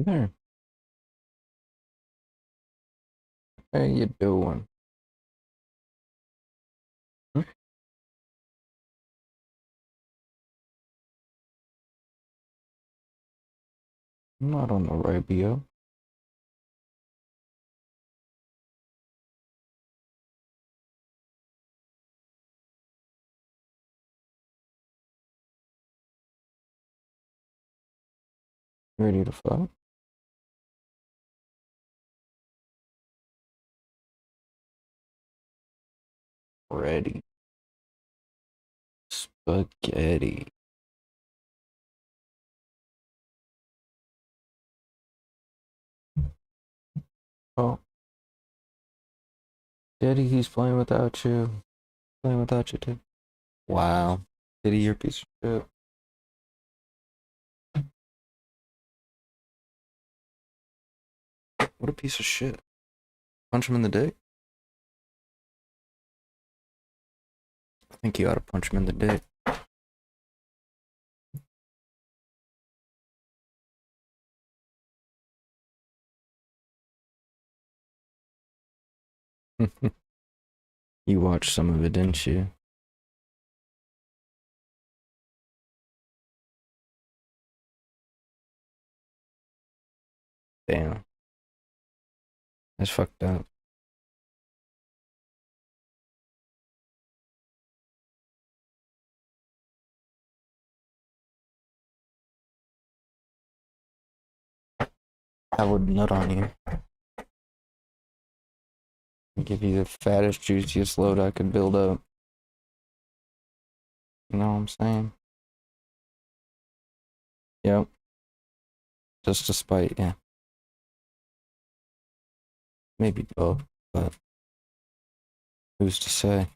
There. How you doing? Hmm? I'm not on the radio. Ready to fuck? Ready. Spaghetti. Oh, Daddy, he's playing without you. Playing without you, too. Wow. Daddy, you're a piece of shit. What a piece of shit. Punch him in the dick? I think you ought to punch him in the dick. You watched some of it, didn't you? Damn. That's fucked up. I would nut on you. Give you the fattest, juiciest load I could build up. You know what I'm saying? Yep. Just to spite, yeah. Maybe both, but who's to say?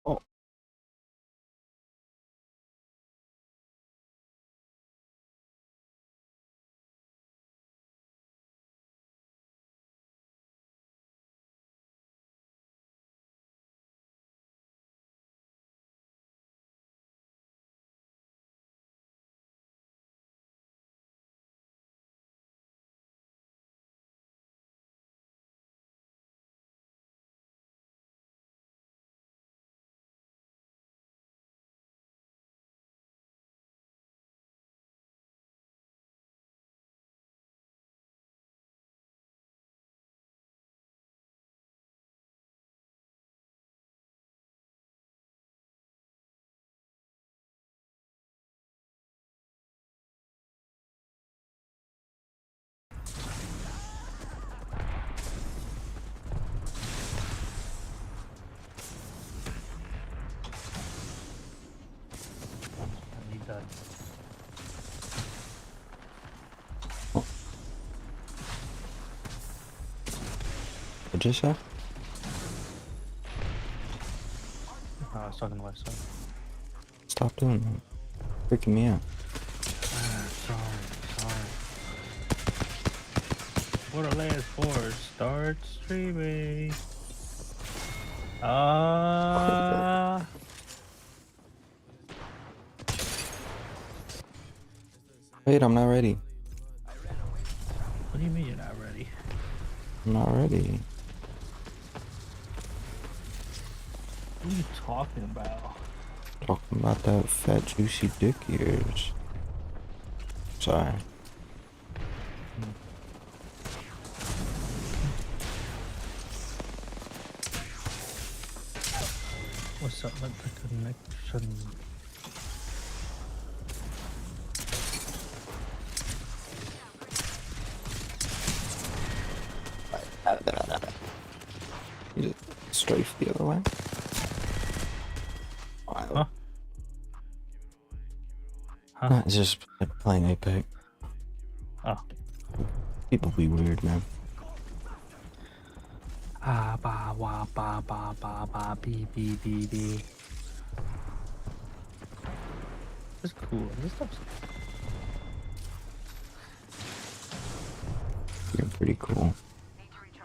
Oh, I need that. what'd you say? I was talking to myself. Stop doing that. Freaking me out. Sorry. Borderlands 4 start streaming. Wait, I'm not ready. What do you mean you're not ready? I'm not ready. What are you talking about? Talking about that fat, juicy dick ears. Sorry. What's up with the connection? You just strafe the other way. Huh? Nah, it's just playing Apex. Oh. People be weird, man. Ba wa ba bee. This is cool. This stuff's You're pretty cool.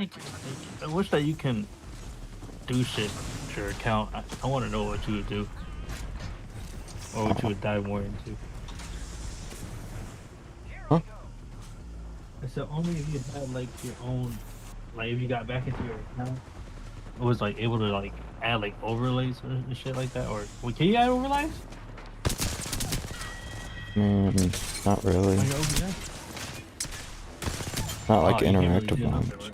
Thank you. I wish that you can do shit with your account. I want to know what you would do. Or what you would dive more into. Huh? I said only if you had like your own, like if you got back into your account, it was like able to like add like overlays and shit like that. Or well, can you add overlays? Not really. On your OBS? Not like Oh, you can't really interactive do nothing, ones. right?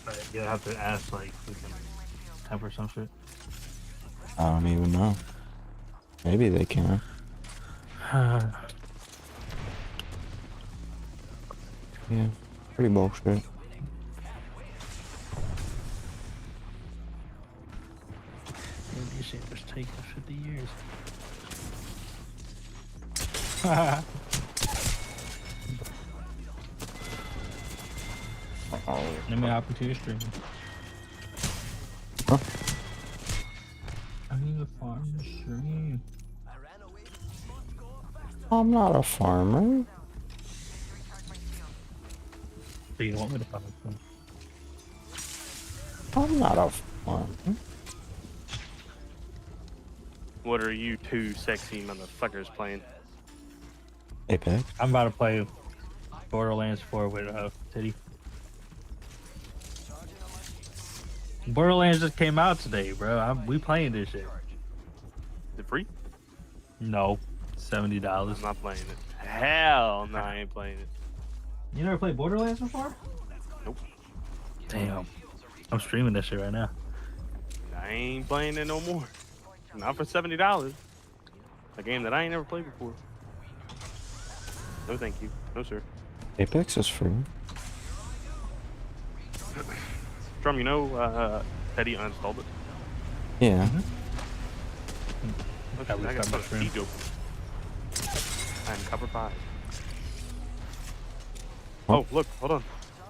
But you have to ask like temp or some shit. I don't even know. Maybe they can. Yeah, pretty bullshit. Maybe you should just take the 50 years. Let me hop into your stream. Huh? I need to farm the stream. I'm not a farmer. So you don't want me to farm the stream? I'm not a farmer. What are you two sexy motherfuckers playing? Apex. I'm about to play Borderlands 4 with Titty. Borderlands just came out today, bro. We playing this shit. Is it free? No, $70. I'm not playing it. Hell no, I ain't playing it. You never played Borderlands before? Nope. Damn. I'm streaming this shit right now. I ain't playing it no more. Not for $70. A game that I ain't never played before. No thank you. No sir. Apex is free. Drum, you know Teddy uninstalled it. Yeah. Okay, I got some siege open. I'm cover 5. Oh, look, hold on.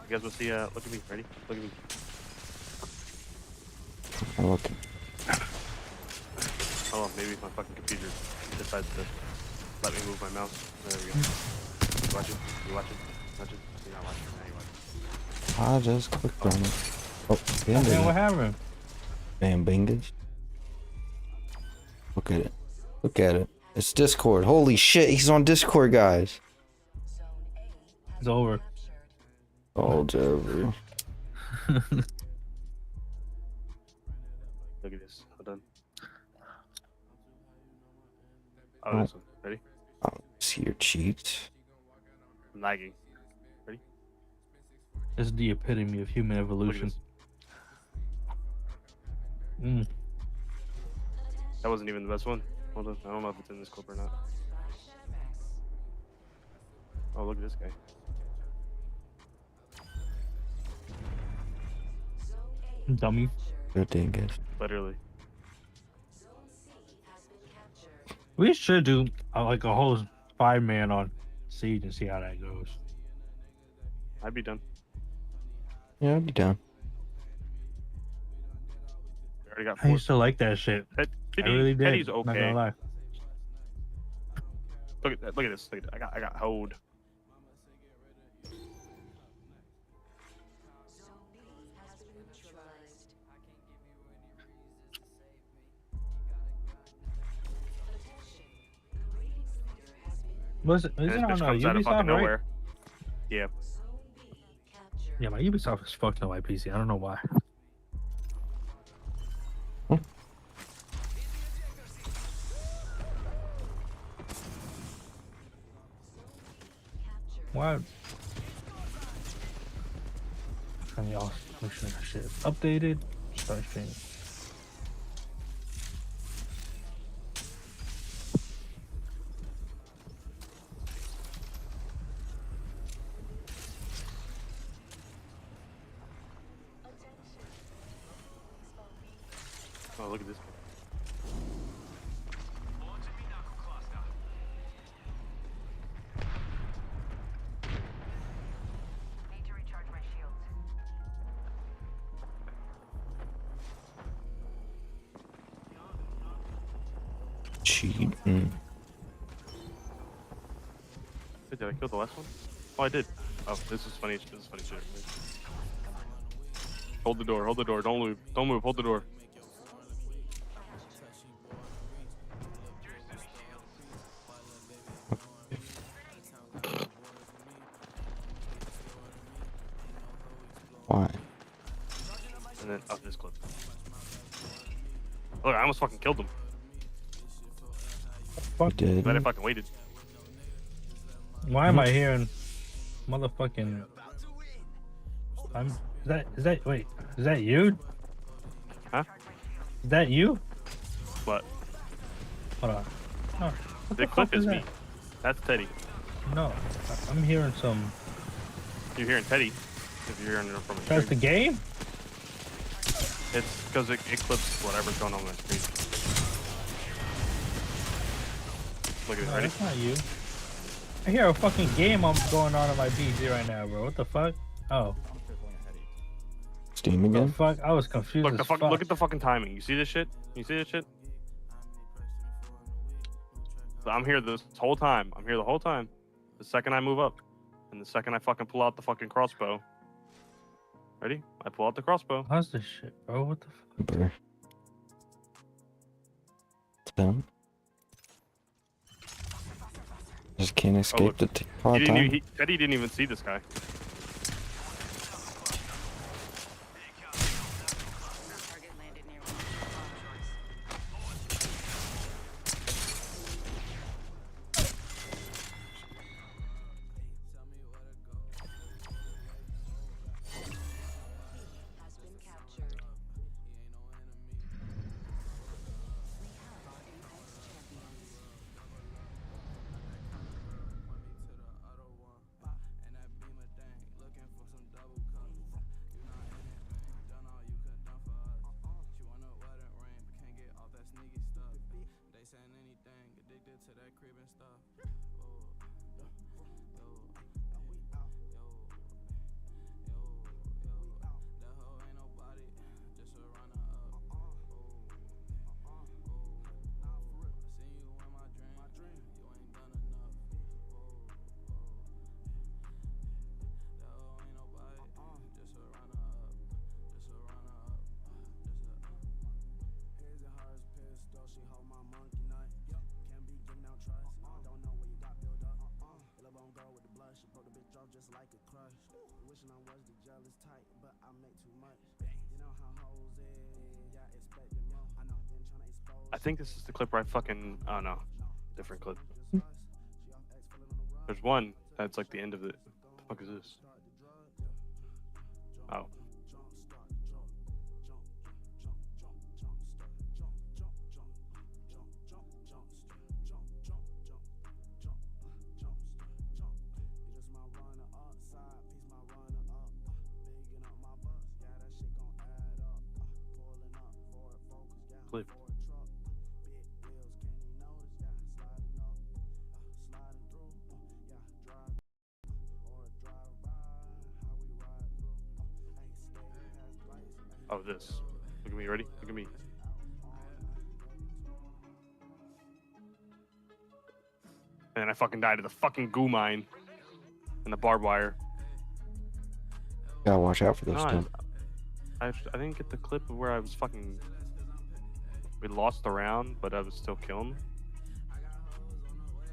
You guys want to see, look at me, ready? Look at me. Okay. Hold on, maybe my fucking computer decides to let me move my mouse. There we go. You watch it? You watch it? Watch it? You're not watching it. Now you watch it. I just clicked on it. Oh, Man, what happened? Bam bingas. Look at it. Look at it. It's Discord. Holy shit, he's on Discord, guys. It's over. Oh, over. Look at this. Hold on. Oh, this one. Ready? I don't see your cheats. I'm lagging. Ready? This is the epitome of human Look at evolution. this. That wasn't even the best one. Hold on. I don't know if it's in this clip or not. Oh, look at this guy. Dummy. Good dingus. Literally. We should do like a whole 5-man on Siege and see how that goes. I'd be done. Yeah, I'd be down. We already got I 4. used to like that shit. I really did. Teddy's Not okay. gonna lie. Look at that. Look at this. Look at that. I got hold. Was it? Is And it this on bitch comes out of Ubisoft, fucking right? nowhere. Yeah. Yeah, my Ubisoft is fucked on my PC. I don't know why. Why? And y'all make sure that shit is updated. Start streaming. Oh, look at this. Need to recharge my shields. Cheating. Did I kill the last one? Oh, I did. Oh, this is funny. This is funny shit. Hold the door. Hold the door. Don't move. Don't move. Hold the door. Why? And then up this clip. Look, I almost fucking killed him. You did. But I fucking waited. Why am I hearing motherfucking? Wait, is that you? Huh? Is that you? What? Hold on. No. What The fuck clip is me. that? That's Teddy. No, I'm hearing some. You're hearing Teddy. If you're hearing it from a That's the stream. game? It's because it clips whatever's going on the screen. Look at it. No, Ready? that's not you. I hear a fucking game going on my PC right now, bro. What the fuck? Oh, Steam the again? fuck? I was confused Look, as the fuck. look at the fucking timing. You see this shit? You see this shit? So I'm here this whole time. I'm here the whole time. The second I move up, and the second I fucking pull out the fucking crossbow. Ready? I pull out the crossbow. How's this shit, bro? What the fuck? Super. Done. Just can't escape look. the pod He time. Teddy didn't even see this guy. Target landed near one. Has been captured. We have Apex champions. I think this is the clip where I fucking. Oh no, different clip. There's one that's like the end of it. What the fuck is this? Oh. Clip. Oh, this. Look at me, ready? Look at me. And then I fucking died to the fucking goo mine and the barbed wire. Gotta watch out for those No, stuff. I didn't get the clip of where I was fucking. We lost the round, but I was still killing.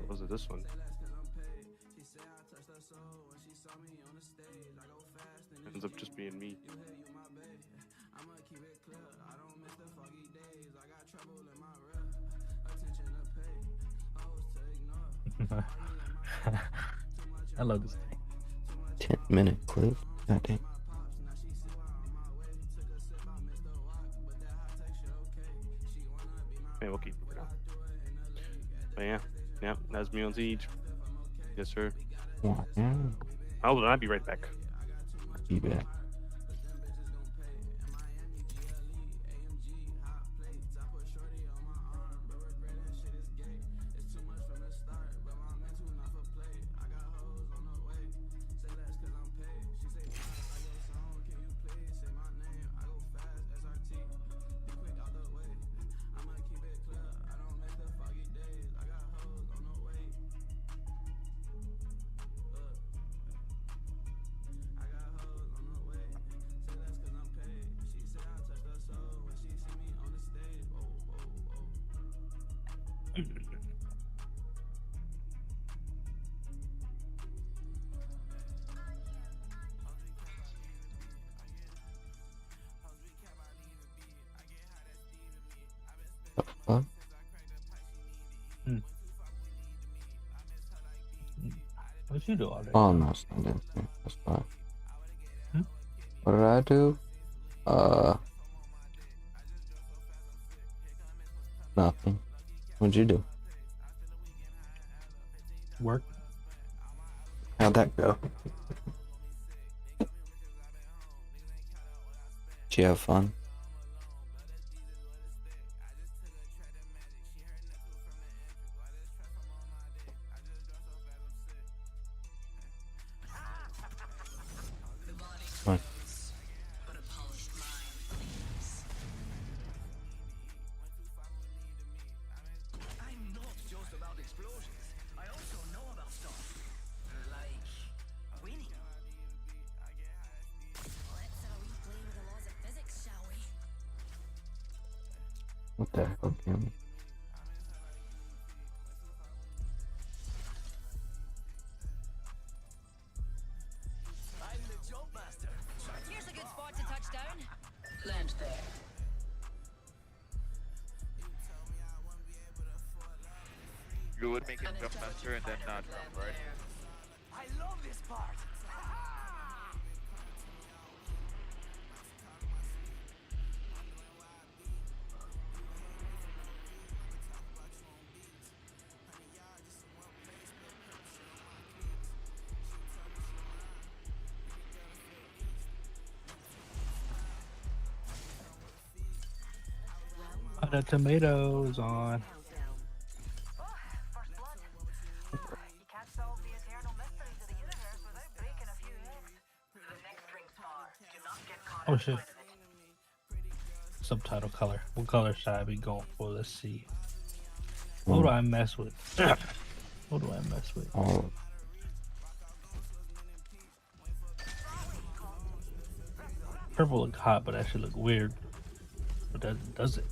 Or was it this one? Ends up just being me. I love this thing. 10-minute clip. God damn. Yeah, we'll keep it for now. But yeah, that's me on Siege. Yes, sir. Wow. I'll be right back. Be back. What? What you do all day? Oh no, it's not anything. That's fine. Hmm? What did I do? Nothing. What'd you do? Work. How'd that go? Did you have fun? Fine. I'm not just about explosions. I also know about stuff. Like winning. Let's have a wee play with the laws of physics, shall we? What the hell, Kim? I'm the jump master. Here's a good spot to touch down. Land there. You would make it jump master and then not jump, right? I love this part. Put the tomatoes on. Oh, first blood. You can't solve the eternal mysteries of the universe without breaking a few eggs. The next drink's power. Do not get caught Oh shit. outside of it. Subtitle color. What color should I be going for? Let's see. What do I mess with? What do I mess with? Oh, Purple look hot, but that should look weird. But that does it.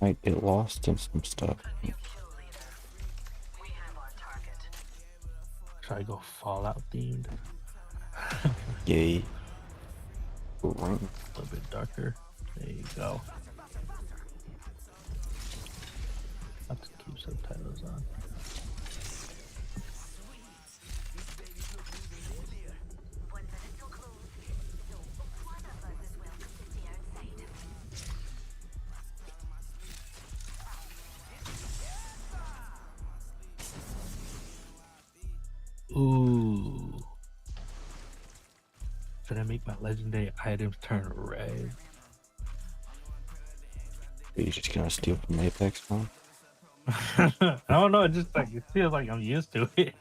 might get lost in some stuff. Kill leader. We have our target. Try to go Fallout themed. Yay. A Ring. little bit darker. There you go. I'll have to keep subtitles on. One's a little close. So, what about this welcome city outside? Ooh. Should I make my legendary items turn red? Are you just gonna steal from Apex, man? I don't know. It just like it feels like I'm used to it.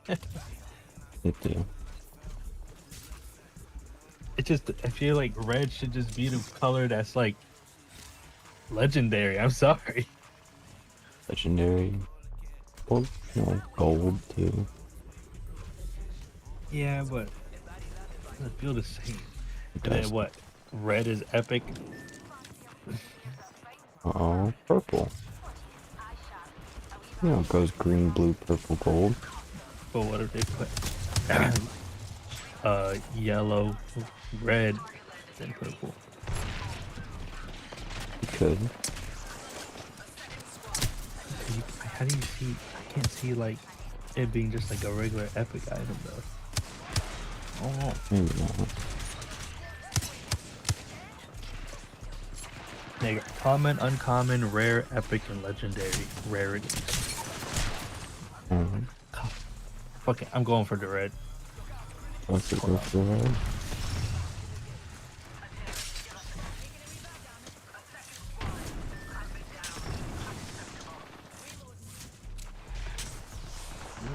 It do. It just I feel like red should just be the color that's like legendary. I'm sorry. Legendary. Well, no, gold too. Yeah, but it doesn't feel the same. It And then does. what? Red is epic. Oh, purple. You know, it goes green, blue, purple, gold. But what if they put yellow, red, then purple? You could. How do you see? I can't see like it being just like a regular epic item though. Oh, Maybe not. they got common, uncommon, rare, epic, and legendary rarities. Fuck it, I'm going for the red. Let's go for red.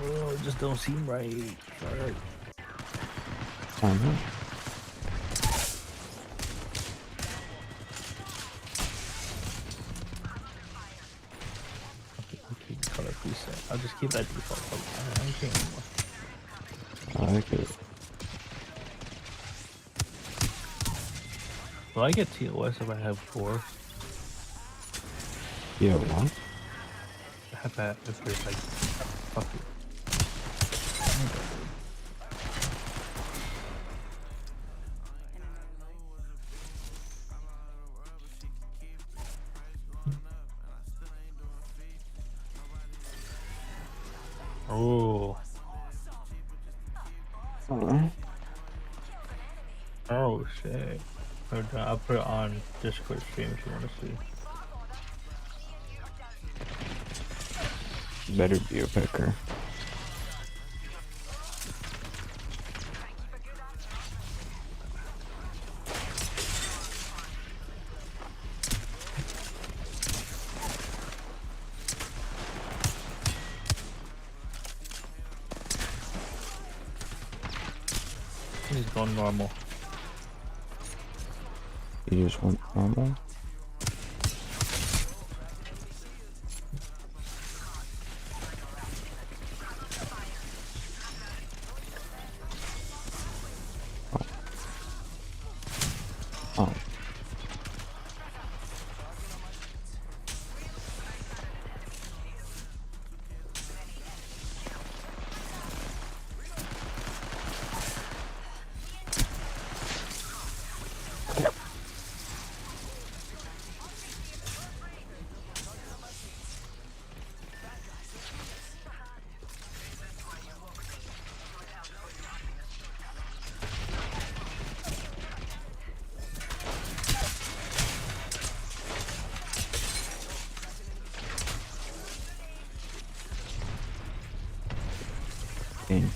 Oh, it just don't seem right. Alright. I'll keep color preset. I'll just keep that default color. I don't care anymore. I like it. Will I get TOS if I have 4? Yeah, what? I have that if there's like, fuck it. Oh, Alright. oh shit. I'll put it on Discord stream if you want to see. Better be a picker. He's going normal. You just want normal? Oh. Game.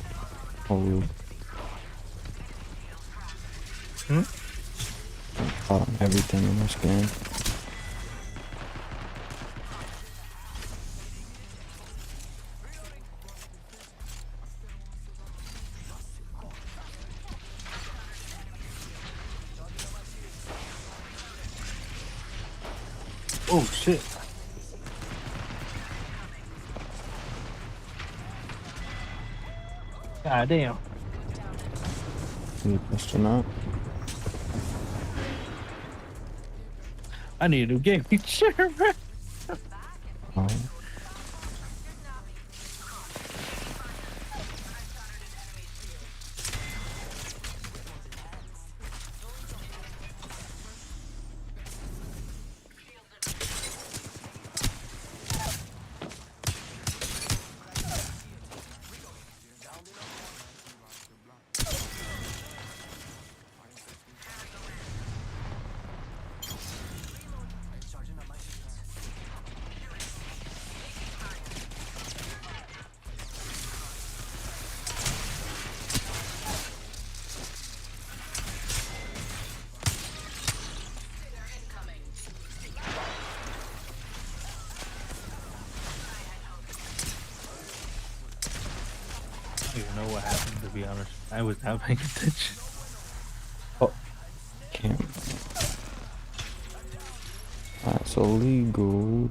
Oh. Everything in this game. Oh shit. God damn. You question that? I need a new gaming chair, bro. Oh. I don't even know what happened, to be honest. I was not paying attention. Can't. That's illegal.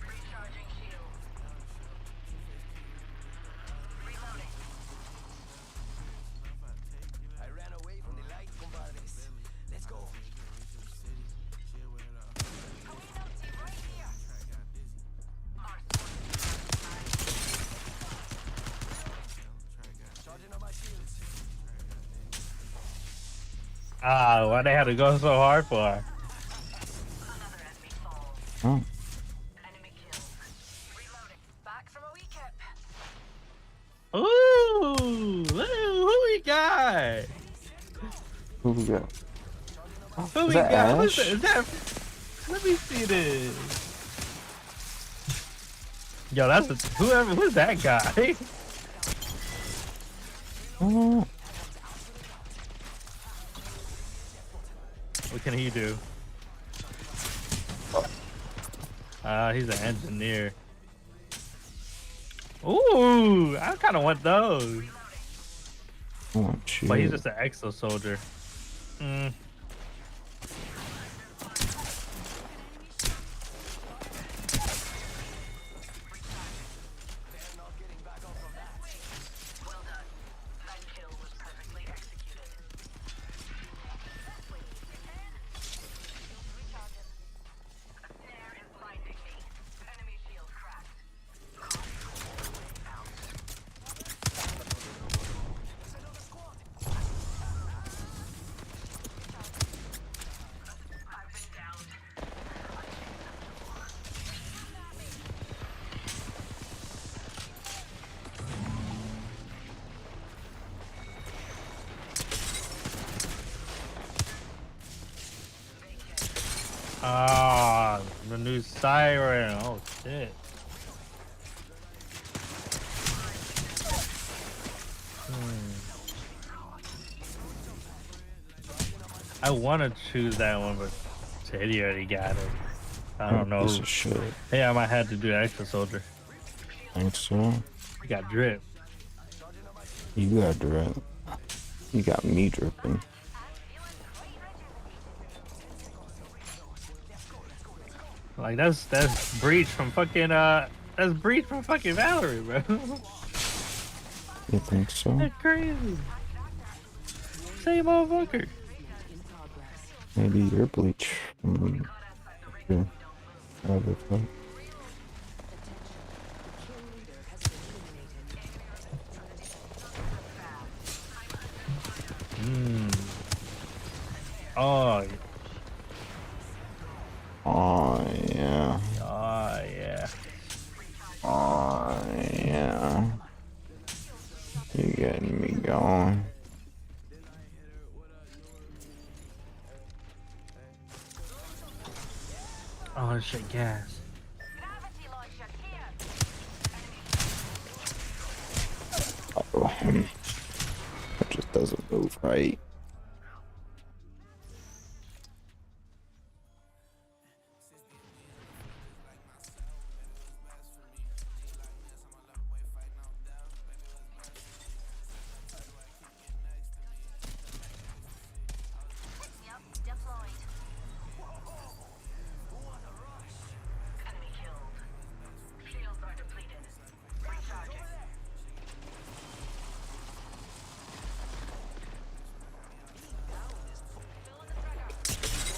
Recharging shield. Reloading. I ran away from the light, compadres. Let's go. Camino team right here. Charging on my shields. Ah, why they had to go so hard for? Another enemy falls. Oh. Enemy killed. Reloading. Back from a recap. Ooh, who we got? Who we got? Who Is we that got? Ash? Is that? Let me see this. Yo, that's who's that guy? Oh. What can he do? He's an engineer. Ooh, I kind of want those. I want you. But he's just an exo soldier. Mm. Well done. That kill was perfectly executed. Snare is blinding me. Enemy shield cracked. Out. I've been downed. Ah, the new siren. Oh shit. I want to choose that one, but Teddy already got it. I don't know. Piece of shit. Hey, I might have to do extra soldier. Think so? You got drip. You got drip. You got me dripping. Like that's breach from fucking that's breach from fucking Valerie, bro. You think so? That's crazy. Same motherfucker. Maybe you're bleach. Yeah. Other fuck. Oh, Oh yeah. oh yeah. Oh yeah. You getting me going. Oh shit, gas. Gravity launcher here. Oh, that just doesn't move right. Yep, deployed. Enemy killed. Shields are depleted. Recharging. Fill in the trigger. Shields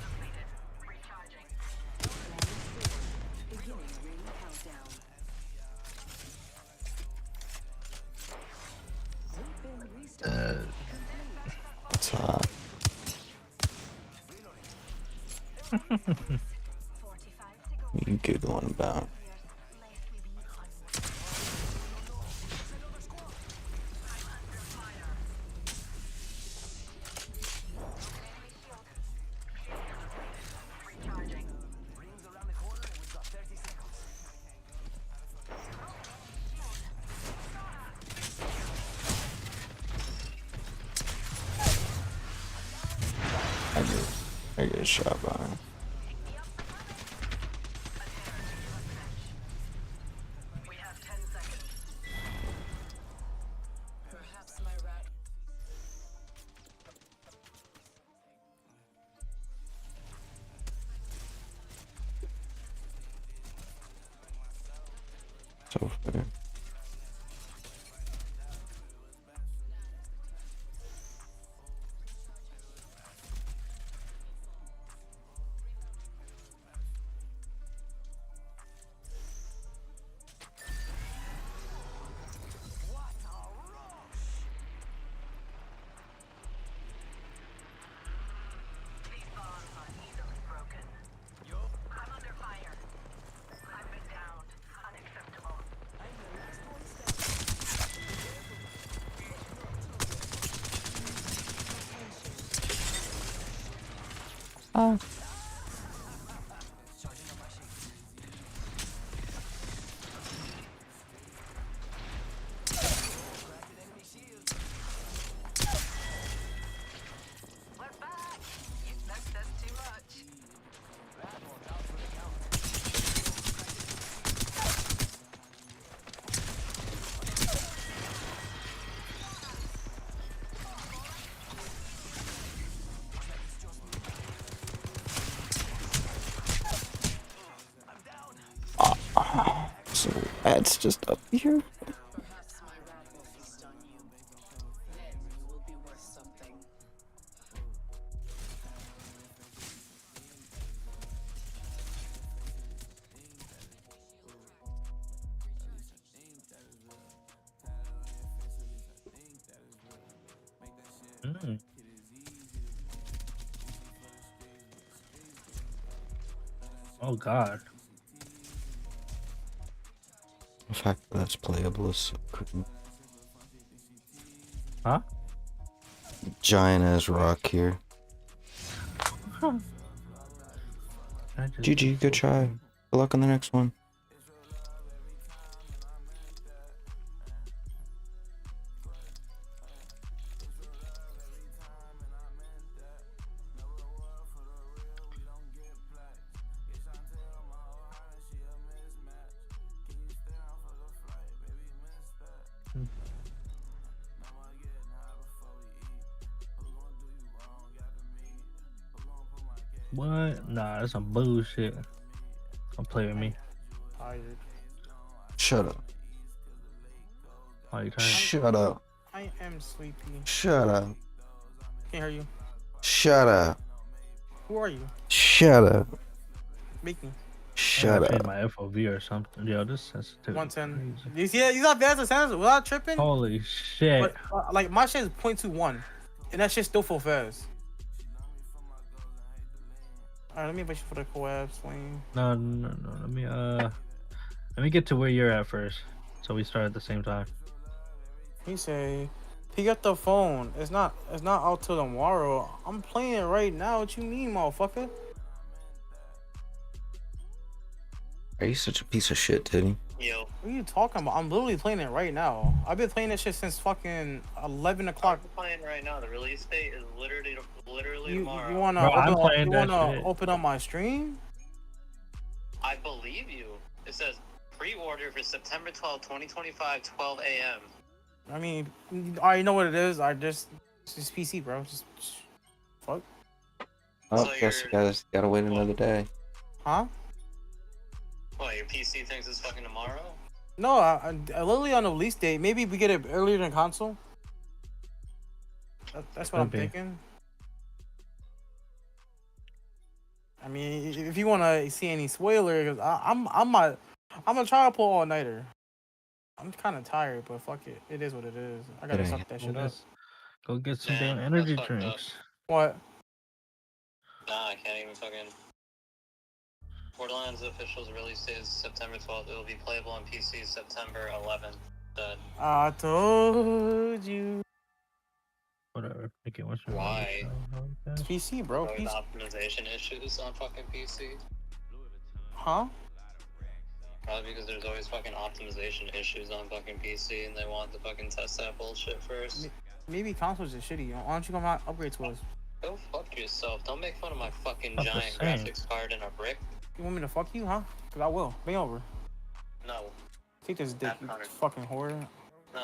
depleted. Recharging. Beginning ring countdown. Weapon restart. It's hot. 45 to go. What you giggling about? Lest we be caught. Recharging. Rings around the corner and we've got 30 seconds. I get shot by him. We have 10 seconds. Perhaps my rat. So fair. These bonds are easily broken. I'm under fire. I've been downed. Unacceptable. We're back. You snuck us too much. That's just up here. Perhaps my wrath will feast on you. Then you will be worth something. Mm. Oh God. The fact that that's playable is so cool. Huh? Giant as rock here. I just GG, good try. Good luck on the next one. What? Nah, that's some bullshit. Don't play with me. Tired. Shut up. Why you trying? Shut up. I am sleepy. Shut up. Can't hear you. Shut up. Who are you? Shut up. Make me. Shut I changed up. my FOV or something. Yo, this sensitivity. 110. Crazy. You see that? You thought that's a sentence without tripping? Holy shit. But, like, my shit is 0.21. And that shit still full fast. Alright, let me invite you for the collab swing. No. Let me get to where you're at first, so we start at the same time. He say, pick up the phone. It's not out till tomorrow. I'm playing it right now. What you mean, motherfucker? Are you such a piece of shit, Teddy? Yo, What are you talking about? I'm literally playing it right now. I've been playing this shit since fucking 11 o'clock. I'm playing right now. The release date is literally You tomorrow. wanna Bro, I'm open, playing you that wanna shit. open up my stream? I believe you. It says pre-order for September 12th, 2025, 12 a.m. I mean, I already know what it is. It's just PC, bro. Just fuck. Oh, So guess you you're- guys gotta wait another day. Huh? What, your PC thinks it's fucking tomorrow? No, I literally on the release date. Maybe we get it earlier than console. That's what I'm Could be. thinking. I mean, if you wanna see any spoilers, I'm gonna try to pull all nighter. I'm kind of tired, but fuck it. It is what it is. I gotta It suck ain't. that shit up. Go get some Damn, damn that's energy fucked up. drinks. What? Nah, I can't even fucking... Borderlands official's release date is September 12th. It will be playable on PC September 11th. Done. I told you. Whatever. Make it once in a while. Why? It's PC, bro. With PC. optimization issues on fucking PC. Huh? Probably because there's always fucking optimization issues on fucking PC and they want to fucking test that bullshit first. Maybe consoles are shitty. Why don't you come out upgrade to us? Go fuck yourself. Don't make fun of my fucking That's the giant same. graphics card and a brick. You want me to fuck you, huh? Cause I will. Bring over. No. Take this dick, you Connor. fucking whore. No.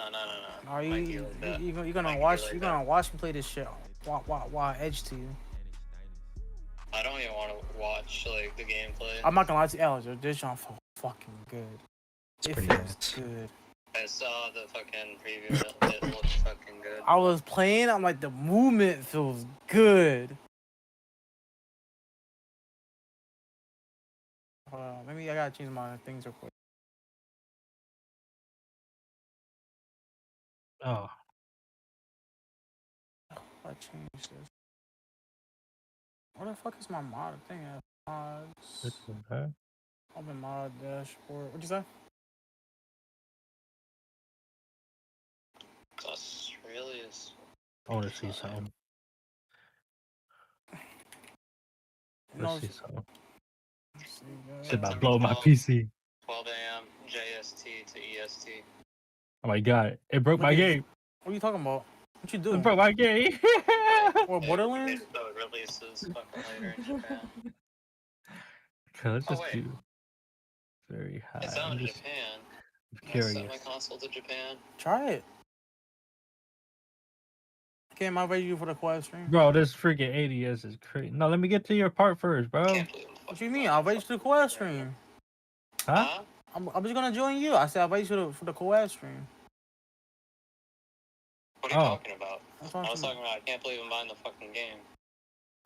Are Mikey like that. you Mikey gonna be watch like you that. gonna watch me play this shit? Why edge to you? I don't even want to watch like the gameplay. I'm not gonna lie to you, Alex. This jump feels fucking good. It pretty feels nice. good. I saw the fucking preview. It looked fucking good. I was playing. I'm like, the movement feels good. Hold on, maybe I gotta change my things real quick. Oh, I change this. Where the fuck is my mod thing at? this Mods. is okay. Open mod dashboard. What'd you say? Australia's. I want to see something. No, Let's see something. let's see, guys. Shit about blowing my PC. 12 a.m. JST to EST. Oh my god. It broke Look my at- game. What are you talking about? What you It doing? broke my game. Or Borderlands? So it releases fucking later in Japan. Okay, let's Oh, just wait. do very high. It's out I'm in just Japan. Can I send my curious. console to Japan? Try it. Okay, am I ready you for the quiet stream? Bro, this freaking ADS is crazy. No, let me get to your part first, bro. Can't believe I'm What you fucking mean? playing I'll wait you fucking to the quiet right now. stream. Huh? I'm just gonna join you. I said I'll invite you for the co-ed stream. What are you Oh. talking about? I'm I talking was about. talking about I can't believe I'm buying the fucking game.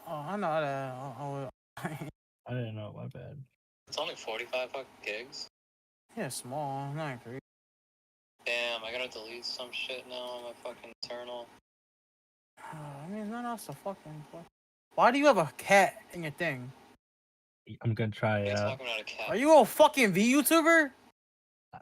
Oh, I know that. I didn't know. My bad. It's only 45 fucking gigs. Yeah, small. Not great. Damn, I gotta delete some shit now on my fucking Eternal. I mean, it's not else to fucking. Why do you have a cat in your thing? I'm gonna try What are it you out. talking about a cat? Are you a fucking V YouTuber?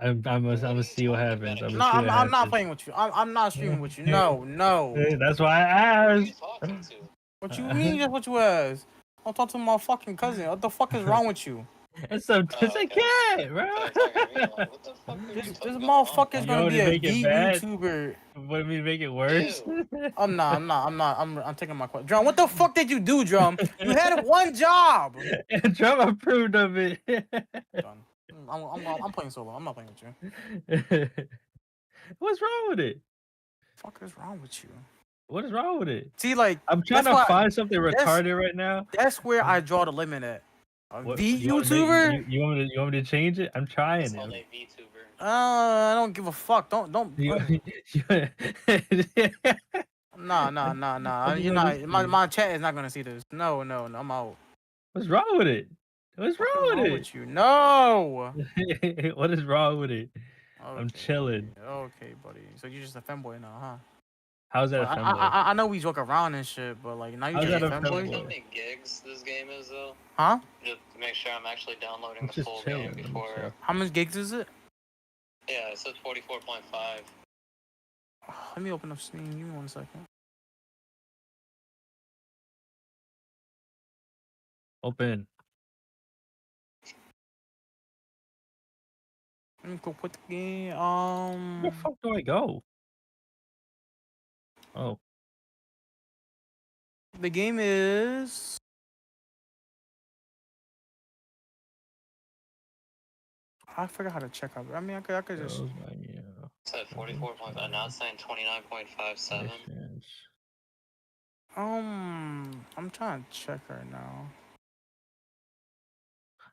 I'm gonna see what happens. I'm gonna see what I'm not happens. playing with you. I'm not streaming with you. No. That's why I Who are you asked. talking to? What you mean? That's what you ask. I'm talking to my fucking cousin. What the fuck is wrong with you? It's a okay. cat, bro. I thought you were talking to me. I'm like, what the fuck are you This talking motherfucker's You gonna want be me to a make it V bad? YouTuber. Want me to make it worse? Ew. I'm taking my question. Drum, what the fuck did you do, Drum? You had one job. Drum approved of it. Done. I'm playing solo. I'm not playing with you. What's wrong with it? Fuck is wrong with you? What is wrong with it? See, like I'm trying that's to why- find something that's- retarded right now. That's where I draw the limit at. A What, V you wanna YouTuber? make- you want me to change it? I'm trying It's it. called a VTuber. I don't give a fuck. Don't. You- Nah. What do you You're wanna not. see? My chat is not gonna see this. No. I'm out. What's wrong with it? What's What wrong is with wrong it? with you? No. What is wrong with it? I'm Okay, chilling. Okay, buddy. So you're just a femboy now, huh? How's that a Well, femboy? I know we joke around and shit, but like now you're How's just that a a Can you femboy. tell femboy? how many gigs this game is though? Huh? Just to make sure I'm actually downloading I'm the just full chilling. game I'm before. chill. How many gigs is it? Yeah, it says 44.5. Let me open up Steam. Give me 1 second. Open. Let me go put the game. Where the fuck do I go? Oh, The game is. I forgot how to check out. I mean, I could just. those my It's at 44.5. Now it's saying 29.57. missions. I'm trying to check right now.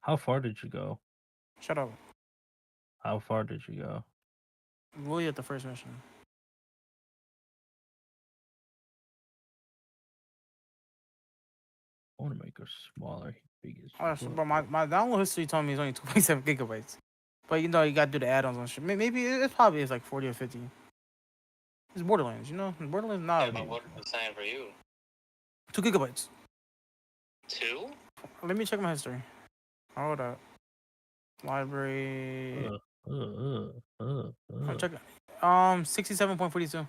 How far did you go? Shut up. How far did you go? Really at the first mission. I want to make her smaller, bigger. But my download history told me it's only 2.7 gigabytes. But you know, you gotta do the add-ons on shit. Maybe it probably is like 40 or 50. It's Borderlands, you know? Borderlands Yeah, not but what is it saying for you? 2 gigabytes. 2? Let me check my history. Hold up. Library. I'm checking. 67.42.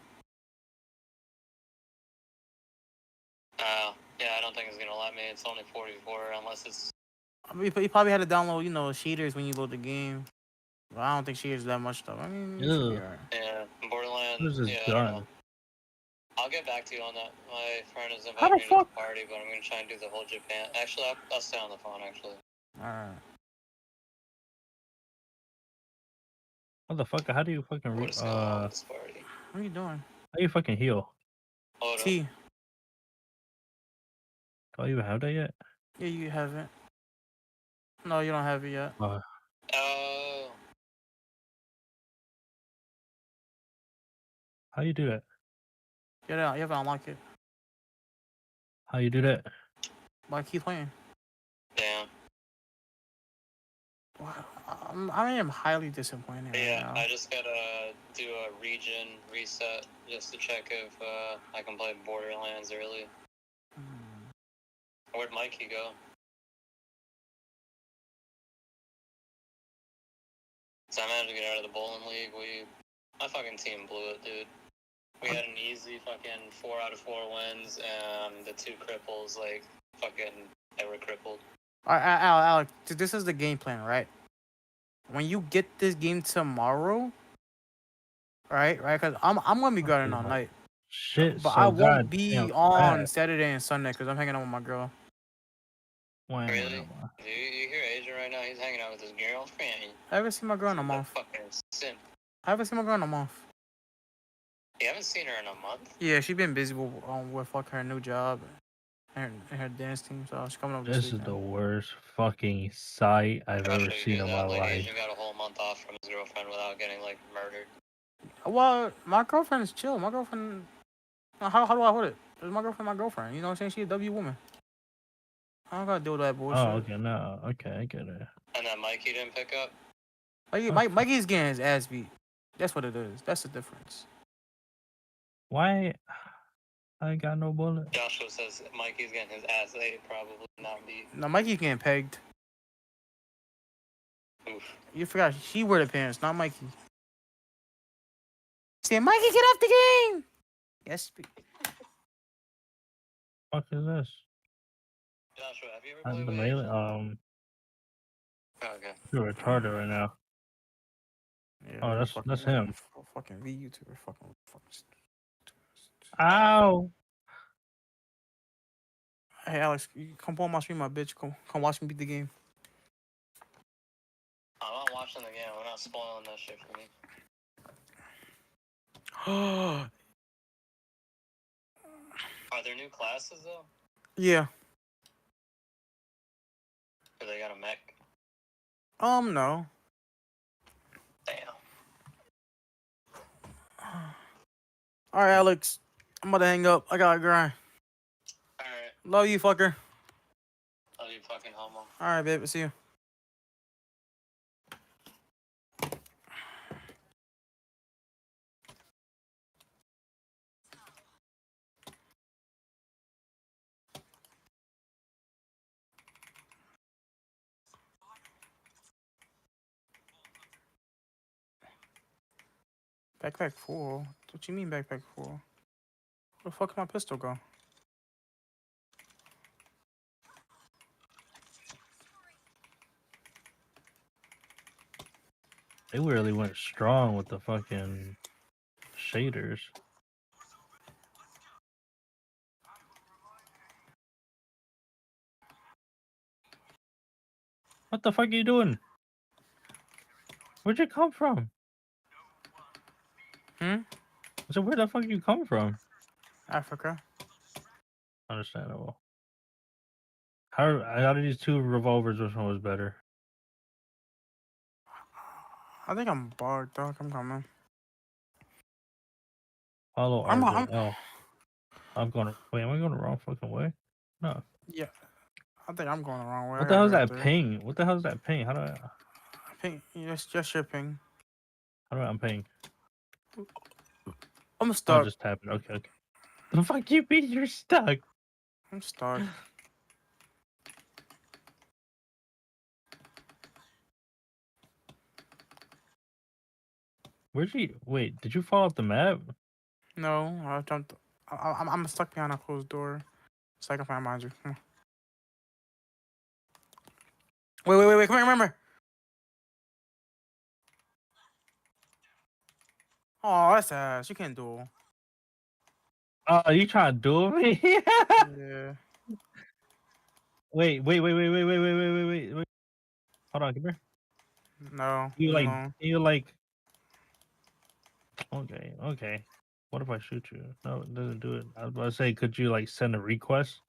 Yeah, I don't think it's gonna let me. It's only 44 unless it's. I mean, you probably had to download, you know, cheaters when you load the game. But I don't think cheaters that much stuff. I mean, it should be Ugh. alright. Yeah, Borderlands. This is Yeah, I don't know. done. I'll get back to you on that. My friend is How the inviting me to fuck? the party, but I'm gonna try and do the whole Japan. Actually, I'll stay on the phone. Actually. Alright. Motherfucker, how do you fucking What is going on with this party? What are you doing? how you fucking heal? Hold up. T. Do I even have that yet? Yeah, you haven't. No, you don't have it yet. Oh. How you do that? You haven't unlocked it. How you do that? But keep playing. Damn. Wow. I am highly disappointed Yeah, right now. I just gotta do a region reset just to check if I can play Borderlands early. Where'd Mikey go? So I managed to get out of the bowling league. My fucking team blew it, dude. We had an easy fucking 4 out of 4 wins, and the 2 cripples, like, fucking, they were crippled. Alright, Alex, this is the game plan, right? When you get this game tomorrow, right? Because I'm gonna be grinding all night. Shit, But so I won't god be damn on fat. Saturday and Sunday because I'm hanging out with my girl. Wah, Really? wah, wah. Do you hear Adrian right now? He's hanging out with his girlfriend. I haven't seen my girl in a That month. fucking simp. I haven't seen my girl in a month. You haven't seen her in a month? Yeah, she been busy with like her new job. her dance team, so she's coming up this This is weekend. the worst fucking sight I've ever Actually, seen do in my that. Like life. Asian got a whole month off from his girlfriend without getting like murdered. Well, my girlfriend is chill. My girlfriend. How do I put it? Is my girlfriend my girlfriend? You know what I'm saying? She a W woman. I don't gotta deal with that bullshit. Oh, okay, no, okay, I get it. And that Mikey didn't pick up. Mikey's getting his ass beat. That's what it is. That's the difference. Why? I ain't got no bullet. Joshua says Mikey's getting his ass ate, probably not beat. No, Mikey's getting pegged. Oof. You forgot she wear the pants, not Mikey. Say, Mikey, get off the game. Yes. Fuck is this? Joshua, have you ever I'm played the with melee. Asian? Okay. You're retarded right now. Yeah, Oh, that's him. Fucking V YouTuber. Fucking. Ow! Hey Alex, you come on my stream, my bitch. Come watch me beat the game. I'm not watching the game. We're not spoiling that shit for me. Are there new classes though? Yeah. Do they got a mech? No. Damn. All right, Alex. I'm about to hang up. I gotta grind. Alright. Love you, fucker. Love you, fucking homo. All right, babe. See you. Backpack full? What you mean backpack full? Where the fuck did my pistol go? They really went strong with the fucking shaders. What the fuck are you doing? Where'd you come from? So where the fuck you come from? Africa. Understandable. How out of these two revolvers, which one was better? I think I'm bugged, dog. I'm coming. Follow I'm RJ. I'm going. Wait, am I going the wrong fucking way? No. Yeah. I think I'm going the wrong way. What the hell is that ping? What the hell is that ping? How do I? Ping. Yes, just your ping. How do I? I'm ping. I'm Oh, stuck. just tap it. Okay, okay. The fuck you mean you're stuck? I'm stuck. Where'd you? Wait, did you fall off the map? No, I jumped. I'm stuck behind a closed door. So I can find behind you. Come on. Wait. Come here, remember. Oh, that's ass. You can't duel. Oh, you trying to duel me? Yeah. Wait. Hold on, come here. No. You like? No. You like? Okay. What if I shoot you? No, it doesn't do it. I was about to say, could you like send a request?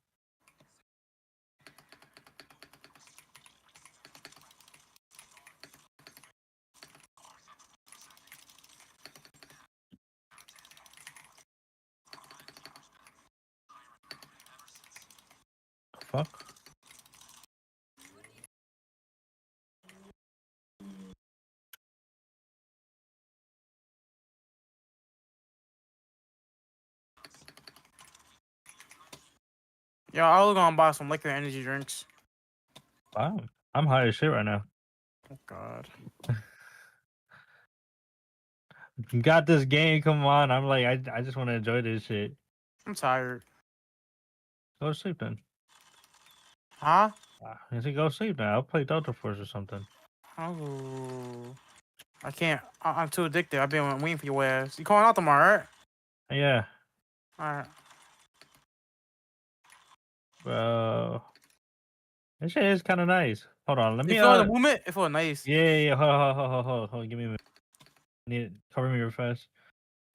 The fuck? Yo, I was gonna buy some liquor energy drinks. Wow, I'm high as shit right now. Oh God. You got this game, come on. I'm like, I just want to enjoy this shit. I'm tired. Go to sleep then. Huh? I said go to sleep now. I'll play Delta Force or something. Oh. I can't. I'm too addicted. I've been waiting for your ass. You calling out tomorrow, right? Yeah, Alright. bro. This shit is kind of nice. Hold on, let You me. feel the movement? It feels nice. Yeah. Hold. Give me a minute. Need cover me real fast.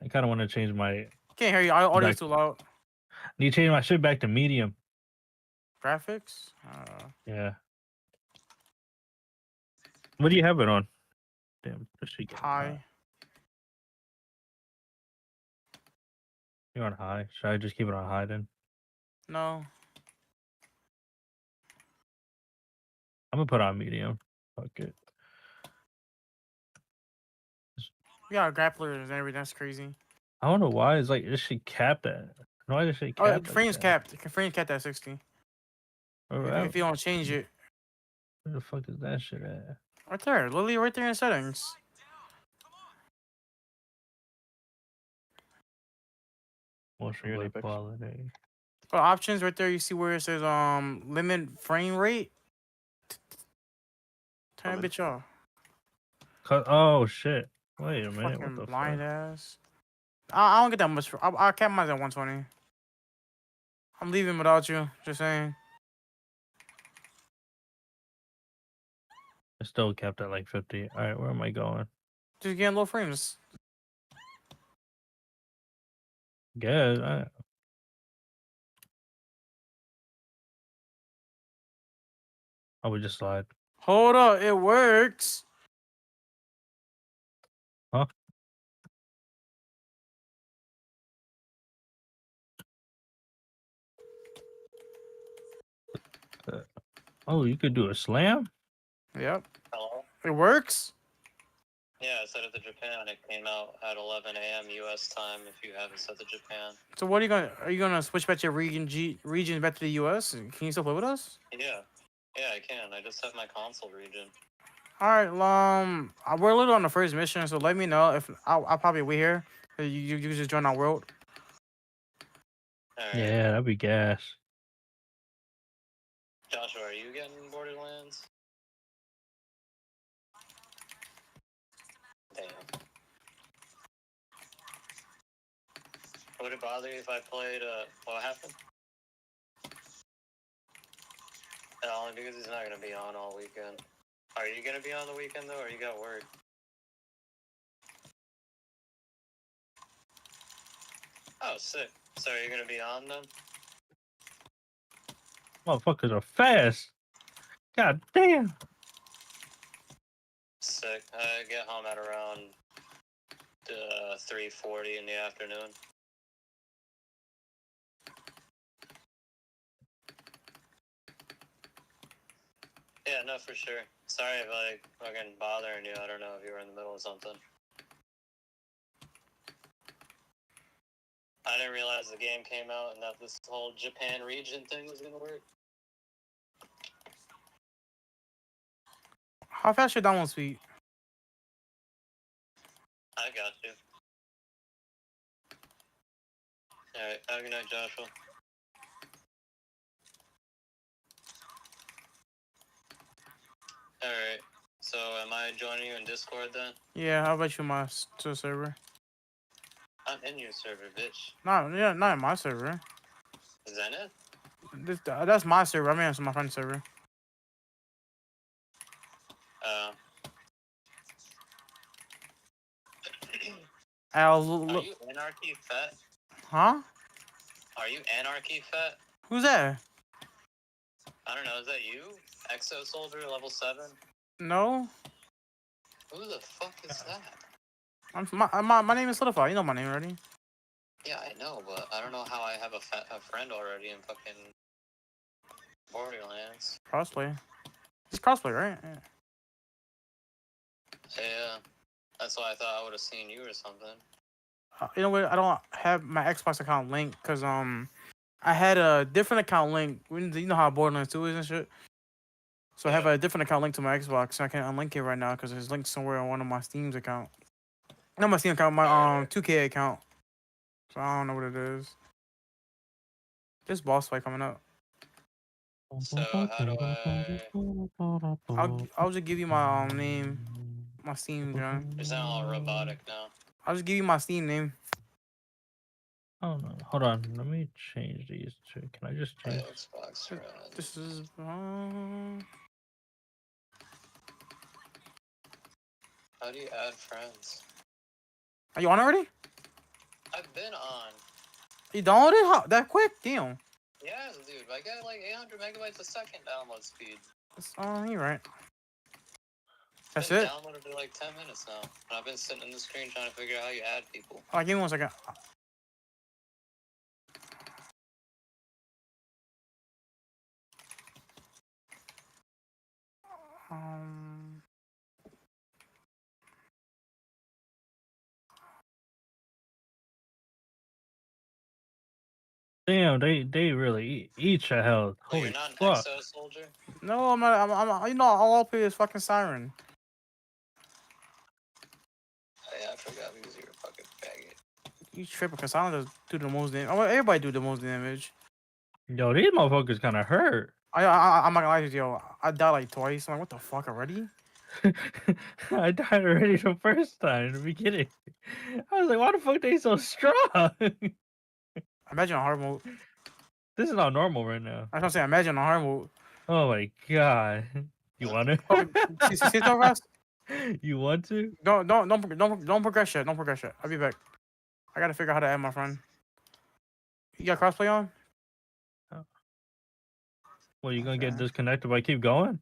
I kind of want to change my. Can't hear you. Audio's Back. too loud. Need to change my shit back to medium. Graphics? Yeah. What do you have it on? Damn, this shit getting hot. High. You're on high. Should I just keep it on high then? No. I'm gonna put on medium. Fuck it. We got grapplers and everything. That's crazy. I don't know why it's like this shit capped at. Why this shit Oh, capped? frames like capped. Frames capped at 60. If you don't change it. Where the fuck is that shit at? Right there. Literally right there in settings. Motion You're in blur Apex? quality. Oh, options right there. You see where it says limit frame rate. Turn that bitch off. Oh shit! Wait a minute. What Fucking the blind fuck? ass. I don't get that much. I kept mine at 120. I'm leaving without you. Just saying. I still kept at like 50. All right, where am I going? Just getting low frames. Good. I would just slide. Hold up, it works. Huh? Oh, you could do a slam? Yep. Hello? It works. Yeah, I set it to Japan. It came out at 11 a.m. U.S. time. If you haven't set to Japan. So what are you gonna? Are you gonna switch back your region back to the U.S.? Can you still play with us? Yeah, yeah, I can. I just have my console region. All right. We're a little on the first mission, so let me know if I'll probably wait here. You just join our world. All right. Yeah, that'd be gas. Joshua, are you getting Borderlands? Damn. Would it bother you if I played, what happened? Only because he's not gonna be on all weekend. Are you gonna be on the weekend though, or you got work? Oh, sick. So are you gonna be on then? Motherfuckers are fast. God damn. Sick. I get home at around 3:40 in the afternoon. Yeah, no, for sure. Sorry if I fucking bothering you. I don't know if you were in the middle of something. I didn't realize the game came out and that this whole Japan region thing was gonna work. How fast your download speed? I got you. Alright, have a good night, Joshua. Alright, so am I joining you in Discord then? Yeah, how about you my server? I'm in your server, bitch. Not in my server. Is that it? That's my server. I mean, it's my friend's server. Are you Anarchy Fat? Huh? Are you Anarchy Fat? Who's that? I don't know, is that you? Exo Soldier, level 7? No. Who the fuck is that? My name is Solidify. You know my name already. Yeah, I know, but I don't know how I have a friend already in fucking Borderlands. Crossplay. It's crossplay, right? Yeah. Yeah, that's why I thought I would have seen you or something. You know what? I don't have my Xbox account linked because I had a different account linked. You know how Borderlands 2 is and shit. So I have a different account linked to my Xbox. So I can't unlink it right now because it's linked somewhere on one of my Steam's account. Not my Steam account, my 2K account. So I don't know what it is. This boss fight coming up. So how do I'll just give you my name, my Steam, John. You sound all robotic now. I'll just give you my Steam name. Oh no, hold on. Let me change these two. Can I just change? Xbox friend. This is. How do you add friends? Are you on already? I've been on. You downloaded it? How that quick? Damn. Yeah, dude, I got like 800 megabytes a second download speed. You're right. That's Been it? downloaded for like 10 minutes now. And I've been sitting in the screen trying to figure out how you add people. Alright, give me 1 second. Um, Damn, they really eat your health. So you're Holy not an fuck. exo soldier? no, I'm not. You know, all I'll play is fucking Siren. Oh, yeah, I forgot because you're a fucking faggot. You tripping because Siren does do the most damage. Everybody do the most damage. Yo, these motherfuckers kind of hurt. I'm not gonna lie to you, yo. I died like twice. I'm like, what the fuck already? I died already the first time in the beginning. I was like, why the fuck they so strong? Imagine on hard mode. This is not normal right now. That's what I'm saying. Imagine on hard mode. Oh my god. You want to? Oh, see so fast? You want to? Don't progress yet. Don't progress yet. I'll be back. I gotta figure out how to add my friend. You got crossplay on? Well, you gonna get Okay. disconnected if I keep going?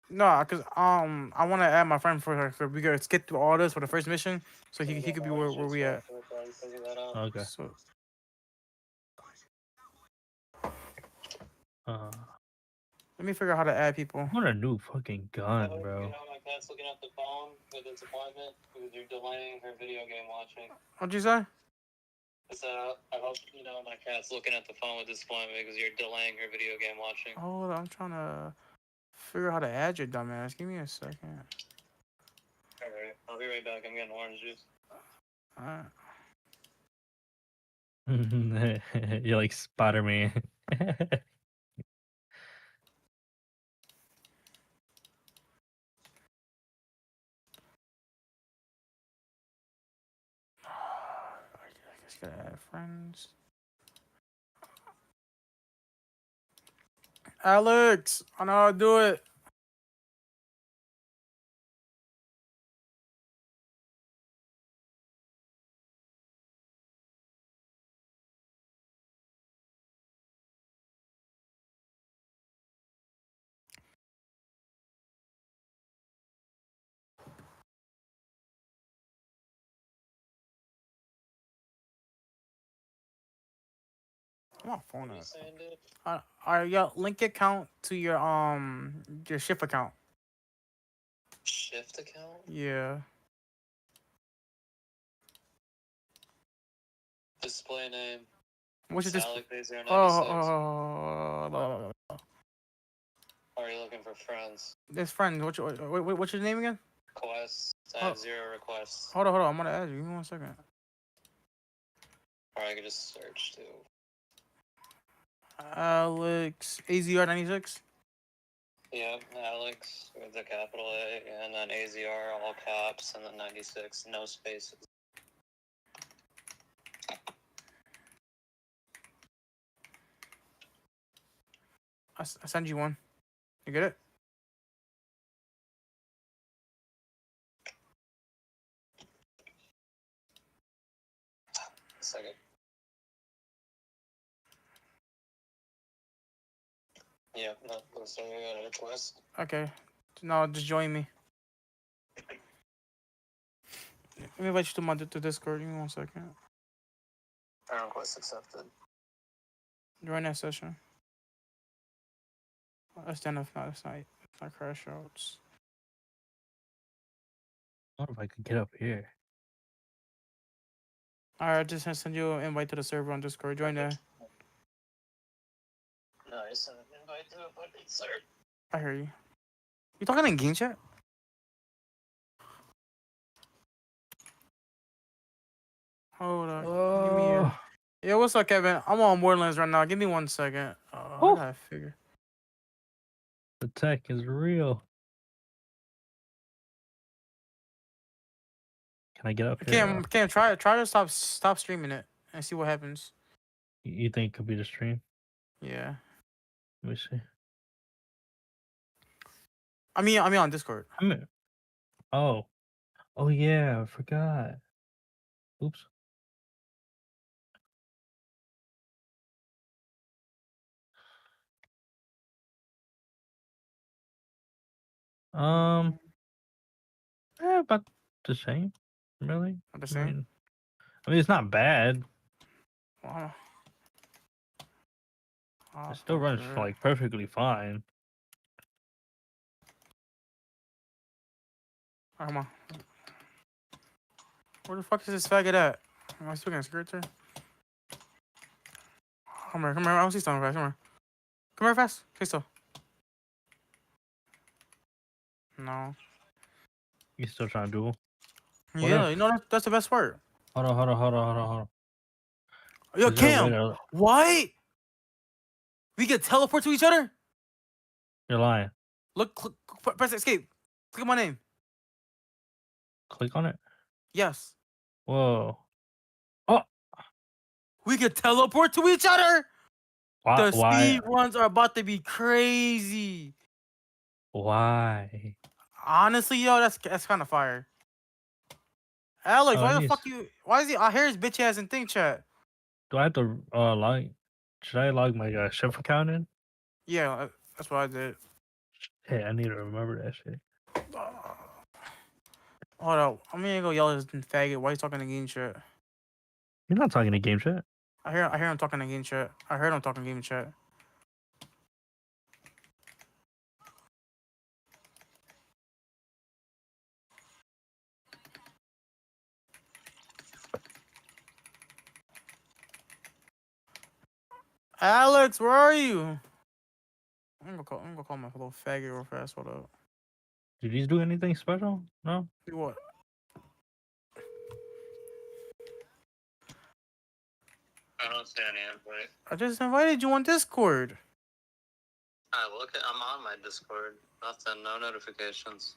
No, cause I want to add my friend so we could skip through all this for the first mission, so he could be where we at. Okay. So let me figure out how to add people. I want a new fucking gun, You bro. know, my cat's looking at the phone with disappointment because you're delaying her video game watching. What'd you say? So I hope you know my cat's looking at the phone with disappointment because you're delaying her video game watching. Hold on, I'm trying to figure out how to add your dumbass. Give me a second. Alright, I'll be right back. I'm getting orange juice. You're like Spider-Man. I just gotta add friends. Alex, I know how to do it. I'm on phone What are you app. saying, dude? Alright, yo, link your account to your shift account. Shift account? Yeah. Display name. What's your Sally Crazy oh, 96. Are you looking for friends? this friend. What's your name again? Requests. I have 0 requests. Hold on. I'm gonna add you. Give me 1 second. Or I could just search too. Alex AZR96. Yep, Alex with the capital A, and then AZR all caps, and then 96, no spaces. I send you one. You get it? A second. Yep, no, looks like I got a request. Okay. Now just join me. Let me invite you to my Discord. Give me 1 second. Friend request accepted. Join that session. That's done. If not, it's not crash outs. I wonder if I could get up here. Alright, I just send you an invite to the server on Discord. Join there. Nice, and an invite to a fucking sir. I hear you. You talking in game chat? Hold on. Give me a... Yeah, what's up, Kevin? I'm on Borderlands right now. Give me 1 second. I gotta figure. The tech is real. Can I get up here? Cam, try to stop streaming it and see what happens. You think it could be the stream? Yeah. Let me see. I mean on Discord. Oh yeah, I forgot. Oops. About the same, really. Not the same. I mean, it's not bad. Wow. It still runs like perfectly fine. Come on. Where the fuck is this faggot at? Am I still getting skirt here? Come here, come here. I don't see something fast. Come here. Come here fast. Stay still. No. You still trying to duel? Yeah, you know that's the best part. Hold on. Yo, Is there a way Cam. to- What? We can teleport to each other? You're lying. Look, press escape. Click on my name. Click on it. Yes. Whoa. Oh. We can teleport to each other. The Why? speed runs are about to be crazy. Why? Honestly, yo, that's kind of fire. Alex, Oh, why it the needs- fuck you? Why is he? I hear his bitch ass in thing chat. Do I have to log? Should I log my chef account in? Yeah, that's what I did. Hey, I need to remember that shit. Hold up, I'm gonna go yell at this faggot. Why you talking to game chat? You're not talking to game chat. I hear him talking to game chat. I heard him talking to game chat. Alex, where are you? I'm gonna call my little faggot real fast. Hold up. Did these do anything special? No. Do what? I don't see any invite. I just invited you on Discord. I'm on my Discord. Nothing, no notifications.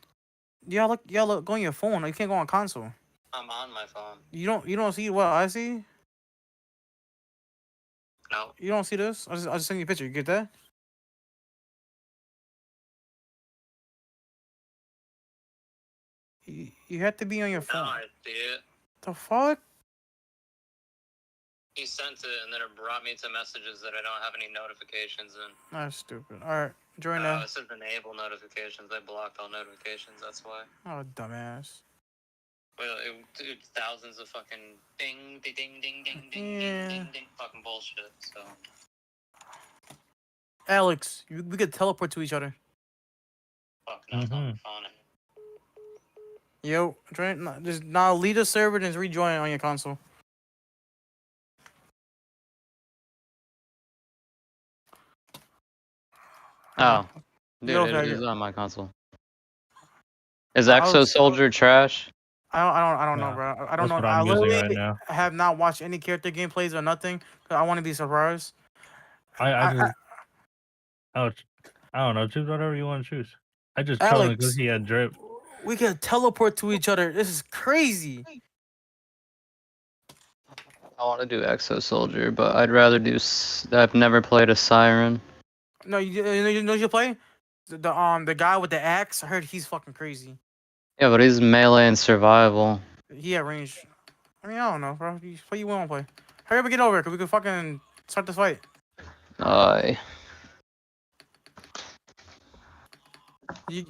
Yeah, look, go on your phone. You can't go on console. I'm on my phone. You don't see what I see? No. You don't see this? I just send you a picture. You get that? You have to be on your phone. Now I see it. The fuck? He sent it and then it brought me to messages that I don't have any notifications in. That's stupid. Alright, join that. It says enable notifications. I blocked all notifications, that's why. Oh, dumbass. Well, dude, thousands of fucking ding, ding, ding, ding, ding, ding, Yeah. ding, ding, fucking bullshit, so. Alex, we could teleport to each other. Fuck, no, it's on my phone. Yo, join. Just now leave the server and just rejoin on your console. Oh. Dude, Yo, it faggot. is on my console. Is I Exo was- Soldier trash? I don't know, Yeah, bro. I don't that's know. what I I'm using literally right now. have not watched any character gameplays or nothing. Cause I want to be surprised. I just I don't know. Choose whatever you want to choose. I just chose him Alex, because he had drip. we could teleport to each other. This is crazy. I want to do Exo Soldier, but I'd rather do. I've never played a Siren. No, you know you play the guy with the axe. I heard he's fucking crazy. Yeah, but he's melee and survival. He had range. I mean, I don't know, bro. You play, you won't play. Hurry up and get over it, cause we can fucking start this fight. You,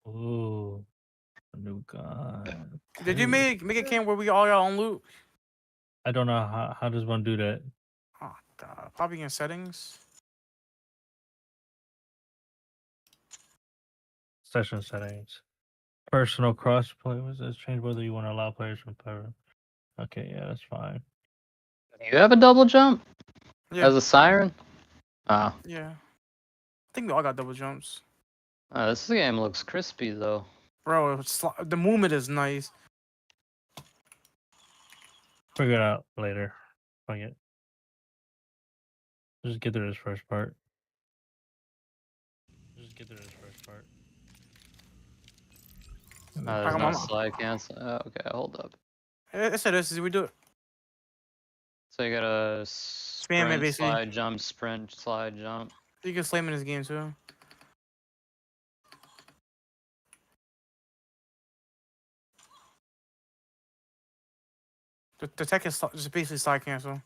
Ooh, a new gun. did you make a camp where we all got our own loot? I don't know how does one do that. Oh god, probably in settings. Session settings. Personal crossplay was this change whether you want to allow players from player. Okay, yeah, that's fine. You have a double jump Yeah, as a Siren? Oh. yeah. I think we all got double jumps, This game looks crispy though. bro. The movement is nice. Figure it out later. Fuck it. Just get through this first part. There's Come no on. slide cancel. Okay, hold up. It said this is we do it. So you gotta it, sprint, basically. slide, jump, sprint, slide, jump. You can slay him in this game too. The tech is just basically side cancel.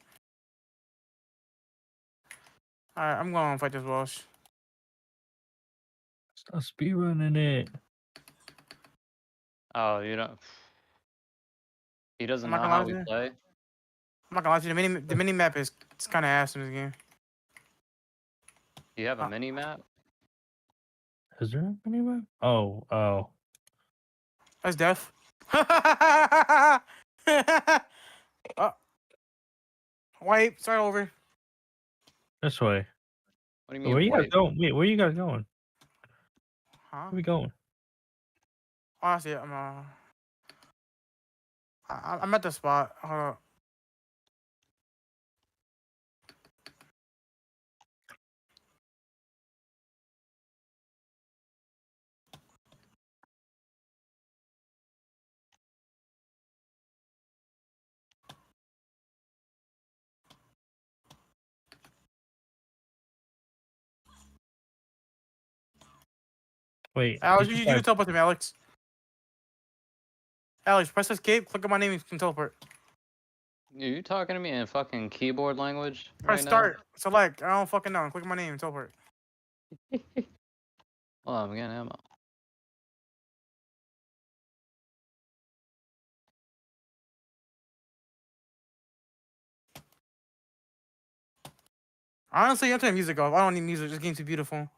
Alright, I'm going to fight this boss. Stop speedrunning it. Oh, you don't. He doesn't I'm not know gonna how lie we to you. play. I'm not gonna lie to you. The mini map is kind of ass in this game. Do you have a mini map? Is there a mini? Oh. That's death. Oh. Wipe. Start over. This way. What do you mean? Where you guys White? going? Wait, where you guys going? Huh? Where we going? Oh, I see it. I'm at the spot. Hold up. Wait. Alex, you you guys- teleport to me, Alex. Alex, press escape. Click on my name. You can teleport. You talking to me in fucking keyboard language Press right start. Select. I don't fucking know. Click on my name. Teleport. now? Hold on, I'm getting ammo. Honestly, I'm turning music off. I don't need music. This game's too beautiful.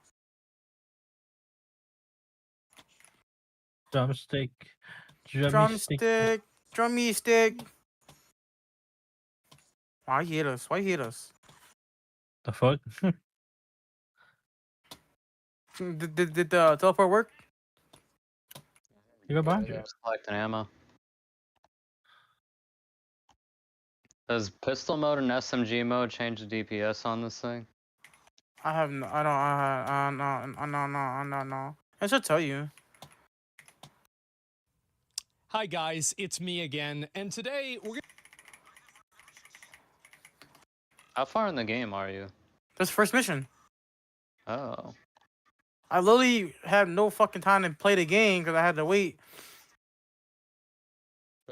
Drumstick. Drumstick. Drummy stick. Why you hit us? Why you hit us? The fuck? Did the teleport work? You go behind Yeah, you. I was collecting ammo. Does pistol mode and SMG mode change the DPS on this thing? I have no. I don't. No. I should tell you. Hi guys, it's me again, and today we're gonna How far in the game are you? This first mission. Oh. I literally had no fucking time to play the game because I had to wait.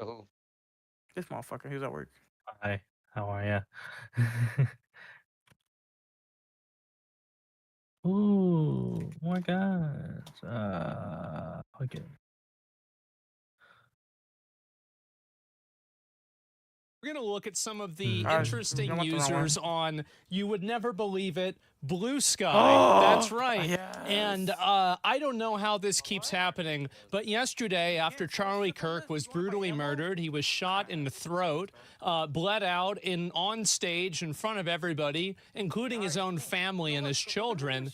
Oh. This motherfucker, he was at work. Hi. How are ya? Ooh, oh my god. Okay. We're going to look at some of the I interesting went the wrong way. users on, you would never believe it, Blue Sky. That's right. Yes. And I don't know how this keeps happening, but yesterday, after Charlie Kirk was brutally murdered, he was shot in the throat, bled out on stage in front of everybody, including his own family and his children.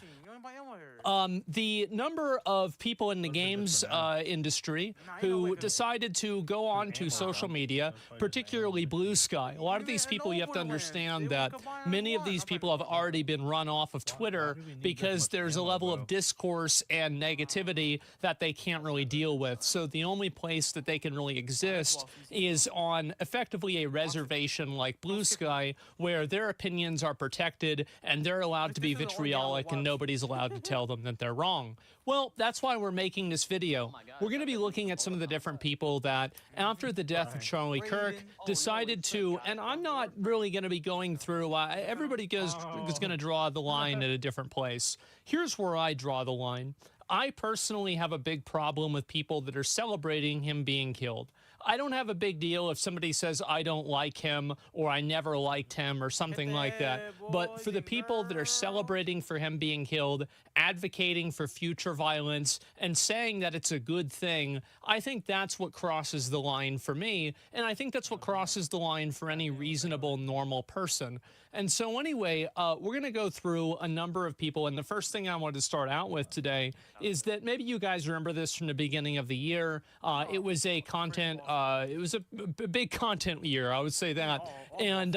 The number of people in the games industry who decided to go on to social media, particularly Blue Sky. A lot of these people, you have to understand that many of these people have already been run off of Twitter because there's a level of discourse and negativity that they can't really deal with. So the only place that they can really exist is on effectively a reservation like Blue Sky, where their opinions are protected and they're allowed to be vitriolic and nobody's allowed to tell them that they're wrong. Well, that's why we're making this video. We're going to be looking at some of the different people that, after the death of Charlie Kirk, decided to, and I'm not really going to be going through, everybody is going to draw the line at a different place. Here's where I draw the line. I personally have a big problem with people that are celebrating him being killed. I don't have a big deal if somebody says I don't like him or I never liked him or something like that. But for the people that are celebrating for him being killed, advocating for future violence, and saying that it's a good thing, I think that's what crosses the line for me. And I think that's what crosses the line for any reasonable, normal person. And so anyway, we're going to go through a number of people. And the first thing I wanted to start out with today is that maybe you guys remember this from the beginning of the year. It was a content, it was a big content year, I would say that. And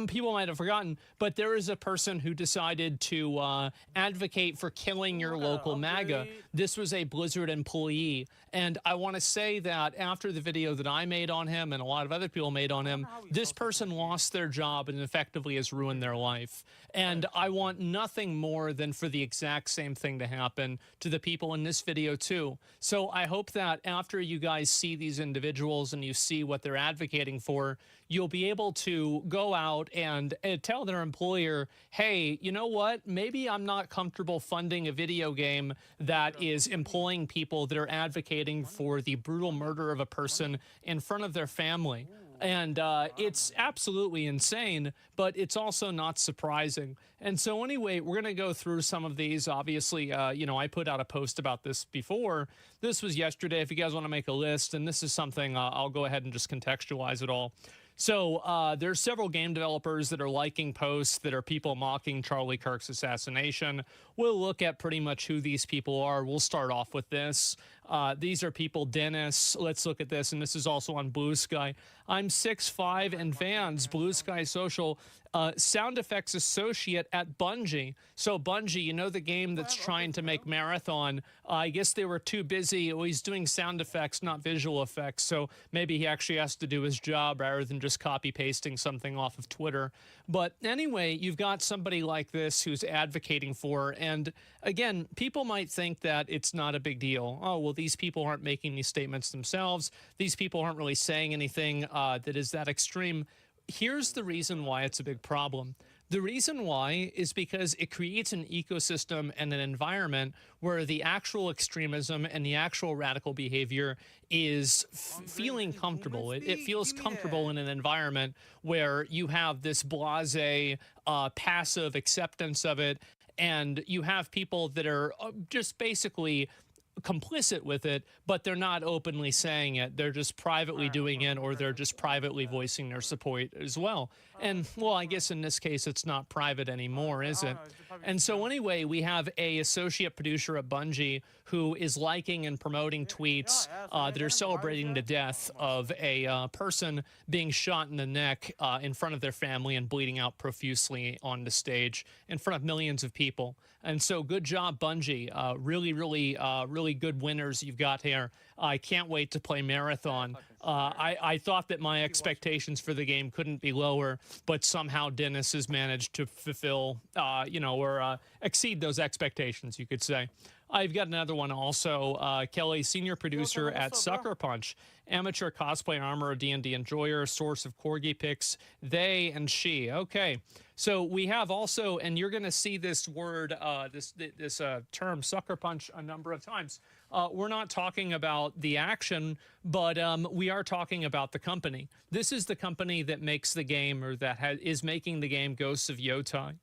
people might have forgotten, but there is a person who decided to advocate for killing your local MAGA. This was a Blizzard employee. And I want to say that after the video that I made on him and a lot of other people made on him, this person lost their job and effectively has ruined their life. And I want nothing more than for the exact same thing to happen to the people in this video too. So I hope that after you guys see these individuals and you see what they're advocating for, you'll be able to go out and tell their employer, hey, you know what? Maybe I'm not comfortable funding a video game that is employing people that are advocating for the brutal murder of a person in front of their family. And it's absolutely insane, but it's also not surprising. And so anyway, we're going to go through some of these. Obviously, you know, I put out a post about this before. This was yesterday. If you guys want to make a list, and this is something I'll go ahead and just contextualize it all. So there's several game developers that are liking posts that are people mocking Charlie Kirk's assassination. We'll look at pretty much who these people are. We'll start off with this. These are people, Dennis. Let's look at this, and this is also on Blue Sky. I'm 6'5" and Vans, Blue Sky Social, sound effects associate at Bungie. So Bungie, you know the game that's trying to make Marathon. I guess they were too busy. Well, he's doing sound effects, not visual effects. So maybe he actually has to do his job rather than just copy pasting something off of Twitter. But anyway, you've got somebody like this who's advocating for, and again, people might think that it's not a big deal. Oh, well, these people aren't making these statements themselves. These people aren't really saying anything that is that extreme. Here's the reason why it's a big problem. The reason why is because it creates an ecosystem and an environment where the actual extremism and the actual radical behavior is feeling comfortable. It feels comfortable in an environment where you have this blasé, passive acceptance of it, and you have people that are just basically complicit with it, but they're not openly saying it. They're just privately doing it, or they're just privately voicing their support as well. And well, I guess in this case, it's not private anymore, is it? And so anyway, we have a associate producer at Bungie who is liking and promoting tweets that are celebrating the death of a person being shot in the neck in front of their family and bleeding out profusely on the stage in front of millions of people. And so good job, Bungie. Really good winners you've got here. I can't wait to play Marathon. I thought that my expectations for the game couldn't be lower, but somehow Dennis has managed to fulfill, you know, or exceed those expectations, you could say. I've got another one also. Kelly, senior producer at Sucker Punch, amateur cosplay armor, D&D enjoyer, source of corgi pics, they and she. Okay, so we have also, and you're going to see this word, this term, Sucker Punch, a number of times. We're not talking about the action, but we are talking about the company. This is the company that makes the game, or that is making the game, Ghosts of Yotai.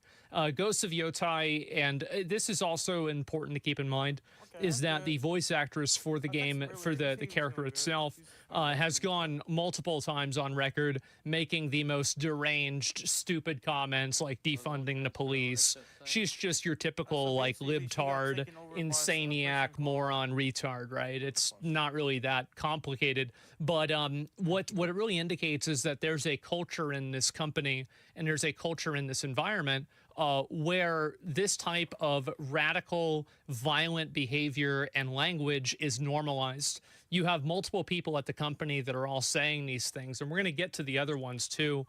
Ghosts of Yotai, and this is also important to keep in mind, is that the voice actress for the game, for the character itself, has gone multiple times on record making the most deranged, stupid comments like defunding the police. She's just your typical, like, libtard, insaniac, moron, retard, right? It's not really that complicated. But what it really indicates is that there's a culture in this company, and there's a culture in this environment where this type of radical, violent behavior and language is normalized. You have multiple people at the company that are all saying these things, and we're going to get to the other ones too.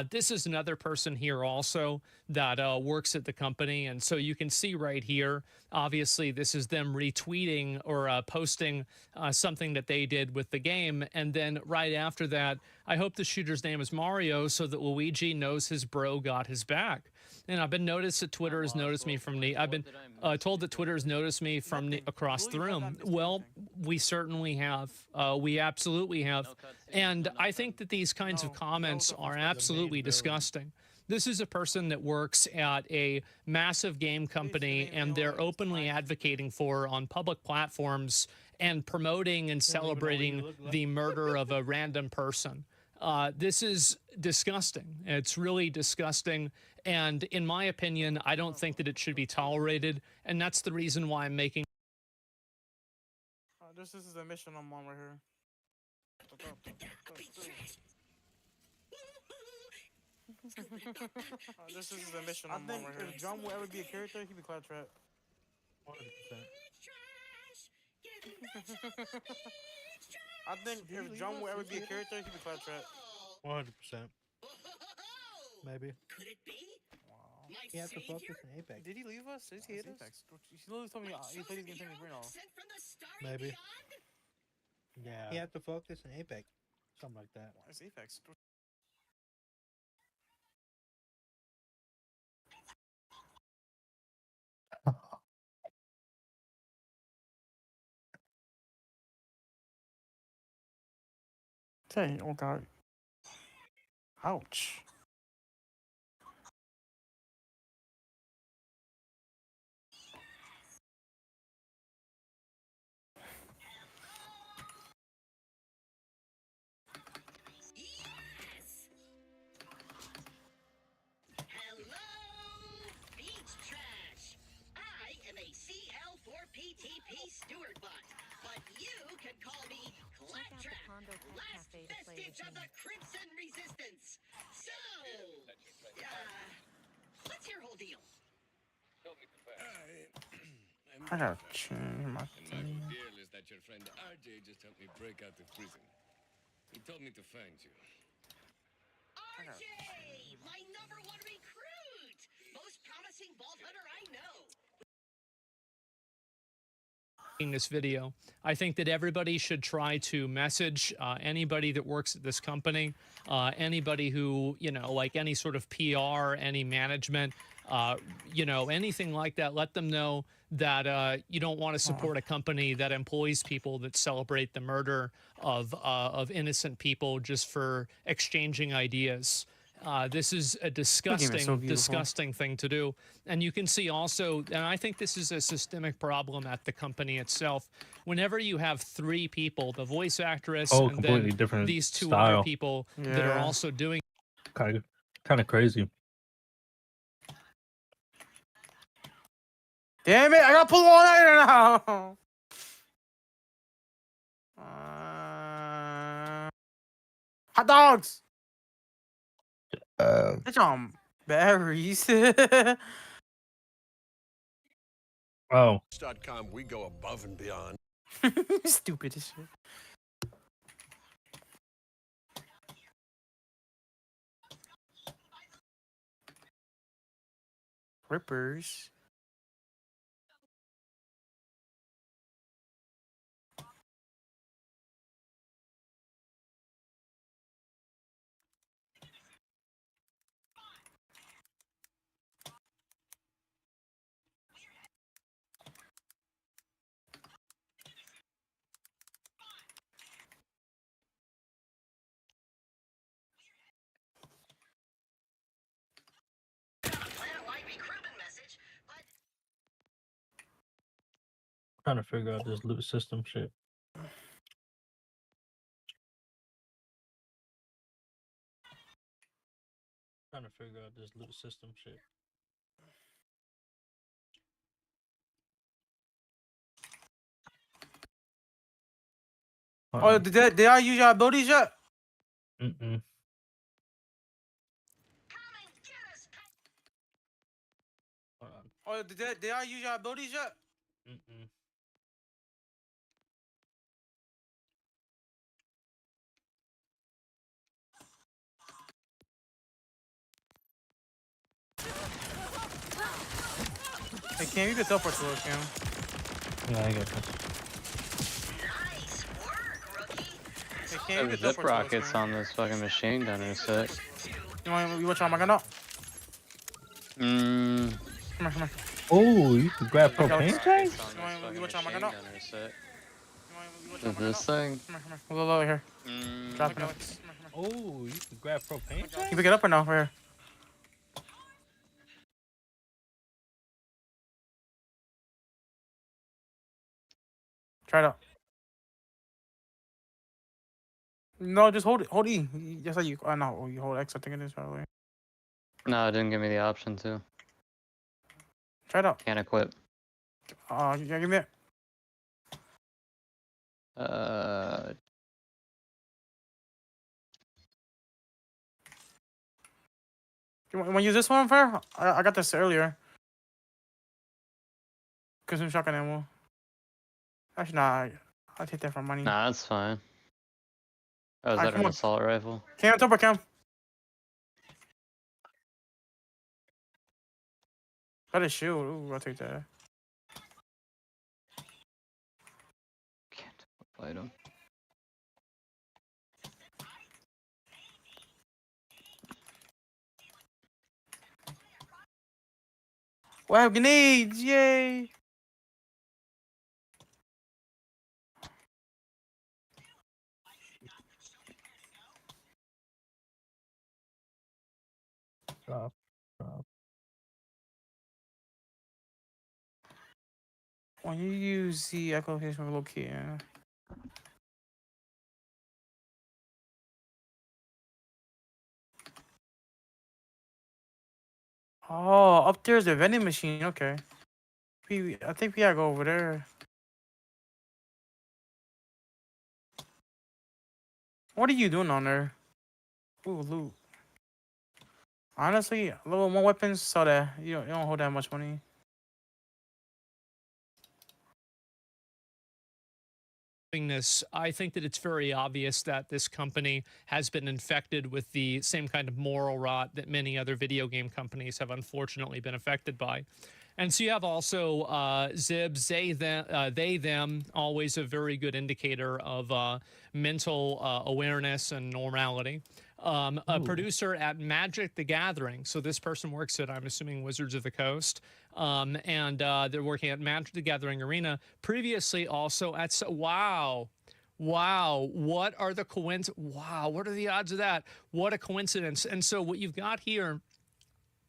This is another person here also that works at the company, and so you can see right here, obviously this is them retweeting or posting something that they did with the game, and then right after that, I hope the shooter's name is Mario so that Luigi knows his bro got his back. And I've been noticed that Twitter has noticed me from the, I've been told that Twitter has noticed me from the, across the room. Well, we certainly have. We absolutely have. And I think that these kinds of comments are absolutely disgusting. This is a person that works at a massive game company, and they're openly advocating for, on public platforms, and promoting and celebrating the murder of a random person. This is disgusting. It's really disgusting. And in my opinion, I don't think that it should be tolerated. And that's the reason why I'm making. This is the mission I'm on right here. This is the mission I'm on right here. If John will ever be a character, he'd be Claptrap. 100%. I think if John will ever be a character, he'd be Claptrap. 100%. Maybe. Could it be? Wow. He has to focus on Apex. Did he leave us? Did he hit us? He literally told me he played these games in the green off. Maybe. Yeah. He had to focus in Apex. Something like that. Why is Apex? Dang, oh god. Ouch. Yes! Hello, beach trash. I am a CL4PTP steward bot, but you can call me Claptrap, last vestige of the Crimson Resistance. So, what's your whole deal? I gotta change my And my thing. whole deal is that your friend RJ just helped me break out of prison. He told me to find you. RJ, my #1 recruit, most promising vault hunter I know. This video. I think that everybody should try to message anybody that works at this company, anybody who, you know, like any sort of PR, any management, you know, anything like that. Let them know that you don't want to support a company that employs people that celebrate the murder of innocent people just for exchanging ideas. This is a disgusting, disgusting thing to do. And you can see also, and I think this is a systemic problem at the company itself. Whenever you have 3 people, the voice actress and then different these 2 style. other people that are also doing Kind of crazy. Damn it! I gotta pull all nighter now. Hot dogs. That's on berries. Oh. .com, we go above and beyond. Stupid as shit. Rippers. Trying to figure out this loot system shit. Trying to figure out this loot system shit. Oh, did I use your abilities yet? Mm-mm. Oh, did I use your abilities yet? Mm-mm. Hey, Cam, you can teleport to us, Cam. Yeah, I get this. Hey, Cam, you can Zip teleport to us, rockets Cam. on this fucking machine gunner set. You want to try my gun out? Mmm. Come here. Oh, you can grab propane tanks? You want to try my gun out? This thing? Come here. Look over here. Drop it. Oh, you can grab propane tanks? You pick it up or no? Right here. Try it out. No, just hold it. Hold E. Just like you. No, you hold X. I think it is probably. No, it didn't give me the option to. Try it out. Can't equip. You gotta give me it. You want to use this one, Fair? I got this earlier. Consume shotgun ammo. Actually, nah. I'll take that for money. Nah, that's fine. Oh, is Alright, that come an on. assault rifle? Cam, top or Cam? Got a shield. Ooh, I'll take that. Can't fight him. Wow, grenades! Yay! Drop. When you use the echolocation of locating. Oh, up there's a vending machine. Okay. I think we gotta go over there. What are you doing on there? Ooh, loot. Honestly, a little more weapons so that you don't hold that much money. This, I think that it's very obvious that this company has been infected with the same kind of moral rot that many other video game companies have unfortunately been affected by. And so you have also Zibs, they, them, always a very good indicator of mental awareness and normality. A producer at Magic the Gathering. So this person works at, I'm assuming, Wizards of the Coast. And they're working at Magic the Gathering Arena. Previously also at, wow. Wow, what are the wow, what are the odds of that? What a coincidence. And so what you've got here,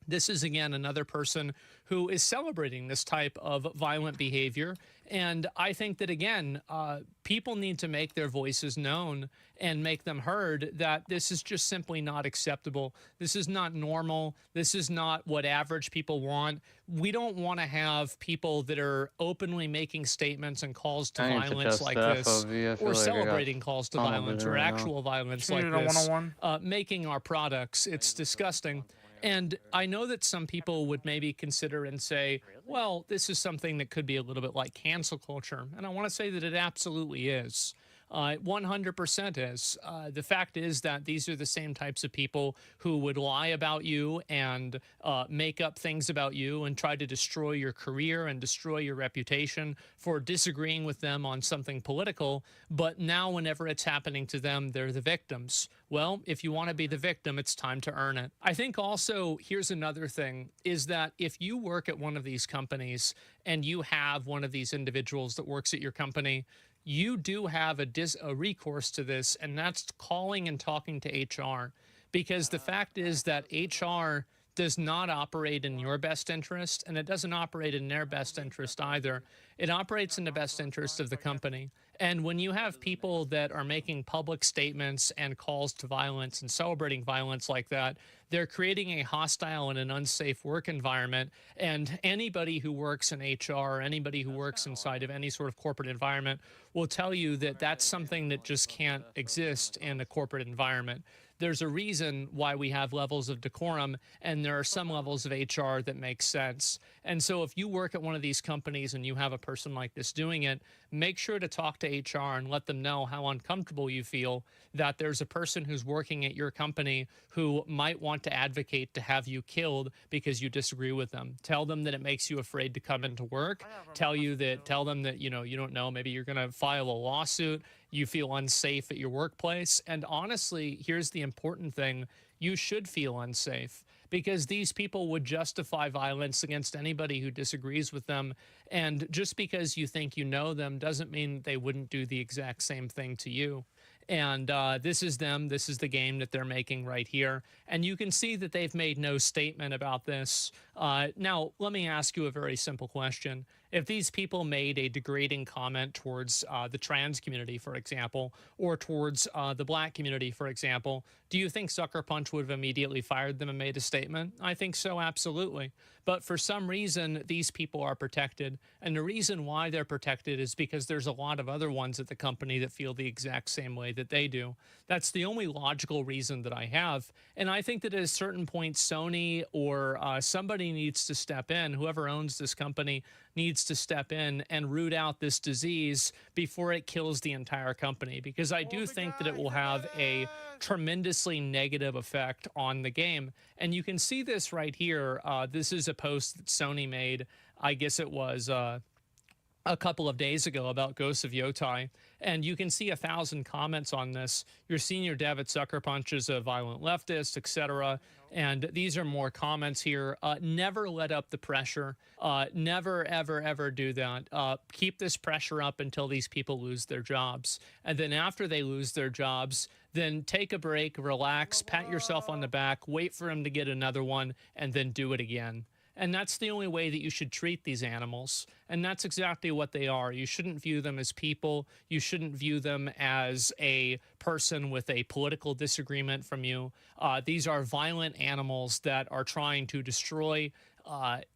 this is, again, another person who is celebrating this type of violent behavior. And I think that, again, people need to make their voices known and make them heard that this is just simply not acceptable. This is not normal. This is not what average people want. We don't want to have people that are openly making statements and calls to violence like this, or celebrating calls to violence or actual violence like this, making our products. It's disgusting. And I know that some people would maybe consider and say, well, this is something that could be a little bit like cancel culture. And I want to say that it absolutely is. 100% is. The fact is that these are the same types of people who would lie about you and make up things about you and try to destroy your career and destroy your reputation for disagreeing with them on something political. But now whenever it's happening to them, they're the victims. Well, if you want to be the victim, it's time to earn it. I think also, here's another thing, is that if you work at one of these companies and you have one of these individuals that works at your company, you do have a recourse to this, and that's calling and talking to HR. Because the fact is that HR does not operate in your best interest, and it doesn't operate in their best interest either. It operates in the best interest of the company. And when you have people that are making public statements and calls to violence and celebrating violence like that, they're creating a hostile and an unsafe work environment. And anybody who works in HR, anybody who works inside of any sort of corporate environment will tell you that that's something that just can't exist in a corporate environment. There's a reason why we have levels of decorum, and there are some levels of HR that make sense. And so if you work at one of these companies and you have a person like this doing it, make sure to talk to HR and let them know how uncomfortable you feel that there's a person who's working at your company who might want to advocate to have you killed because you disagree with them. Tell them that it makes you afraid to come into work. Tell them that, you don't know, maybe you're going to file a lawsuit. You feel unsafe at your workplace. And honestly, here's the important thing. You should feel unsafe, because these people would justify violence against anybody who disagrees with them. And just because you think you know them doesn't mean they wouldn't do the exact same thing to you. And this is them. This is the game that they're making right here. And you can see that they've made no statement about this. Now, let me ask you a very simple question. If these people made a degrading comment towards the trans community, for example, or towards the black community, for example, do you think Sucker Punch would have immediately fired them and made a statement? I think so, absolutely. But for some reason, these people are protected. And the reason why they're protected is because there's a lot of other ones at the company that feel the exact same way that they do. That's the only logical reason that I have. And I think that at a certain point, Sony or somebody needs to step in. Whoever owns this company needs to step in and root out this disease before it kills the entire company. Because I do think that it will have a tremendously negative effect on the game. And you can see this right here. This is a post that Sony made. I guess it was a couple of days ago about Ghosts of Yotai, and you can see 1,000 comments on this. Your senior dev at Sucker Punch is a violent leftist, etc. And these are more comments here. Never let up the pressure. Never, ever, ever do that. Keep this pressure up until these people lose their jobs. And then after they lose their jobs, then take a break, relax, pat yourself on the back, wait for them to get another one, and then do it again. And that's the only way that you should treat these animals. And that's exactly what they are. You shouldn't view them as people. You shouldn't view them as a person with a political disagreement from you. These are violent animals that are trying to destroy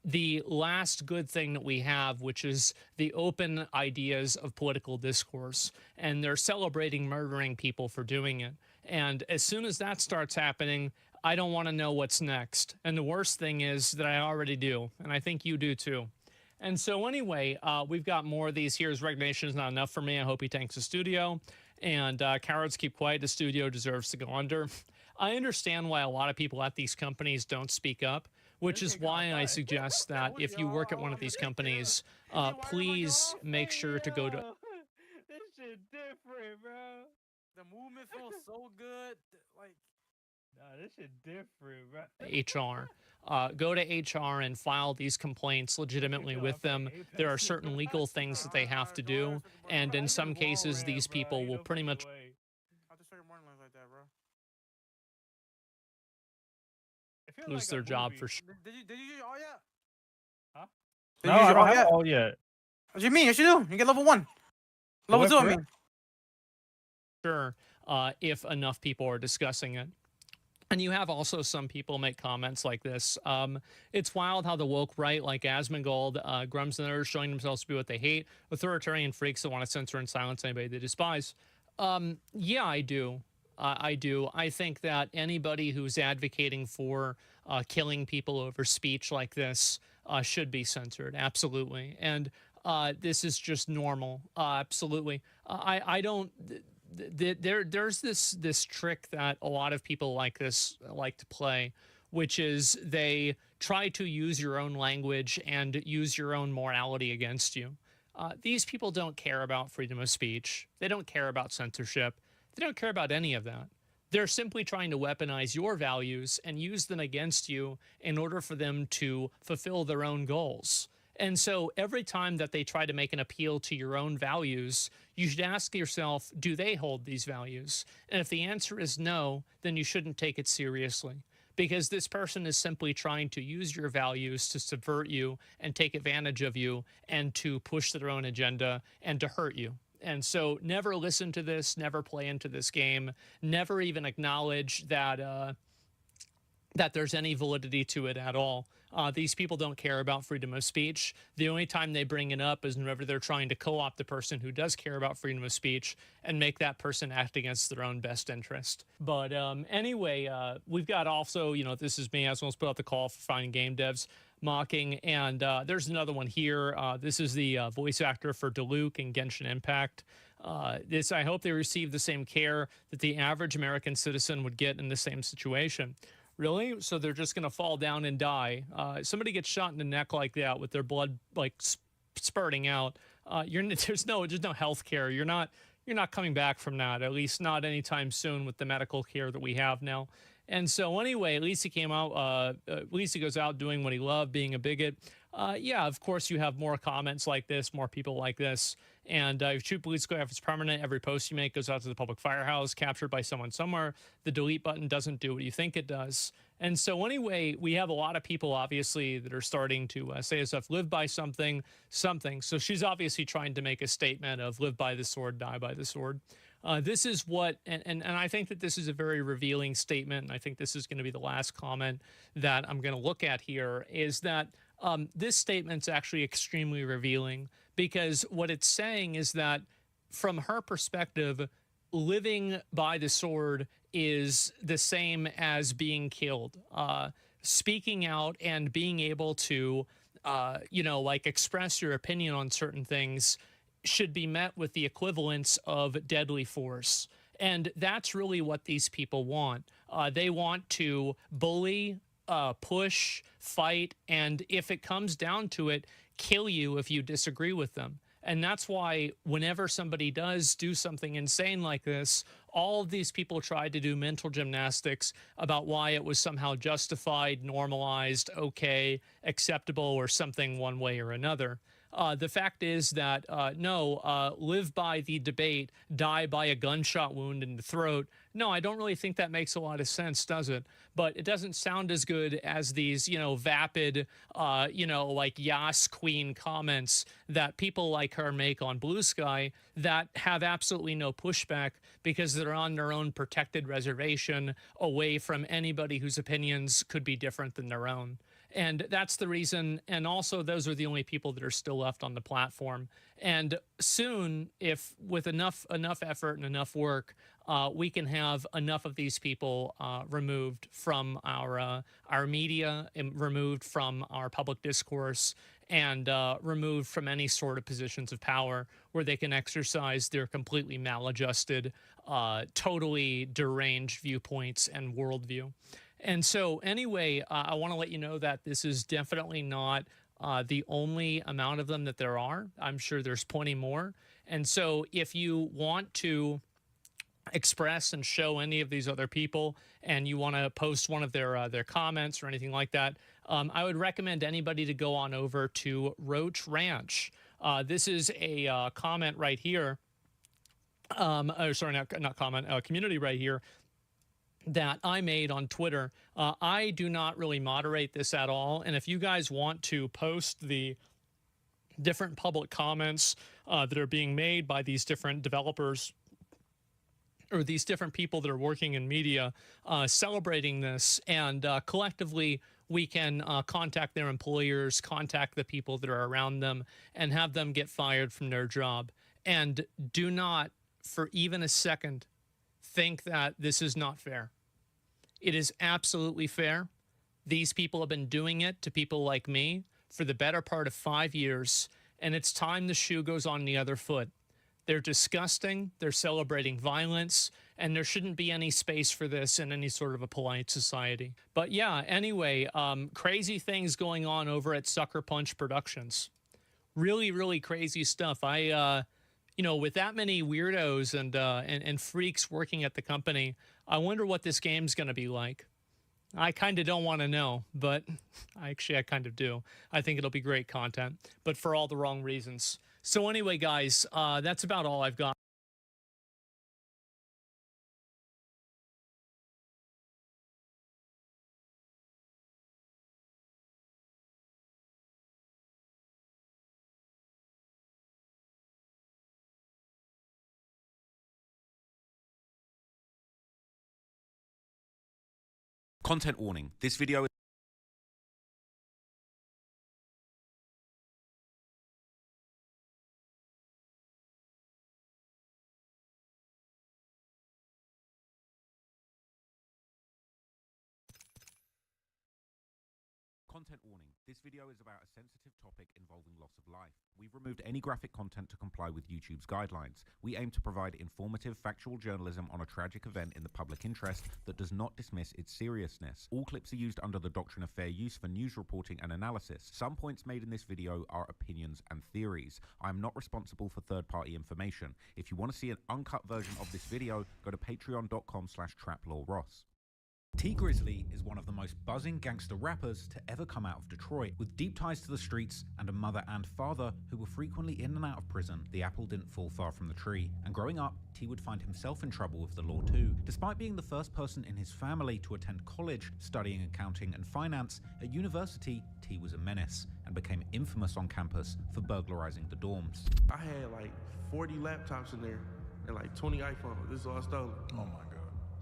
the last good thing that we have, which is the open ideas of political discourse. And they're celebrating murdering people for doing it. And as soon as that starts happening, I don't want to know what's next. And the worst thing is that I already do. And I think you do too. And so anyway, we've got more of these. Here's recognition is not enough for me. I hope he tanks the studio. And cowards keep quiet. The studio deserves to go under. I understand why a lot of people at these companies don't speak up, which is why I suggest that if you work at one of these companies, please make sure to go to... This shit different, bro. The movement feels so good. Like, nah, this shit different, bro. HR. Go to HR and file these complaints legitimately with them. There are certain legal things that they have to do, and in some cases, these people will pretty much lose their job for sure. Did you use all yet? Huh? Did No, you use I your don't all have yet? all yet. What do you mean? Yes, you do. You get level 1. Level 2, I mean. Sure, if enough people are discussing it. And you have also some people make comments like this. It's wild how the woke right, like Asmongold, Grums and others, showing themselves to be what they hate, authoritarian freaks that want to censor and silence anybody they despise. Yeah, I do. I do. I think that anybody who's advocating for killing people over speech like this should be censored. Absolutely. And this is just normal. Absolutely. I don't... There's this trick that a lot of people like this like to play, which is they try to use your own language and use your own morality against you. These people don't care about freedom of speech. They don't care about censorship. They don't care about any of that. They're simply trying to weaponize your values and use them against you in order for them to fulfill their own goals. And so every time that they try to make an appeal to your own values, you should ask yourself, do they hold these values? And if the answer is no, then you shouldn't take it seriously, because this person is simply trying to use your values to subvert you and take advantage of you and to push their own agenda and to hurt you. And so never listen to this, never play into this game, never even acknowledge that that there's any validity to it at all. These people don't care about freedom of speech. The only time they bring it up is whenever they're trying to co-opt the person who does care about freedom of speech and make that person act against their own best interest. But anyway, we've got also, you know, this is me. I was supposed to put out the call for finding game devs mocking, and there's another one here. This is the voice actor for Diluc and Genshin Impact. I hope they receive the same care that the average American citizen would get in the same situation. Really? So they're just going to fall down and die. Somebody gets shot in the neck like that with their blood like spurting out. There's no health care. You're not coming back from that, at least not anytime soon with the medical care that we have now. And so anyway, at least he came out, at least he goes out doing what he loved, being a bigot. Yeah, of course you have more comments like this, more people like this. And if shoot police go if it's permanent, every post you make goes out to the public firehouse, captured by someone somewhere. The delete button doesn't do what you think it does. And so anyway, we have a lot of people, obviously, that are starting to say stuff, live by something. So she's obviously trying to make a statement of live by the sword, die by the sword. This is what, and I think that this is a very revealing statement, and I think this is going to be the last comment that I'm going to look at here, is that this statement's actually extremely revealing, because what it's saying is that from her perspective, living by the sword is the same as being killed. Speaking out and being able to, like express your opinion on certain things should be met with the equivalence of deadly force. And that's really what these people want. They want to bully, push, fight, and if it comes down to it, kill you if you disagree with them. And that's why whenever somebody does do something insane like this, all of these people try to do mental gymnastics about why it was somehow justified, normalized, okay, acceptable, or something one way or another. The fact is that no, live by the debate, die by a gunshot wound in the throat. No, I don't really think that makes a lot of sense, does it? But it doesn't sound as good as these, vapid, like Yas Queen comments that people like her make on Blue Sky that have absolutely no pushback because they're on their own protected reservation away from anybody whose opinions could be different than their own. And that's the reason. And also, those are the only people that are still left on the platform. And soon, if with enough effort and enough work, we can have enough of these people removed from our media, and removed from our public discourse, and removed from any sort of positions of power where they can exercise their completely maladjusted, totally deranged viewpoints and worldview. And so anyway, I want to let you know that this is definitely not the only amount of them that there are. I'm sure there's plenty more. And so if you want to express and show any of these other people and you want to post one of their comments or anything like that, I would recommend anybody to go on over to Roach Ranch. This is a comment right here. Sorry, not comment, community right here that I made on Twitter. I do not really moderate this at all. And if you guys want to post the different public comments that are being made by these different developers or these different people that are working in media celebrating this, and collectively we can contact their employers, contact the people that are around them, and have them get fired from their job. And do not for even a second think that this is not fair. It is absolutely fair. These people have been doing it to people like me for the better part of 5 years, and it's time the shoe goes on the other foot. They're disgusting, they're celebrating violence, and there shouldn't be any space for this in any sort of a polite society. But yeah, anyway, crazy things going on over at Sucker Punch Productions. Really, really crazy stuff. With that many weirdos and freaks working at the company, I wonder what this game's going to be like. I kind of don't want to know, but I kind of do. I think it'll be great content, but for all the wrong reasons. So anyway, guys, that's about all I've got. Content warning. This video is Content warning. This video is about a sensitive topic involving loss of life. We've removed any graphic content to comply with YouTube's guidelines. We aim to provide informative, factual journalism on a tragic event in the public interest that does not dismiss its seriousness. All clips are used under the doctrine of fair use for news reporting and analysis. Some points made in this video are opinions and theories. I am not responsible for third-party information. If you want to see an uncut version of this video, go to patreon.com/traplawross. T Grizzly is one of the most buzzing gangster rappers to ever come out of Detroit. With deep ties to the streets and a mother and father who were frequently in and out of prison, the apple didn't fall far from the tree. And growing up, T would find himself in trouble with the law too. Despite being the first person in his family to attend college, studying accounting and finance, at university, T was a menace and became infamous on campus for burglarizing the dorms. I had like 40 laptops in there and like 20 iPhones. This is all stolen. Oh my God.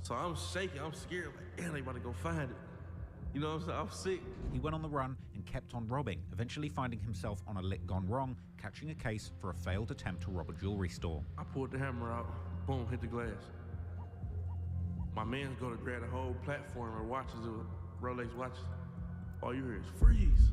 So I'm shaking, I'm scared, like, damn, they about to go find it. You know what I'm saying? I'm sick. He went on the run and kept on robbing, eventually finding himself on a lick gone wrong, catching a case for a failed attempt to rob a jewelry store. I pulled the hammer out, boom, hit the glass. My man's go to grab the whole platform of watches, of Rolex watches. All you hear is freeze.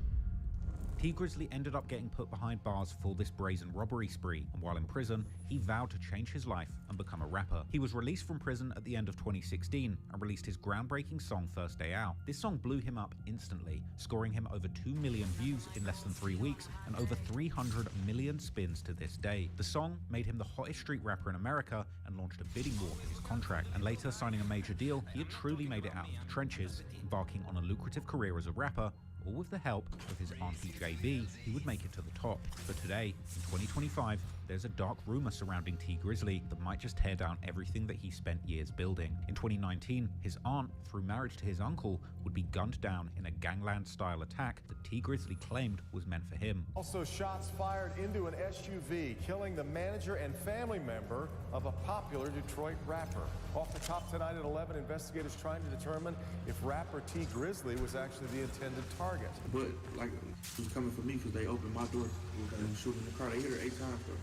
T Grizzly ended up getting put behind bars for this brazen robbery spree, and while in prison, he vowed to change his life and become a rapper. He was released from prison at the end of 2016 and released his groundbreaking song First Day Out. This song blew him up instantly, scoring him over 2 million views in less than 3 weeks and over 300 million spins to this day. The song made him the hottest street rapper in America and launched a bidding war for his contract, and later signing a major deal, he had truly made it out of the trenches, embarking on a lucrative career as a rapper. All with the help of his auntie JB, he would make it to the top. But today, in 2025, there's a dark rumor surrounding T Grizzly that might just tear down everything that he spent years building. In 2019, his aunt, through marriage to his uncle, would be gunned down in a gangland-style attack that T Grizzly claimed was meant for him. Also, shots fired into an SUV, killing the manager and family member of a popular Detroit rapper. Off the top tonight at 11, investigators trying to determine if rapper T Grizzly was actually the intended target. But, like, he was coming for me because they opened my door and shooting the car. They hit her 8 times, though.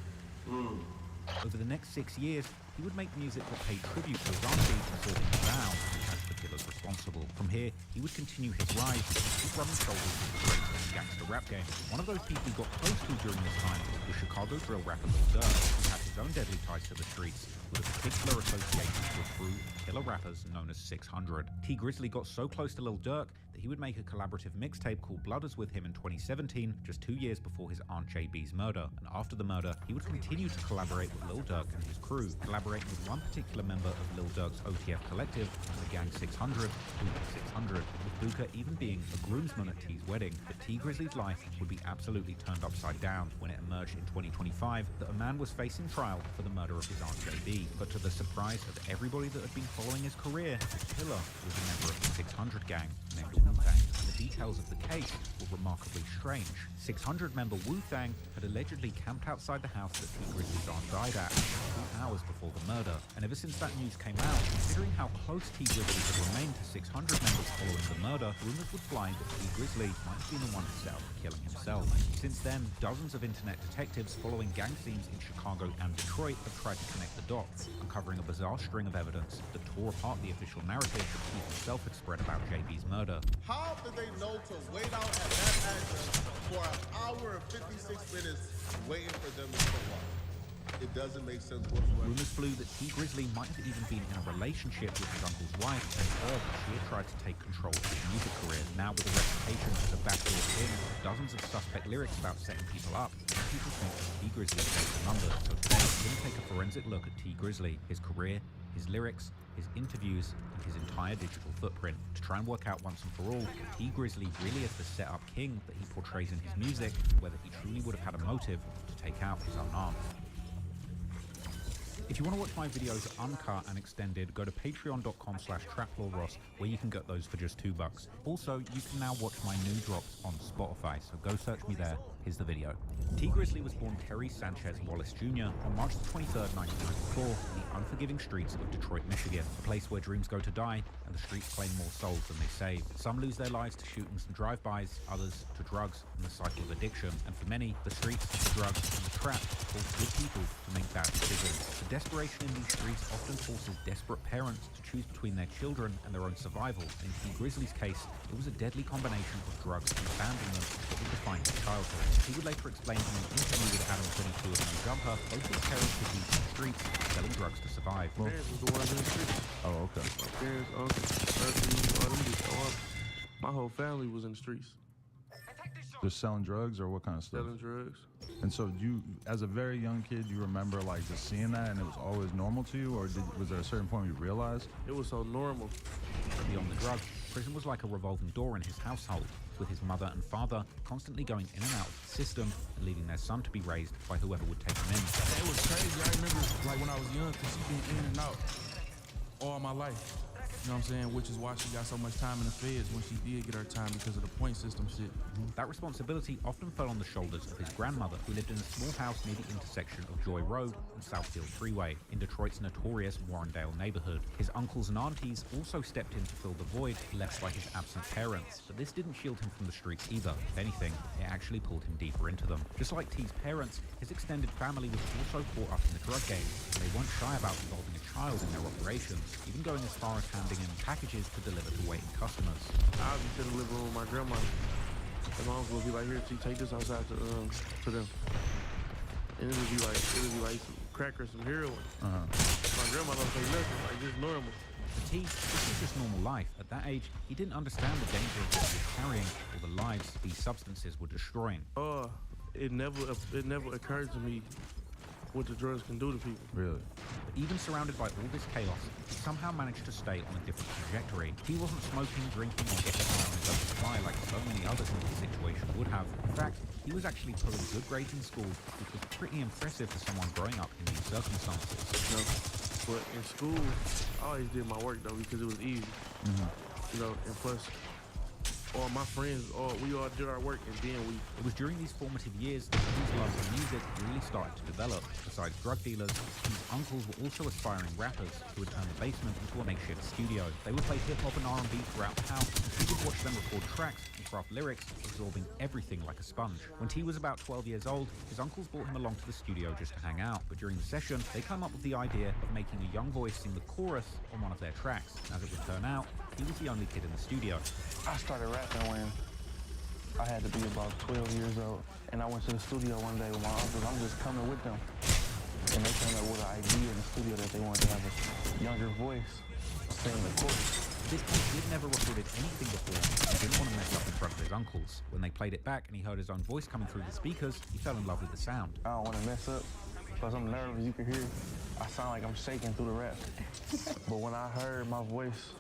Over the next 6 years, he would make music that paid tribute to his auntie and sought him down as the killers responsible. From here, he would continue his rise and keep rubbing shoulders with the greatest gangster rap game. One of those people he got close to during this time was Chicago drill rapper Lil Durk, who had his own deadly ties to the streets, with a particular association with a crew of killer rappers known as 600. T Grizzly got so close to Lil Durk that he would make a collaborative mixtape called Blooders with him in 2017, just 2 years before his Aunt JB's murder. And after the murder, he would continue to collaborate with Lil Durk and his crew, collaborating with one particular member of Lil Durk's OTF collective, the Gang 600, Booker 600, with Booker even being a groomsman at T's wedding. But T Grizzly's life would be absolutely turned upside down when it emerged in 2025 that a man was facing trial for the murder of his Aunt JB. But to the surprise of everybody that had been following his career, the killer was a member of the 600 gang named Wu-Tang. And the details of the case were remarkably strange. 600 member Wu-Tang had allegedly camped outside the house that T Grizzly's aunt died at 2 hours before the murder. And ever since that news came out, considering how close T Grizzly had remained to 600 members following the murder, rumors would fly that T Grizzly might have been the one to set up the killing himself. Since then, dozens of internet detectives following gang scenes in Chicago and Detroit have tried to connect the dots, uncovering a bizarre string of evidence that tore apart the official narrative that T himself had spread about JB's murder. How did they know to wait out at that address for an hour and 56 minutes waiting for them to show up? It doesn't make sense whatsoever. Rumors flew that T Grizzly might have even been in a relationship with his uncle's wife and heard that she had tried to take control of his music career. Now with a reputation as a backdoor king, dozens of suspect lyrics about setting people up, people think that T Grizzly takes the number. So today, we're going to take a forensic look at T Grizzly, his career, his lyrics, his interviews, and his entire digital footprint to try and work out once and for all if T Grizzly really is the set-up king that he portrays in his music, whether he truly would have had a motive to take out his own aunt. If you want to watch my videos uncut and extended, go to patreon.com/traplawross, where you can get those for just $2. Also, you can now watch my new drops on Spotify, so go search me there. Here's the video. T Grizzly was born Terry Sanchez Wallace Jr. on March 23rd, 1994, in the unforgiving streets of Detroit, Michigan, a place where dreams go to die and the streets claim more souls than they save. Some lose their lives to shootings and drive-bys, others to drugs and the cycle of addiction, and for many, the streets, the drugs, and the trap force good people to make bad decisions. The desperation in these streets often forces desperate parents to choose between their children and their own survival, and in T Grizzly's case, it was a deadly combination of drugs and abandonment that would define his childhood. He would later explain in an interview with Adam 22 of No Jumper, both his parents would be in the streets selling drugs to survive. My parents was the ones in the streets. Oh, okay. My parents, uncles, cousins, all them dudes. My whole family was in the streets. Just selling drugs or what kind of stuff? Selling drugs. And so you, as a very young kid, you remember like just seeing that and it was always normal to you, or was there a certain point you realized? It was so normal. Beyond the drugs, prison was like a revolving door in his household, with his mother and father constantly going in and out of the system and leaving their son to be raised by whoever would take him in. It was crazy. I remember like when I was young, because she's been in and out all my life. You know what I'm saying? Which is why she got so much time in the feds when she did get her time, because of the point system shit. That responsibility often fell on the shoulders of his grandmother, who lived in a small house near the intersection of Joy Road and Southfield Freeway in Detroit's notorious Warrendale neighborhood. His uncles and aunties also stepped in to fill the void left by his absent parents, but this didn't shield him from the streets either. If anything, it actually pulled him deeper into them. Just like T's parents, his extended family was also caught up in the drug game, and they weren't shy about involving a child in their operations, even going as far as handing in packages to deliver to waiting customers. I was in the living room with my grandma. And my uncle would be like, here, T, take this outside to them. And it would be like some crack or some heroin. My grandma don't say nothing, like just normal. For T, this was just normal life. At that age, he didn't understand the danger of what he was carrying or the lives these substances were destroying. It never occurred to me what the drugs can do to people. Really? But even surrounded by all this chaos, he somehow managed to stay on a different trajectory. He wasn't smoking, drinking, or getting high on his own supply like so many others in his situation would have. In fact, he was actually pulling good grades in school, which was pretty impressive for someone growing up in these circumstances. But in school, I always did my work though because it was easy. And plus, all my friends, we all did our work, and then It was during these formative years that his love for music really started to develop. Besides drug dealers, his uncles were also aspiring rappers who would turn the basement into a makeshift studio. They would play hip-hop and R&B throughout the house, and he would watch them record tracks and craft lyrics, absorbing everything like a sponge. When T was about 12 years old, his uncles brought him along to the studio just to hang out, but during the session, they came up with the idea of making a young voice sing the chorus on one of their tracks. As it would turn out, he was the only kid in the studio. I started rapping when I had to be about 12 years old, and I went to the studio one day with my uncles. I'm just coming with them, and they came up with an idea in the studio that they wanted to have a younger voice sing the chorus. At this point, he'd never recorded anything before and didn't want to mess up in front of his uncles. When they played it back and he heard his own voice coming through the speakers, he fell in love with the sound. I don't want to mess up, because I'm nervous. You can hear I sound like I'm shaking through the rap. But when I heard my voice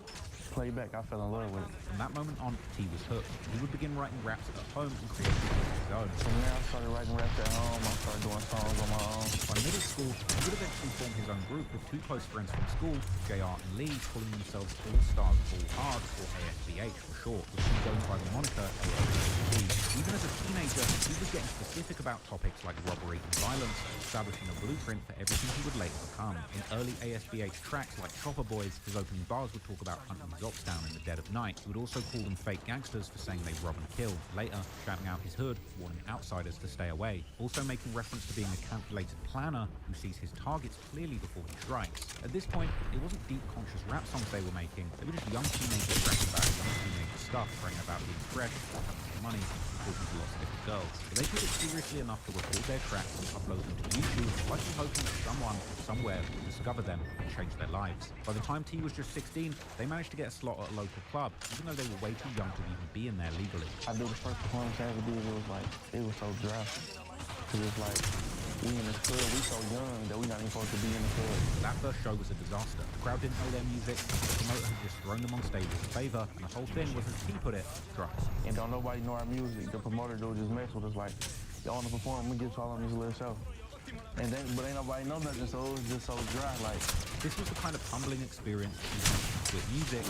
play back, I fell in love with it. From that moment on, T was hooked. He would begin writing raps at home and creating his own. From there, I started writing raps at home. I started doing songs on my own. By middle school, he would eventually form his own group with two close friends from school, JR and Lee, calling themselves All Stars All Hard, or ASBH for short, which was going by the moniker ASBH. Even as a teenager, he was getting specific about topics like robbery and violence, establishing a blueprint for everything he would later become. In early ASBH tracks like Chopper Boys, his opening bars would talk about hunting Zops down in the dead of night. He would also call them fake gangsters for saying they rob and kill, later shouting out his hood, warning outsiders to stay away, also making reference to being a calculated planner who sees his targets clearly before he strikes. At this point, it wasn't deep conscious rap songs they were making, they were just young teenagers rapping about young teenager stuff, praying about being fresh, having some money, talking to lots of different girls. But they took it seriously enough to record their tracks and upload them to YouTube, likely hoping that someone, somewhere, would discover them and change their lives. By the time T was just 16, they managed to get a slot at a local club, even though they were way too young to even be in there legally. I do the first performance I ever did, it was so dry. Cause it's like, we in this club, we so young that we not even supposed to be in the club. That first show was a disaster. The crowd didn't know their music, the promoter had just thrown them on stage as a favor, and the whole thing was, as T put it, drugs. And don't nobody know our music. The promoter dude just mess with us like, y'all wanna perform, we get y'all on this little show. But ain't nobody know nothing, so it was just so dry. Like, this was the kind of humbling experience with music.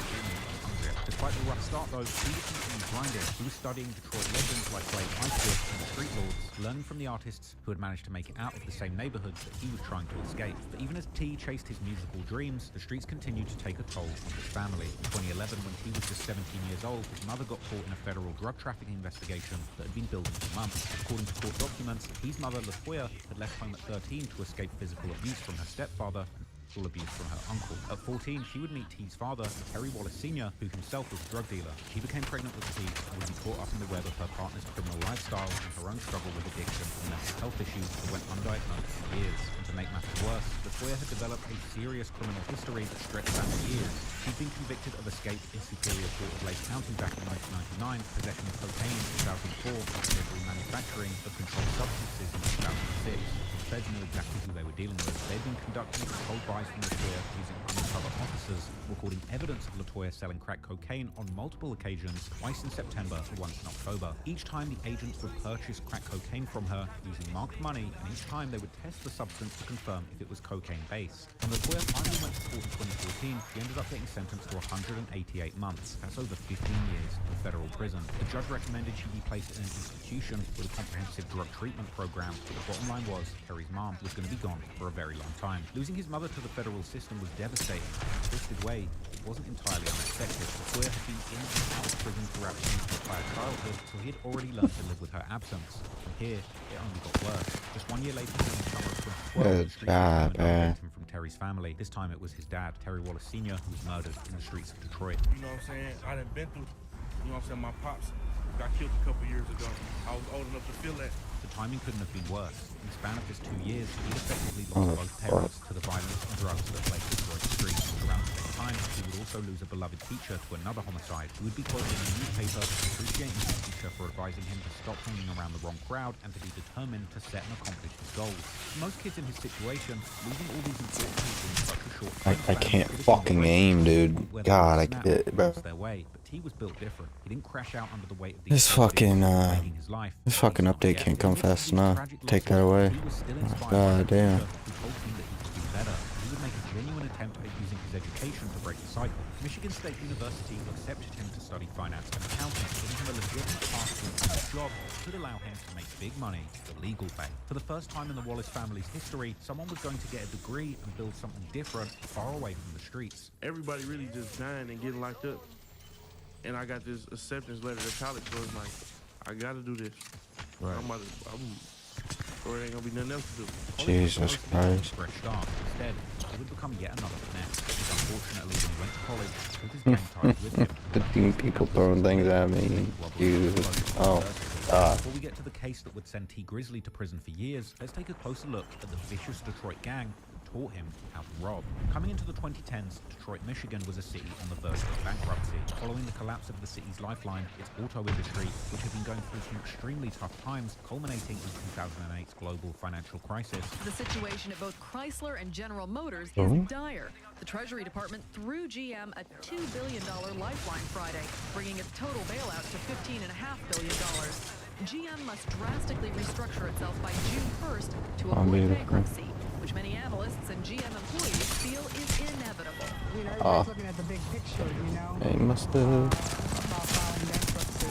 Despite the rough start though, he was continuing grinding. He was studying Detroit legends like Blake Icewood and the Street Lords, learning from the artists who had managed to make it out of the same neighborhoods that he was trying to escape. But even as T chased his musical dreams, the streets continued to take a toll on his family. In 2011, when T was just 17 years old, his mother got caught in a federal drug trafficking investigation that had been building for months. According to court documents, T's mother, LaToya, had left home at 13 to escape physical abuse from her stepfather, sexual abuse from her uncle. At 14, she would meet T's father, Terry Wallace Sr., who himself was a drug dealer. She became pregnant with T and would be caught up in the web of her partner's criminal lifestyle and her own struggle with addiction and mental health issues that went undiagnosed for years. And to make matters worse, LaToya had developed a serious criminal history that stretched back for years. She'd been convicted of escape in Superior Court of Lake County back in 1999, possession of cocaine in 2004, and delivery manufacturing of controlled substances in 2006. Feds knew exactly who they were dealing with. They'd been conducting controlled buys from LaToya using undercover officers, recording evidence of LaToya selling crack cocaine on multiple occasions, twice in September and once in October. Each time the agents would purchase crack cocaine from her using marked money, and each time they would test the substance to confirm if it was cocaine-based. When LaToya finally went to court in 2014, she ended up getting sentenced to 188 months. That's over 15 years in federal prison. The judge recommended she be placed in an institution with a comprehensive drug treatment program, but the bottom line was Terry's mom was going to be gone for a very long time. Losing his mother to the federal system was devastating. In a twisted way, it wasn't entirely unexpected. LaToya had been in and out of prison throughout his entire childhood, so he had already learned to live with her absence. From here, it only got worse. Just 1 year later, in the summer of 2012, the streets him from Terry's family. This time it was his dad, Terry Wallace Sr., who was murdered in the streets of Detroit. You know what I'm saying? I done been through, you know what I'm saying, my pops got killed a couple years ago. I was old enough to feel that. The timing couldn't have been worse. In the span of just 2 years, he'd effectively Oh, lost both parents to the violence and drugs that plagued Detroit streets. Around the same time, he would also lose a beloved teacher to another homicide, who would be quoted in the newspaper appreciating his teacher for advising him to stop hanging around the wrong crowd and to be determined to set and accomplish his goals. For most kids in his situation, losing all these important people in such a short time I can't fucking aim, dude. God, I get it, bro. their way, but T was built different. He didn't crash out under the weight of This fucking update can't come fast enough. Take that away. God damn. Who told him that he could do better. He would make a genuine attempt at using his education to break the cycle. Michigan State University accepted him to study finance and accounting, giving him a legitimate path to a job that could allow him to make big money the legal way. For the first time in the Wallace family's history, someone was going to get a degree and build something different, far away from the streets. Everybody really just dying and getting locked up. And I got this acceptance letter to college, so it's like, I gotta do this. Right. Or it ain't gonna be nothing else to do. Jesus Christ. Fresh start. Instead, it would become yet another finesse. Unfortunately, when he went to college, took his gang ties with him. 15 people throwing things at me. You. Oh, God. Before we get to the case that would send T Grizzly to prison for years, let's take a closer look at the vicious Detroit gang who taught him how to rob. Coming into the 2010s, Detroit, Michigan was a city on the verge of bankruptcy. Following the collapse of the city's lifeline, its auto industry, which had been going through some extremely tough times, culminating in 2008's global financial crisis. The situation at both Chrysler and General Motors Oh. is dire. The Treasury Department threw GM a $2 billion lifeline Friday, bringing its total bailout to $15.5 billion. GM must drastically restructure itself by June 1st to avoid bankruptcy, which many analysts and GM employees feel is inevitable. You know, everybody's looking at the big picture, you know? Hey, Mustard. About filing bankruptcy.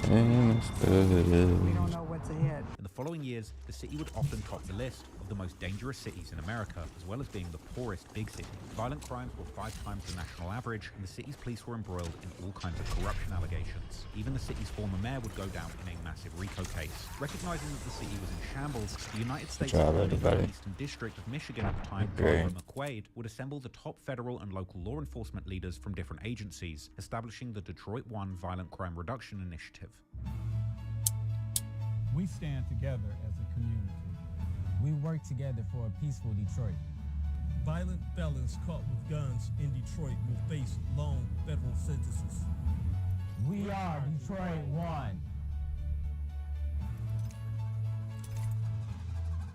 We don't know what's ahead. In the following years, the city would often top the list of the most dangerous cities in America, as well as being the poorest big city. Violent crimes were 5 times the national average, and the city's police were embroiled in all kinds of corruption allegations. Even the city's former mayor would go down in a massive RICO case. Recognizing that the city was in shambles, the United States Attorney for the Eastern District of Michigan at the time, Robert McQuaid, would assemble the top federal and local law enforcement leaders from different agencies, establishing the Detroit 1 Violent Crime Reduction Initiative. We stand together as a community. We work together for a peaceful Detroit. Violent felons caught with guns in Detroit will face long federal sentences. We are Detroit 1.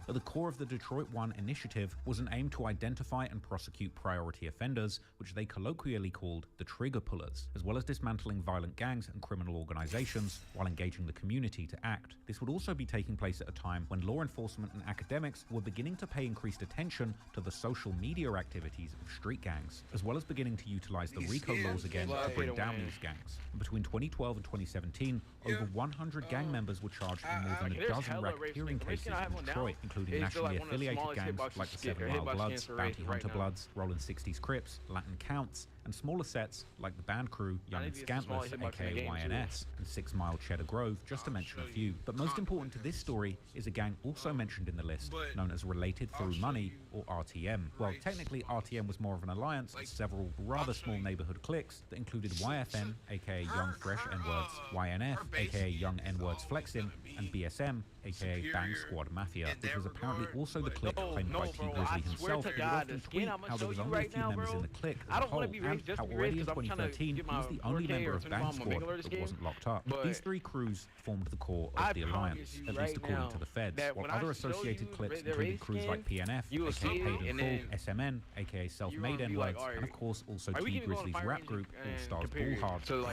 At the core of the Detroit 1 initiative was an aim to identify and prosecute priority offenders, which they colloquially called the trigger pullers, as well as dismantling violent gangs and criminal organizations while engaging the community to act. This would also be taking place at a time when law enforcement and academics were beginning to pay increased attention to the social media activities of street gangs, as well as beginning to utilize the RICO laws again to bring down these gangs. And between 2012 and 2017, over 100 gang members were charged in more than a dozen racketeering cases in Detroit, including nationally affiliated gangs like the 7 Mile Bloods, Bounty Hunter Bloods, Rollin' 60s Crips, Latin Counts, and smaller sets like the Band Crew, Young and Scantless, aka YNS, and 6 Mile Cheddar Grove, just to mention a few. But most important to this story is a gang also mentioned in the list, known as Related Through Money, or RTM. Well, technically RTM was more of an alliance of several rather small neighborhood cliques that included YFN, aka Young Fresh N-Words, YNF, aka Young N-Words Flexin', and BSM, aka Bang Squad Mafia, which was apparently also the clique claimed by T Grizzly himself, who would often tweet how there was only a few members in the clique as a whole, and how already in 2013 he was the only member of Bang Squad that wasn't locked up. These 3 crews formed the core of the alliance, at least according to the feds, while other associated cliques included crews like PNF, aka Paid in Full, SMN, aka Self-Made N-Words, and of course also T Grizzly's rap group, All Stars Ball Hard, aka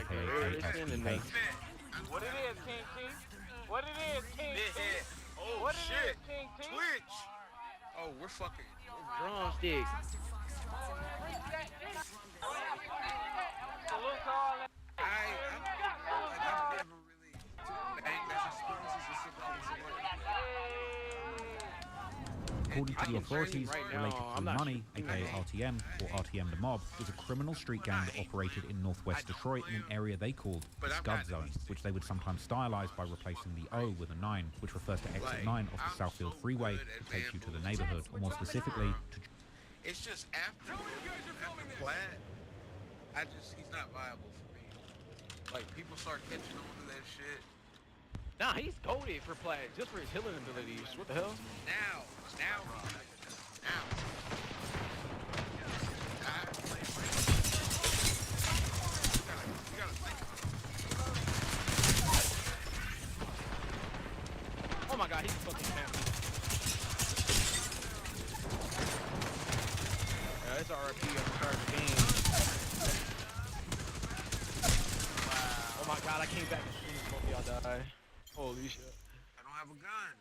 ASPH. What it is, King T? What it is, King T? Oh what shit! It is, King T? Twitch! Oh, we're fucking drumsticks. I've never really banged that experiences with somebody. According to the authorities, Related Through Money, aka RTM, or RTM the Mob, was a criminal street gang that operated in northwest Detroit in an area they called the Scud Zone, which they would sometimes stylize by replacing the O with a 9, which refers to exit 9 off the Southfield Freeway that takes you to the neighborhood, or more specifically, to... It's just after Plaid, he's not viable for me. Like, people start catching on to that shit. Nah, he's goated for play just for his healing abilities. What the hell? Now. Oh my god, he's fucking happy. Yeah, it's RP at the start of the game. Oh my god, I came back as soon as both of y'all died. Holy shit. I don't have a gun.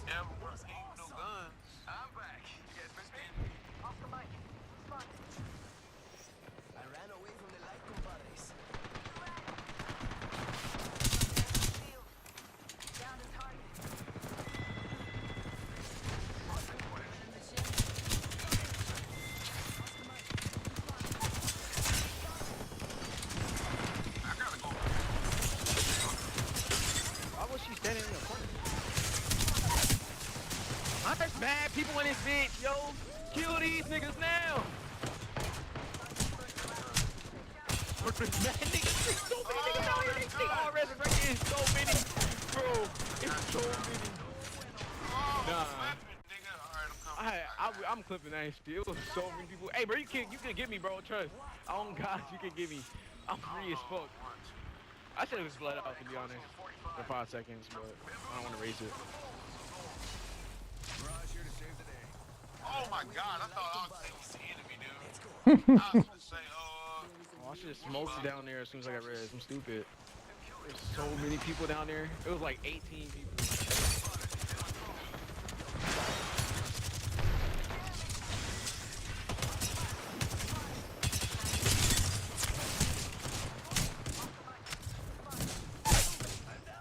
Yeah, but ain't no gun. I'm back. You guys missed me? Oscar Mike, respond. I ran away from the light compadres. Down the target. Why was she standing in the corner? There's mad people in this bitch, yo. Kill these niggas now. There's mad niggas. There's so many niggas out here. They all resurrected. It's so many, bro. It's so many. Nah. I'm clipping that shit. It was so many people. Hey, bro, you can get me, bro. Trust. Oh God, you can get me. I'm free as fuck. I should have just bled out, to be honest, for 5 seconds, but I don't want to raise it. Oh my god, I thought I was the enemy, dude. I was gonna say, I should have smoked it down there as soon as I got res. I'm stupid. There's so many people down there. It was like 18 people.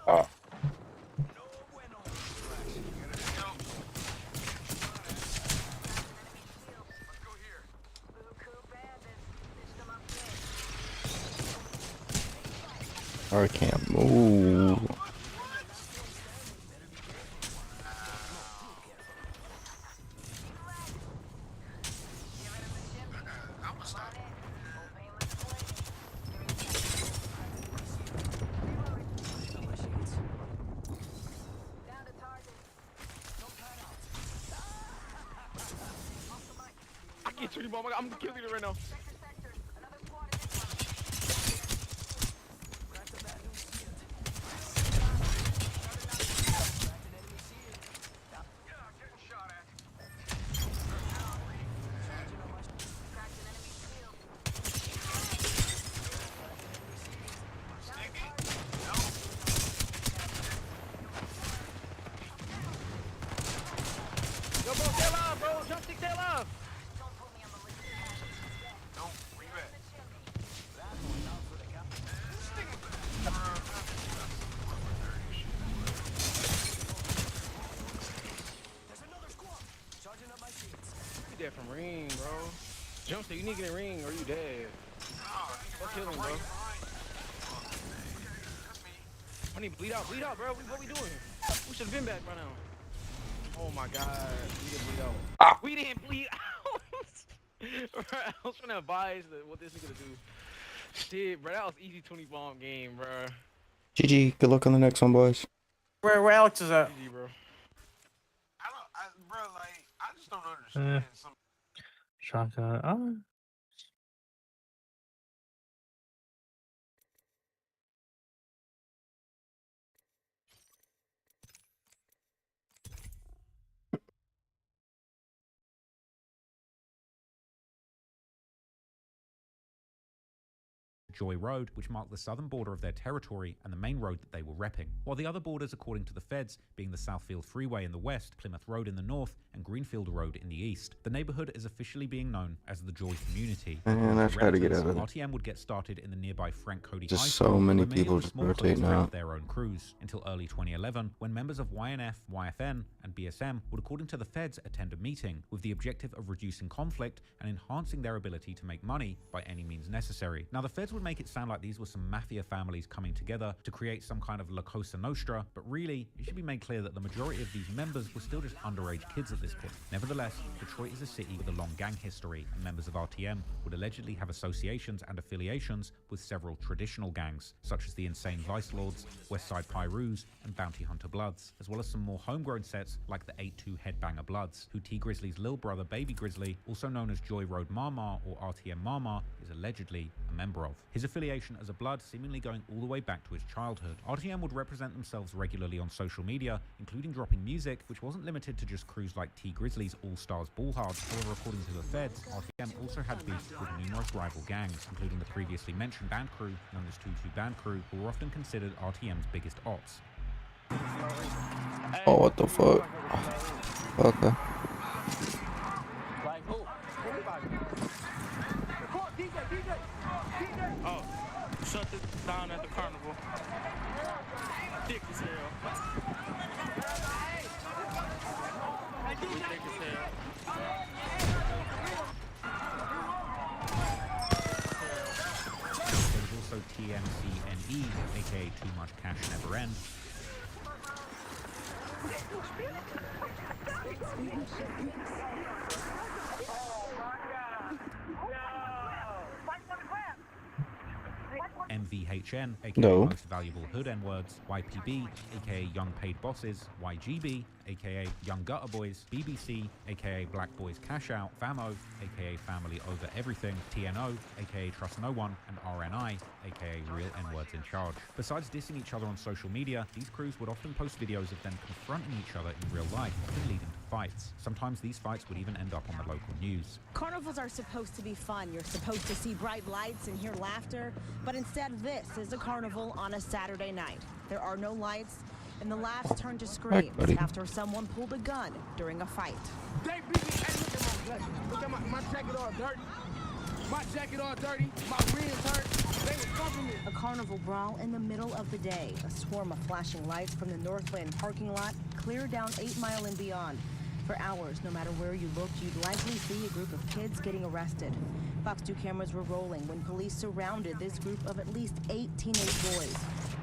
Oh. I can't move. I can't shoot him, I'm the kill leader right now. Yo, bro, stay alive, bro. Jump stick, stay alive. You dead from ring, bro. Jump stick, you need to get a ring or you dead. Go kill him, bro. I need to bleed out, bro. What we doing? We should have been back right now. Oh my god, we didn't bleed out. Ah. We didn't bleed out. I was trying to advise what this nigga to do. Shit, bro, that was easy 20 bomb game, bro. GG, good luck on the next one, boys. Where Alex is at? GG, bro. bro, like, I just don't understand. Shotgun. Joy Road, which marked the southern border of their territory and the main road that they were repping, while the other borders, according to the feds, being the Southfield Freeway in the west, Plymouth Road in the north, and Greenfield Road in the east. The neighborhood is officially being known as the Joy Community. And I try to get out of it. RTM would get started in the nearby Frank Cody Just High so School, many where people of the just small rotate cliques now. ran their own crews, until early 2011, when members of YNF, YFN, and BSM would, according to the feds, attend a meeting with the objective of reducing conflict and enhancing their ability to make money by any means necessary. Now, the feds would make it sound like these were some mafia families coming together to create some kind of La Cosa Nostra, but really, it should be made clear that the majority of these members were still just underage kids at this point. Nevertheless, Detroit is a city with a long gang history, and members of RTM would allegedly have associations and affiliations with several traditional gangs, such as the Insane Vice Lords, Westside Pyrus, and Bounty Hunter Bloods, as well as some more homegrown sets like the 8-2 Headbanger Bloods, who T Grizzly's little brother Baby Grizzly, also known as Joy Road Mama or RTM Mama, is allegedly a member of. His affiliation as a Blood seemingly going all the way back to his childhood. RTM would represent themselves regularly on social media, including dropping music, which wasn't limited to just crews like T Grizzly's All Stars Ball Hard. However, according to the feds, RTM also had beef with numerous rival gangs, including the previously mentioned band crew known as 2-2 Band Crew, who were often considered RTM's biggest ops. Oh, what the fuck? Okay. Oh, shut this down at the carnival. Thick as hell. We thick as hell. There's also TMCNE, aka Too Much Cash Never End. MVHN, aka No. Most Valuable Hood N-Words, YPB, aka Young Paid Bosses, YGB, aka Young Gutter Boys, BBC, aka Black Boys Cash Out, FAMO, aka Family Over Everything, TNO, aka Trust No One, and RNI, aka Real N-Words in Charge. Besides dissing each other on social media, these crews would often post videos of them confronting each other in real life, often leading to fights. Sometimes these fights would even end up on the local news. Carnivals are supposed to be fun. You're supposed to see bright lights and hear laughter, but instead this is a carnival on a Saturday night. There are no lights, and the laughs turn to screams after someone pulled a gun during a fight. Hey, look at my jacket all dirty. My jacket all dirty. My rims hurt. They were covering me. A carnival brawl in the middle of the day. A swarm of flashing lights from the Northland parking lot clear down 8 Mile and beyond. For hours, no matter where you looked, you'd likely see a group of kids getting arrested. Fox 2 cameras were rolling when police surrounded this group of at least 8 teenage boys.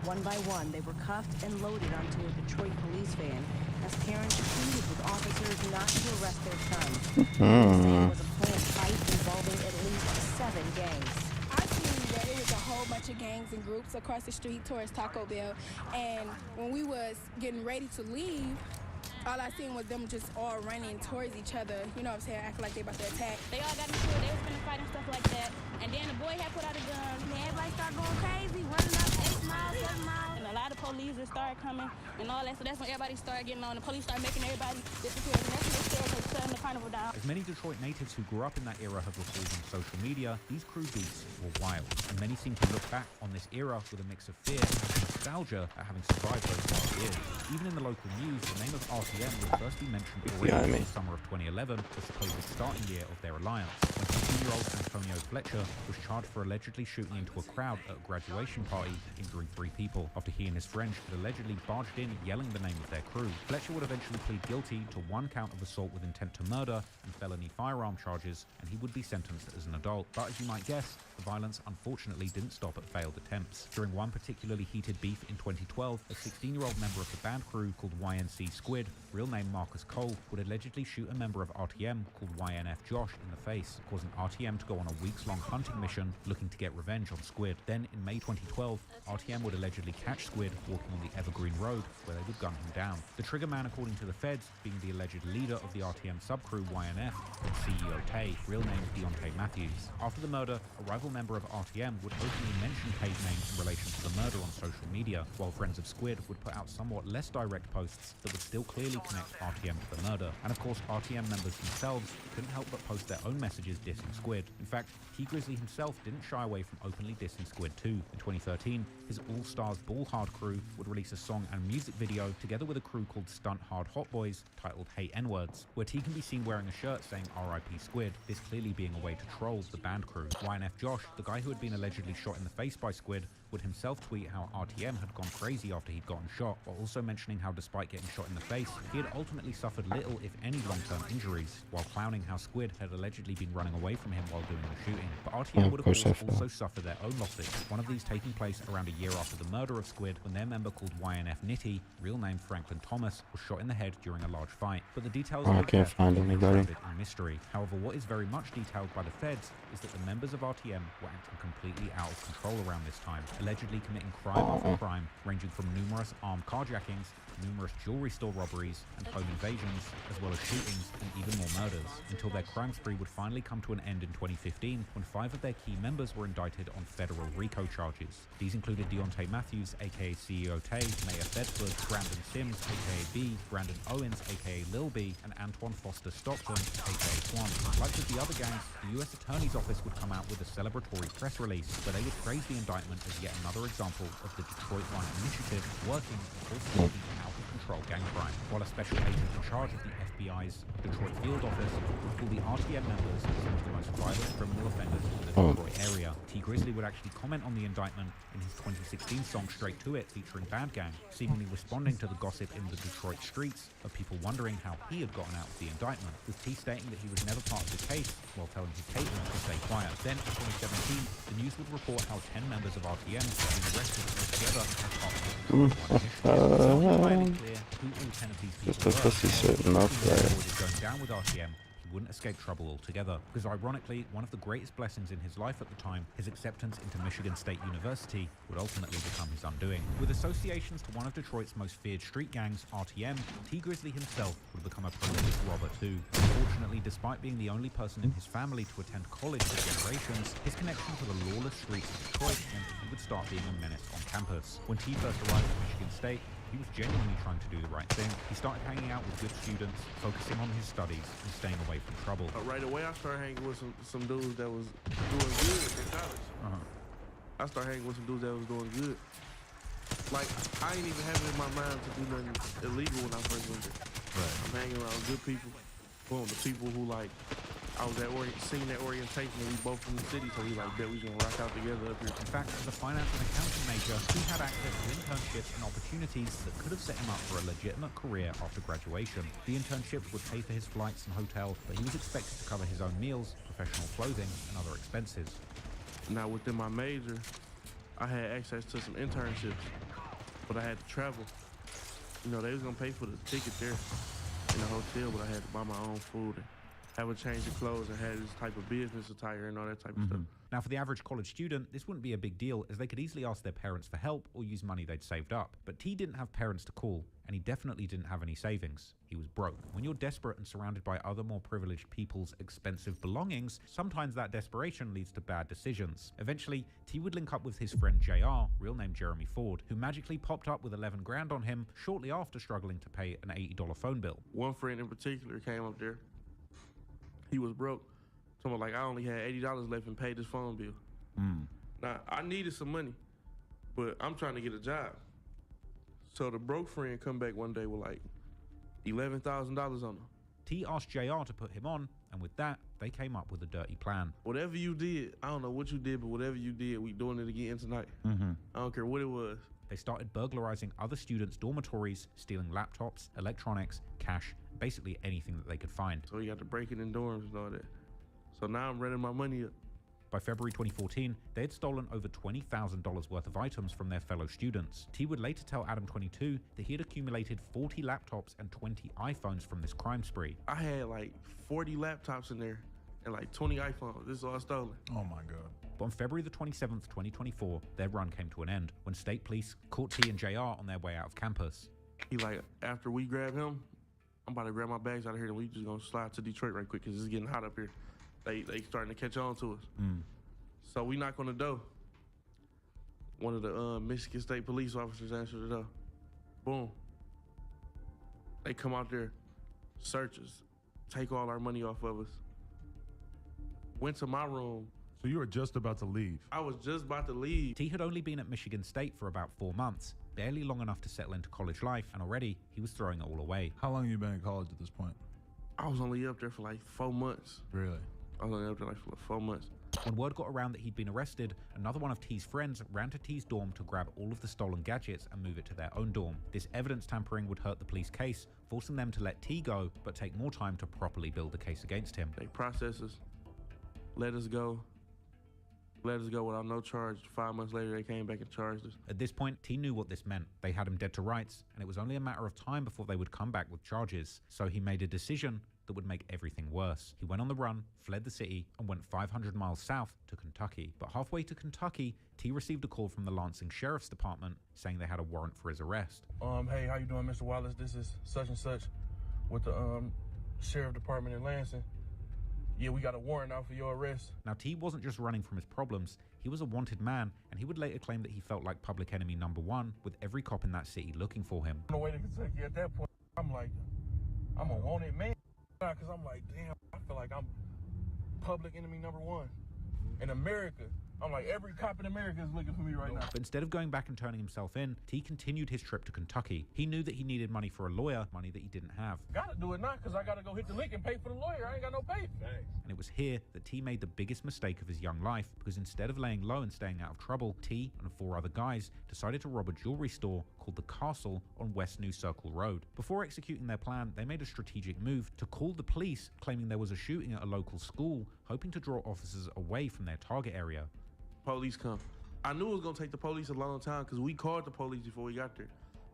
One by one, they were cuffed and loaded onto a Detroit police van as parents pleaded with officers not to arrest their sons. It was a planned fight involving at least 7 gangs. I seen that it was a whole bunch of gangs and groups across the street towards Taco Bell, and when we was getting ready to leave, all I seen was them just all running towards each other, you know what I'm saying, acting like they about to attack. They all got into it, they was finna fight and stuff like that. And then the boy had put out a gun, and everybody started going crazy, running up 8 miles, 7 miles. And a lot of police just started coming and all that, so that's when everybody started getting on. The police started making everybody disappear, and that's when they started shutting the carnival down. As many Detroit natives who grew up in that era have recalled on social media, these crew beats were wild, and many seem to look back on this era with a mix of fear and nostalgia at having survived those past years. Even in the local news, the name of RTM was firstly mentioned already in the summer of 2011, the supposed starting year of their alliance, when 15-year-old Antonio Fletcher was charged for allegedly shooting into a crowd at a graduation party, injuring 3 people, after he and his friend had allegedly barged in yelling the name of their crew. Fletcher would eventually plead guilty to 1 count of assault with intent to murder and felony firearm charges, and he would be sentenced as an adult. But as you might guess, the violence unfortunately didn't stop at failed attempts. During one particularly heated beef in 2012, a 16-year-old member of the band crew called YNC Squid, real name Marcus Cole, would allegedly shoot a member of RTM called YNF Josh in the face, causing RTM to go on a weeks-long hunting mission looking to get revenge on Squid. Then, in May 2012, RTM would allegedly catch Squid walking on the Evergreen Road, where they would gun him down. The trigger man, according to the feds, being the alleged leader of the RTM subcrew YNF, and CEO Tay, real name Deontay Matthews. After the murder, a rival member of RTM would openly mention Tay's name in relation to the murder on social media, while friends of Squid would put out somewhat less direct posts that would still clearly connect RTM to the murder. And of course, RTM members themselves couldn't help but post their own messages dissing Squid. In fact, T Grizzly himself didn't shy away from openly dissing Squid too. In 2013, his All Stars Ball Hard crew would release a song and music video together with a crew called Stunt Hard Hot Boys titled Hey N-Words, where T can be seen wearing a shirt saying RIP Squid, this clearly being a way to troll the band crew. YNF Josh, the guy who had been allegedly shot in the face by Squid, would himself tweet how RTM had gone crazy after he'd gotten shot, while also mentioning how despite getting shot in the face, he had ultimately suffered little, if any, long-term injuries, while clowning how Squid had allegedly been running away from him while doing the shooting. But RTM would of course also suffer their own losses, one of these taking place around a year after the murder of Squid, when their member called YNF Nitty, real name Franklin Thomas, was shot in the head during a large fight. But the details of I his can't death find remain anybody. shrouded in mystery. However, what is very much detailed by the feds is that the members of RTM were acting completely out of control around this time, allegedly committing crime after crime, ranging from numerous armed carjackings, numerous jewelry store robberies and home invasions, as well as shootings and even more murders, until their crime spree would finally come to an end in 2015 when 5 of their key members were indicted on federal RICO charges. These included Deontay Matthews, aka CEO Tay, Mayor Bedford, Brandon Sims, aka B, Brandon Owens, aka Lil B, and Antoine Foster Stockton, aka Twan. Like with the other gangs, the US Attorney's Office would come out with a celebratory press release where they would praise the indictment as yet another example of the Detroit One Initiative working for out-of-control gang crime, while a special agent in charge of the FBI's Detroit Field Office would call the RTM members some of the most violent criminal offenders in the Detroit area. T Grizzly would actually comment on the indictment in his 2016 song Straight to It featuring Bad Gang, seemingly responding to the gossip in the Detroit streets of people wondering how he had gotten out of the indictment, with T stating that he was never part of the case while telling his haters to stay quiet. Then in 2017, the news would report how 10 members of RTM had been arrested together as part of the Just a pussy sitting up there. going down with RTM, he wouldn't escape trouble altogether, because ironically, one of the greatest blessings in his life at the time, his acceptance into Michigan State University, would ultimately become his undoing. With associations to one of Detroit's most feared street gangs, RTM, T Grizzly himself would become a prolific robber too. Unfortunately, despite being the only person in his family to attend college for generations, his connection to the lawless streets of Detroit meant that he would start being a menace on campus. When T first arrived at Michigan State, he was genuinely trying to do the right thing. He started hanging out with good students, focusing on his studies, and staying away from trouble. Right away, I started hanging with some dudes that was doing good in college. I started hanging with some dudes that was doing good. Like, I ain't even having in my mind to do nothing illegal when I first went there. Right. I'm hanging around good people. Boom, the people who like, I was at seeing that orientation and we both from the city, so we like, bet we gonna rock out together up here. In fact, as a finance and accounting major, he had access to internships and opportunities that could have set him up for a legitimate career after graduation. The internships would pay for his flights and hotel, but he was expected to cover his own meals, professional clothing, and other expenses. Now within my major, I had access to some internships, but I had to travel. You know, they was gonna pay for the ticket there in the hotel, but I had to buy my own food and have a change of clothes and had this type of business attire and all that type of stuff. Now, for the average college student, this wouldn't be a big deal, as they could easily ask their parents for help or use money they'd saved up. But T didn't have parents to call, and he definitely didn't have any savings. He was broke. When you're desperate and surrounded by other more privileged people's expensive belongings, sometimes that desperation leads to bad decisions. Eventually, T would link up with his friend JR, real name Jeremy Ford, who magically popped up with 11 grand on him shortly after struggling to pay an $80 phone bill. One friend in particular came up there. He was broke. Someone like, I only had $80 left and paid this phone bill. Now, I needed some money, but I'm trying to get a job. So the broke friend come back one day with like $11,000 on him. T asked JR to put him on, and with that, they came up with a dirty plan. Whatever you did, I don't know what you did, but whatever you did, we doing it again tonight. I don't care what it was. They started burglarizing other students' dormitories, stealing laptops, electronics, cash, basically anything that they could find. So we got to break it in dorms and all that. So now I'm running my money up. By February 2014, they had stolen over $20,000 worth of items from their fellow students. T would later tell Adam 22 that he had accumulated 40 laptops and 20 iPhones from this crime spree. I had like 40 laptops in there and like 20 iPhones. This is all stolen. Oh my God. But on February the 27th, 2024, their run came to an end when state police caught T and JR on their way out of campus. He like, after we grab him, I'm about to grab my bags out of here and we just gonna slide to Detroit right quick because it's getting hot up here. They starting to catch on to us. So we knock on the door. One of the Michigan State police officers answered the door. Boom. They come out there, search us, take all our money off of us. Went to my room. So you were just about to leave? I was just about to leave. T had only been at Michigan State for about 4 months, barely long enough to settle into college life, and already he was throwing it all away. How long have you been in college at this point? I was only up there for like 4 months. Really? I was only up there like for 4 months. When word got around that he'd been arrested, another one of T's friends ran to T's dorm to grab all of the stolen gadgets and move it to their own dorm. This evidence tampering would hurt the police case, forcing them to let T go, but take more time to properly build a case against him. They processed us, let us go without no charge. 5 months later, they came back and charged us. At this point, T knew what this meant. They had him dead to rights, and it was only a matter of time before they would come back with charges. So he made a decision that would make everything worse. He went on the run, fled the city, and went 500 miles south to Kentucky. But halfway to Kentucky, T received a call from the Lansing Sheriff's Department saying they had a warrant for his arrest. Hey, how you doing, Mr. Wallace? This is such and such with the Sheriff Department in Lansing. Yeah, we got a warrant out for your arrest. Now, T wasn't just running from his problems, he was a wanted man, and he would later claim that he felt like public enemy #1 with every cop in that city looking for him. On the way to Kentucky at that point, I'm like, I'm a wanted man. Because I'm like, damn, I feel like I'm public enemy #1 in America. I'm like, every cop in America is looking for me right now. But instead of going back and turning himself in, T continued his trip to Kentucky. He knew that he needed money for a lawyer, money that he didn't have. Gotta do it now, because I gotta go hit the lick and pay for the lawyer. I ain't got no pay. And it was here that T made the biggest mistake of his young life, because instead of laying low and staying out of trouble, T and 4 other guys decided to rob a jewelry store called the Castle on West New Circle Road. Before executing their plan, they made a strategic move to call the police, claiming there was a shooting at a local school, hoping to draw officers away from their target area. Police come. I knew it was gonna take the police a long time because we called the police before we got there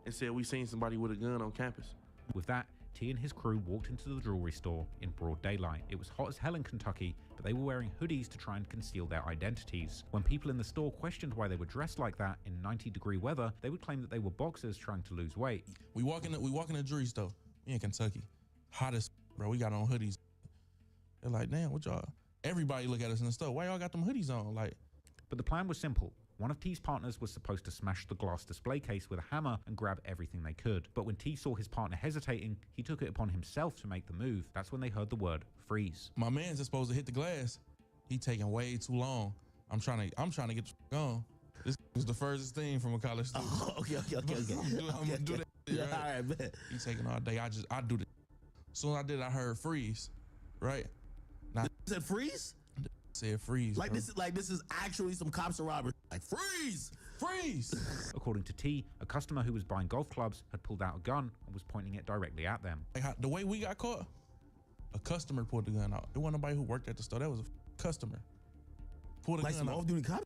and said we seen somebody with a gun on campus. With that, T and his crew walked into the jewelry store in broad daylight. It was hot as hell in Kentucky, but they were wearing hoodies to try and conceal their identities. When people in the store questioned why they were dressed like that in 90-degree weather, they would claim that they were boxers trying to lose weight. We walk in the jewelry store. We in Kentucky. Hot as bro. We got on hoodies. They're like, damn, what y'all? Everybody look at us in the store. Why y'all got them hoodies on? Like. But the plan was simple. One of T's partners was supposed to smash the glass display case with a hammer and grab everything they could. But when T saw his partner hesitating, he took it upon himself to make the move. That's when they heard the word freeze. My man's supposed to hit the glass. He taking way too long. I'm trying to get the on. This was the furthest thing from a college student. Oh, okay. I'm gonna do that. Yeah, right? all right, bet. He taking all day. I do this. As soon as I did, I heard freeze. Right? Now, You said freeze? Said freeze. Like bro. this is actually some cops or robbers. Like freeze! Freeze! According to T, a customer who was buying golf clubs had pulled out a gun and was pointing it directly at them. Like the way we got caught, a customer pulled the gun out. It wasn't nobody who worked at the store. That was a customer. Pulled a like gun some out. off-duty cop?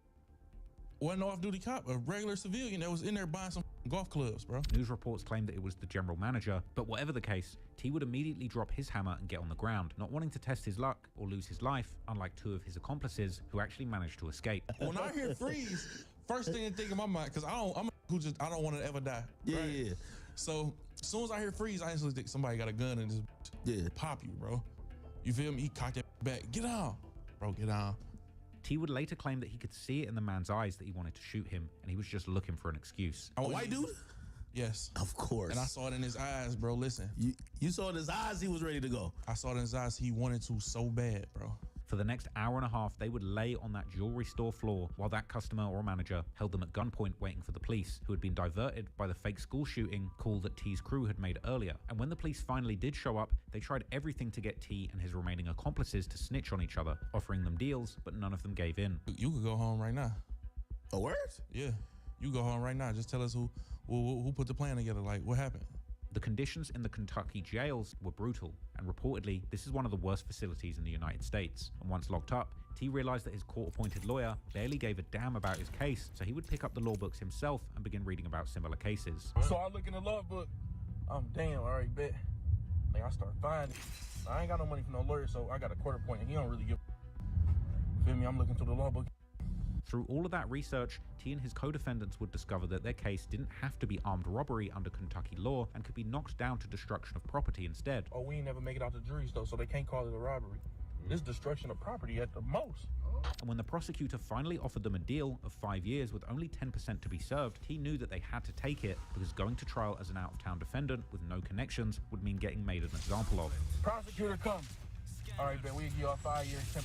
Wasn't an off-duty cop, a regular civilian that was in there buying some golf clubs, bro. News reports claimed that it was the general manager, but whatever the case, T would immediately drop his hammer and get on the ground, not wanting to test his luck or lose his life, unlike 2 of his accomplices who actually managed to escape. When I hear freeze, first thing that think in my mind, because I don't want to ever die. Yeah, right? yeah. So as soon as I hear freeze, I instantly think somebody got a gun and just pop you, bro. You feel me? He cocked that back. Get down, bro. Get down. T would later claim that he could see it in the man's eyes that he wanted to shoot him, and he was just looking for an excuse. A white dude? Yes. Of course. And I saw it in his eyes, bro. Listen. You saw in his eyes he was ready to go. I saw it in his eyes he wanted to so bad, bro. For the next hour and a half, they would lay on that jewelry store floor while that customer or manager held them at gunpoint waiting for the police, who had been diverted by the fake school shooting call that T's crew had made earlier. And when the police finally did show up, they tried everything to get T and his remaining accomplices to snitch on each other, offering them deals, but none of them gave in. You could go home right now. A word? Yeah. You go home right now. Just tell us who put the plan together. Like, what happened? The conditions in the Kentucky jails were brutal, and reportedly, this is one of the worst facilities in the United States. And once locked up, T realized that his court-appointed lawyer barely gave a damn about his case, so he would pick up the law books himself and begin reading about similar cases. So I look in the law book. I'm damn, all right, bet. Like, I start finding. I ain't got no money for no lawyer, so I got a court appointment. He don't really give. Feel me? I'm looking through the law book. Through all of that research, T and his co-defendants would discover that their case didn't have to be armed robbery under Kentucky law and could be knocked down to destruction of property instead. Oh, we ain't never make it out the juries, though, so they can't call it a robbery. This destruction of property at the most. And when the prosecutor finally offered them a deal of 5 years with only 10% to be served, T knew that they had to take it because going to trial as an out-of-town defendant with no connections would mean getting made an example of. Prosecutor, come. All right, Ben, we'll give y'all 5 years, 10%.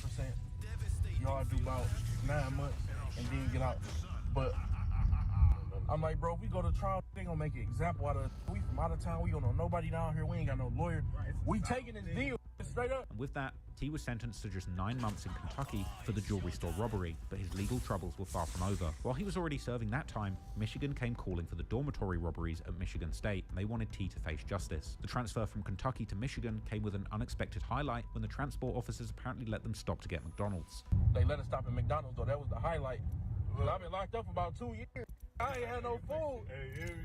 Y'all do about 9 months and then get out. But I'm like, bro, if we go to trial, they gonna make an example out of us. We from out of town. We don't know nobody down here. We ain't got no lawyer. We taking this deal. It's straight up. And with that, T was sentenced to just 9 months in Kentucky for the jewelry store robbery, but his legal troubles were far from over. While he was already serving that time, Michigan came calling for the dormitory robberies at Michigan State, and they wanted T to face justice. The transfer from Kentucky to Michigan came with an unexpected highlight when the transport officers apparently let them stop to get McDonald's. They let us stop at McDonald's though. That was the highlight. Well, I've been locked up for about 2 years. I ain't had no food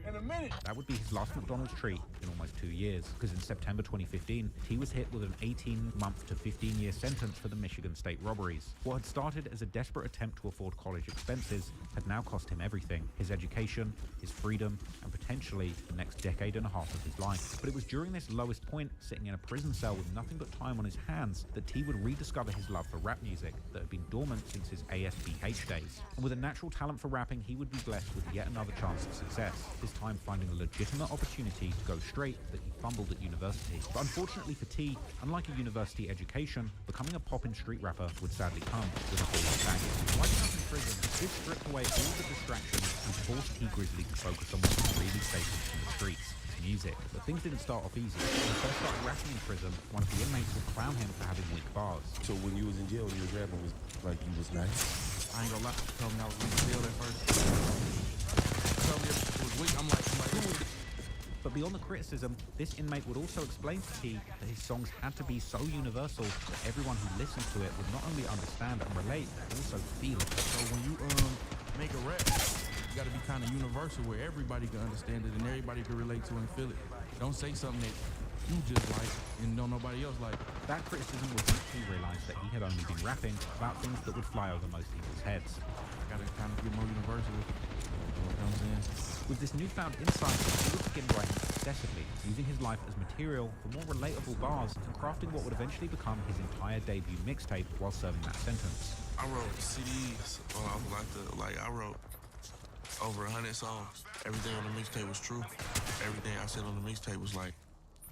in a minute. That would be his last McDonald's treat in almost 2 years, because in September 2015, T was hit with an 18-month to 15-year sentence for the Michigan State robberies. What had started as a desperate attempt to afford college expenses had now cost him everything: his education, his freedom, and potentially the next decade and a half of his life. But it was during this lowest point, sitting in a prison cell with nothing but time on his hands, that T would rediscover his love for rap music that had been dormant since his ASBH days. And with a natural talent for rapping, he would be blessed with yet another chance at success, this time finding a legitimate opportunity to go straight that he fumbled at university. But unfortunately for T, unlike a university education, becoming a poppin' street rapper would sadly come with a whole lot of baggage. Winding up in prison, this stripped away all the distractions and forced T Grizzly to focus on what was really safe in the streets: music. But things didn't start off easy. When he first started rapping in prison, one of the inmates would clown him for having weak bars. So when you was in jail, you was rapping, was like you was nice? I ain't gonna lie. Told me I was in jail at first. Told me it was weak. I'm like, ooh. But beyond the criticism, this inmate would also explain to T that his songs had to be so universal that everyone who listened to it would not only understand and relate, but also feel it. So when you make a rap, you gotta be kind of universal where everybody can understand it and everybody can relate to and feel it. Don't say something that you just like and don't nobody else like. That criticism would make T realize that he had only been rapping about things that would fly over most people's heads. I gotta kind of get more universal. You know what I'm saying? With this newfound insight, he would begin writing obsessively, using his life as material for more relatable bars and crafting what would eventually become his entire debut mixtape while serving that sentence. I wrote CDs when I was I wrote over 100 songs. Everything on the mixtape was true. Everything I said on the mixtape was like,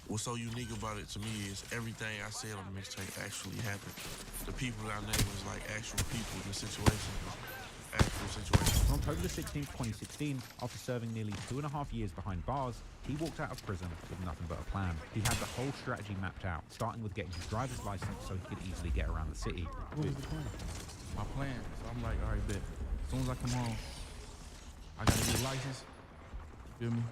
what's so unique about it to me is everything I said on the mixtape actually happened. The people that I named was like actual people, the situation, actual situation. On October 16, 2016, after serving nearly 2.5 years behind bars, he walked out of prison with nothing but a plan. He had the whole strategy mapped out, starting with getting his driver's license so he could easily get around the city. What was the plan? My plan. So I'm like, all right, bet. As soon as I come home, I gotta get a license. You feel me?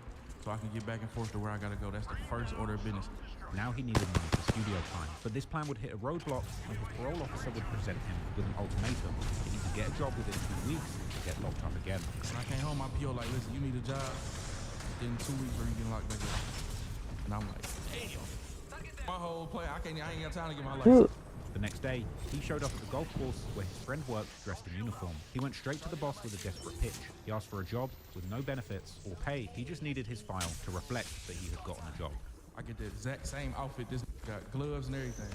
So I can get back and forth to where I gotta go. That's the first order of business. Now he needed money for studio time, but this plan would hit a roadblock when his parole officer would present him with an ultimatum to either get a job within 2 weeks or get locked up again. When I came home, my PO like, listen, you need a job within 2 weeks or you get locked back up. And I'm like, damn. My whole plan, I ain't got time to get my license. The next day, he showed up at the golf course where his friend worked dressed in uniform. He went straight to the boss with a desperate pitch. He asked for a job with no benefits or pay. He just needed his file to reflect that he had gotten a job. I get the exact same outfit. This got gloves and everything.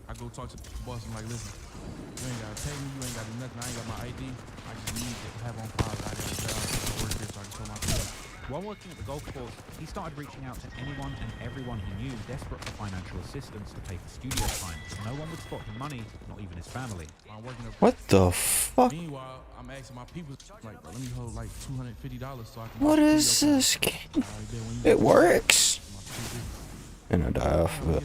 I go talk to the boss and like, listen, you ain't gotta pay me, you ain't gotta do nothing. I ain't got my ID. I just need to have on file that I got a job. I work here so I can show my people. While working at the golf course, he started reaching out to anyone and everyone he knew desperate for financial assistance to pay for studio time. No one would spot him money, not even his family. What the fuck? Meanwhile, I'm asking my people, like, bro, let me hold like $250 so I can. What is this game? It works. And I die off of it.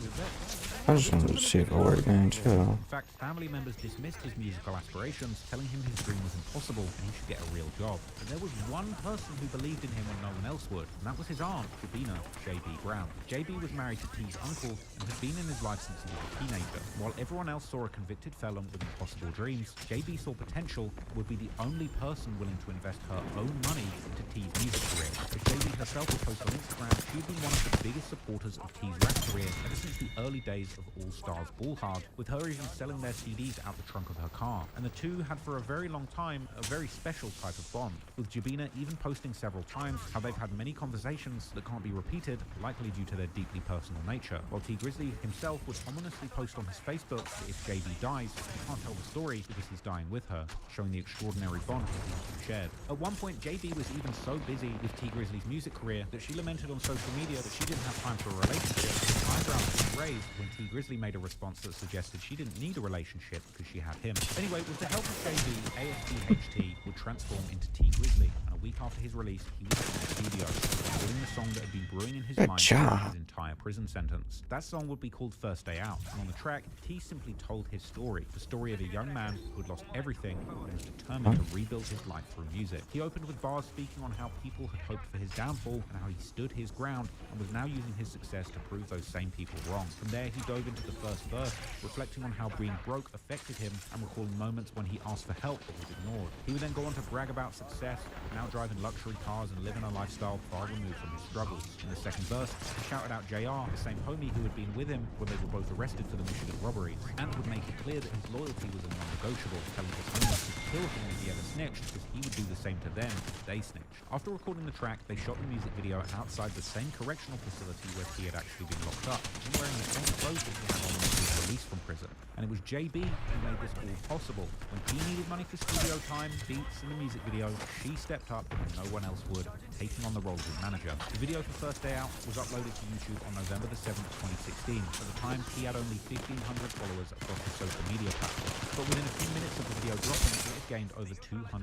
I just wanted to see if it worked, man. Chill. In fact, family members dismissed his musical aspirations, telling him his dream was impossible and he should get a real job. But there was one person who believed in him when no one else would, and that was his aunt, Jabina, JB Brown. JB was married to T's uncle and had been in his life since he was a teenager. While everyone else saw a convicted felon with impossible dreams, JB saw potential and would be the only person willing to invest her own money into T's music career. As JB herself would post on Instagram, she had been one of the biggest supporters of T's rap career ever since the early days of All Stars Ball Hard, with her even selling their CDs out the trunk of her car. And the two had for a very long time a very special type of bond, with Jabina even posting several times how they've had many conversations that can't be repeated, likely due to their deeply personal nature. While T Grizzly himself would ominously post on his Facebook that if JB dies, he can't tell the story because he's dying with her, showing the extraordinary bond that these two shared. At one point, JB was even so busy with T Grizzly's music career that she lamented on social media that she didn't have time for a relationship. The eyebrows were raised when T Grizzly made a response that suggested she didn't need a relationship because she had him. Anyway, with the help of JB, ASDHT would transform into T Grizzly, and a week after his release, he was in the studio, recording the song that had been brewing in his Good mind job. throughout his entire prison sentence. That song would be called First Day Out, and on the track, T simply told his story, the story of a young man who had lost everything and was determined to rebuild his life through music. He opened with bars speaking on how people had hoped for his downfall and how he stood his ground and was now using his success to prove those same people wrong. From there, he dove into the first verse, reflecting on how being broke affected him and recalling moments when he asked for help but was ignored. He would then go on to brag about success, now driving luxury cars and living a lifestyle far removed from his struggles. In the second verse, he shouted out JR, the same homie who had been with him when they were both arrested for the Michigan robberies, and would make it clear that his loyalty was a non-negotiable, telling his homies to kill him if he ever snitched, because he would do the same to them if they snitched. After recording the track, they shot the music video outside the same correctional facility where he had actually been locked up, and wearing the same clothes that he had on when he was released from prison. And it was JB who made this all possible. When he needed money for studio time, beats, and the music video, she stepped up when no one else would, taking on the role of his manager. The video for First Day Out was uploaded to YouTube on November the 7th, 2016. At the time, he had only 1,500 followers across his social media platforms. But within a few minutes of the video dropping, it had gained over 200,000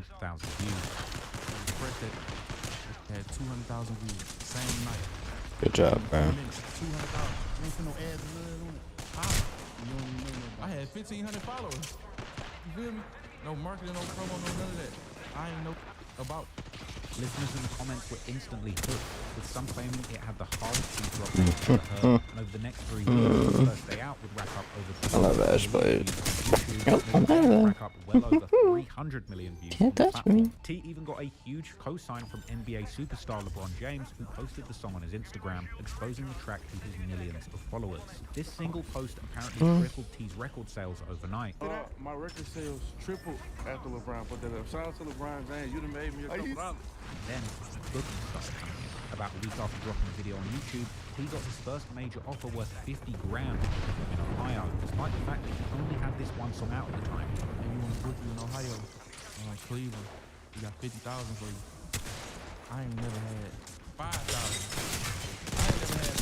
views. Pressed it. Had 200,000 views. Same night. Good job, bro. 200,000. Ain't for no ads. I had 1,500 followers. You feel me? No marketing, no promo, no none of that. I ain't know about. Listeners in the comments were instantly hooked, with some claiming it had the hardest beat drop they've ever heard. And over the next 3 weeks, the First Day Out would rack up over I love Ash Blade. rack up well over 300 million views on the platform. T even got a huge co-sign from NBA superstar LeBron James, who posted the song on his Instagram, exposing the track to his millions of followers. This single post apparently tripled T's record sales overnight. My record sales tripled after LeBron put that up. Shout out to LeBron James. You done made me a couple dollars. Then, bookings started coming in. About a week after dropping the video on YouTube, he got his first major offer worth 50 grand in Ohio, despite the fact that he only had this one song out at the time. And you want to book you in Ohio, Cleveland, we got 50,000 for you. I ain't never had 5,000. I ain't never had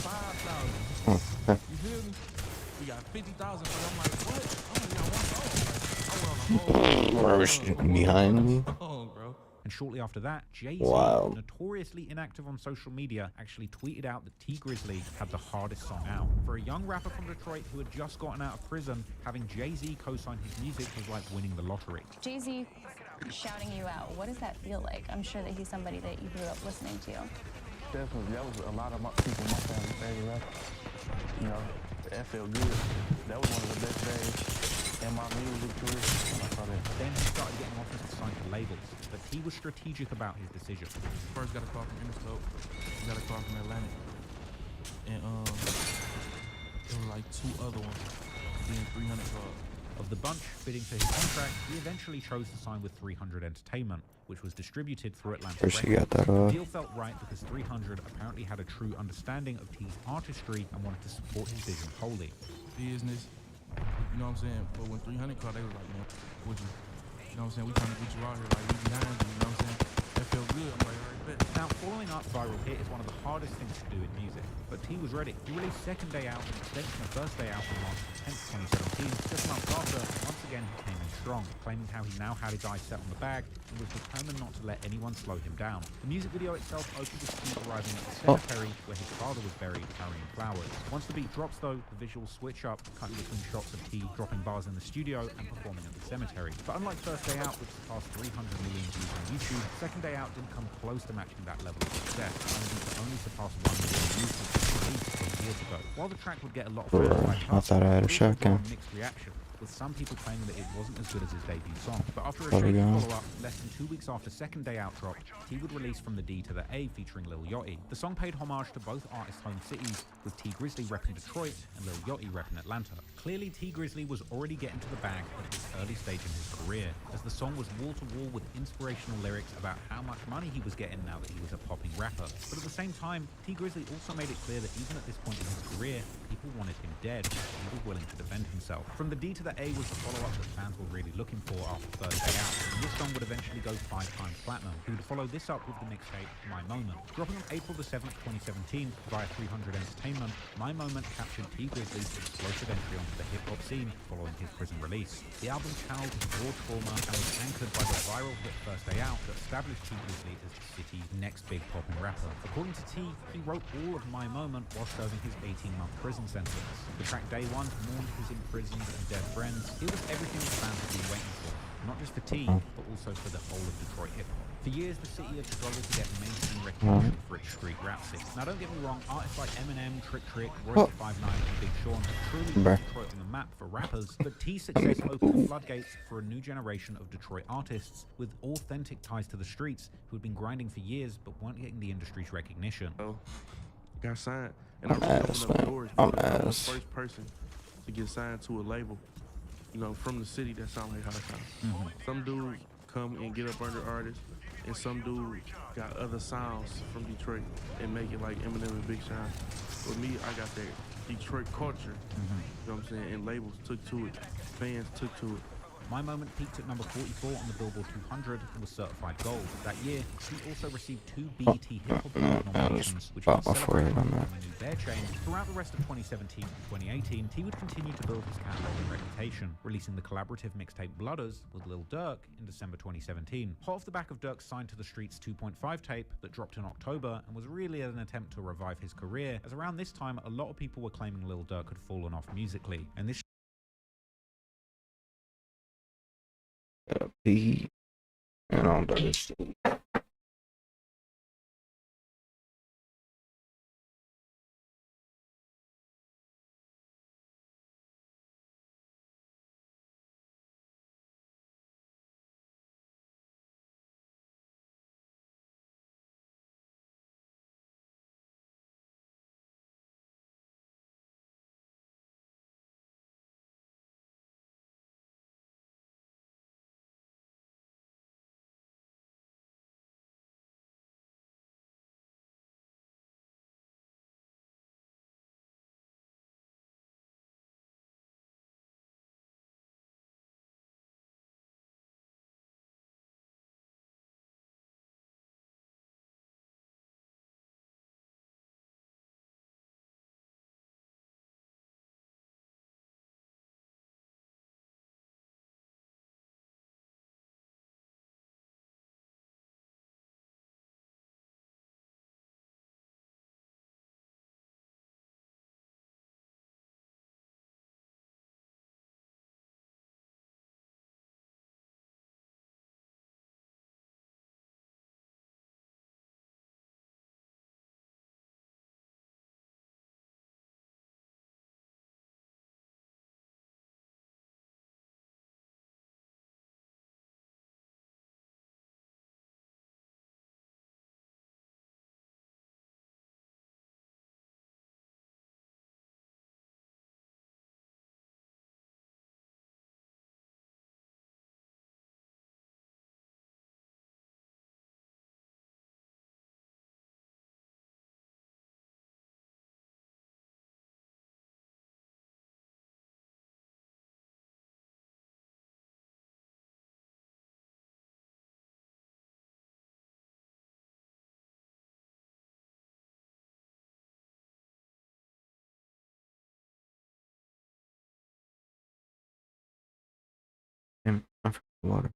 5,000. You feel me? We got 50,000 for you. I'm like, what? I only got one song. I went on the whole Behind me. song, bro. And shortly after that, Jay-Z, Wow. notoriously inactive on social media, actually tweeted out that T Grizzly had the hardest song out. For a young rapper from Detroit who had just gotten out of prison, having Jay-Z co-sign his music was like winning the lottery. Jay-Z shouting you out, what does that feel like? I'm sure that he's somebody that you grew up listening to. Definitely, that was a lot of my people, my family favorite rapper. You know, that felt good. That was one of the best days in my music career when I saw that. Then he started getting offers to sign to labels, but he was strategic about his decision. First got a call from Interscope, got a call from Atlantic, and there were like 2 other ones, being 300 calls. Of the bunch bidding for his contract, he eventually chose to sign with 300 Entertainment, which was distributed through Atlantic First he Records. got that The off. deal felt right because 300 apparently had a true understanding of T's artistry and wanted to support his vision wholly. Business, you know what I'm saying? But when 300 called, they was like, man, would you? You know what I'm saying? We trying to get you out here, like, we behind you, you know what I'm saying? That felt good. I'm like, all right, bet. Now, following up viral hit is one of the hardest things to do in music, but T was ready. He released Second Day Out, an extension of First Day Out on March 10th, 2017. Just months after, once again he came in strong, claiming how he now had his eyes set on the bag and was determined not to let anyone slow him down. The music video itself opened with T arriving at the cemetery where his father was buried carrying flowers. Once the beat drops though, the visuals switch up, cutting between shots of T dropping bars in the studio and performing at the cemetery. But unlike First Day Out, which surpassed 300 million views on YouTube, Second Day Out didn't come close to matching that level of success, and only surpassed 1 million views years ago. While the track would get a lot of I thought I had a shotgun. mixed reaction, with some people claiming that it wasn't as good as his debut song. But after a Probably shaky not. follow-up, less than 2 weeks after Second Day Out dropped, T would release From the D to the A featuring Lil Yachty. The song paid homage to both artists' home cities, with T Grizzly repping Detroit and Lil Yachty repping Atlanta. Clearly, T Grizzly was already getting to the bag at this early stage in his career, as the song was wall-to-wall with inspirational lyrics about how much money he was getting now that he was a popping rapper. But at the same time, T Grizzly also made it clear that even at this point in his career, people wanted him dead, and he was willing to defend himself. From the D to the A was the follow-up that fans were really looking for after First Day Out, and this song would eventually go 5 times platinum. He would follow this up with the mixtape My Moment. Dropping on April the 7th, 2017 via 300 Entertainment, My Moment captured T Grizzly's explosive entry onto the hip-hop scene following his prison release. The album channeled his raw trauma and was anchored by the viral hit First Day Out that established T Grizzly as the city's next big poppin' rapper. According to T, he wrote all of My Moment while serving his 18-month prison sentence. The track Day One mourned his imprisoned and dead friends. It was everything the fans had been waiting for. Not just for T, but also for the whole of Detroit hip-hop. For years, the city had struggled to get mainstream recognition for its street rap scene. Now, don't get me wrong, artists like Eminem, Trick Trick, Royce da 5'9", and Big Sean have truly put Detroit on the map for rappers, but T's success opened the floodgates for a new generation of Detroit artists with authentic ties to the streets who had been grinding for years but weren't getting the industry's recognition. Got signed, and I really opened up doors because I was the first person to get signed to a label, you know, from the city that sound like High Town. Some dudes come and get up under artists, and some dude got other sounds from Detroit and make it like Eminem and Big Sean. With me, I got that Detroit culture, you know what I'm saying, and labels took to it, fans took to it. My Moment peaked at number 44 on the Billboard 200 and was certified gold. That year, he also received 2 BET Hip Hop Award nominations, which he celebrated with a new bear chain. Throughout the rest of 2017 and 2018, T would continue to build his catalog and reputation, releasing the collaborative mixtape Blooders with Lil Durk in December 2017. Hot off the back of Durk's Signed to the Streets 2.5 tape that dropped in October and was really an attempt to revive his career, as around this time, a lot of people were claiming Lil Durk had fallen off musically, and this Pete and all that. I forgot water.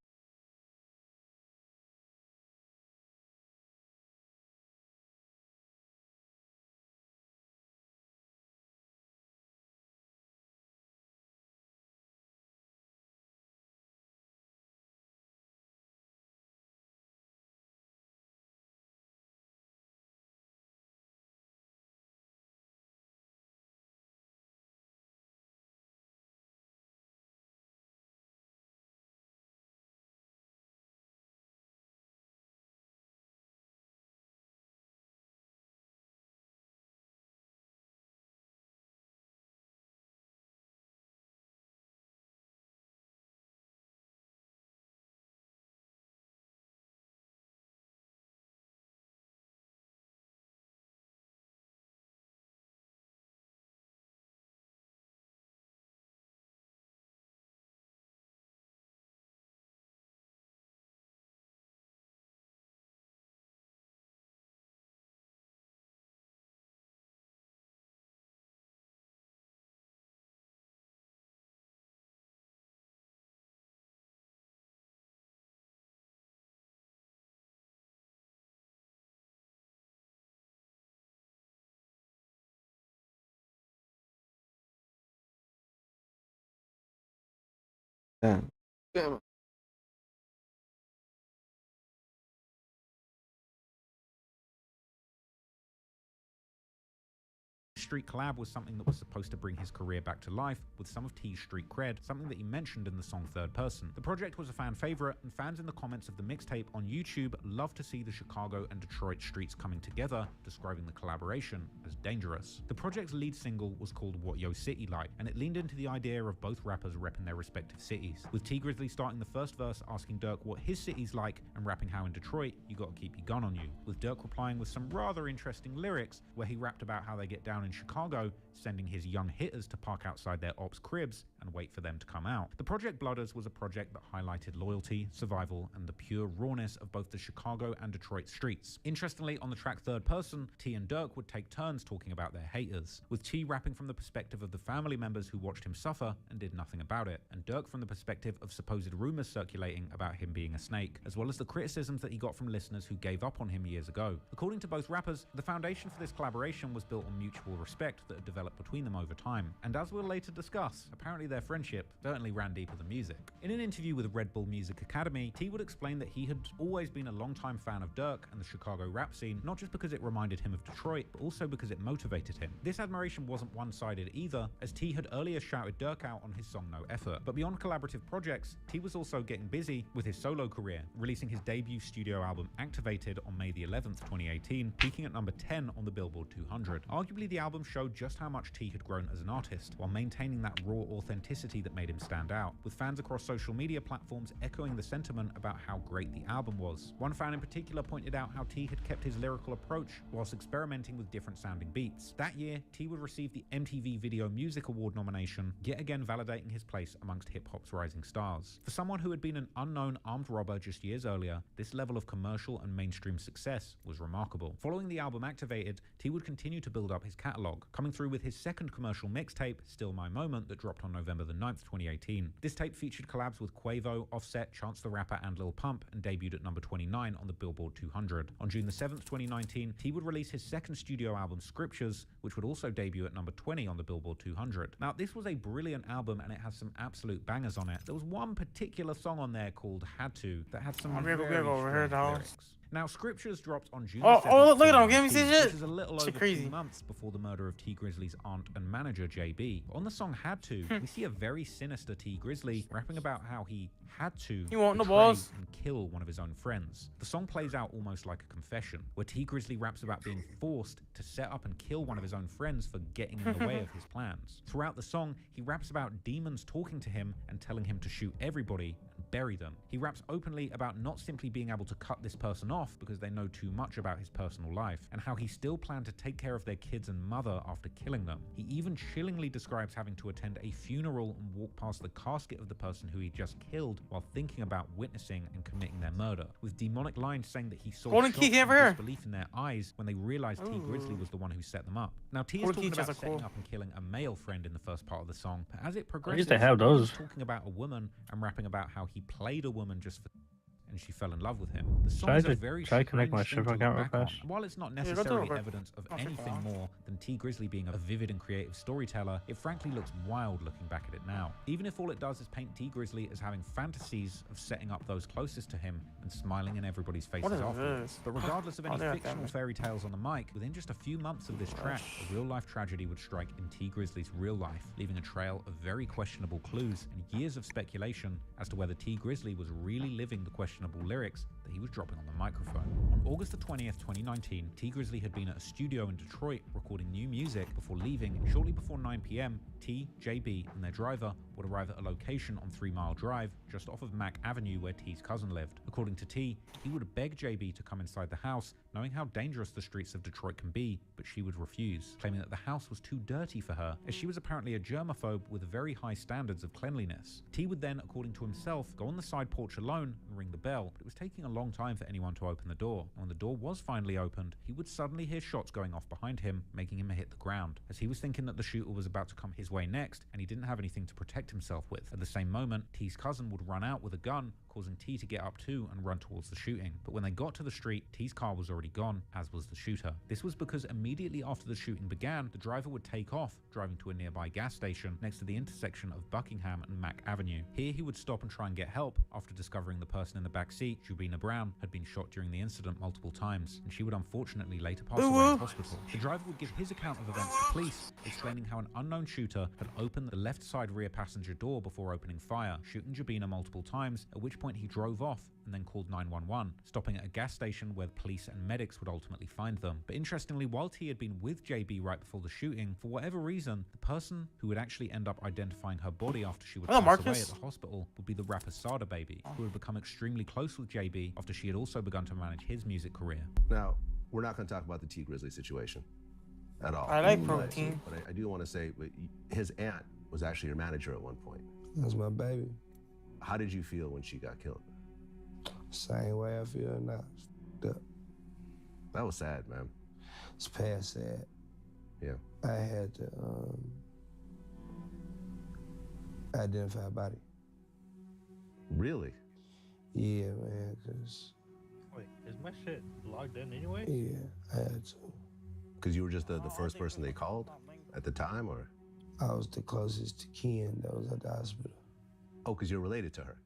Damn. Damn it. Street collab was something that was supposed to bring his career back to life with some of T's street cred, something that he mentioned in the song Third Person. The project was a fan favorite, and fans in the comments of the mixtape on YouTube love to see the Chicago and Detroit streets coming together, describing the collaboration as dangerous. The project's lead single was called What Yo City Like, and it leaned into the idea of both rappers repping their respective cities, with T Grizzly starting the first verse asking Dirk what his city's like and rapping how in Detroit you gotta keep your gun on you, with Dirk replying with some rather interesting lyrics where he rapped about how they get down in Chicago, sending his young hitters to park outside their ops' cribs and wait for them to come out. The Project Blooders was a project that highlighted loyalty, survival, and the pure rawness of both the Chicago and Detroit streets. Interestingly, on the track Third Person, T and Dirk would take turns talking about their haters, with T rapping from the perspective of the family members who watched him suffer and did nothing about it, and Dirk from the perspective of supposed rumors circulating about him being a snake, as well as the criticisms that he got from listeners who gave up on him years ago. According to both rappers, the foundation for this collaboration was built on mutual respect that had developed between them over time, and as we'll later discuss, apparently their friendship certainly ran deeper than music. In an interview with Red Bull Music Academy, T would explain that he had always been a longtime fan of Dirk and the Chicago rap scene, not just because it reminded him of Detroit, but also because it motivated him. This admiration wasn't one-sided either, as T had earlier shouted Dirk out on his song No Effort. But beyond collaborative projects, T was also getting busy with his solo career, releasing his debut studio album Activated on May the 11th, 2018, peaking at number 10 on the Billboard 200. Arguably, the album showed just how much T had grown as an artist, while maintaining that raw authenticity that made him stand out, with fans across social media platforms echoing the sentiment about how great the album was. One fan in particular pointed out how T had kept his lyrical approach whilst experimenting with different sounding beats. That year, T would receive the MTV Video Music Award nomination, yet again validating his place amongst hip-hop's rising stars. For someone who had been an unknown armed robber just years earlier, this level of commercial and mainstream success was remarkable. Following the album Activated, T would continue to build up his catalogue, coming through with his second commercial mixtape, Still My Moment, that dropped on November the 9th, 2018. This tape featured collabs with Quavo, Offset, Chance the Rapper, and Lil Pump, and debuted at number 29 on the Billboard 200. On June the 7th, 2019, T would release his second studio album, Scriptures, which would also debut at number 20 on the Billboard 200. Now, this was a brilliant album, and it has some absolute bangers on it. There was one particular song on there called Had To that had some very strange lyrics. Now, Scriptures dropped on June 7th, look at him, give me some shit. Which is a little over 2 months before the murder of T Grizzly's aunt and manager, JB. On the song Had To, we see a very sinister T Grizzly rapping about how he had to betray and kill one of his own friends. The song plays out almost like a confession, where T Grizzly raps about being forced to set up and kill one of his own friends for getting in the way of his plans. Throughout the song, he raps about demons talking to him and telling him to shoot everybody and bury them. He raps openly about not simply being able to cut this person off because they know too much about his personal life, and how he still planned to take care of their kids and mother after killing them. He even chillingly describes having to attend a funeral and walk past the casket of the person who he just killed while thinking about witnessing and committing their murder, with demonic lines saying that he saw shock and disbelief in their eyes when they realized T Grizzly was the one who set them up. Now, T is talking about setting up and killing a male friend in the first part of the song, but as it progresses, they have those. he's talking about a woman and rapping about how he played a woman just for and she fell in love with him. The song is a very strange thing to look back on. While it's not necessarily evidence of anything more than T Grizzly being a vivid and creative storyteller, it frankly looks wild looking back at it now. Even if all it does is paint T Grizzly as having fantasies of setting up those closest to him and smiling in everybody's faces afterwards. But regardless of any fictional fairy tales on the mic, within just a few months of this track, a real life tragedy would strike in T Grizzly's real life, leaving a trail of very questionable clues and years of speculation as to whether T Grizzly was really living the questionable lyrics that he was dropping on the microphone. On August the 20th, 2019, T Grizzly had been at a studio in Detroit recording new music before leaving, and shortly before 9 p.m, T, JB, and their driver would arrive at a location on 3 Mile Drive just off of Mack Avenue where T's cousin lived. According to T, he would beg JB to come inside the house, knowing how dangerous the streets of Detroit can be, but she would refuse, claiming that the house was too dirty for her, as she was apparently a germaphobe with very high standards of cleanliness. T would then, according to himself, go on the side porch alone and ring the bell, but it was taking a long time for anyone to open the door. And when the door was finally opened, he would suddenly hear shots going off behind him, making him hit the ground, as he was thinking that the shooter was about to come his way next, and he didn't have anything to protect himself with. At the same moment, T's cousin would run out with a gun, causing T to get up too and run towards the shooting. But when they got to the street, T's car was already gone, as was the shooter. This was because immediately after the shooting began, the driver would take off, driving to a nearby gas station next to the intersection of Buckingham and Mack Avenue. Here he would stop and try and get help after discovering the person in the back seat, Jubina Brown, had been shot during the incident multiple times, and she would unfortunately later pass away in hospital. The driver would give his account of events to police, explaining how an unknown shooter had opened the left side rear passenger door before opening fire, shooting Jubina multiple times, at which point he drove off and then called 911, stopping at a gas station where police and medics would ultimately find them. But interestingly, while T had been with JB right before the shooting, for whatever reason, the person who would actually end up identifying her body after she would pass away at the hospital would be the rapper Sada Baby, who had become extremely close with JB after she had also begun to manage his music career. Now, we're not going to talk about the T Grizzly situation at all. I like protein. But I do want to say, his aunt was actually your manager at one point. That's my baby. How did you feel when she got killed? Same way I feel now. That was sad, man. It's past sad. Yeah. I had to identify a body. Really? Yeah, man, because... Wait, is my shit logged in anyway? Yeah, I had to. Because you were just the first person they called at the time, or? I was the closest to kin that was at the hospital. Oh, because you're related to her?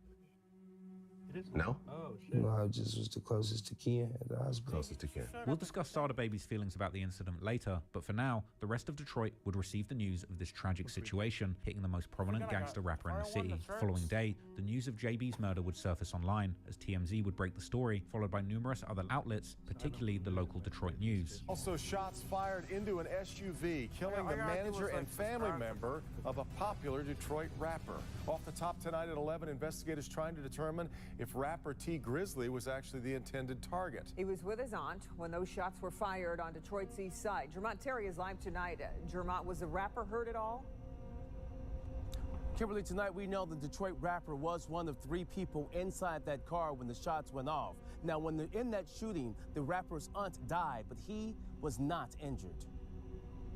No? Oh, shit. No, I just was the closest to kin at the hospital. Closest to kin. We'll discuss Sada Baby's feelings about the incident later, but for now, the rest of Detroit would receive the news of this tragic situation, hitting the most prominent gangster rapper in the city. The following day, the news of JB's murder would surface online, as TMZ would break the story, followed by numerous other outlets, particularly the local Detroit News. Also, shots fired into an SUV, killing the manager and family member of a popular Detroit rapper. Off the top tonight at 11, investigators trying to determine if rapper T Grizzly was actually the intended target. He was with his aunt when those shots were fired on Detroit's east side. Jermont Terry is live tonight. Jermont, was the rapper hurt at all? Kimberly, tonight we know the Detroit rapper was one of 3 people inside that car when the shots went off. Now, in that shooting, the rapper's aunt died, but he was not injured.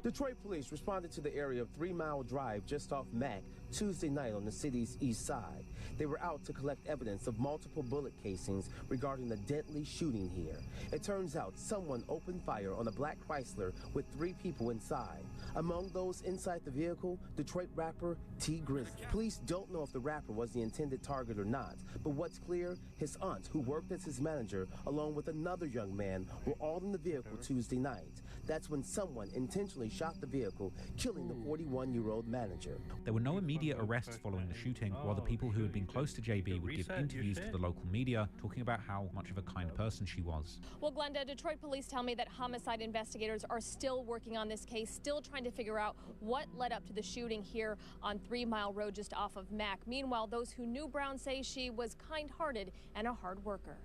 Detroit police responded to the area of 3 Mile Drive just off Mack Tuesday night on the city's east side. They were out to collect evidence of multiple bullet casings regarding the deadly shooting here. It turns out someone opened fire on a black Chrysler with 3 people inside. Among those inside the vehicle, Detroit rapper T Grizzly. Police don't know if the rapper was the intended target or not, but what's clear, his aunt, who worked as his manager, along with another young man, were all in the vehicle Tuesday night. That's when someone intentionally shot the vehicle, killing the 41-year-old manager. There were no immediate arrests following the shooting, while the people who had been close to JB would give interviews to the local media, talking about how much of a kind person she was. Well, Glenda, Detroit police tell me that homicide investigators are still working on this case, still trying to figure out what led up to the shooting here on 3 Mile Road just off of Mack. Meanwhile, those who knew Brown say she was kind-hearted and a hard worker.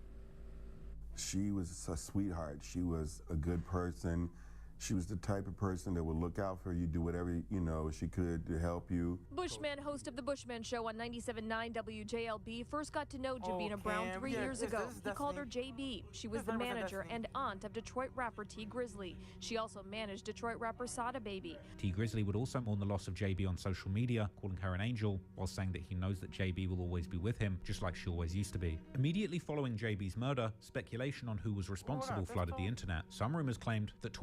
She was a sweetheart. She was a good person. She was the type of person that would look out for you, do whatever, she could to help you. Bushman, host of The Bushman Show on 97.9 WJLB, first got to know Jubina Brown 3 years ago. He called her JB. She was the manager and aunt of Detroit rapper T Grizzly. She also managed Detroit rapper Sada Baby. T Grizzly would also mourn the loss of JB on social media, calling her an angel, while saying that he knows that JB will always be with him, just like she always used to be. Immediately following JB's murder, speculation on who was responsible flooded the internet. Some rumors claimed that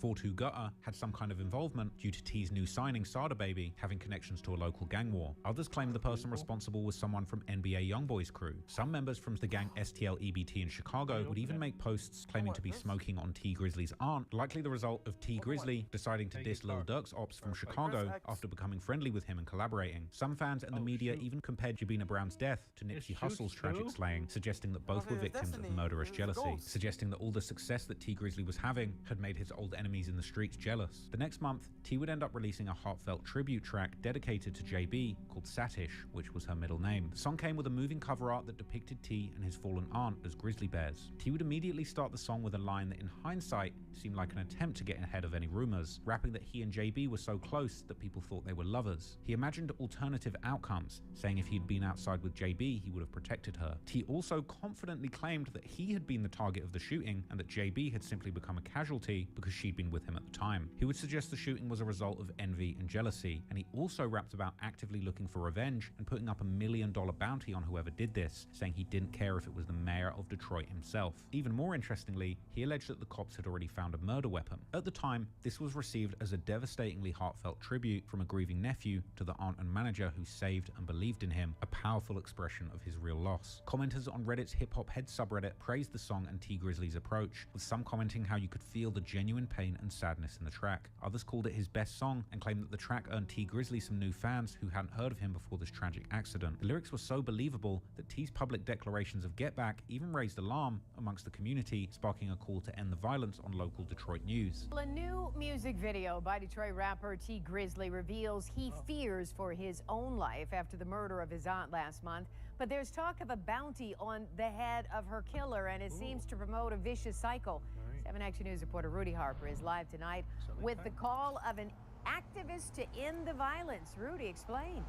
42 Gutter had some kind of involvement due to T's new signing, Sada Baby, having connections to a local gang war. Others claimed the person responsible was someone from NBA Youngboy's crew. Some members from the gang STL-EBT in Chicago would even make posts claiming to be smoking on T Grizzly's aunt, likely the result of T Grizzly deciding to diss Lil Durk's ops from Chicago after becoming friendly with him and collaborating. Some fans and the media even compared Jubina Brown's death to Nipsey Hussle's tragic slaying, suggesting that both were victims of murderous jealousy, suggesting that all the success that T Grizzly was having had made his old enemies in the streets jealous. The next month, T would end up releasing a heartfelt tribute track dedicated to JB called Satish, which was her middle name. The song came with a moving cover art that depicted T and his fallen aunt as grizzly bears. T would immediately start the song with a line that in hindsight seemed like an attempt to get ahead of any rumors, rapping that he and JB were so close that people thought they were lovers. He imagined alternative outcomes, saying if he'd been outside with JB, he would have protected her. T also confidently claimed that he had been the target of the shooting and that JB had simply become a casualty because she'd been with him at the time. He would suggest the shooting was a result of envy and jealousy, and he also rapped about actively looking for revenge and putting up $1 million bounty on whoever did this, saying he didn't care if it was the mayor of Detroit himself. Even more interestingly, he alleged that the cops had already found a murder weapon. At the time, this was received as a devastatingly heartfelt tribute from a grieving nephew to the aunt and manager who saved and believed in him, a powerful expression of his real loss. Commenters on Reddit's Hip Hop Head subreddit praised the song and T Grizzly's approach, with some commenting how you could feel the genuine pain and sadness in the track. Others called it his best song and claimed that the track earned T Grizzly some new fans who hadn't heard of him before this tragic accident. The lyrics were so believable that T's public declarations of Get Back even raised alarm amongst the community, sparking a call to end the violence on local Detroit news. A new music video by Detroit rapper T Grizzly reveals he fears for his own life after the murder of his aunt last month. But there's talk of a bounty on the head of her killer, and it seems to promote a vicious cycle. 7 Action News reporter Rudy Harper is live tonight with the call of an activist to end the violence. Rudy, explain.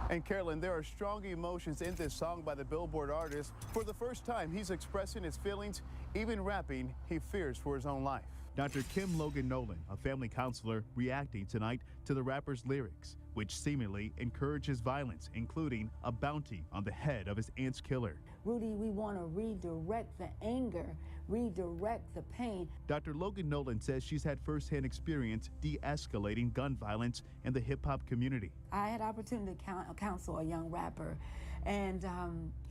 And Carolyn, there are strong emotions in this song by the Billboard artist. For the first time, he's expressing his feelings, even rapping he fears for his own life. Dr. Kim Logan Nolan, a family counselor, reacting tonight to the rapper's lyrics, which seemingly encourages violence, including a bounty on the head of his aunt's killer. Rudy, we want to redirect the anger, redirect the pain. Dr. Logan Nolan says she's had firsthand experience de-escalating gun violence in the hip-hop community. I had opportunity to counsel a young rapper, and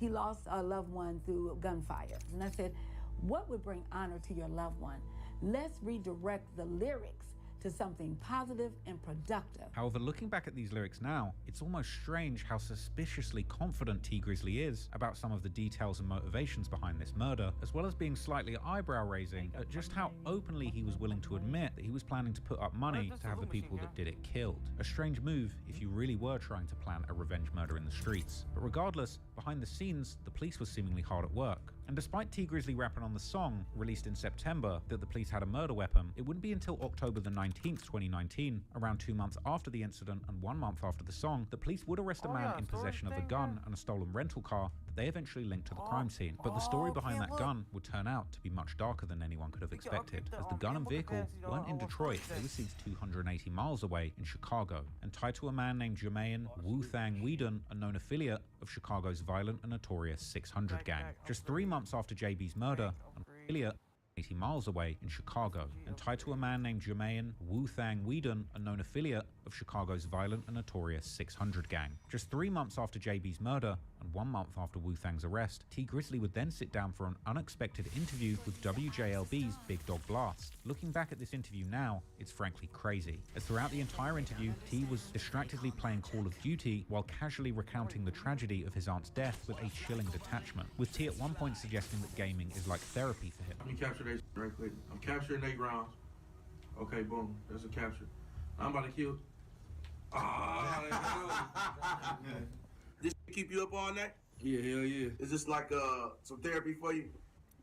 he lost a loved one through gunfire. And I said, what would bring honor to your loved one? Let's redirect the lyrics to something positive and productive. However, looking back at these lyrics now, it's almost strange how suspiciously confident T Grizzly is about some of the details and motivations behind this murder, as well as being slightly eyebrow-raising at just how openly he was willing to admit that he was planning to put up money to have the people that did it killed. A strange move if you really were trying to plan a revenge murder in the streets. But regardless, behind the scenes, the police were seemingly hard at work. And despite T Grizzly rapping on the song, released in September, that the police had a murder weapon, it wouldn't be until October the 19th, 2019, around 2 months after the incident and 1 month after the song, that police would arrest a man in possession of a gun and a stolen rental car that they eventually linked to the crime scene. But the story behind that gun would turn out to be much darker than anyone could have expected, as the gun and vehicle weren't in Detroit, they were seized 280 miles away in Chicago, and tied to a man named Jermaine Wu-Thang Whedon, a known affiliate of Chicago's violent and notorious 600 gang. Just 3 months after JB's murder, an affiliate 80 miles away in Chicago, and tied to a man named Jermaine Wu-Thang Whedon, a known affiliate of Chicago's violent and notorious 600 gang. Just 3 months after JB's murder, and 1 month after Wu-Thang's arrest, T Grizzly would then sit down for an unexpected interview with WJLB's Big Dog Blast. Looking back at this interview now, it's frankly crazy, as throughout the entire interview, T was distractedly playing Call of Duty while casually recounting the tragedy of his aunt's death with a chilling detachment, with T at one point suggesting that gaming is like therapy for him. Let me capture that right quick. I'm capturing 8 rounds. Okay, boom. That's a capture. I'm about to kill. This keep you up all night? Yeah, hell yeah. Is this like some therapy for you?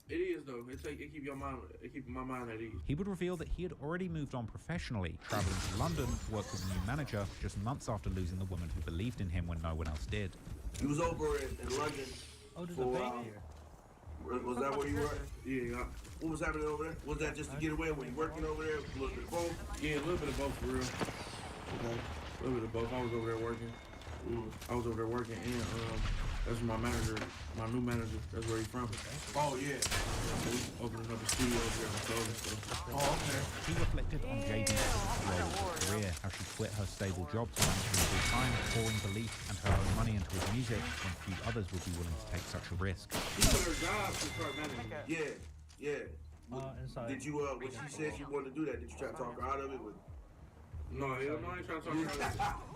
It is though. It keep your mind. It keep my mind at ease. He would reveal that he had already moved on professionally, traveling to London to work with a new manager just months after losing the woman who believed in him when no one else did. He was over in London. Oh, there's a baby here. Was that where you were? Yeah. What was happening over there? Was that just to get away? Were you working over there? A little bit of both? Yeah, a little bit of both for real. Okay. A little bit of both. I was over there working. I was over there working, and that's my manager, my new manager. That's where he's from. Oh yeah. We opening up a studio over there and sold and stuff. Oh okay. He reflected on JB's career, how she quit her stable job to manage him full time, pouring belief and her own money into his music when few others would be willing to take such a risk. She quit her job to start managing. Yeah. Did you when she said she wanted to do that, did you try to talk her out of it? No, hell no, I ain't trying to talk her out of it.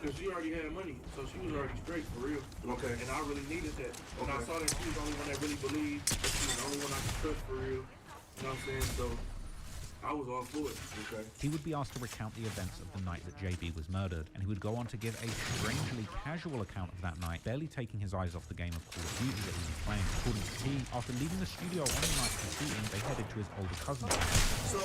Because she already had money, so she was already straight for real. Okay. And I really needed that. And I saw that she was the only one that really believed. She was the only one I could trust for real. You know what I'm saying? So I was all for it. Okay. He would be asked to recount the events of the night that JB was murdered, and he would go on to give a strangely casual account of that night, barely taking his eyes off the game of Call of Duty that he was playing. According to T, after leaving the studio on the night of the shooting, they headed to his older cousin's house. So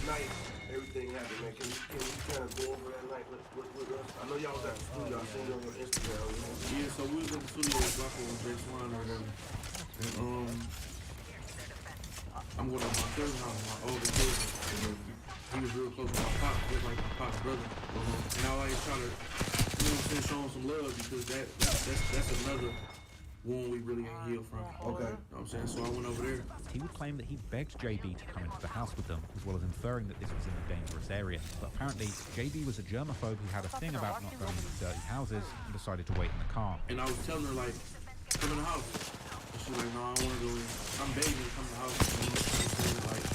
tonight, everything happened, man. Can you kind of go over that night with us? I know y'all was at the studio. I seen you on your Instagram. Yeah, so we was in the studio with Buffalo and Jay Swan or whatever. And I'm going to my cousin's house, my older cousin. He was real close to my pop, just like my pop's brother. And I always try to, you know what I'm saying, show him some love because that's another wound we really ain't healed from. Okay. You know what I'm saying? So I went over there. He would claim that he begged JB to come into the house with them, as well as inferring that this was in a dangerous area. But apparently, JB was a germaphobe who had a thing about not going into dirty houses and decided to wait in the car. And I was telling her, like, come in the house. And she's like, no, I don't want to go in. I'm begging her to come in the house. You know what I'm saying? Like,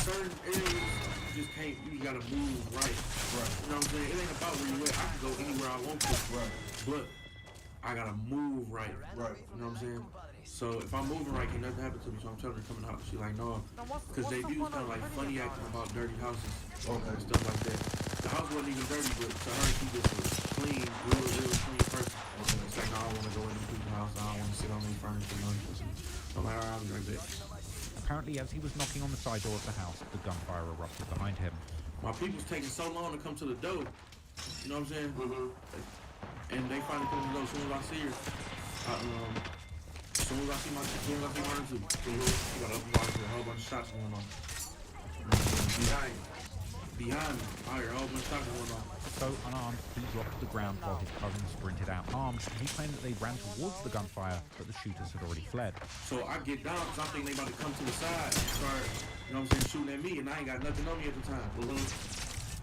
certain areas, you just can't, you gotta move right. Right. You know what I'm saying? It ain't about where you at. I can go anywhere I want to. Right. But I gotta move right. Right. You know what I'm saying? So if I'm moving right, can nothing happen to me. So I'm telling her to come in the house. She's like, no. Because they do kind of like funny acting about dirty houses and stuff like that. The house wasn't even dirty, but to her, she just was clean, real clean person. It's like, no, I don't want to go into people's house. I don't want to sit on their furniture. I'm like, all right, I'll be right back. Apparently, as he was knocking on the side door of the house, the gunfire erupted behind him. My people's taking so long to come to the door. You know what I'm saying? And they finally come to the door. As soon as I see her, as soon as I see her too, she got open wide with a whole bunch of shots going on. Behind me, I hear a whole bunch of shots going on. So, unarmed, he dropped to the ground while his cousin sprinted out armed. He claimed that they ran towards the gunfire, but the shooters had already fled. So I get down because I think they about to come to the side and start, you know what I'm saying, shooting at me, and I ain't got nothing on me at the time.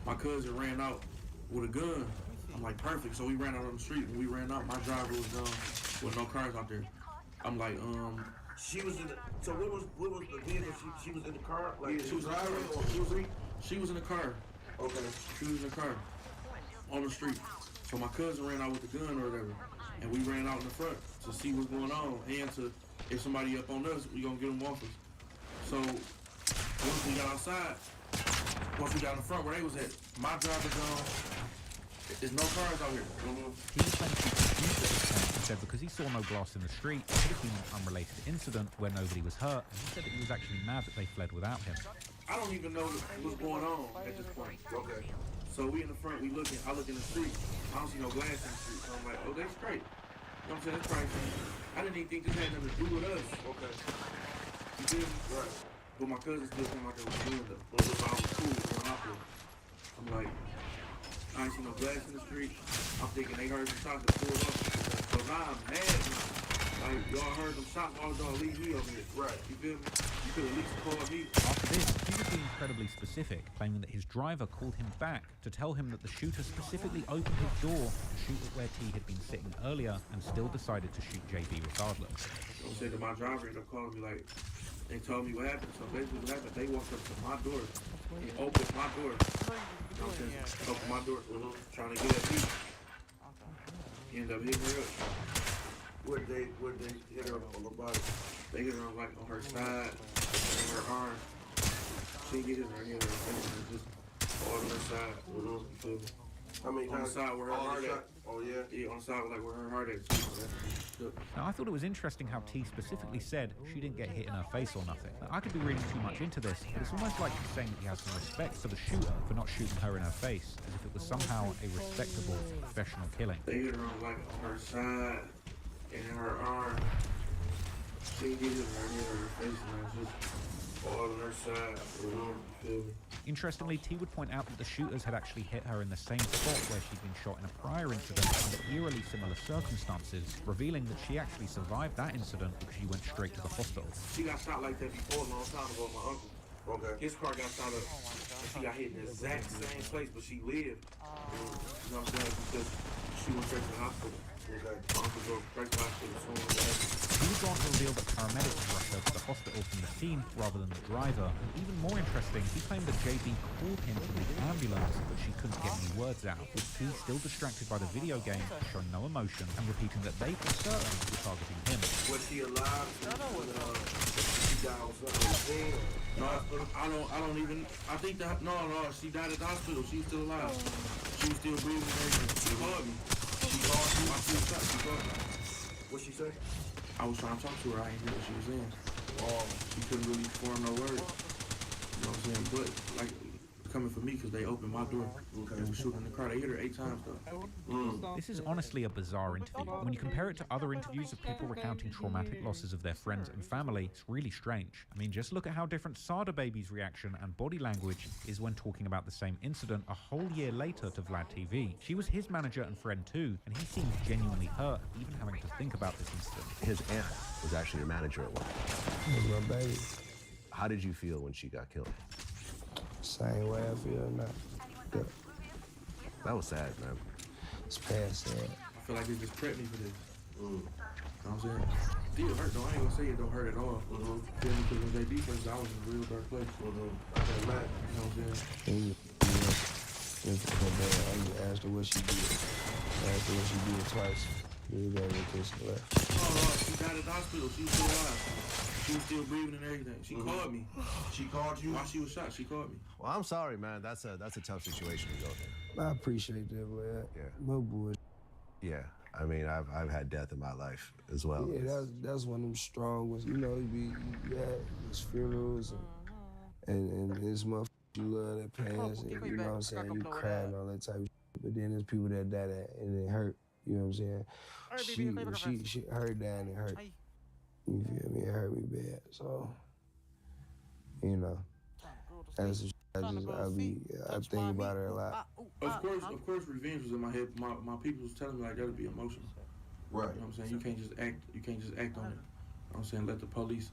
My cousin ran out with a gun. I'm like, perfect. So we ran out on the street. When we ran out, my driver was gone with no cars out there. I'm like, She was in the, so what was the vehicle? She was in the car? Like, she was driving or she was in the car. Okay. She was in the car on the street. So my cousin ran out with the gun or whatever. And we ran out in the front to see what's going on. And to, if somebody up on us, we gonna get them off us. So once we got outside, once we got in the front where they was at, my driver gone. There's no cars out here. He was claiming to be confused at this point. He said because he saw no glass in the street, it could have been an unrelated incident where nobody was hurt. And he said that he was actually mad that they fled without him. I don't even know what's going on at this point. Okay. So we in the front, we looking, I look in the street. I don't see no glass in the street. So I'm like, oh, they straight. You know what I'm saying? That's probably, I didn't even think this had nothing to do with us. Okay. You feel me? Right. But my cousin still came out there with doing them. But it was all cool going out there. I'm like, I ain't see no glass in the street. I'm thinking they heard some shots that pulled up. So now I'm mad now. Like, y'all heard them shots, why would y'all leave me over here? Right. You feel me? You could at least call me. After this, he was being incredibly specific, claiming that his driver called him back to tell him that the shooter specifically opened his door to shoot at where T had been sitting earlier and still decided to shoot JB regardless. I said to my driver, ended up calling me like, they told me what happened. So basically what happened, they walked up to my door and opened my door. You know what I'm saying? Opened my door, trying to get at me. He ended up hitting her up. Where'd they hit her on the body? They hit her like on her side, on her arm. She didn't get in her head or anything, just all on her side. You feel me? How many on the side where her heart at? Oh yeah? Yeah, on the side like where her heart at. Now, I thought it was interesting how T specifically said she didn't get hit in her face or nothing. Now, I could be reading too much into this, but it's almost like he's saying that he has some respect for the shooter for not shooting her in her face, as if it was somehow a respectable, professional killing. They hit her on like on her side and her arm. She didn't get in her head or her face, man. Just all on her side. You feel me? Interestingly, T would point out that the shooters had actually hit her in the same spot where she'd been shot in a prior incident under eerily similar circumstances, revealing that she actually survived that incident because she went straight to the hospital. She got shot like that before a long time ago with my uncle. Okay. His car got shot up and she got hit in the exact same place, but she lived. You know what I'm saying? Because she went straight to the hospital. Okay. My uncle drove straight to the hospital as soon as that happened. He was on to reveal that paramedics rushed her to the hospital from the scene rather than the driver. And even more interesting, he claimed that JB called him to the ambulance, but she couldn't get any words out, with T still distracted by the video game, showing no emotion, and repeating that they for certain were targeting him. Was she alive? She died on something? No, I don't even, I think that, no, she died at the hospital. She's still alive. She was still breathing and everything. She called me. She called me. I see shot. She called me. What'd she say? I was trying to talk to her. I didn't hear what she was saying. She couldn't really form no words. You know what I'm saying? But, like, coming for me because they opened my door and was shooting in the car. They hit her 8 times though. This is honestly a bizarre interview. When you compare it to other interviews of people recounting traumatic losses of their friends and family, it's really strange. I mean, just look at how different Sada Baby's reaction and body language is when talking about the same incident a whole year later to Vlad TV. She was his manager and friend too, and he seemed genuinely hurt, even having to think about this incident. His aunt was actually your manager at one point. My baby. How did you feel when she got killed? Same way I feel now. Yeah. That was sad, man. It's past sad. I feel like they just prepped me for this. You know what I'm saying? Still hurt though. I ain't gonna say it don't hurt at all. Because when they beat us, I was in a real dark place. I can imagine. You know what I'm saying? I asked her what she did. I asked her what she did twice. We got a kiss left. Oh, she died at the hospital. She was still alive. She was still breathing and everything. She called me. She called you? While she was shot, she called me. Well, I'm sorry, man. That's a tough situation to go through. I appreciate that, but Yeah. no bullshit. Yeah, I mean, I've had death in my life as well. Yeah, that's one of them strong ones. You know, you had his funerals and his motherfuckers you love that pass, and you know what I'm saying, you cry and all that type of shit. But then there's people that die that and it hurt. You know what I'm saying? She her dying, it hurt. You feel me? It hurt me bad. So, you know, that's the shit I think about her a lot. Of course, revenge was in my head. My people was telling me like that'll be emotional. Right. You know what I'm saying? You can't just act on it. You know what I'm saying? Let the police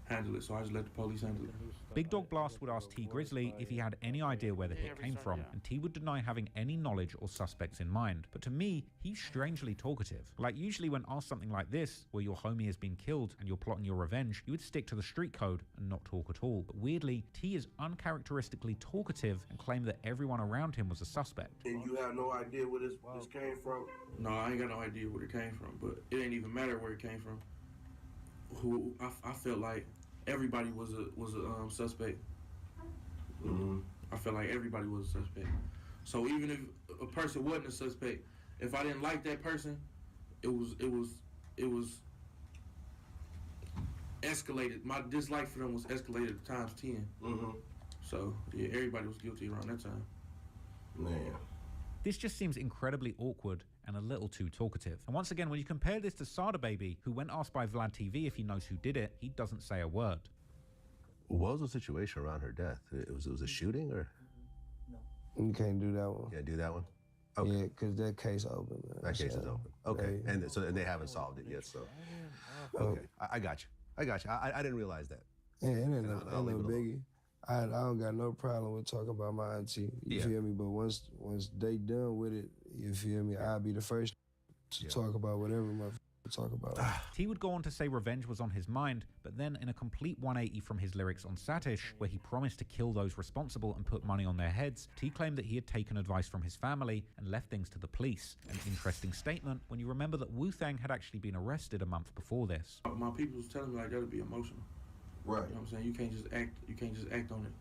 handle it. So I just let the police handle it. Big Dog Blast would ask T Grizzly if he had any idea where the hit came from, and T would deny having any knowledge or suspects in mind. But to me, he's strangely talkative. Like, usually when asked something like this, where your homie has been killed and you're plotting your revenge, you would stick to the street code and not talk at all. But weirdly, T is uncharacteristically talkative and claimed that everyone around him was a suspect. And you have no idea where this came from? No, I ain't got no idea where it came from, but it ain't even matter where it came from. I felt like everybody was a suspect. I felt like everybody was a suspect. So even if a person wasn't a suspect, if I didn't like that person, it was escalated. My dislike for them was escalated times 10. So yeah, everybody was guilty around that time. Man. This just seems incredibly awkward and a little too talkative. And once again, when you compare this to Sada Baby, who when asked by Vlad TV if he knows who did it, he doesn't say a word. What was the situation around her death? It was a shooting, or? You can't do that one. Yeah, do that one? Okay. Yeah, because that case open, man. That case is open. Okay, and they haven't solved it yet, so. Okay, I got you. I didn't realize that. Yeah, it ain't no biggie. I don't got no problem with talking about my auntie, you feel me? But once they done with it, you feel me, I'll be the first to talk about whatever my talk about. T would go on to say revenge was on his mind, but then in a complete 180 from his lyrics on Satish, where he promised to kill those responsible and put money on their heads, T claimed that he had taken advice from his family and left things to the police. An interesting statement when you remember that Wu-Thang had actually been arrested a month before this. My people was telling me like that'll be emotional. Right. You know what I'm saying? You can't just act on it. You know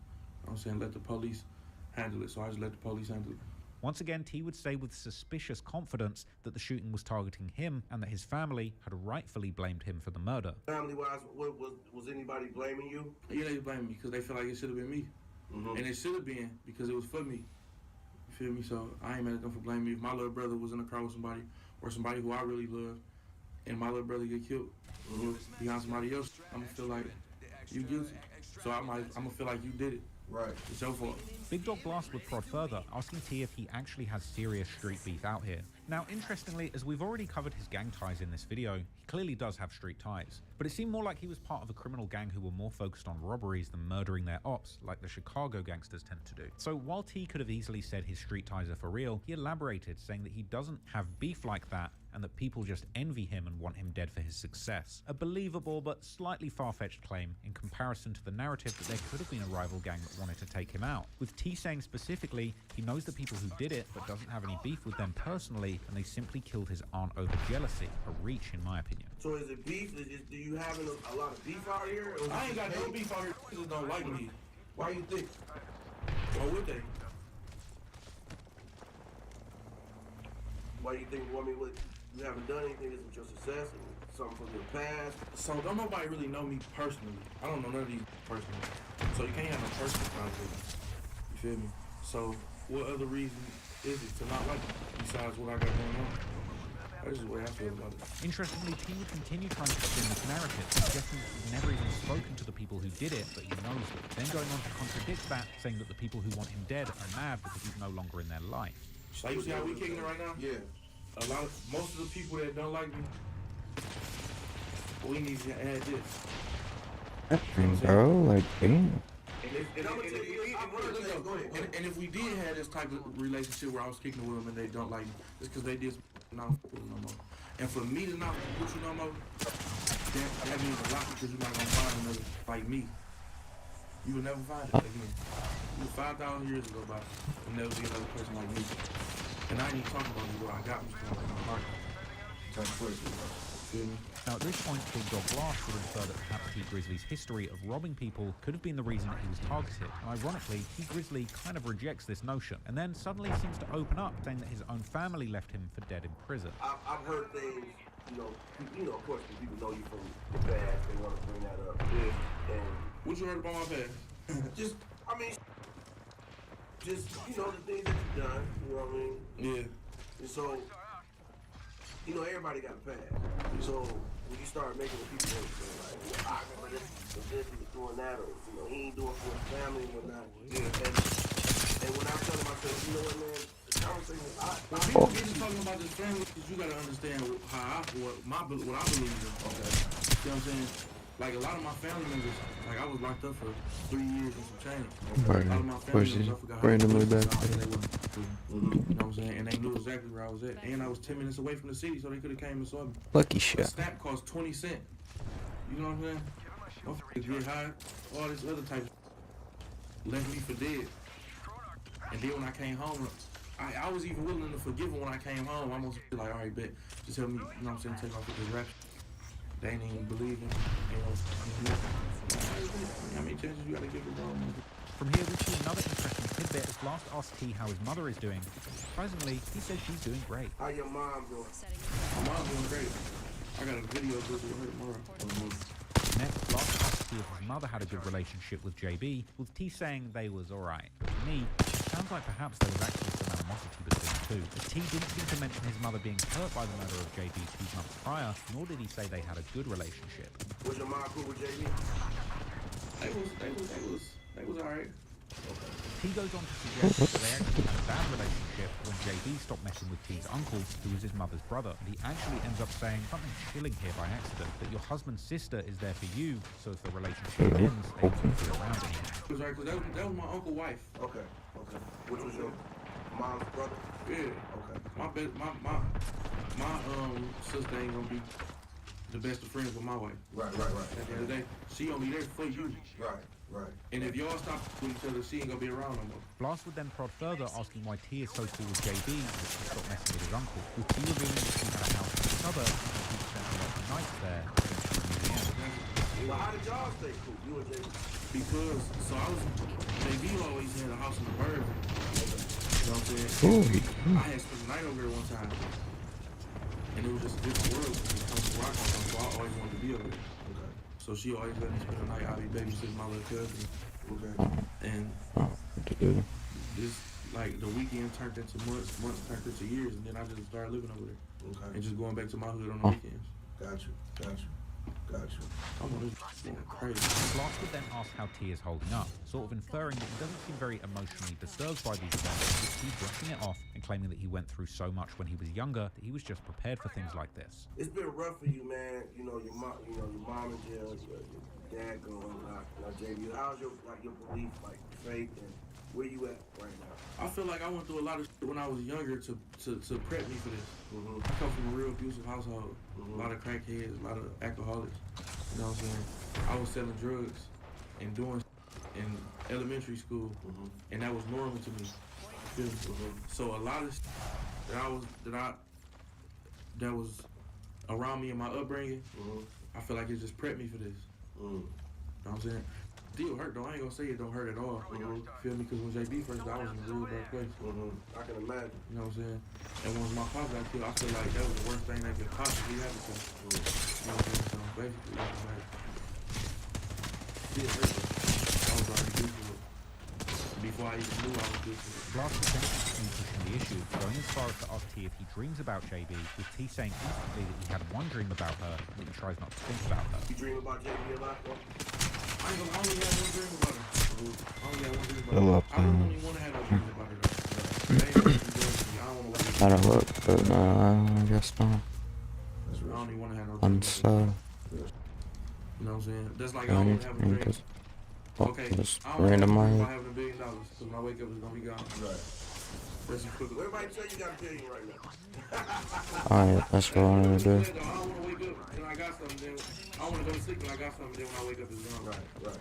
what I'm saying? Let the police handle it. So I just let the police handle it. Once again, T would say with suspicious confidence that the shooting was targeting him and that his family had rightfully blamed him for the murder. Family-wise, was anybody blaming you? Yeah, they blame me because they feel like it should have been me. And it should have been because it was for me. You feel me? So I ain't mad at them for blaming me. If my little brother was in a car with somebody or somebody who I really love and my little brother get killed behind somebody else, I'm going to feel like you guilty. So I'm gonna feel like you did it. Right. It's your fault. Big Dog Blast would prod further, asking T if he actually has serious street beef out here. Now, interestingly, as we've already covered his gang ties in this video, he clearly does have street ties. But it seemed more like he was part of a criminal gang who were more focused on robberies than murdering their ops, like the Chicago gangsters tend to do. So while T could have easily said his street ties are for real, he elaborated, saying that he doesn't have beef like that, and that people just envy him and want him dead for his success. A believable but slightly far-fetched claim in comparison to the narrative that there could have been a rival gang that wanted to take him out. With T saying specifically, he knows the people who did it but doesn't have any beef with them personally, and they simply killed his aunt over jealousy. A reach, in my opinion. So is it beef? Do you have a lot of beef out here? I ain't got no beef out here. People don't like me. Why you think? Why would they? Why you think? You haven't done anything with your success and something from your past. So don't nobody really know me personally. I don't know none of these personally. So you can't have no personal conflict. You feel me? So what other reason is it to not like him besides what I got going on? That's just the way I feel about it. Interestingly, T would continue trying to spin this narrative, suggesting that he's never even spoken to the people who did it, but he knows them. Then going on to contradict that, saying that the people who want him dead are mad because he's no longer in their life. Like, you see how we kicking it right now? Yeah. Most of the people that don't like me, we need to add this. Bro, like, damn. And if we did have this type of relationship where I was kicking with them and they don't like me, it's because they just not with you no more. And for me to not with you no more, that means a lot because you're not gonna find another like me. You will never find it again. 5,000 years ago, but there'll never be another person like me. And I ain't even talking about you, bro. I got me strong in my heart. Type of person, bro. Feel me? Now, at this point, Big Dog Blast would infer that perhaps T Grizzly's history of robbing people could have been the reason that he was targeted. And ironically, T Grizzly kind of rejects this notion, and then suddenly seems to open up, saying that his own family left him for dead in prison. I've heard things, of course, when people know you from the past, they want to bring that up. Yeah. And what you heard about my past? the things that you've done, you know what I mean? Yeah. And so, everybody got a past. So, when you start making the people like, I remember this he was doing that, or, he ain't doing for his family and whatnot. Yeah. And when I tell him, I said, you know what, man, the conversation is, people get to talking about this family, because you got to understand what I believe in. Okay. You know what I'm saying? Like, a lot of my family members, like, I was locked up for 3 years and some change. Right. A lot of my family members, I forgot randomly back. You know what I'm saying? And they knew exactly where I was at. And I was 10 minutes away from the city, so they could have came and saw me. Lucky A shit. snap cost 20 cents. You know what I'm saying? Motherfuckers get high, all this other type of left me for dead. And then when I came home, I was even willing to forgive them when I came home. I almost be like, all right, bet, just help me, you know what I'm saying, take off with this rap. They ain't even believe in how many chances you gotta give it, bro? From here, we see another interesting tidbit as Blast asks T how his mother is doing. Surprisingly, he says she's doing great. How your mom doing? My mom's doing great. I got a video of this with her tomorrow. Next, Blast asks T if his mother had a good relationship with JB, with T saying they was alright. But to me, it sounds like perhaps there was actually some animosity between the two. As T didn't seem to mention his mother being hurt by the murder of JB 2 months prior, nor did he say they had a good relationship. Was your mom cool with JB? They was alright. T goes on to suggest that they actually had a bad relationship when JB stopped messing with T's uncle, who was his mother's brother, and he actually ends up saying something chilling here by accident, that your husband's sister is there for you, so if the relationship ends, they won't be around anymore. It was right, because that was my uncle's wife. Okay. Which was your mom's brother? Yeah. Okay. My sister ain't gonna be the best of friends with my wife. Right. At the end of the day, she gonna be there for you. Right. And if y'all stop with each other, she ain't gonna be around no more. Blast would then prod further, asking why T is so cool with JB that she stopped messing with his uncle, with T revealing that she had a house in the suburbs and he spent a lot of nights there since she was moving in. Well, how did y'all stay cool, you and JB? Because, JB always had a house in the burbs. You know what I'm saying? I had spent the night over there one time. And it was just a different world when it comes to where I come from, so I always wanted to be over there. So she always let me spend the night. I'll be babysitting my little cousin. And this, like, the weekend turned into months turned into years, and then I just started living over there. And just going back to my hood on the weekends. Got you. I'm on this going crazy. Blast would then ask how T is holding up, sort of inferring that he doesn't seem very emotionally disturbed by these events, with T brushing it off and claiming that he went through so much when he was younger that he was just prepared for things like this. It's been rough for you, man. Your mom in jail, your dad going out. Now, JB, how's your belief, faith, and where you at right now? I feel like I went through a lot of shit when I was younger to prep me for this. I come from a real abusive household. A lot of crackheads, a lot of alcoholics. You know what I'm saying? I was selling drugs and doing in elementary school, and that was normal to me. So a lot of that was around me in my upbringing, I feel like it just prepped me for this. You know what I'm saying? Still hurt though. I ain't gonna say it don't hurt at all. Feel me? Because when JB first died, I was in a real bad place. I can imagine. You know what I'm saying? And once my pops got killed, I feel like that was the worst thing that could possibly happen to me. You know what I'm saying? So basically, it was like, still hurt. I was already used to it. before I even knew I was dissing. Blast was then constantly pushing the issue, going as far as to ask T if he dreams about JB, with T saying instantly that he had one dream about her and that he tries not to think about her. You dream about JB a lot, bro? I only had one dream about her. I only had one dream Fill about up, her. I don't really want to have no dreams about her, though. They ain't really doing me. I don't want to I don't look, but no, I guess not. I don't even want to have no dreams. And so, You know what I'm saying? That's like I I don't need want to have a dream. just, well, Okay, just I don't have a dream randomly. about having $1 billion because when I wake up, it's gonna be gone. Right. That's just quick. Everybody say you got $1 billion right now. Alright, that's what I wanted to do. I don't want to wake up and I got something. Then I want to go to sleep and I got something. Then when I wake up, it's gone. Right.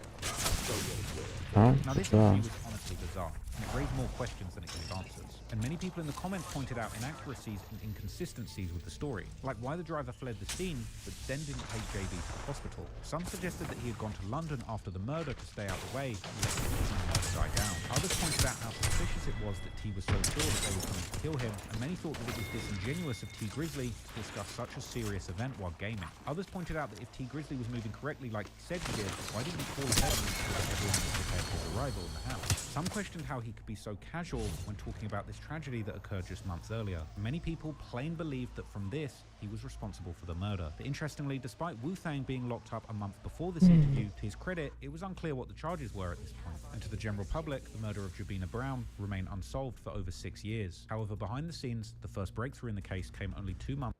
Alright, Now this so, interview was honestly bizarre, and it raised more questions than it gave answers. And many people in the comments pointed out inaccuracies and inconsistencies with the story, like why the driver fled the scene but then didn't take JB to the hospital. Some suggested that he had gone to London after the murder to stay out of the way and let the murder die down. Others pointed out how suspicious it was that T was so sure that they were coming to kill him, and many thought that it was disingenuous of T Grizzly to discuss such a serious event while gaming. Others pointed out that if T Grizzly was moving correctly like he said he did, why didn't he call ahead and ensure that everyone was prepared for his arrival in the house? Some questioned how he could be so casual when talking about this tragedy that occurred just months earlier. Many people plain believed that from this, he was responsible for the murder. But interestingly, despite Wu-Thang being locked up a month before this interview, to his credit, it was unclear what the charges were at this point. And to the general public, the murder of Jabina Brown remained unsolved for over 6 years. However, behind the scenes, the first breakthrough in the case came only 2 months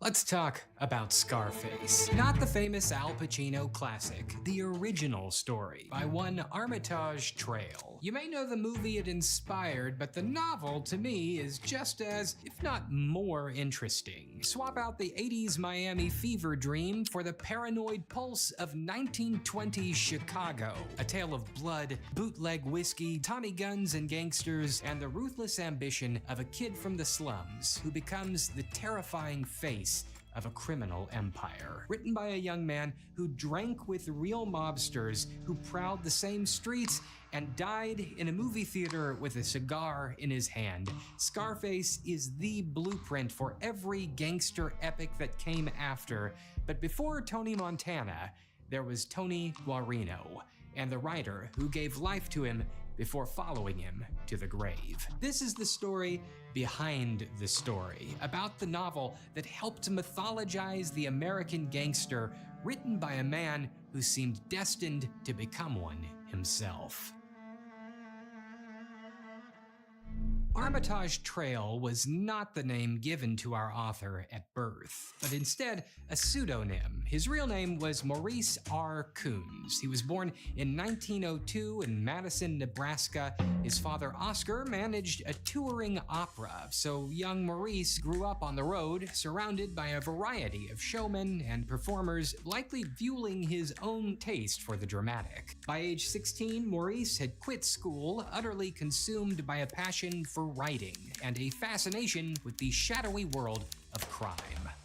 Let's talk about Scarface. Not the famous Al Pacino classic, the original story by one Armitage Trail. You may know the movie it inspired, but the novel to me is just as, if not more, interesting. Swap out the 80s Miami fever dream for the paranoid pulse of 1920s Chicago. A tale of blood, bootleg whiskey, Tommy guns and gangsters, and the ruthless ambition of a kid from the slums who becomes the terrifying face of a criminal empire. Written by a young man who drank with real mobsters who prowled the same streets and died in a movie theater with a cigar in his hand. Scarface is the blueprint for every gangster epic that came after. But before Tony Montana, there was Tony Guarino, and the writer who gave life to him before following him to the grave. This is the story behind the story, about the novel that helped mythologize the American gangster, written by a man who seemed destined to become one himself. Armitage Trail was not the name given to our author at birth, but instead a pseudonym. His real name was Maurice R. Coons. He was born in 1902 in Madison, Nebraska. His father, Oscar, managed a touring opera, so young Maurice grew up on the road, surrounded by a variety of showmen and performers, likely fueling his own taste for the dramatic. By age 16, Maurice had quit school, utterly consumed by a passion for writing and a fascination with the shadowy world of crime.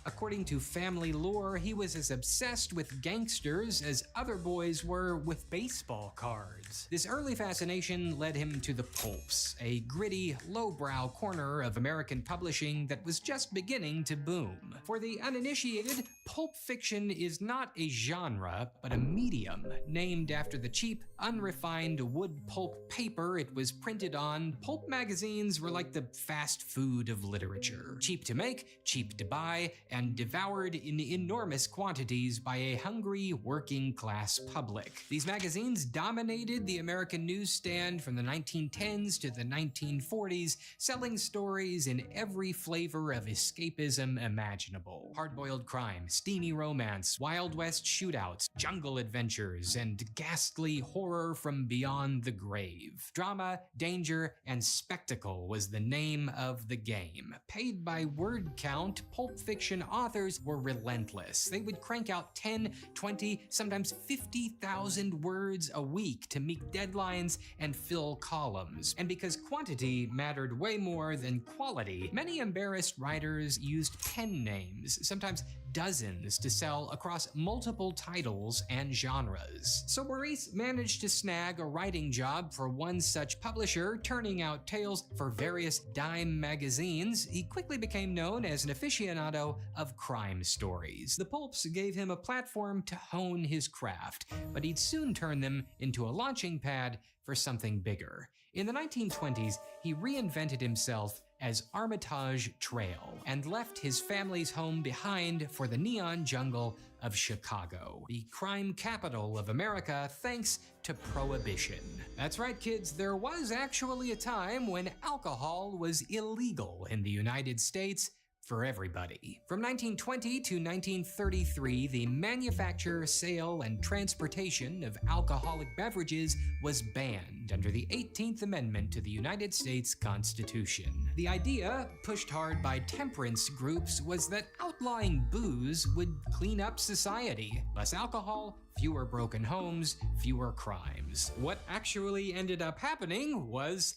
According to family lore, he was as obsessed with gangsters as other boys were with baseball cards. This early fascination led him to the pulps, a gritty, lowbrow corner of American publishing that was just beginning to boom. For the uninitiated, pulp fiction is not a genre, but a medium, named after the cheap, unrefined wood pulp paper it was printed on. Pulp magazines were like the fast food of literature. Cheap to make, cheap to buy, and devoured in enormous quantities by a hungry working class public. These magazines dominated the American newsstand from the 1910s to the 1940s, selling stories in every flavor of escapism imaginable. Hard-boiled crime, steamy romance, Wild West shootouts, jungle adventures, and ghastly horror from beyond the grave. Drama, danger, and spectacle was the name of the game. Paid by word count, pulp fiction authors were relentless. They would crank out 10, 20, sometimes 50,000 words a week to meet deadlines and fill columns. And because quantity mattered way more than quality, many embarrassed writers used pen names, sometimes dozens, to sell across multiple titles and genres. So Maurice managed to snag a writing job for one such publisher, turning out tales for various dime magazines. He quickly became known as an aficionado of crime stories. The pulps gave him a platform to hone his craft, but he'd soon turn them into a launching pad for something bigger. In the 1920s, he reinvented himself as Armitage Trail and left his family's home behind for the neon jungle of Chicago, the crime capital of America thanks to Prohibition. That's right, kids, there was actually a time when alcohol was illegal in the United States for everybody. From 1920 to 1933, the manufacture, sale, and transportation of alcoholic beverages was banned under the 18th Amendment to the United States Constitution. The idea, pushed hard by temperance groups, was that outlawing booze would clean up society. Less alcohol, fewer broken homes, fewer crimes. What actually ended up happening was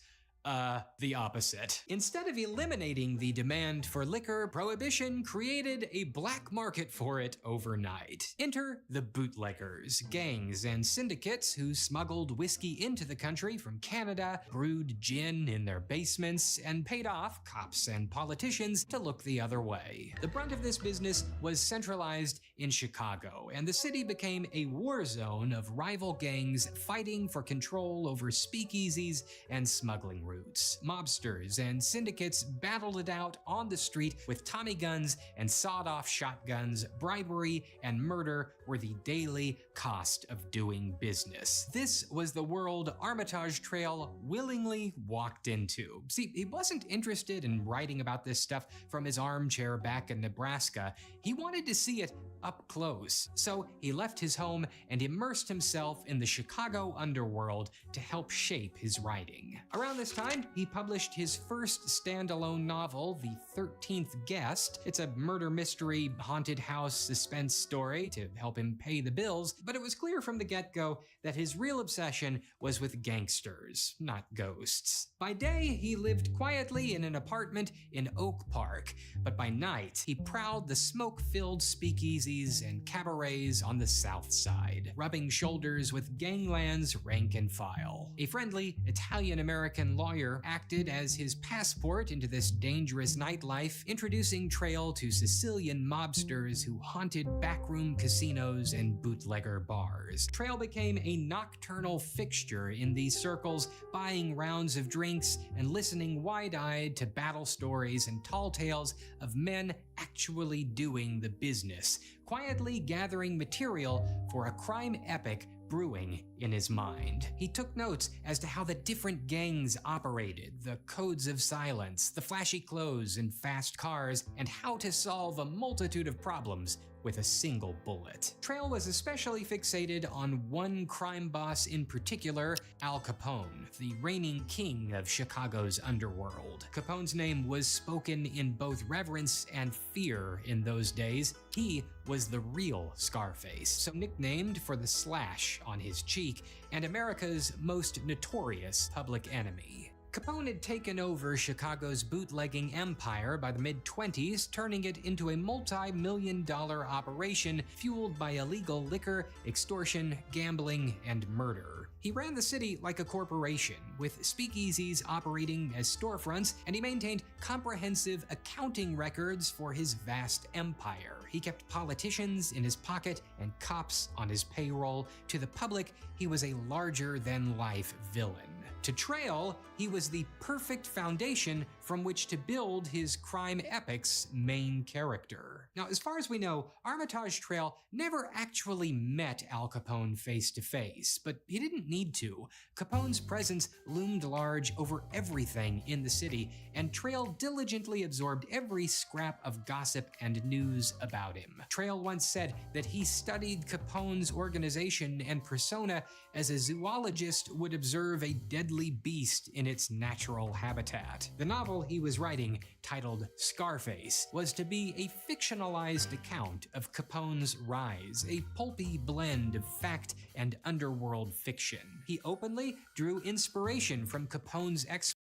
the opposite. Instead of eliminating the demand for liquor, Prohibition created a black market for it overnight. Enter the bootleggers, gangs and syndicates who smuggled whiskey into the country from Canada, brewed gin in their basements, and paid off cops and politicians to look the other way. The brunt of this business was centralized in Chicago, and the city became a war zone of rival gangs fighting for control over speakeasies and smuggling routes. Mobsters and syndicates battled it out on the street with Tommy guns and sawed-off shotguns. Bribery and murder were the daily cost of doing business. This was the world Armitage Trail willingly walked into. See, he wasn't interested in writing about this stuff from his armchair back in Nebraska. He wanted to see it up close. So he left his home and immersed himself in the Chicago underworld to help shape his writing. Around this time, he published his first standalone novel, The 13th Guest. It's a murder mystery, haunted house suspense story to help him pay the bills, but it was clear from the get-go that his real obsession was with gangsters, not ghosts. By day, he lived quietly in an apartment in Oak Park, but by night, he prowled the smoke-filled speakeasies and cabarets on the South Side, rubbing shoulders with gangland's rank and file. A friendly Italian-American lawyer acted as his passport into this dangerous nightlife, introducing Trail to Sicilian mobsters who haunted backroom casinos and bootlegger bars. Trail became a nocturnal fixture in these circles, buying rounds of drinks and listening wide-eyed to battle stories and tall tales of men actually doing the business, quietly gathering material for a crime epic brewing in his mind. He took notes as to how the different gangs operated, the codes of silence, the flashy clothes and fast cars, and how to solve a multitude of problems with a single bullet. Trail was especially fixated on one crime boss in particular, Al Capone, the reigning king of Chicago's underworld. Capone's name was spoken in both reverence and fear in those days. He was the real Scarface, so nicknamed for the slash on his cheek, and America's most notorious public enemy. Capone had taken over Chicago's bootlegging empire by the mid-20s, turning it into a multi-million-dollar operation fueled by illegal liquor, extortion, gambling, and murder. He ran the city like a corporation, with speakeasies operating as storefronts, and he maintained comprehensive accounting records for his vast empire. He kept politicians in his pocket and cops on his payroll. To the public, he was a larger-than-life villain. To Trail, he was the perfect foundation from which to build his crime epic's main character. Now, as far as we know, Armitage Trail never actually met Al Capone face to face, but he didn't need to. Capone's presence loomed large over everything in the city, and Trail diligently absorbed every scrap of gossip and news about him. Trail once said that he studied Capone's organization and persona as a zoologist would observe a deadly beast in its natural habitat. The novel he was writing, titled Scarface, was to be a fictionalized account of Capone's rise, a pulpy blend of fact and underworld fiction. He openly drew inspiration from Capone's exploits,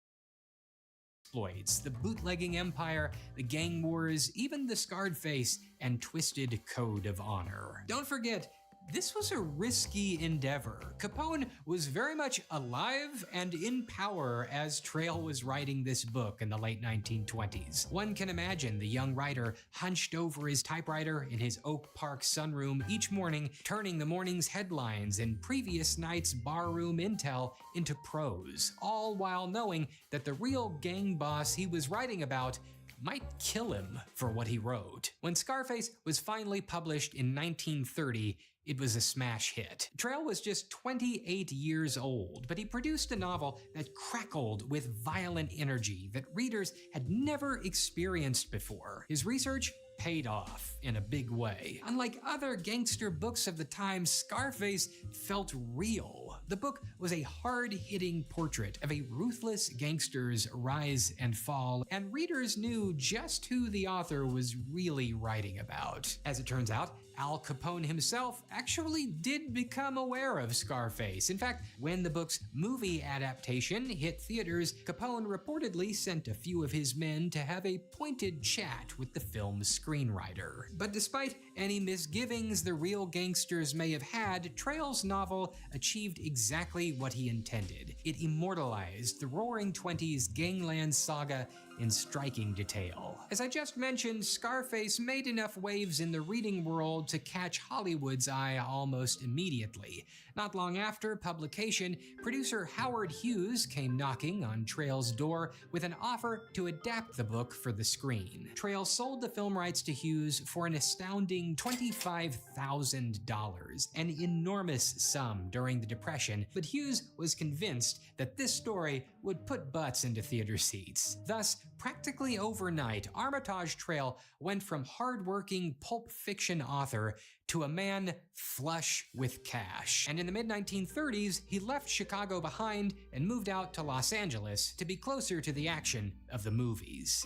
the bootlegging empire, the gang wars, even the scarred face and twisted code of honor. Don't forget, this was a risky endeavor. Capone was very much alive and in power as Trail was writing this book in the late 1920s. One can imagine the young writer hunched over his typewriter in his Oak Park sunroom each morning, turning the morning's headlines and previous night's barroom intel into prose, all while knowing that the real gang boss he was writing about might kill him for what he wrote. When Scarface was finally published in 1930, it was a smash hit. Trail was just 28 years old, but he produced a novel that crackled with violent energy that readers had never experienced before. His research paid off in a big way. Unlike other gangster books of the time, Scarface felt real. The book was a hard-hitting portrait of a ruthless gangster's rise and fall, and readers knew just who the author was really writing about. As it turns out, Al Capone himself actually did become aware of Scarface. In fact, when the book's movie adaptation hit theaters, Capone reportedly sent a few of his men to have a pointed chat with the film's screenwriter. But despite any misgivings the real gangsters may have had, Trail's novel achieved exactly what he intended. It immortalized the Roaring Twenties gangland saga in striking detail. As I just mentioned, Scarface made enough waves in the reading world to catch Hollywood's eye almost immediately. Not long after publication, producer Howard Hughes came knocking on Trail's door with an offer to adapt the book for the screen. Trail sold the film rights to Hughes for an astounding $25,000, an enormous sum during the Depression, but Hughes was convinced that this story would put butts into theater seats. Thus, practically overnight, Armitage Trail went from hard-working pulp fiction author to a man flush with cash. And in the mid-1930s, he left Chicago behind and moved out to Los Angeles to be closer to the action of the movies.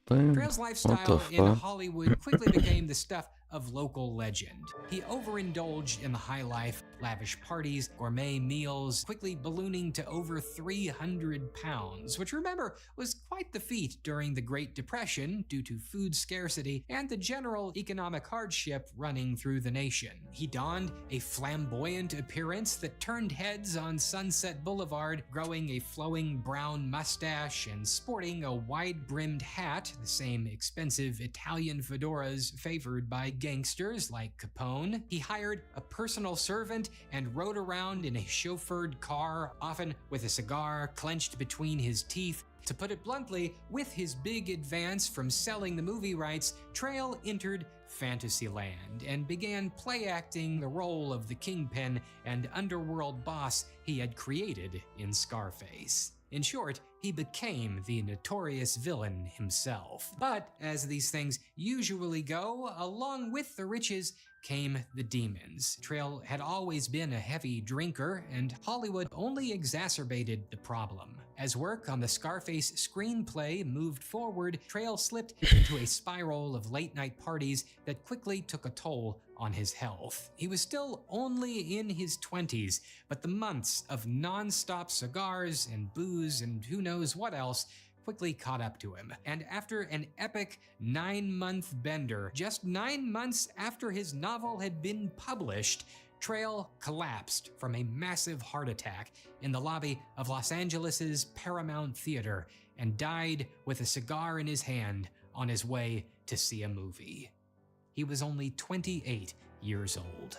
Trail's lifestyle in Hollywood quickly became the stuff of local legend. He overindulged in the high life, lavish parties, gourmet meals, quickly ballooning to over 300 pounds, which remember was quite the feat during the Great Depression due to food scarcity and the general economic hardship running through the nation. He donned a flamboyant appearance that turned heads on Sunset Boulevard, growing a flowing brown mustache and sporting a wide-brimmed hat, the same expensive Italian fedoras favored by gangsters like Capone. He hired a personal servant and rode around in a chauffeured car, often with a cigar clenched between his teeth. To put it bluntly, with his big advance from selling the movie rights, Trail entered Fantasyland and began play-acting the role of the kingpin and underworld boss he had created in Scarface. In short, he became the notorious villain himself. But as these things usually go, along with the riches came the demons. Trail had always been a heavy drinker, and Hollywood only exacerbated the problem. As work on the Scarface screenplay moved forward, Trail slipped into a spiral of late-night parties that quickly took a toll on his health. He was still only in his 20s, but the months of non-stop cigars and booze and who knows what else quickly caught up to him. And after an epic 9-month bender, just 9 months after his novel had been published, Trail collapsed from a massive heart attack in the lobby of Los Angeles's Paramount Theater and died with a cigar in his hand on his way to see a movie. He was only 28 years old.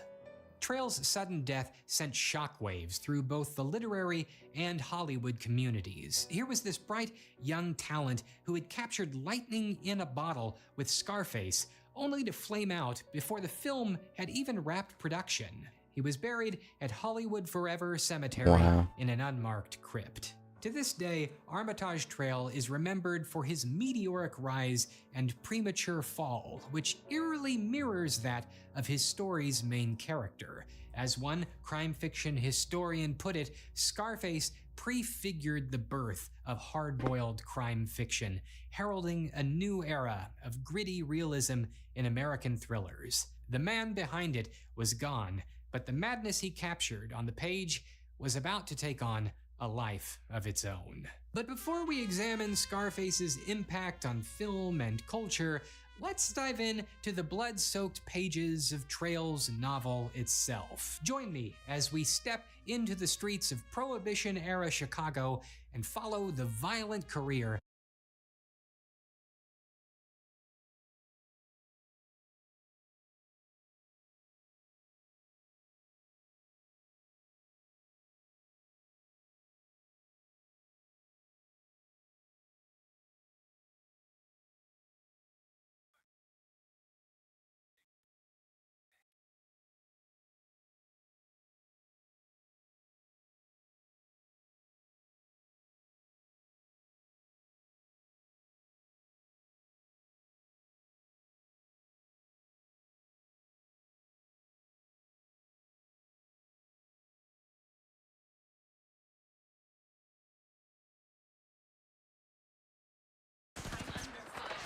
Trail's sudden death sent shockwaves through both the literary and Hollywood communities. Here was this bright young talent who had captured lightning in a bottle with Scarface, only to flame out before the film had even wrapped production. He was buried at Hollywood Forever Cemetery in an unmarked crypt. To this day, Armitage Trail is remembered for his meteoric rise and premature fall, which eerily mirrors that of his story's main character. As one crime fiction historian put it, Scarface prefigured the birth of hard-boiled crime fiction, heralding a new era of gritty realism in American thrillers. The man behind it was gone, but the madness he captured on the page was about to take on a life of its own. But before we examine Scarface's impact on film and culture, let's dive in to the blood-soaked pages of Trail's novel itself. Join me as we step into the streets of Prohibition-era Chicago and follow the violent career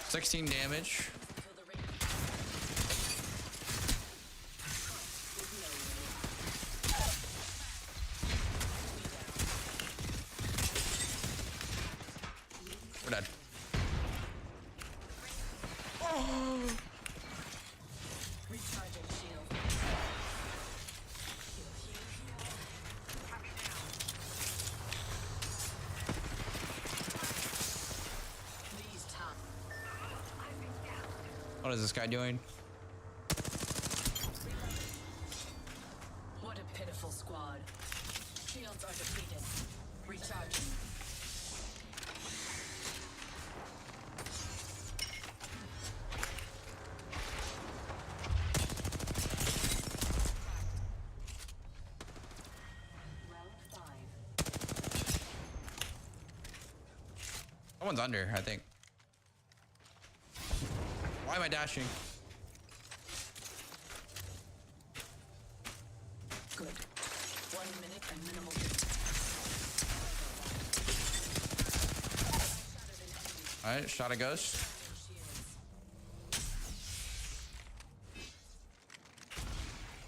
$16 damage. We're dead. Oh. What is this guy doing? What Shields are depleted. Recharging. Someone's under, I think. Why am I dashing? Good. 1 minute and minimal. Alright, shot a ghost.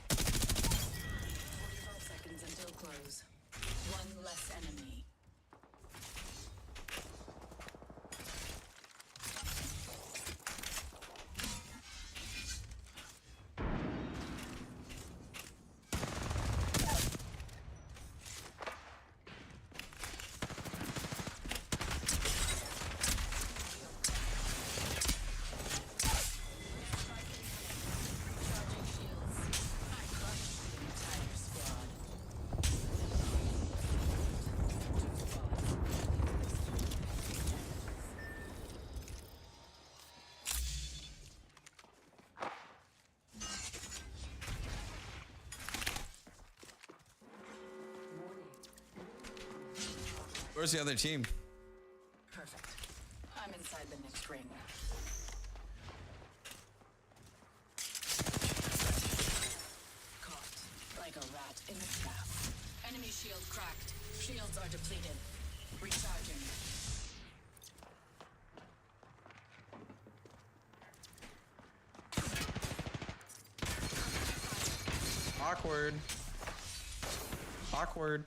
45 seconds until close. One less enemy. Where's the other team? Perfect. I'm inside the next ring. Caught like a rat in a trap. Enemy shield cracked. Shields are depleted. Recharging. Awkward. Awkward.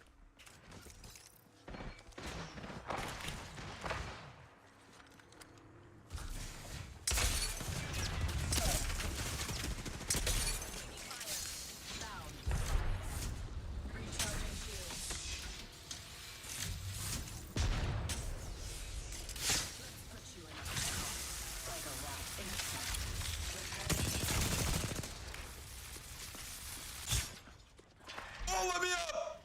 Oh, let me up!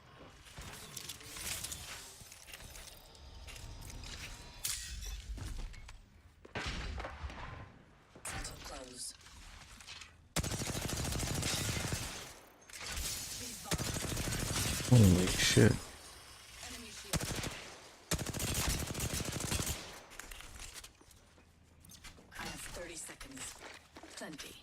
Close. Holy shit. I have 30 seconds. Plenty.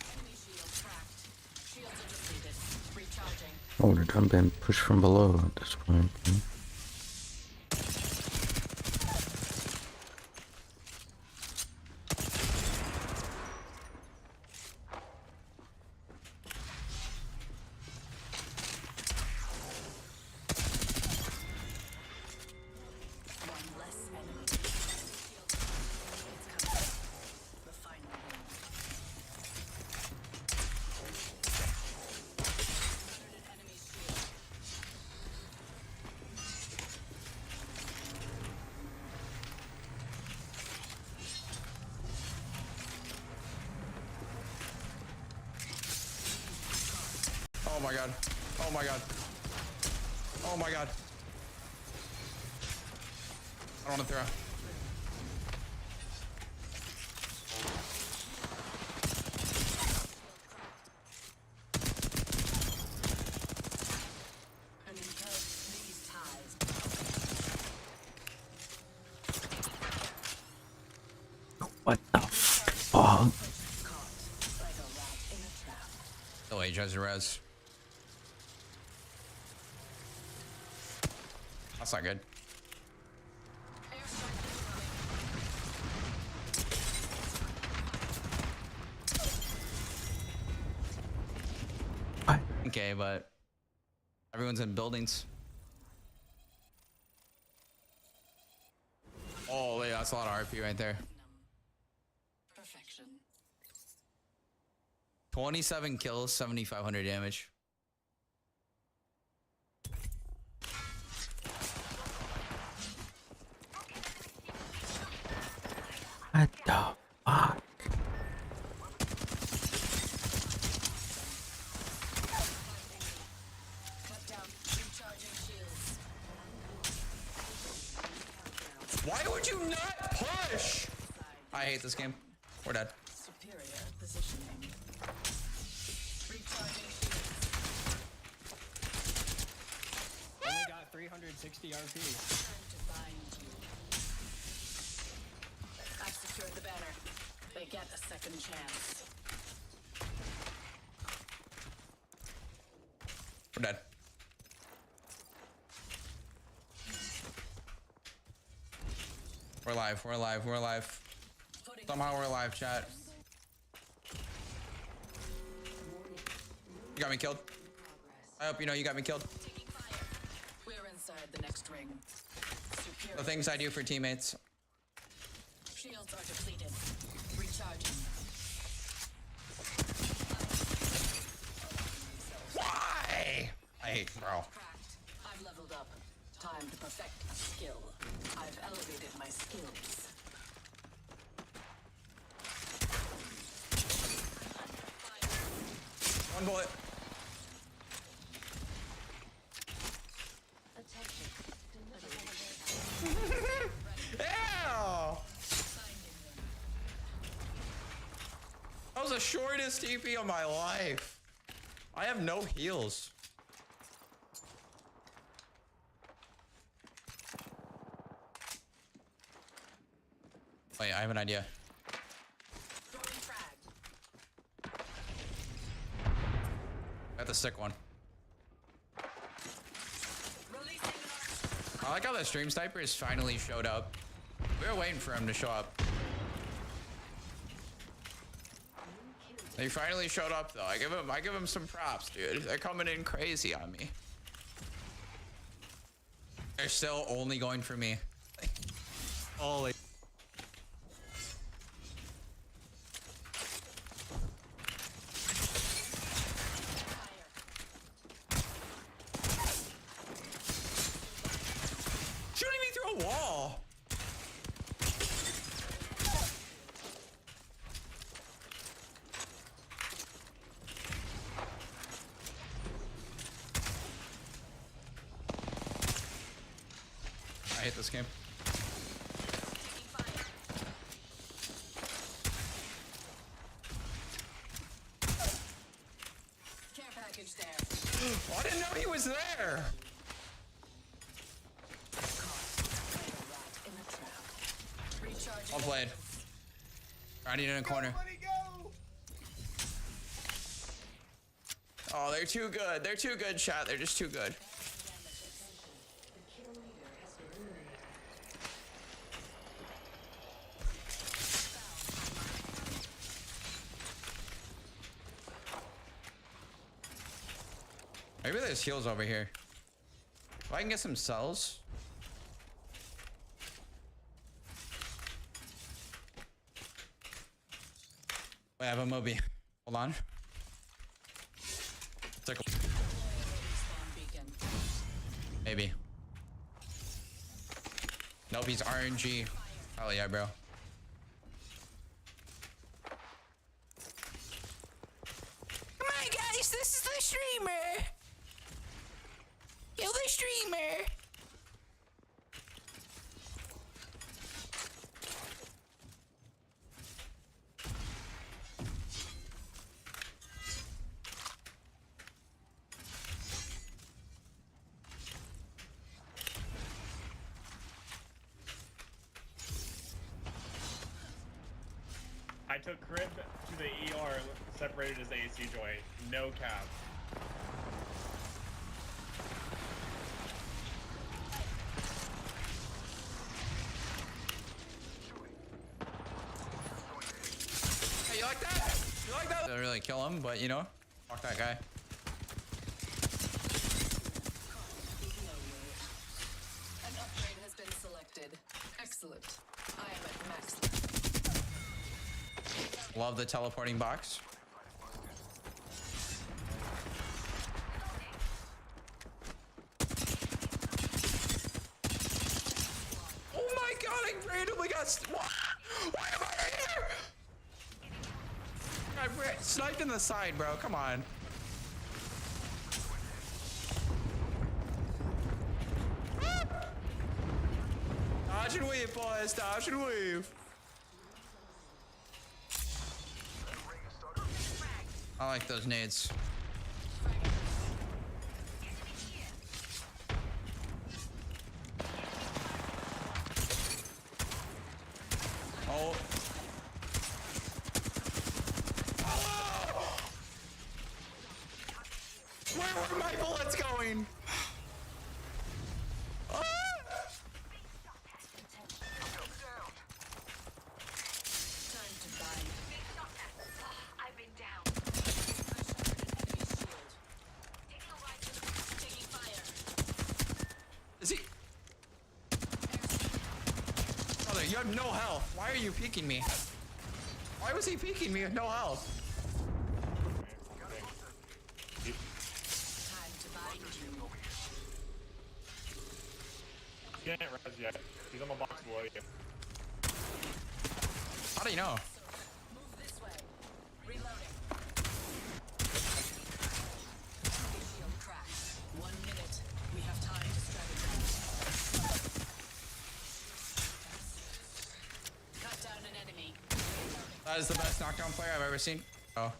Enemy shield cracked. Shields are depleted. Recharging. I would have done been pushed from below at this point. One less enemy. It's coming. The final ring. Enemy shield. Oh my god. Oh my god. Oh my god. I don't want to throw. And encourage these ties. What the fuck? Like a rat in a trap. Oh, he tries to res. That's not good. Okay, but everyone's in buildings. Oh, yeah, that's a lot of RP right there. Perfection. 27 kills, 7,500 damage. What the fuck? Why would you not push? I hate this game. We're dead. Superior positioning. Recharging Only got 360 RP. Time to bind you. I've secured the banner. They get a second chance. We're dead. We're alive. We're alive. We're alive. Somehow we're alive, chat. You got me killed. I hope you know you got me killed. We're inside the next ring. Superior. The things I do for teammates. Shields are depleted. Recharging. Why? I hate bro. I've leveled up. Time to perfect a skill. I've elevated my skills. One bullet. Ew! That was the shortest TP of my life. I have no heals. Wait, I have an idea. Got the sick one. I like how the stream snipers finally showed up. We were waiting for him to show up. They finally showed up though. I give him some props, dude. They're coming in crazy on me. They're still only going for me. Holy. Shooting me through a wall. I hate this game. Care package there. I didn't know he was there. Well played. Riding in a corner. Oh, they're too good. They're too good, chat. They're just too good. Maybe there's heals over here. If I can get some cells. Wait, I have a Moby. Hold on. Maybe. Nope, he's RNG. Oh yeah, bro. Come on, guys, this is the streamer. Kill the streamer. I took crib to the ER, separated his AC joint. No cap. Hey, you like that? You like that? Didn't really kill him, but you know, fuck that guy. An upgrade has been selected. Excellent. I am at max. Love the teleporting box. Oh my god, I randomly got why am I here? I sniped in the side, bro. Come on. Dodge and weave, boys. Dodge and weave. I like those nades. Oh. Where were my bullets going? Ah! I've been down. I shattered an enemy's shield. Taking a ride to the taking fire. Is he? Brother, you have no health. Why are you peeking me? Why was he peeking me with no health? Time to bind you. He ain't res yet. He's on the box below you. How do you know? Move this way. Reloading. Shield cracked. 1 minute. We have time to strategize. Cut down an enemy. That is the best knockdown player I've ever seen. Oh.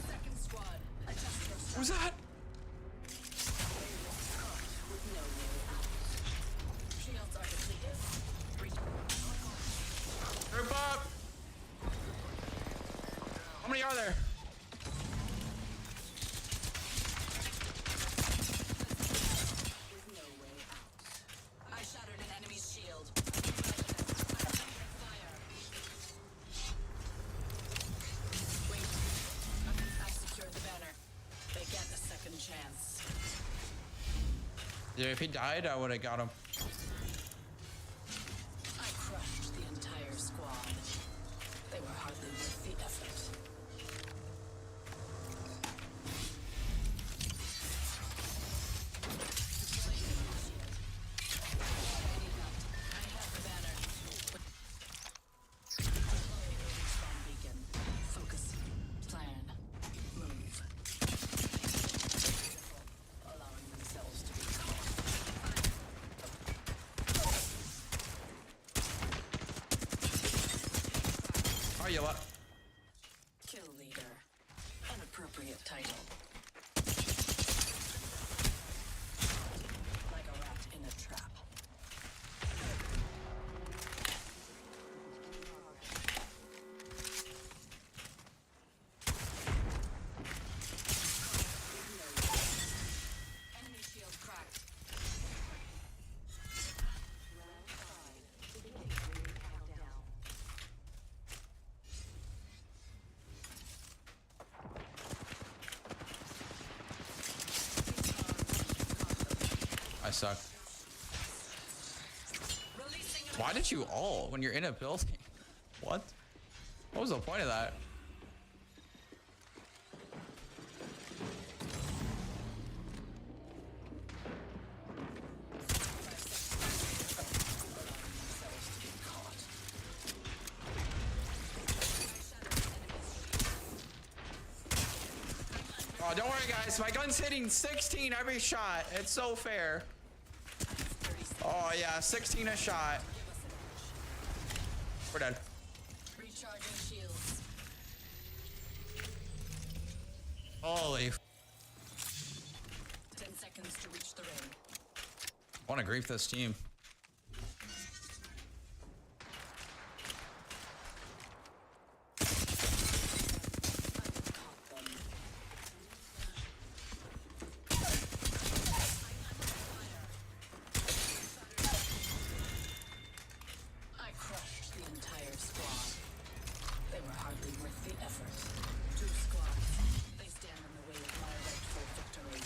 Second squad. Adjust your Who's that? with no way out. Shields are depleted. Group up! How many are there? With no way out. I shattered an enemy's shield. Fire. Wait. I've secured the banner. They get a second chance. Yeah, if he died, I would have got him. I crushed the entire squad. They were hardly worth the effort. I have the banner. Respawn beacon. Focus. Plan. Move. Allowing themselves to be caught. Are you up? Kill leader. Inappropriate title. Like a rat in a trap. Enemy shield cracked. I suck. Why did you all when you're in a building? What? What was the point of that? Oh, don't worry, guys. My gun's hitting 16 every shot. It's so fair. Oh, yeah. 16 a shot. We're dead. Recharging shields. Holy. 10 seconds to reach the ring. I want to grief this team. I crushed the entire squad. They were hardly worth the effort. 2 squads. They stand in the way of my rightful victory.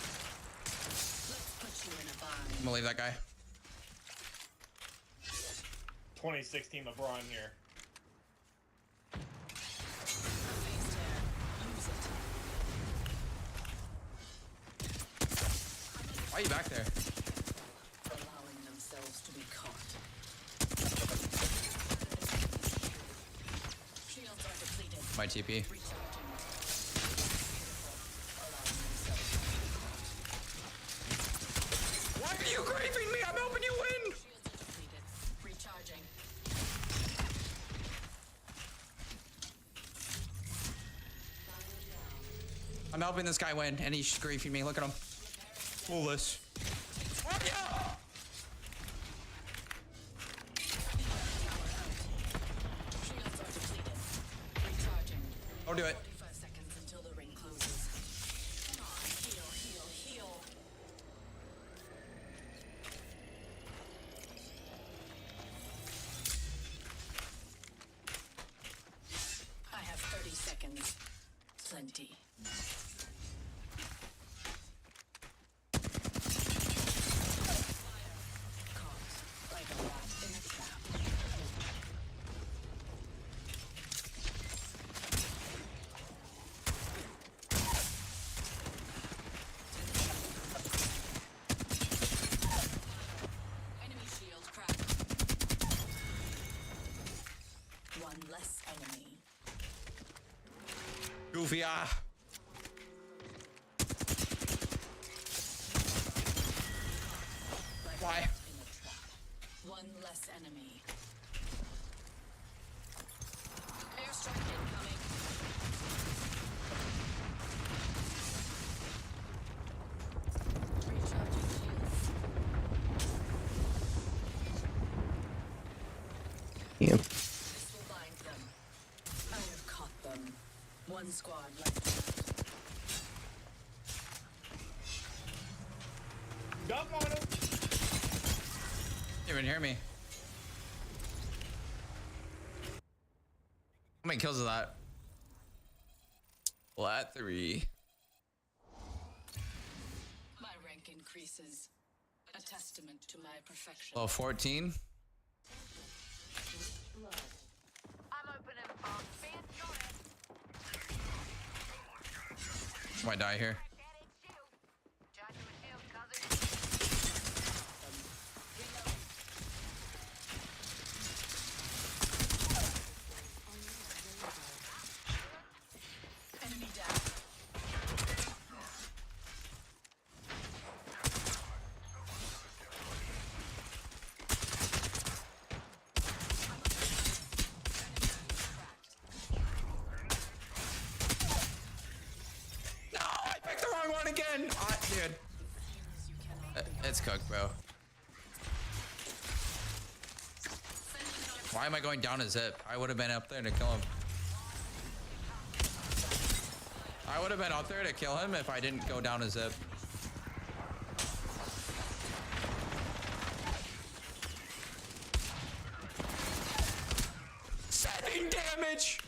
Let's put you in a bind. I'm gonna leave that guy. 2016 LeBron here. Use it. Why are you back there? Allowing themselves to be caught. Shields are depleted. My TP. Why are you griefing me? I'm helping you win. Shields are depleted. Recharging. I'm helping this guy win, and he's griefing me. Look at him. Foolish. Oh, yeah! Shields are depleted. Recharging. Don't do it. 45 seconds until the ring closes. Come on, heal, heal, heal. I have 30 seconds. Plenty. Caught like a rat in a trap. Enemy shield cracked. One less enemy. Goofy, ah. Why? In a trap. One less enemy. Airstrike incoming. Recharging shields. Yeah. This will bind them. I have caught them. One squad left. Dump on him. You even hear me? How many kills is that? Flat 3. My rank increases. A testament to my perfection. Level 14. I'm opening for fancy on it. Might die here. Enemy down. No, I picked the wrong one again. Dude. It's cooked, bro. Why am I going down a zip? I would have been up there to kill him. I would have been up there to kill him if I didn't go down a zip. Seven damage!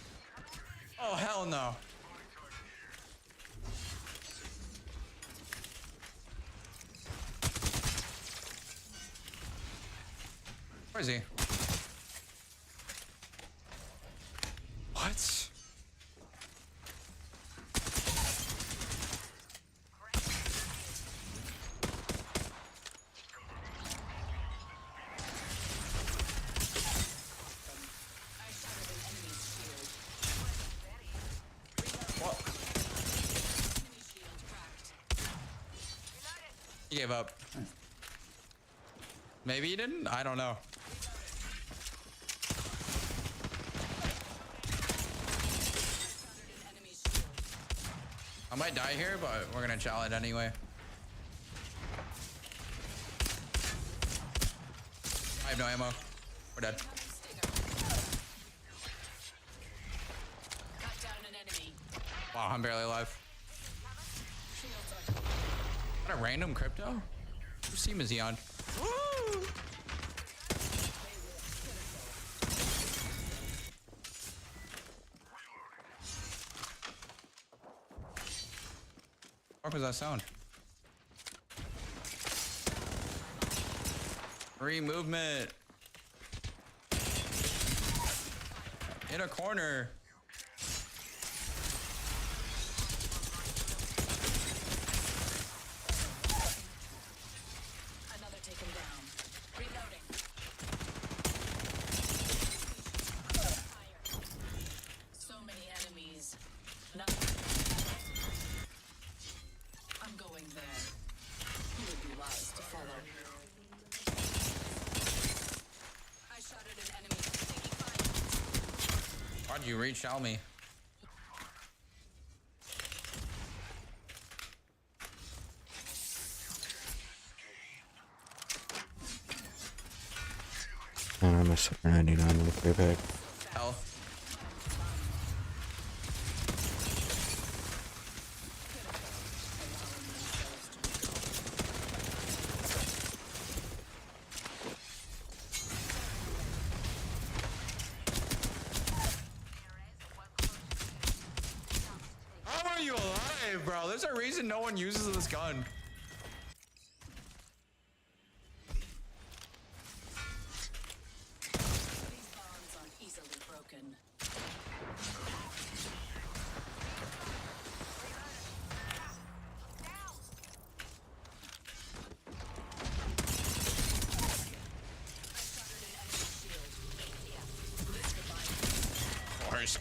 Oh, hell no. Where is he? What? What? He gave up. Maybe he didn't? I don't know. I might die here, but we're gonna challenge anyway. I have no ammo. We're dead. Cut down an enemy. Wow, I'm barely alive. What a random crypto? Whose team is he on? Woo! What was that sound? Free movement. In a corner. You re-shell me. And I'm a 799 in the payback. Hell. How are you alive, bro? There's a reason no one uses this gun. These bonds aren't easily broken. Of course.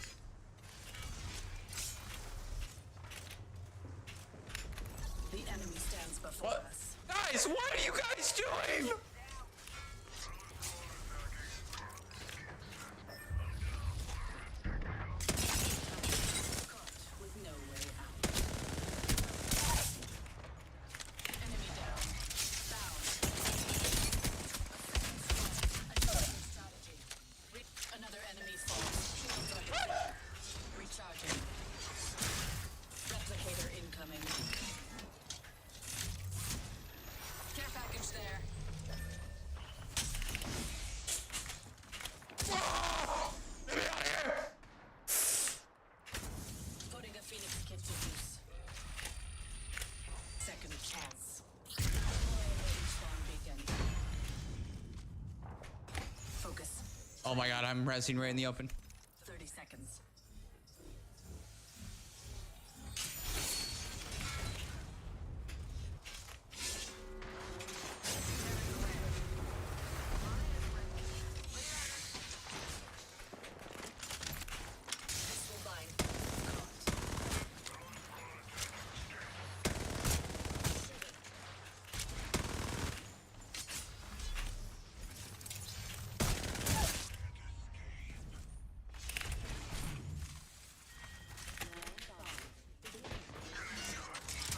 The enemy stands before us. Guys, what are you guys doing? With no way out. Enemy down. Bound. Adjusting strategy. Another enemy's fallen. Shields are depleted. Recharging. Replicator incoming. Care package there. Get me out of here! Putting a Phoenix kit to use. Second chance. Spawn beacon. Focus. Oh my god, I'm resing right in the open. 30 seconds.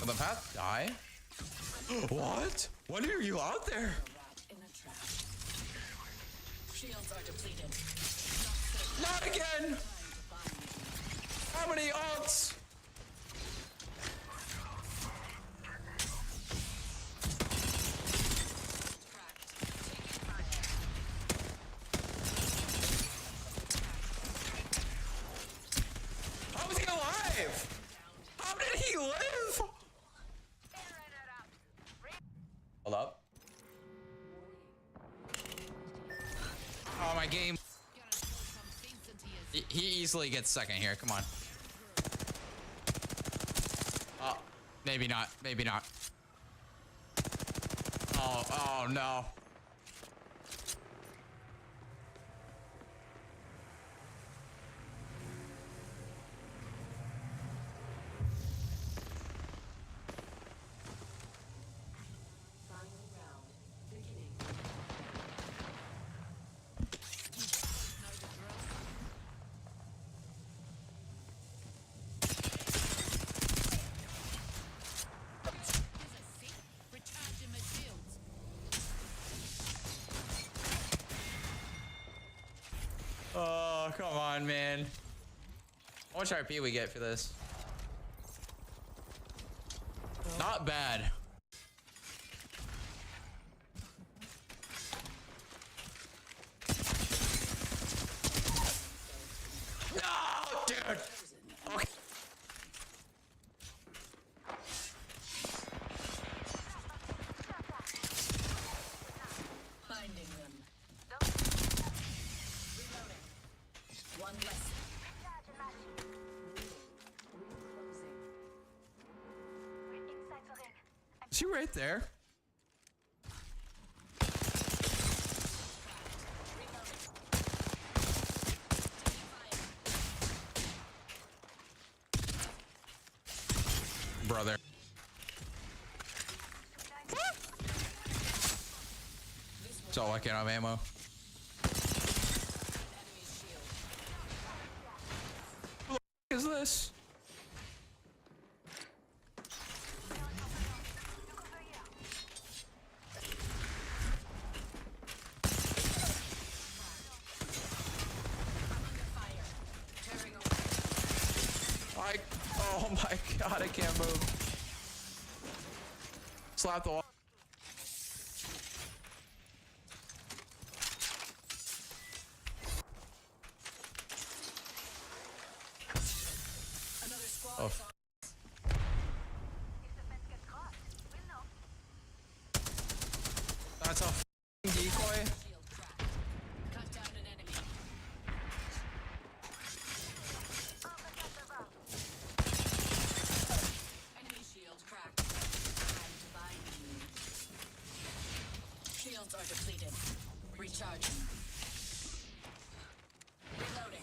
Will the path die? What? When are you out there? In a trap. Shields are depleted. Not again! How many ults? How was he alive? How did he live? Hold up. Oh, my game. He easily gets second here. Come on. Oh, maybe not. Maybe not. Oh no. Oh, come on, man. How much RP we get for this? Not bad. No, dude. Okay. Finding them. Reloading. One less. Is he right there? Brother. It's all I can have ammo. is this? Oh my god, I can't move. Slap the wall. Oh. That's a f***ing decoy. Shields are depleted. Recharging. Reloading.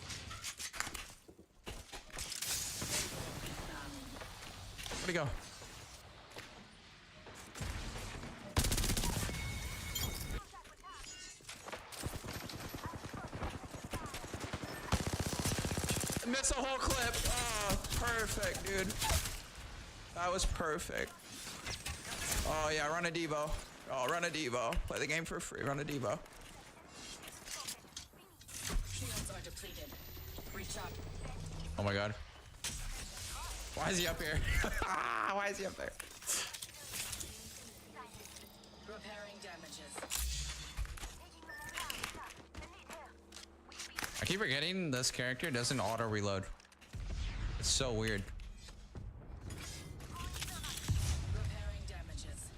Where'd he go? Missed the whole clip. Oh, perfect, dude. That was perfect. Oh yeah, run a Devo. Oh, run a Devo. Play the game for free. Run a Devo. Shields are depleted. Recharge. Oh my god. Why is he up here? Why is he up there? Repairing damages. I keep forgetting this character doesn't auto reload. It's so weird. Repairing damages.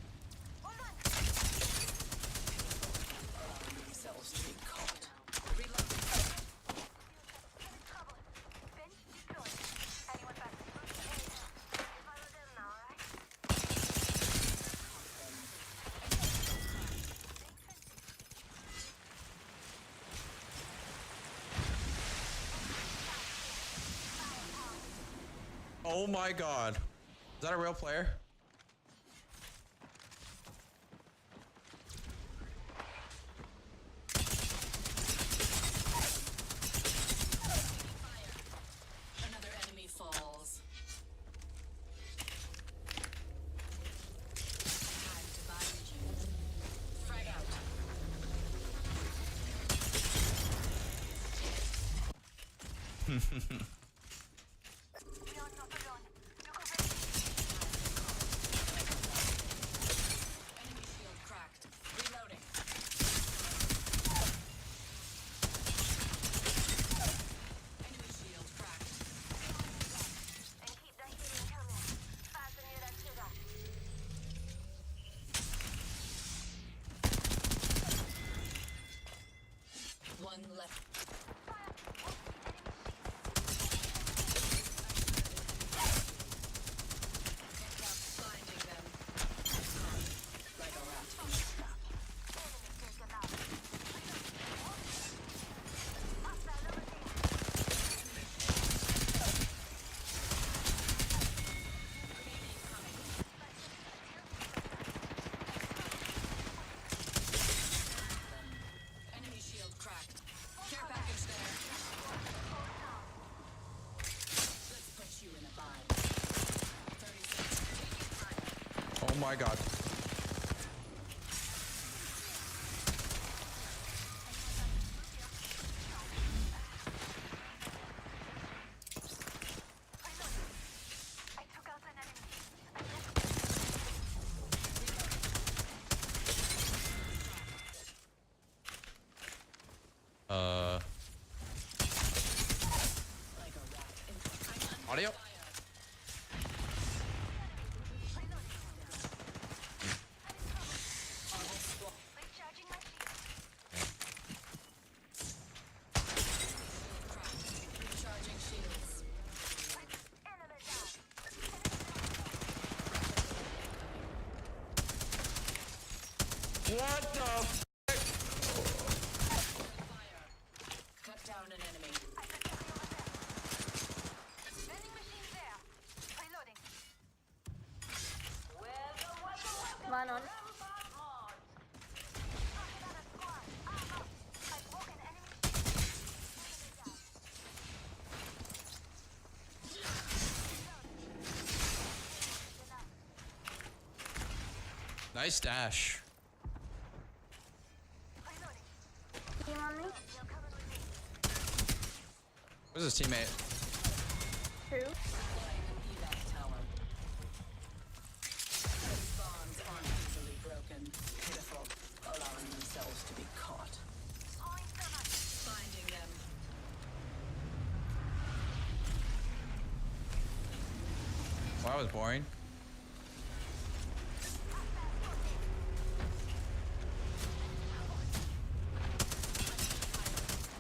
Cells to be caught. Oh my god. Is that a real player? Another enemy falls. Time to buy you. Frag out. Enemy shield cracked. Reloading. Enemy shield cracked. And keep the healing coming. Fasten your trigger. One left. Blinding them. Like a rat on a trap. Enemy shield cracked. Care package there. Let's put you in a bind. 30 seconds. Oh my god. Audio? Recharging shields. What the f? Cut down an enemy. One on. Nice dash. Where's his teammate? Who? Bonds aren't easily broken. Pitiful, allowing themselves to be caught. Finding them. Well, that was boring.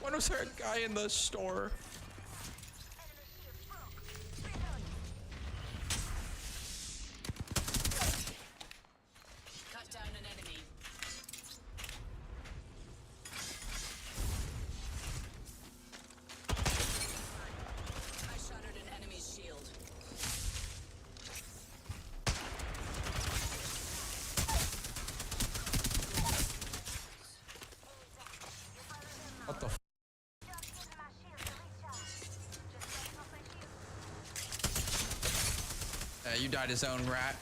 When was there a guy in the store? Cut down an enemy. I shattered an enemy's shield. What the f? Yeah, you died his own rat.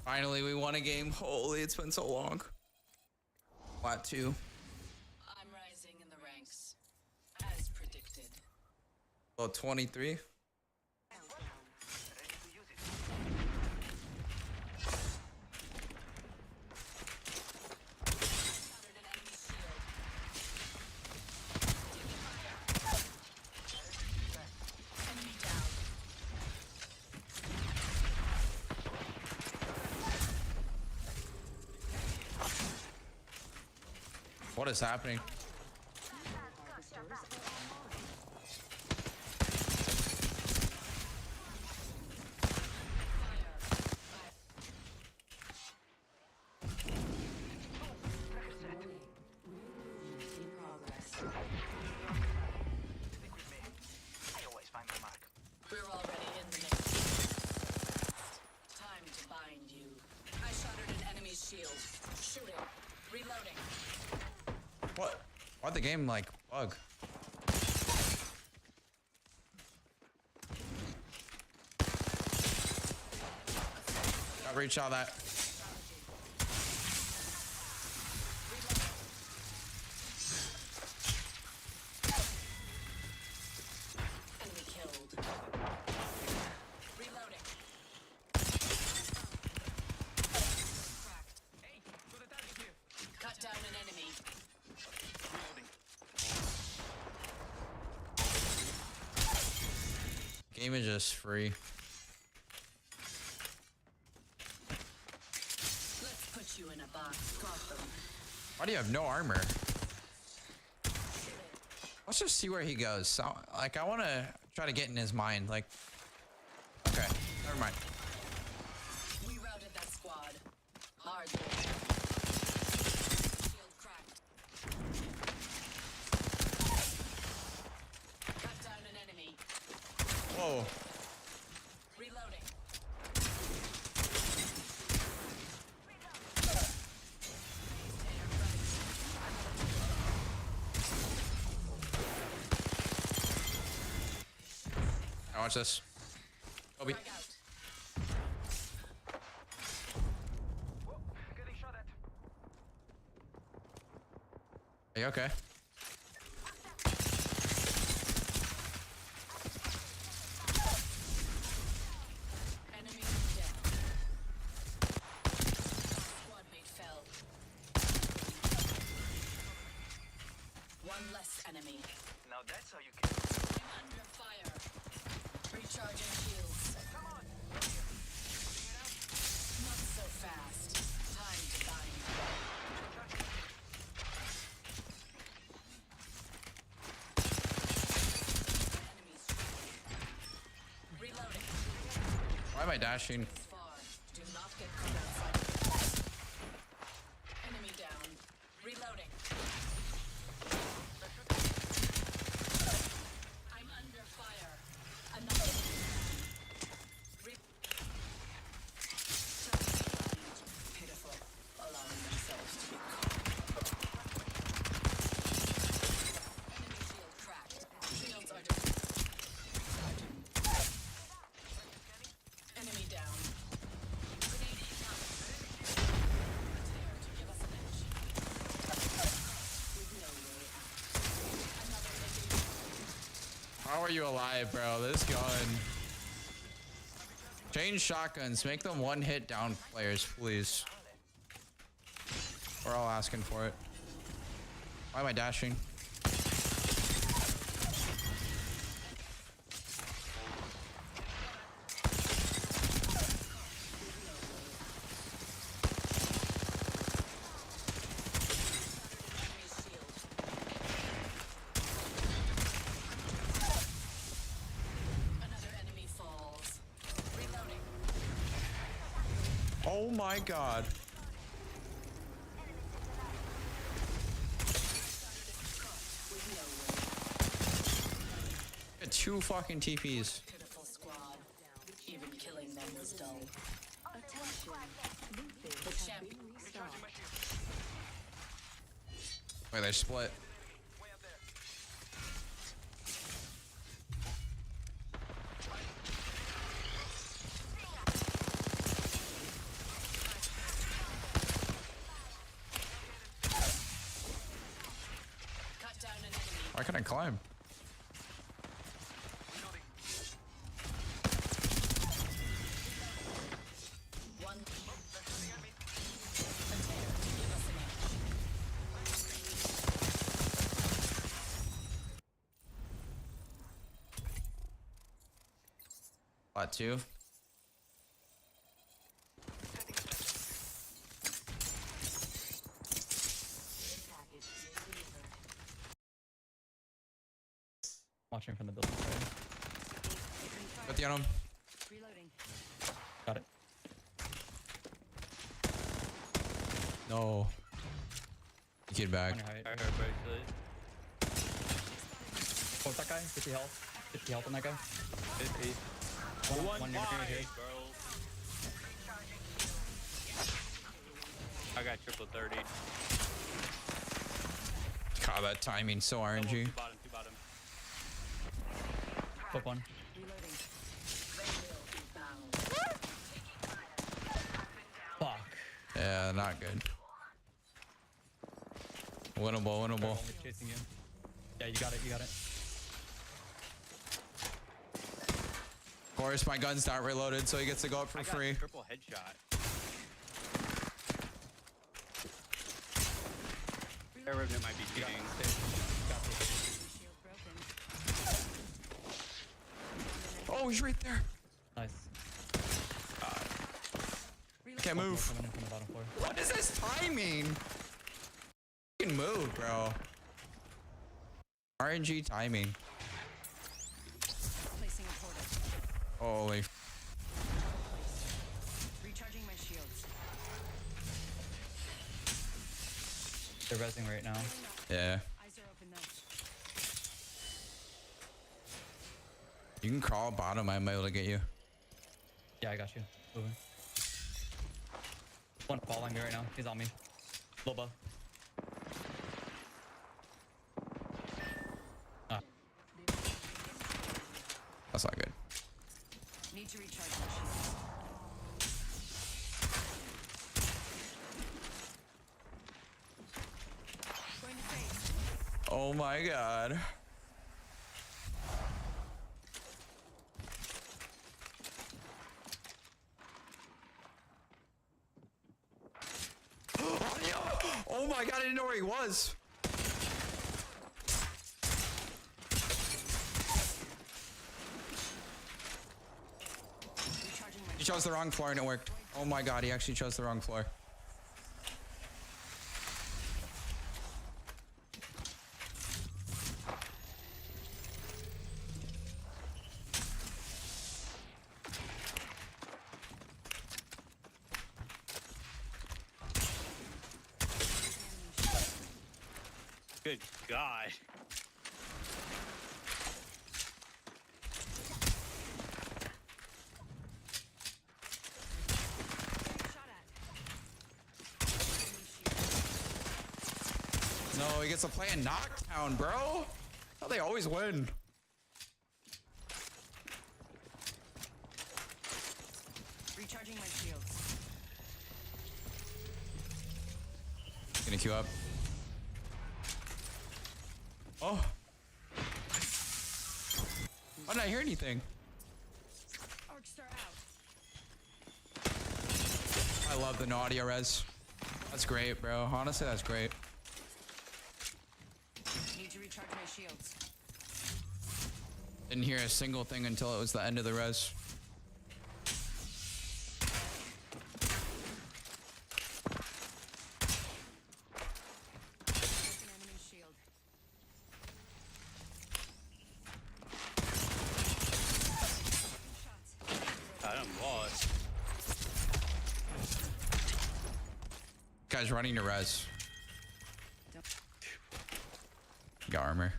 Finally, we won a game. Holy, it's been so long. Flat 2. I'm rising in the ranks, as predicted. Oh, 23. What is happening? We're already in the mix. Time to bind you. I shattered an enemy's shield. Shooting. Reloading. What? Why'd the game like bug? Got reach out that. Enemy killed. Reloading. Cracked. Hey, so the target here. Cut down an enemy. Game is just free. Let's put you in a box. Got them. Why do you have no armor? Let's just see where he goes. So, like, I want to try to get in his mind. Like, okay, never mind. We routed that squad. Hard. Shield cracked. Cut down an enemy. Whoa. Reloading. I watch this. Kobe. Are you okay? Enemy down. Squad mate fell. One less enemy. Now that's how you kill. I'm under fire. Recharging shields. Come on. Not so fast. Time to bind. Enemies. Reloading. Why am I dashing? Far. Do not get caught outside. are you alive, bro? This gun. Change shotguns. Make them one hit down players, please. We're all asking for it. Why am I dashing? Oh my god. Got 2 fucking TPs. Pitiful squad. Even killing them was dull. Attention. The champion. Wait, they're split. Why can't I climb? Bot 2. Watching from the building side. Got the on him. Reloading. Got it. No. Get back. On your height. Oh, that guy? 50 health. 50 health on that guy. 50. One near here. I got triple 30. God, that timing so RNG. Two bottom. Flip one. Fuck. Yeah, not good. Winnable, winnable. Only chasing you. Yeah, you got it, you got it. Of course, my gun's not reloaded, so he gets to go up for free. Triple headshot. Air Revenant might be cheating. Oh, he's right there. Nice. Can't move. Coming in from the bottom floor. What is this timing? Fucking move, bro. RNG timing. Placing a portal. Holy. Recharging my shields. They're rezzing right now. Yeah. Eyes are open though. You can crawl bottom, I might be able to get you. Yeah, I got you. Moving. One following me right now. He's on me. Loba. Ah. That's not good. Need to recharge my shields. Going to face. Oh my god. Oh my god, I didn't know where he was. He chose the wrong floor and it worked. Oh my god, he actually chose the wrong floor. Good God. No, he gets to play in Knockdown, bro. How they always win. Recharging my shields. Gonna queue up. Oh. I didn't hear anything. I love the no audio res. That's great, bro. Honestly, that's great. Need to recharge my shields. Didn't hear a single thing until it was the end of the res. I'm lost. Guy's running to res. Got armor.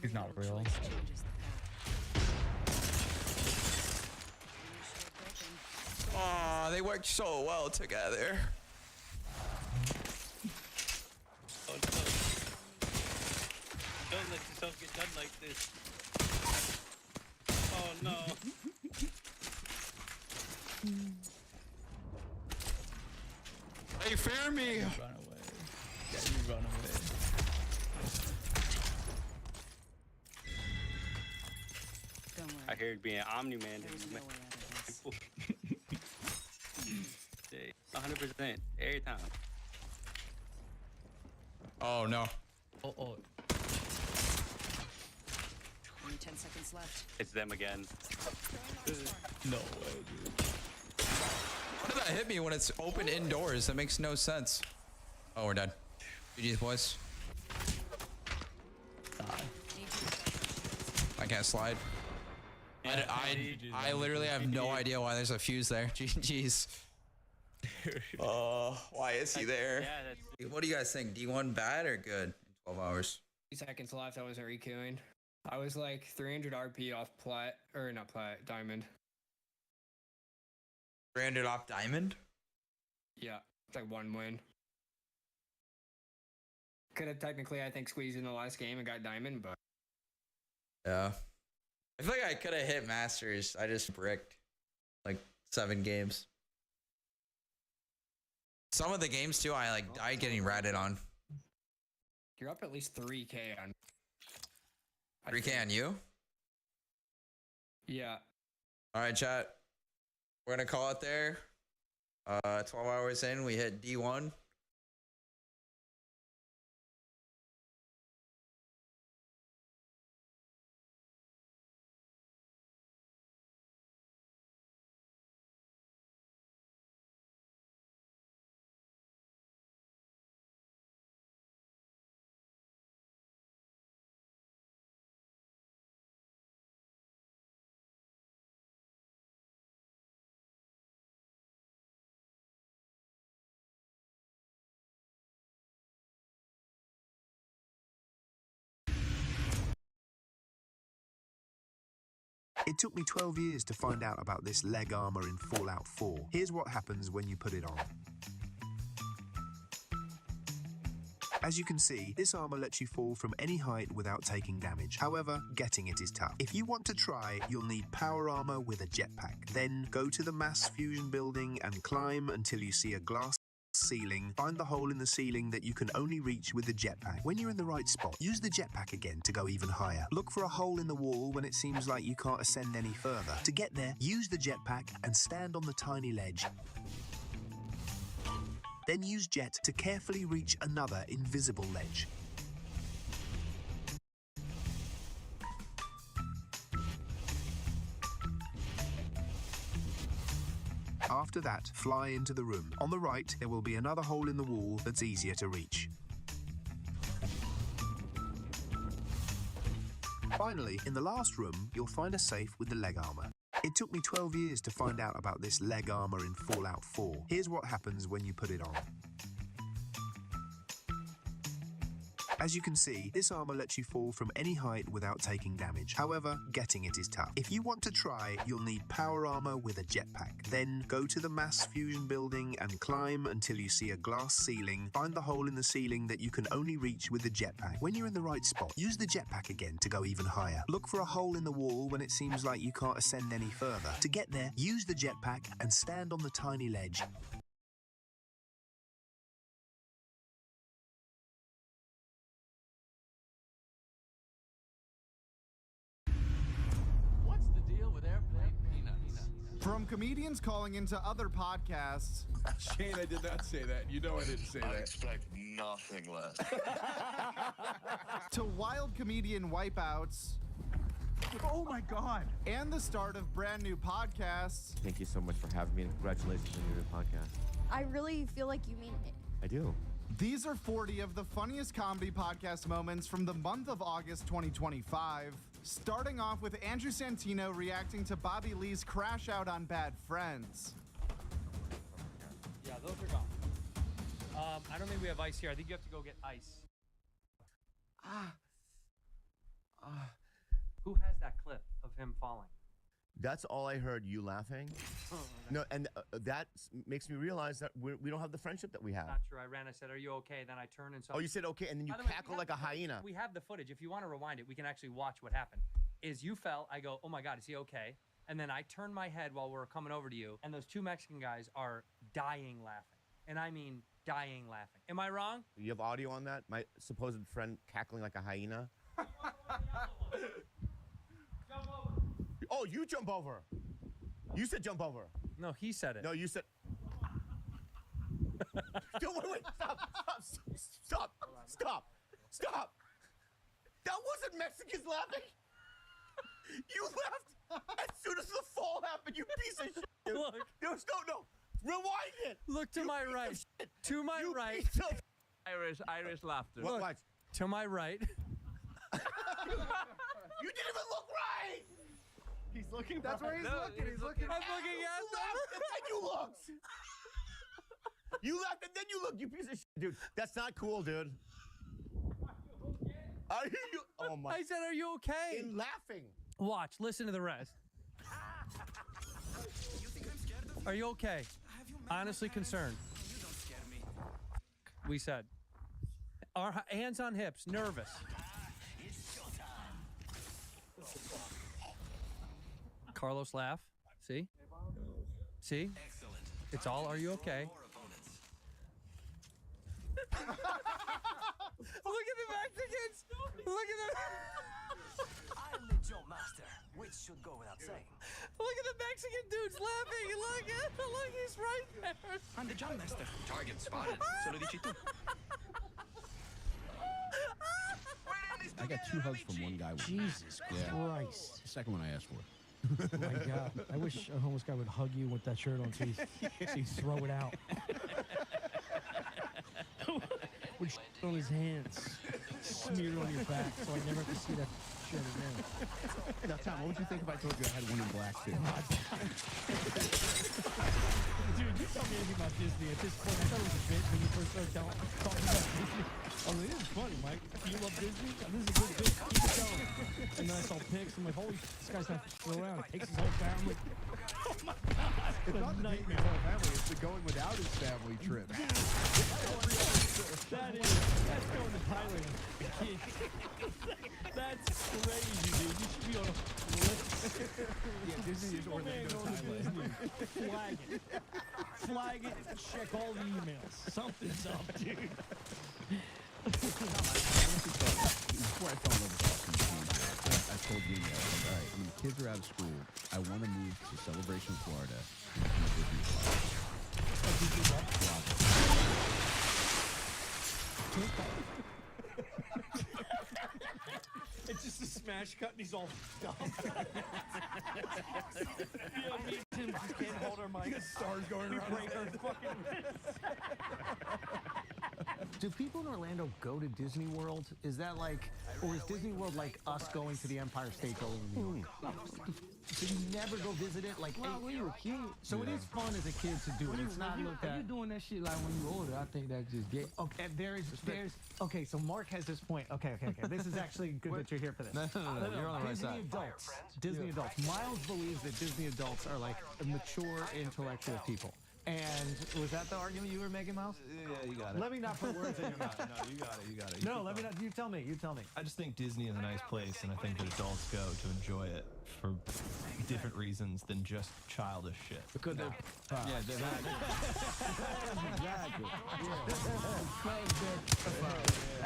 He's not real. Aw, they worked so well together. Oh, no. Don't let yourself get done like this. Oh no. They fear me. Run away. Yeah, you run away. I hear it being Omni-Man. 100% every time. Oh no. Oh. Only 10 seconds left. It's them again. No way, dude. How did that hit me when it's open indoors? That makes no sense. Oh, we're dead. GG's, boys. I can't slide. I literally have no idea why there's a fuse there. GG's. Why is he there? Yeah, What do you guys think? D1 bad or good in 12 hours? 2 seconds left. I wasn't requeuing. I was like 300 RP off plat, or not plat, diamond. 300 off diamond? Yeah, it's like 1 win. Could have technically, I think, squeezed in the last game and got diamond, but Yeah. I feel like I could have hit masters. I just bricked like 7 games. Some of the games too, I like died getting ratted on. you're up at least 3K on. 3K on you? Yeah. All right, chat. We're gonna call it there. 12 hours in, we hit D1. It took me 12 years to find out about this leg armor in Fallout 4. Here's what happens when you put it on. As you can see, this armor lets you fall from any height without taking damage. However, getting it is tough. If you want to try, you'll need power armor with a jetpack. Then go to the mass fusion building and climb until you see a glass ceiling. Find the hole in the ceiling that you can only reach with the jetpack. When you're in the right spot, use the jetpack again to go even higher. Look for a hole in the wall when it seems like you can't ascend any further. To get there, use the jetpack and stand on the tiny ledge. Then use jet to carefully reach another invisible ledge. After that, fly into the room. On the right, there will be another hole in the wall that's easier to reach. Finally, in the last room, you'll find a safe with the leg armor. It took me 12 years to find out about this leg armor in Fallout 4. Here's what happens when you put it on. As you can see, this armor lets you fall from any height without taking damage. However, getting it is tough. If you want to try, you'll need power armor with a jetpack. Then go to the mass fusion building and climb until you see a glass ceiling. Find the hole in the ceiling that you can only reach with the jetpack. When you're in the right spot, use the jetpack again to go even higher. Look for a hole in the wall when it seems like you can't ascend any further. To get there, use the jetpack and stand on the tiny ledge. From comedians calling into other podcasts. Shane, I did not say that. You know I didn't say that. I expect nothing less. To wild comedian wipeouts. Oh my God. And the start of brand new podcasts. Thank you so much for having me, and congratulations on your new podcast. I really feel like you mean it. I do. These are 40 of the funniest comedy podcast moments from the month of August 2025. Starting off with Andrew Santino reacting to Bobby Lee's crash out on Bad Friends. Yeah, those are gone. I don't think we have ice here. I think you have to go get ice. Who has that clip of him falling? That's all I heard, you laughing. No, and that makes me realize that we don't have the friendship that we have. Not true. I ran. I said, "Are you okay?" Then I turned and saw. Oh, you said okay, and then you By the way, cackle like a hyena. We have the footage. If you want to rewind it, we can actually watch what happened. Is you fell. I go, "Oh my God, is he okay?" And then I turned my head while we're coming over to you, and those two Mexican guys are dying laughing, and I mean dying laughing. Am I wrong? You have audio on that? My supposed friend cackling like a hyena. Oh, you jump over. You said jump over. No, he said it. No, you said. Wait, stop. That wasn't Mexicans laughing. You laughed as soon as the fall happened, you piece of shit. Dude. Look. No. Rewind it. Look to my right. To my right. Irish laughter. Watch. To my right. You didn't even look right. He's looking. That's where he's looking. He's looking. I'm looking at them. And then you looked. You laughed and then you looked, you piece of shit. Dude, that's not cool, dude. Are you? Oh my. I said, "Are you okay?" In laughing. Watch. Listen to the rest. Are you okay? Honestly concerned. We said. Our hands on hips. Nervous. Carlos laugh. See? See? Excellent. It's all, "Are you okay?" Look at the Mexicans! Look at them! I'm the jump master, which should go without saying. Look at the Mexican dudes laughing! Look, he's right there! I'm the jump master. Target spotted. Solo dici tu. I got 2 hugs from one guy. Jesus Christ. The second one I asked for. Oh my God. I wish a homeless guy would hug you with that shirt on so you throw it out. With shit on his hands. Smeared on your back so I never have to see that shit again. Now, Tom, what would you think if I told you I had one in black, too? Dude, you tell me anything about Disney at this point. I thought it was a bit when you first started talking about Disney. I was like, this is funny, Mike. Do you love Disney? Oh, this is a good bit. Keep it going. And then I saw pics. I'm like, holy shit, this guy's not throw around. He takes his whole family. Oh my God. It's not the taking his whole family. It's the going without his family trip. That's going to Thailand. That's crazy, dude. You should be on a list. Yeah, Disney is Orlando, Thailand. Flag it. Flag it and check all the emails. Something's up, dude. Before I fell in love with Austin, I told Dean, all right, when the kids are out of school, I want to move to Celebration, Florida. And Disney It's just a smash cut and he's all dumb. Yeah, me and Tim just can't hold our mic. Stars going around. Break our fucking wrists. Do people in Orlando go to Disney World? Is that like, or is Disney World like us going to the Empire State Building in New York? So you never go visit it? Like, well, when you were a kid. So it is fun as a kid to do it. It's not looked at. If you're doing that shit like when you're older, I think that's just gay. Okay, there's, okay, so Mark has this point. Okay. This is actually good that you're here for this. No, you're on the right side. Disney adults. Miles believes that Disney adults are like mature, intellectual people. And was that the argument you were making, Miles? Yeah, you got it. Let me not put words in your mouth. No, you got it. You got it. No, let me not. You tell me. You tell me. I just think Disney is a nice place, and I think that adults go to enjoy it for different reasons than just childish shit. Because they're yeah, they're not. Exactly.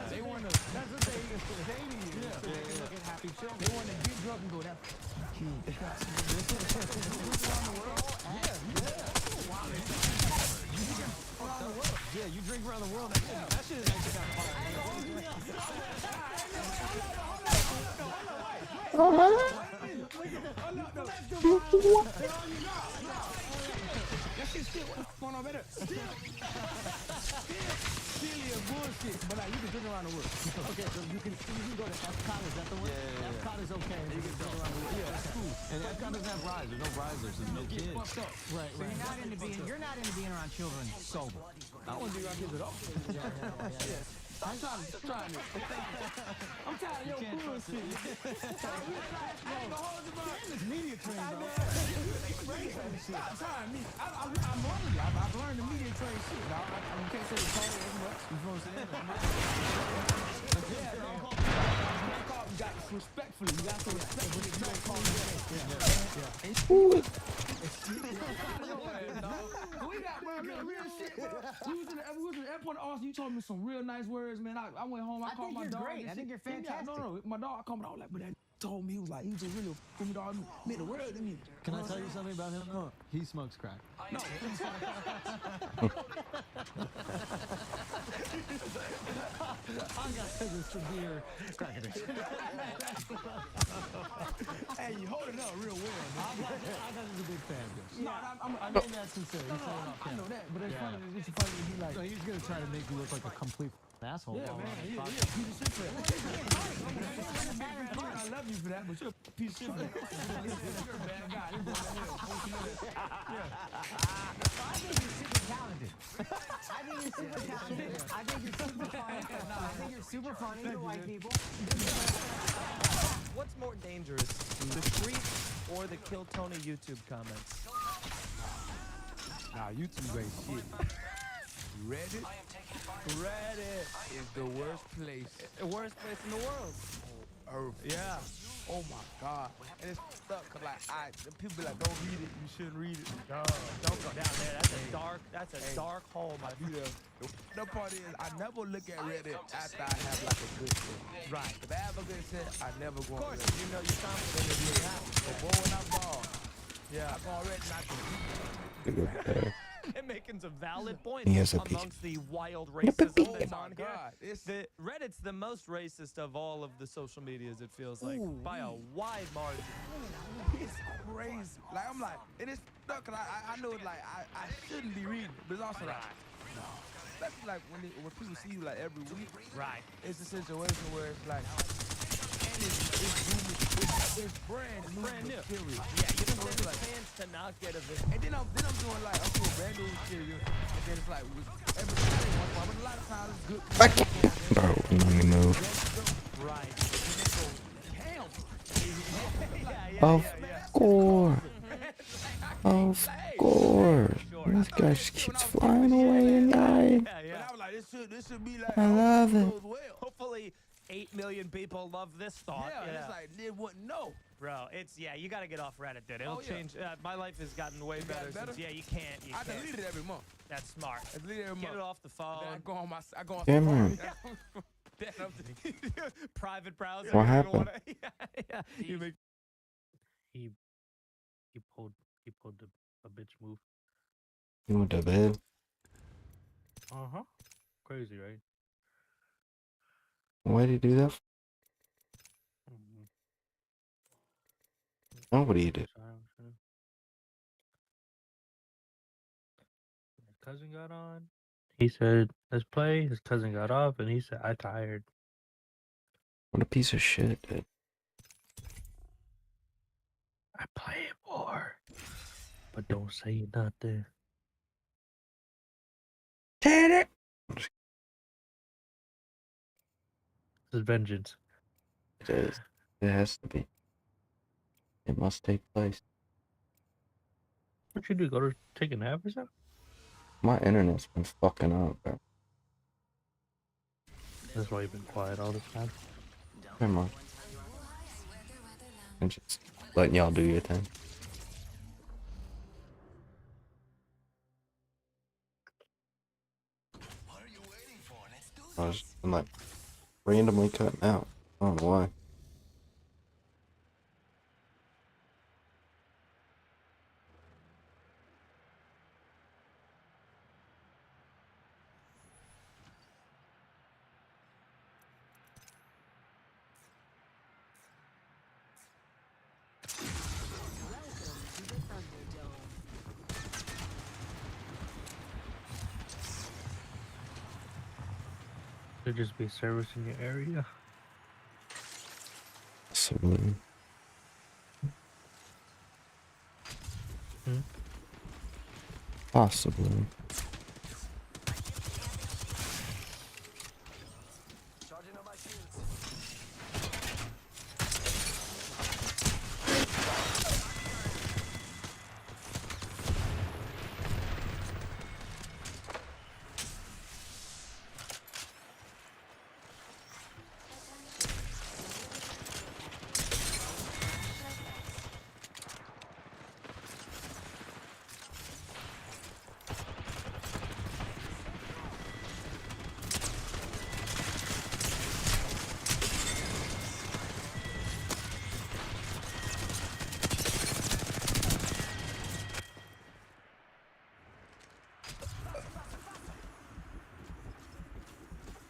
They want to. That's what they use for 80 years. Yeah. So they can look at happy children. They want to get drunk and go that cute. Around the world. Yeah, you drink around the world. That shit is actually kind of hard. That shit still going on better. Still bullshit, but you can drink around the world. Okay, so you can go to Epcot. Is that the one? Yeah. Epcot is okay. You can drink around the world. Yeah, that's cool. And Epcot doesn't have rides. There's no rides. There's no kids. Right. So you're not into being around children sober. I don't want to be around kids at all. I'm tired of your bullshit. This media train, bro. I'm tired of me. I'm running you. I've learned the media train shit. I can't say the call as much. You know what I'm saying? You got respectfully. You got to respectfully. You don't call me. We got real shit. We was in the airport in Austin. You told me some real nice words, man. I went home. I called my dog. Great. I think you're fantastic. No. My dog, I called my dog like, but that told me, he was just really a dog. Made the world to me. Can I tell you something about him? He smokes crack. No. I got a severe crack addiction. Hey, you hold it up real well, man. I got a big fan of this. No, I mean that sincerely. I know that, but it's funny. It's funny to be like. So he's gonna try to make you look like a complete asshole. Yeah, man. He's a piece of shit for that. I love you for that, but you're a piece of shit for that. You're a bad guy. You're going to hell. I think you're super talented. I think you're super talented. I think you're super funny. I think you're super funny to white people. What's more dangerous, the tweets or the Kill Tony YouTube comments? Nah, YouTube ain't shit. Reddit is the worst place. The worst place in the world. Earth. Yeah. Oh my God. And it's stuck cause the people be like, don't read it. You shouldn't read it. No, don't go down there. That's a dark hole, my dude. The part is, I never look at Reddit after I have like a good set. Right. If I have a good set, I never go on Of course, Reddit. you know you're confident in your house. But boy, when I ball, yeah. I go on Reddit and I can And making some valid points He has a amongst the wild racism that's on here. Reddit's the most racist of all of the social medias, it feels like, by a wide margin. It's crazy. Like, I'm like, and it's stuck, cause I know, like, I shouldn't be reading it, but it's also like, no. Especially like when people see you like every week. Right. It's a situation where it's like, and it's brand new. Serious. Yeah, you don't get a chance to not get a video. And then I'm doing like, I'm doing brand new material, and then it's like, every time, but a lot of times it's good. Bro, let me move. Right. Of course. Of course. This guy just keeps flying away and dying. I was like, this should be like, I love it. Hopefully 8 million people love this thought. Yeah, it's like, they wouldn't know. Bro, you gotta get off Reddit, dude. It'll change. My life has gotten way better since. Yeah, you can't. I delete it every month. That's smart. I delete it every month. Get it off the phone. I go on Damn private browser. What happened? You make. He pulled a bitch move. You went to bed? Crazy, right? Why'd he do that? Nobody did. His cousin got on. He said, "Let's play." His cousin got off, and he said, "I tired." What a piece of shit, dude. I play it more, but don't say nothing. Tanner. This is vengeance. It is. It has to be. It must take place. What you do? Go to take a nap or something? My internet's been fucking up, bro. That's why you've been quiet all this time. Pretty much. I'm just letting y'all do your thing. I was just, like randomly cutting out. I don't know why. Could just be service in your area. Possibly. Possibly.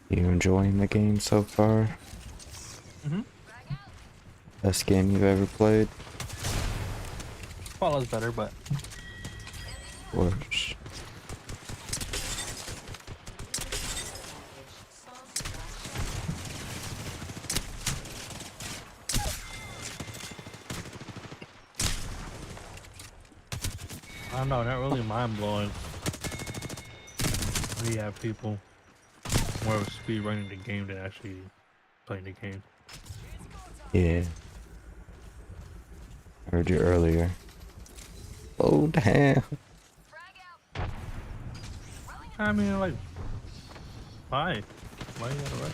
You enjoying the game so far? Best game you've ever played? Follow's better, but Worse. I don't know, not really mind blowing. We have people more of a speed running the game than actually playing the game. Yeah. Heard you earlier. Oh damn. I mean, like, why? Why you gotta rush?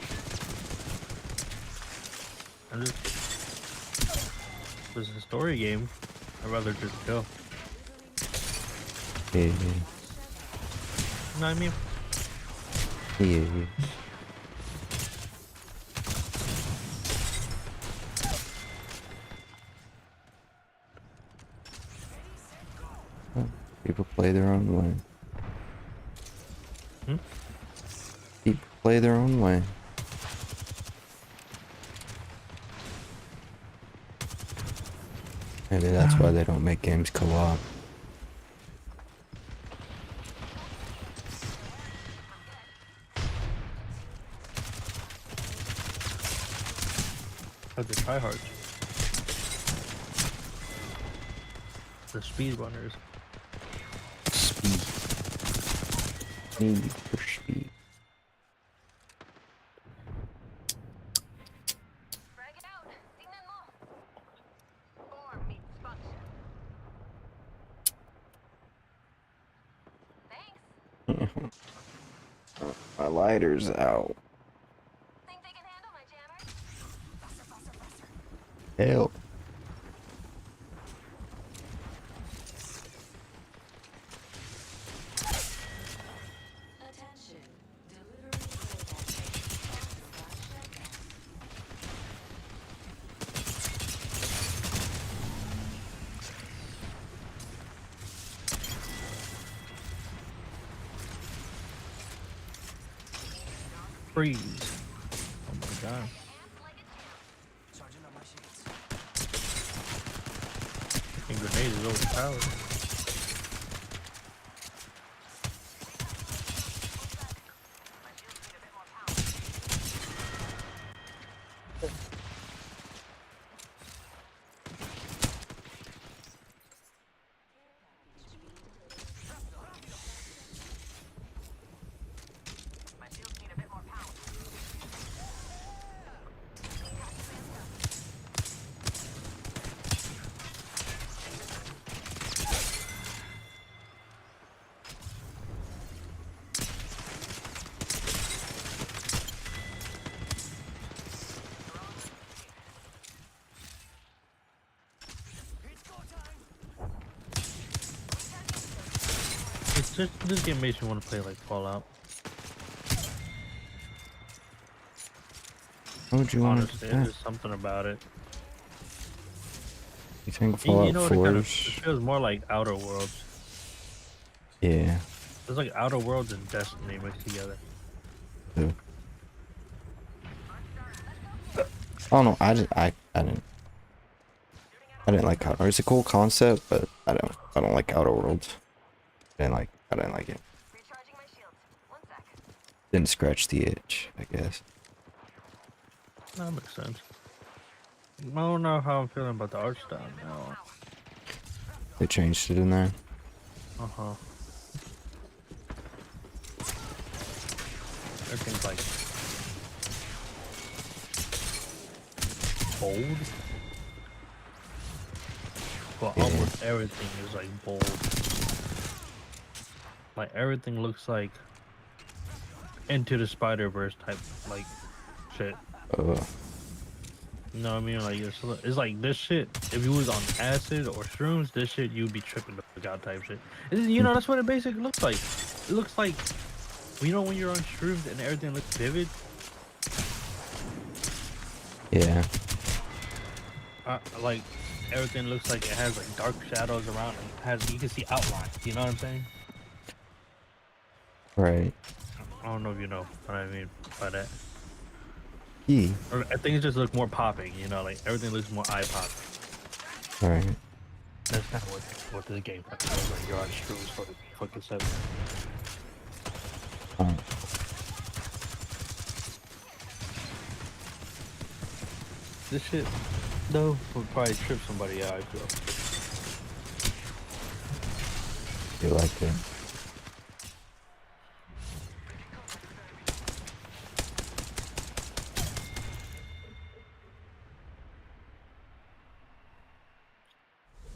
If it's a story game, I'd rather just go. Yeah. You know what I mean? Yeah. People play their own way. People play their own way. Maybe that's why they don't make games co-op. Or the tryhards. The speedrunners. Speed. Need for speed. My lighter's out. Help. Freeze. Oh my god. Fucking grenade is overpowered. This game makes me want to play like Fallout. What would you want to Honestly, do? there's something about it. You think Fallout know what 4 it feels more like Outer Worlds. Yeah. It's like Outer Worlds and Destiny mixed together. Yeah. I don't know. I didn't like Outer. It's a cool concept, but I don't like Outer Worlds. I didn't like it. Didn't scratch the itch, I guess. That makes sense. I don't know how I'm feeling about the art style now. They changed it in there. Uh-huh. Everything's like bold. Well, Yeah. almost everything is like bold. Like everything looks like Into the Spider-Verse type like shit. You know what I mean? Like it's like this shit. If you was on acid or shrooms, this shit you'd be tripping the fuck out type shit. You know that's what it basically looks like. It looks like, you know, when you're on shrooms and everything looks vivid. Yeah. Like everything looks like it has like dark shadows around it. You can see outlines. You know what I'm saying? Right. I don't know if you know what I mean by that. Yeah. Or I think it just looks more popping, you know, like everything looks more eye popping. Right. That's kind of what this game feels like. You're on shrooms for the fucking 7. This shit, though, would probably trip somebody out, I feel. You like it?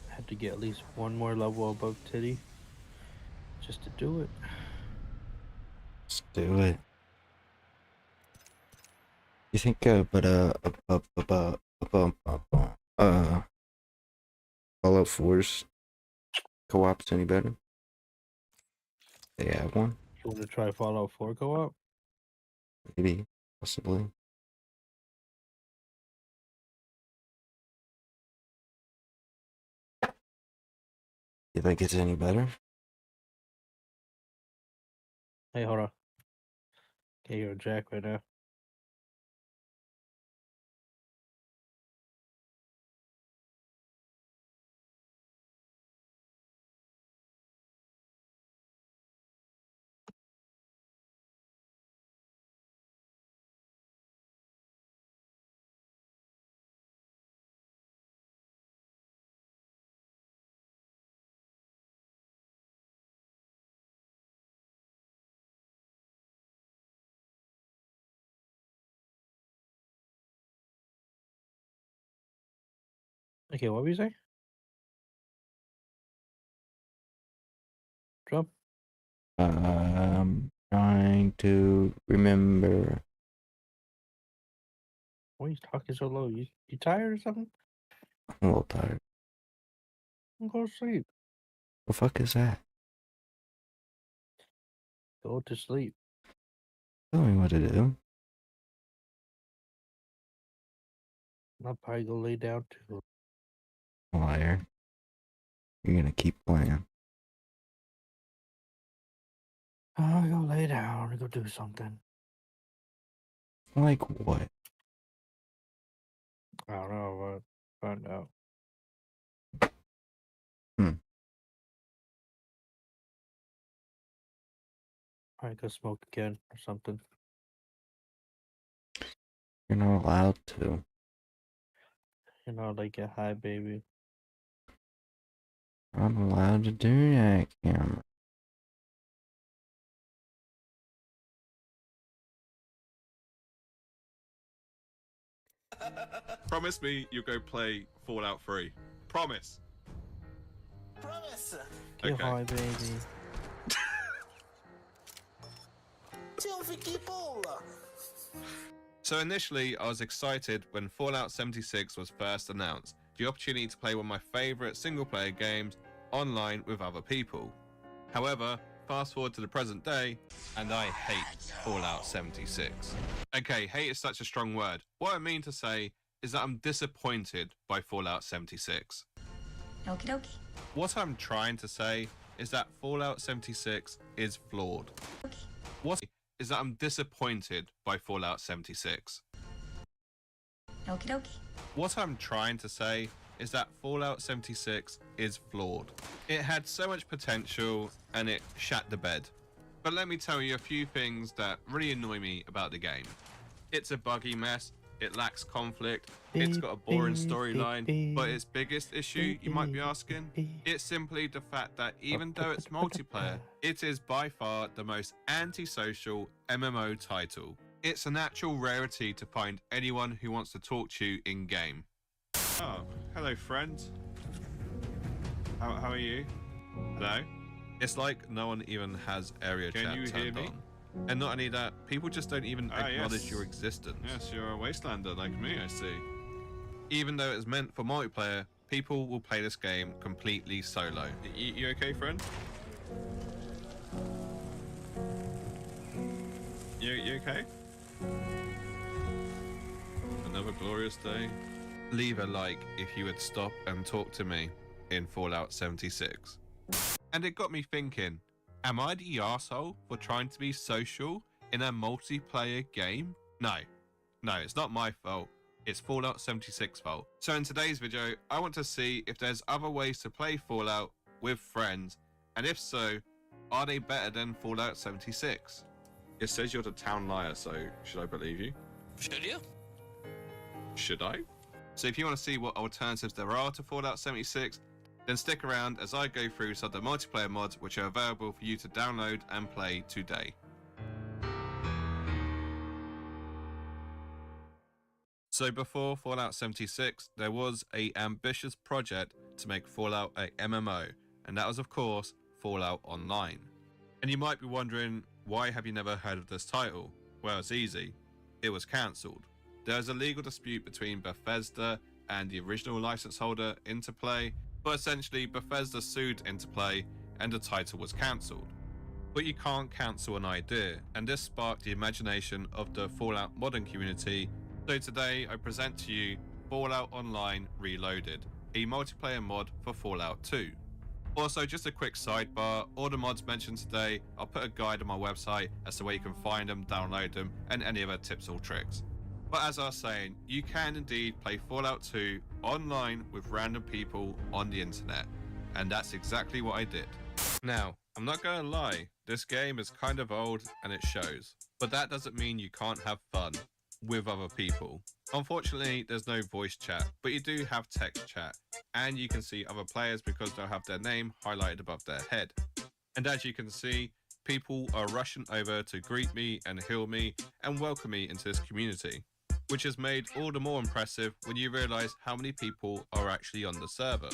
I had to get at least one more level above Titty just to do it. Let's do it. You think, Fallout 4's co-op's any better? They have one? You want to try Fallout 4 co-op? Maybe. Possibly. You think it's any better? Hey, hold on. Okay, you're Jack right now. Okay, what were you saying? Drum? Trying to remember. Why are you talking so low? You tired or something? I'm a little tired. Go to sleep. The fuck is that? Go to sleep. Tell me what to do. I'll probably go lay down too. Liar. You're gonna keep playing. I'll go lay down and go do something. Like what? I don't know, but find out. I go smoke again or something. You're not allowed to. You know, like get high, baby. I'm allowed to do that, Cameron. Promise me you'll go play Fallout 3. Promise. Promise. Get Okay. high, baby. So initially, I was excited when Fallout 76 was first announced. The opportunity to play one of my favorite single-player games online with other people. However, fast forward to the present day, and I hate Fallout 76. Okay, hate is such a strong word. What I mean to say is that I'm disappointed by Fallout 76. Okie dokie. What I'm trying to say is that Fallout 76 is flawed. What is that I'm disappointed by Fallout 76. Okie dokie. What I'm trying to say is that Fallout 76 is flawed. It had so much potential and it shat the bed. But let me tell you a few things that really annoy me about the game. It's a buggy mess, it lacks conflict, it's got a boring storyline, but its biggest issue, you might be asking, it's simply the fact that even though it's multiplayer, it is by far the most antisocial MMO title. It's an actual rarity to find anyone who wants to talk to you in-game. Oh, hello friend. How are you? Hello? It's like no one even has area chat turned on. And not only that, people just don't even acknowledge your existence. Yes, you're a wastelander like me, I see. Even though it's meant for multiplayer, people will play this game completely solo. You okay, friend? You okay? Another glorious day. Leave a like if you would stop and talk to me in Fallout 76. And it got me thinking, am I the arsehole for trying to be social in a multiplayer game? No, it's not my fault. It's Fallout 76's fault. So in today's video, I want to see if there's other ways to play Fallout with friends, and if so, are they better than Fallout 76? It says you're the town liar, so should I believe you? Should you? Should I? So if you want to see what alternatives there are to Fallout 76, then stick around as I go through some of the multiplayer mods which are available for you to download and play today. So before Fallout 76, there was an ambitious project to make Fallout a MMO, and that was of course Fallout Online. And you might be wondering, why have you never heard of this title? Well, it's easy. It was cancelled. There was a legal dispute between Bethesda and the original license holder, Interplay, but essentially Bethesda sued Interplay and the title was cancelled. But you can't cancel an idea, and this sparked the imagination of the Fallout modern community. So today I present to you Fallout Online Reloaded, a multiplayer mod for Fallout 2. Also, just a quick sidebar, all the mods mentioned today, I'll put a guide on my website as to where you can find them, download them, and any other tips or tricks. But as I was saying, you can indeed play Fallout 2 online with random people on the internet, and that's exactly what I did. Now, I'm not gonna lie, this game is kind of old and it shows, but that doesn't mean you can't have fun with other people. Unfortunately, there's no voice chat, but you do have text chat, and you can see other players because they'll have their name highlighted above their head. And as you can see, people are rushing over to greet me and heal me and welcome me into this community, which is made all the more impressive when you realize how many people are actually on the server.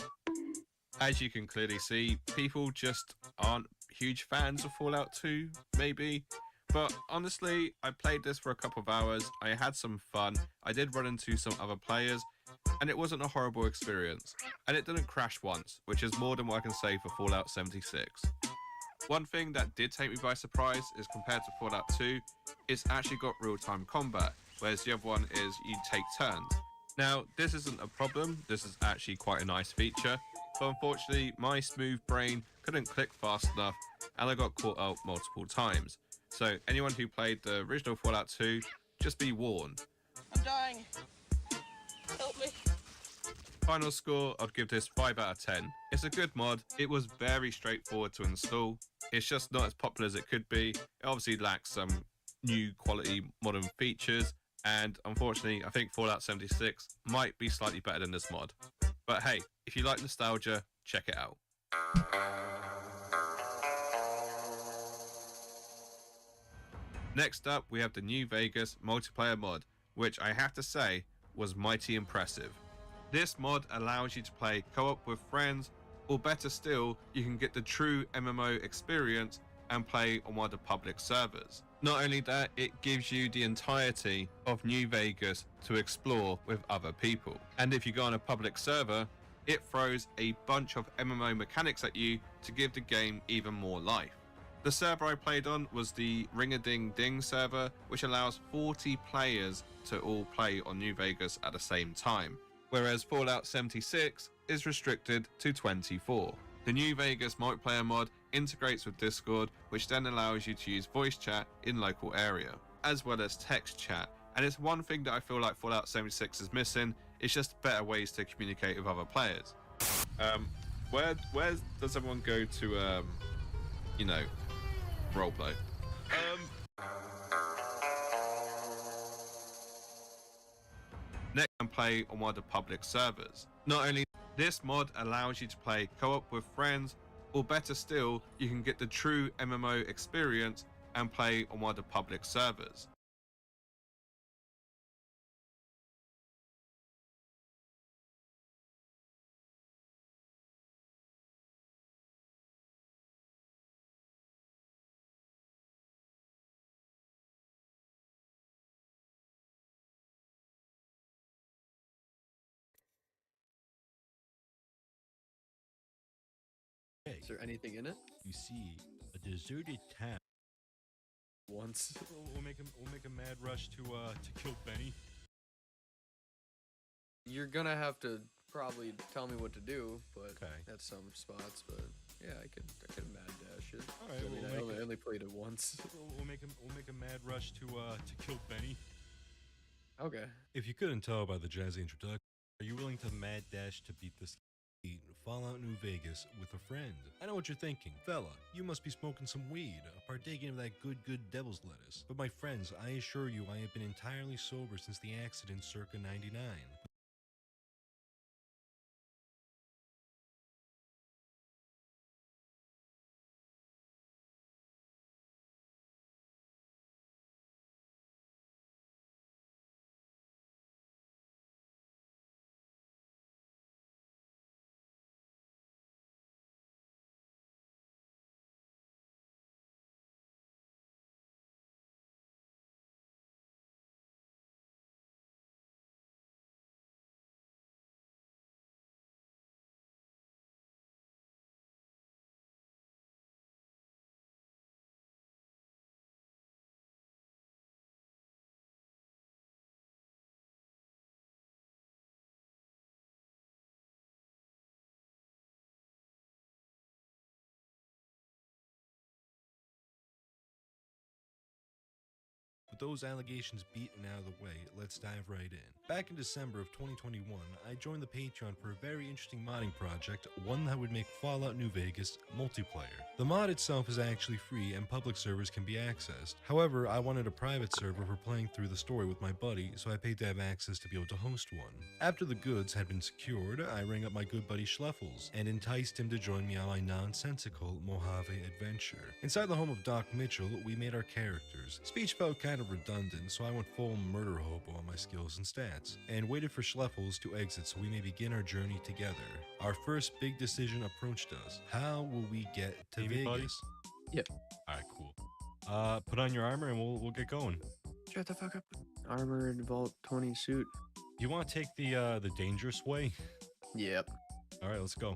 As you can clearly see, people just aren't huge fans of Fallout 2, maybe. But honestly, I played this for a couple of hours, I had some fun, I did run into some other players, and it wasn't a horrible experience. And it didn't crash once, which is more than what I can say for Fallout 76. One thing that did take me by surprise is compared to Fallout 2, it's actually got real-time combat, whereas the other one is you take turns. Now, this isn't a problem, this is actually quite a nice feature, but unfortunately my smooth brain couldn't click fast enough and I got caught out multiple times. So anyone who played the original Fallout 2, just be warned. I'm dying. Help me. Final score, I'd give this 5 out of 10. It's a good mod, it was very straightforward to install, it's just not as popular as it could be, it obviously lacks some new quality modern features, and unfortunately I think Fallout 76 might be slightly better than this mod. But hey, if you like nostalgia, check it out. Next up, we have the New Vegas multiplayer mod, which I have to say was mighty impressive. This mod allows you to play co-op with friends, or better still, you can get the true MMO experience and play on one of the public servers. Not only that, it gives you the entirety of New Vegas to explore with other people. And if you go on a public server, it throws a bunch of MMO mechanics at you to give the game even more life. The server I played on was the Ring-a-Ding-Ding server, which allows 40 players to all play on New Vegas at the same time, whereas Fallout 76 is restricted to 24. The New Vegas multiplayer mod integrates with Discord, which then allows you to use voice chat in local area, as well as text chat. And it's one thing that I feel like Fallout 76 is missing, it's just better ways to communicate with other players. Where does everyone go to, you know, roleplay? Next, and play on one of the public servers. Not only this mod allows you to play co-op with friends, or better still, you can get the true MMO experience and play on one of the public servers. Is there anything in it? You see a deserted town. Once. We'll make a mad rush to kill Benny. You're gonna have to probably tell me what to do, but Okay. at some spots. But yeah, I could mad dash it. All right, I mean, we'll I only played it once. We'll make a mad rush to kill Benny. Okay. If you couldn't tell by the jazzy introduction, are you willing to mad dash to beat this Fallout New Vegas with a friend? I know what you're thinking. Fella, you must be smoking some weed, partaking of that good devil's lettuce. But my friends, I assure you I have been entirely sober since the accident circa 99. With those allegations beaten out of the way, let's dive right in. Back in December of 2021, I joined the Patreon for a very interesting modding project, one that would make Fallout New Vegas multiplayer. The mod itself is actually free and public servers can be accessed. However, I wanted a private server for playing through the story with my buddy, so I paid to have access to be able to host one. After the goods had been secured, I rang up my good buddy Schluffles and enticed him to join me on my nonsensical Mojave adventure. Inside the home of Doc Mitchell, we made our characters. Speech felt kind of redundant, so I went full murder hobo on my skills and stats, and waited for Schluffles to exit so we may begin our journey together. Our first big decision approached us. How will we get to Vegas? Buddies? Yep. Alright, cool. Put on your armor and we'll get going. Shut the fuck up. Armored Vault 20 suit. You want to take the dangerous way? Yep. Alright, let's go.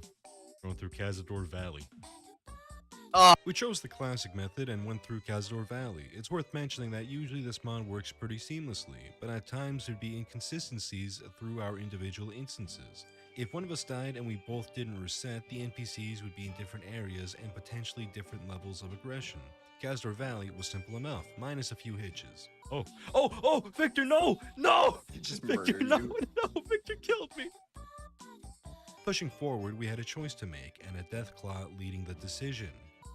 Going through Cazador Valley. We chose the classic method and went through Cazador Valley. It's worth mentioning that usually this mod works pretty seamlessly, but at times there'd be inconsistencies through our individual instances. If one of us died and we both didn't reset, the NPCs would be in different areas and potentially different levels of aggression. Cazador Valley was simple enough, minus a few hitches. Oh, Victor, no! He just Victor, murdered no, you. no, Victor killed me! Pushing forward, we had a choice to make, and a Deathclaw leading the decision.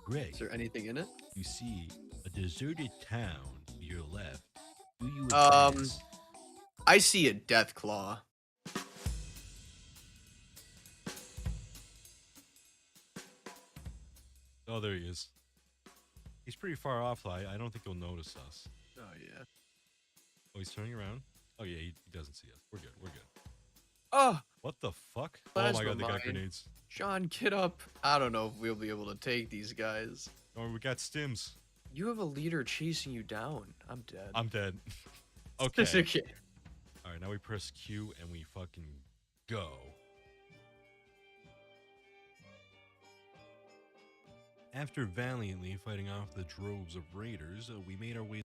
Greg, Is there anything in it? you see a deserted town to your left. Do you Um, advance? I see a death claw. Oh, there he is. He's pretty far off, I don't think he'll notice us. Oh yeah. Oh, he's turning around? Oh yeah, he doesn't see us. We're good, we're good. Oh, What the fuck? Oh my plasma god, they got mine. grenades. Sean, get up. I don't know if we'll be able to take these guys. Oh, we got stims. You have a leader chasing you down. I'm dead. I'm dead. Okay. Okay. Alright, now we press Q and we fucking go. After valiantly fighting off the droves of raiders, we made our way.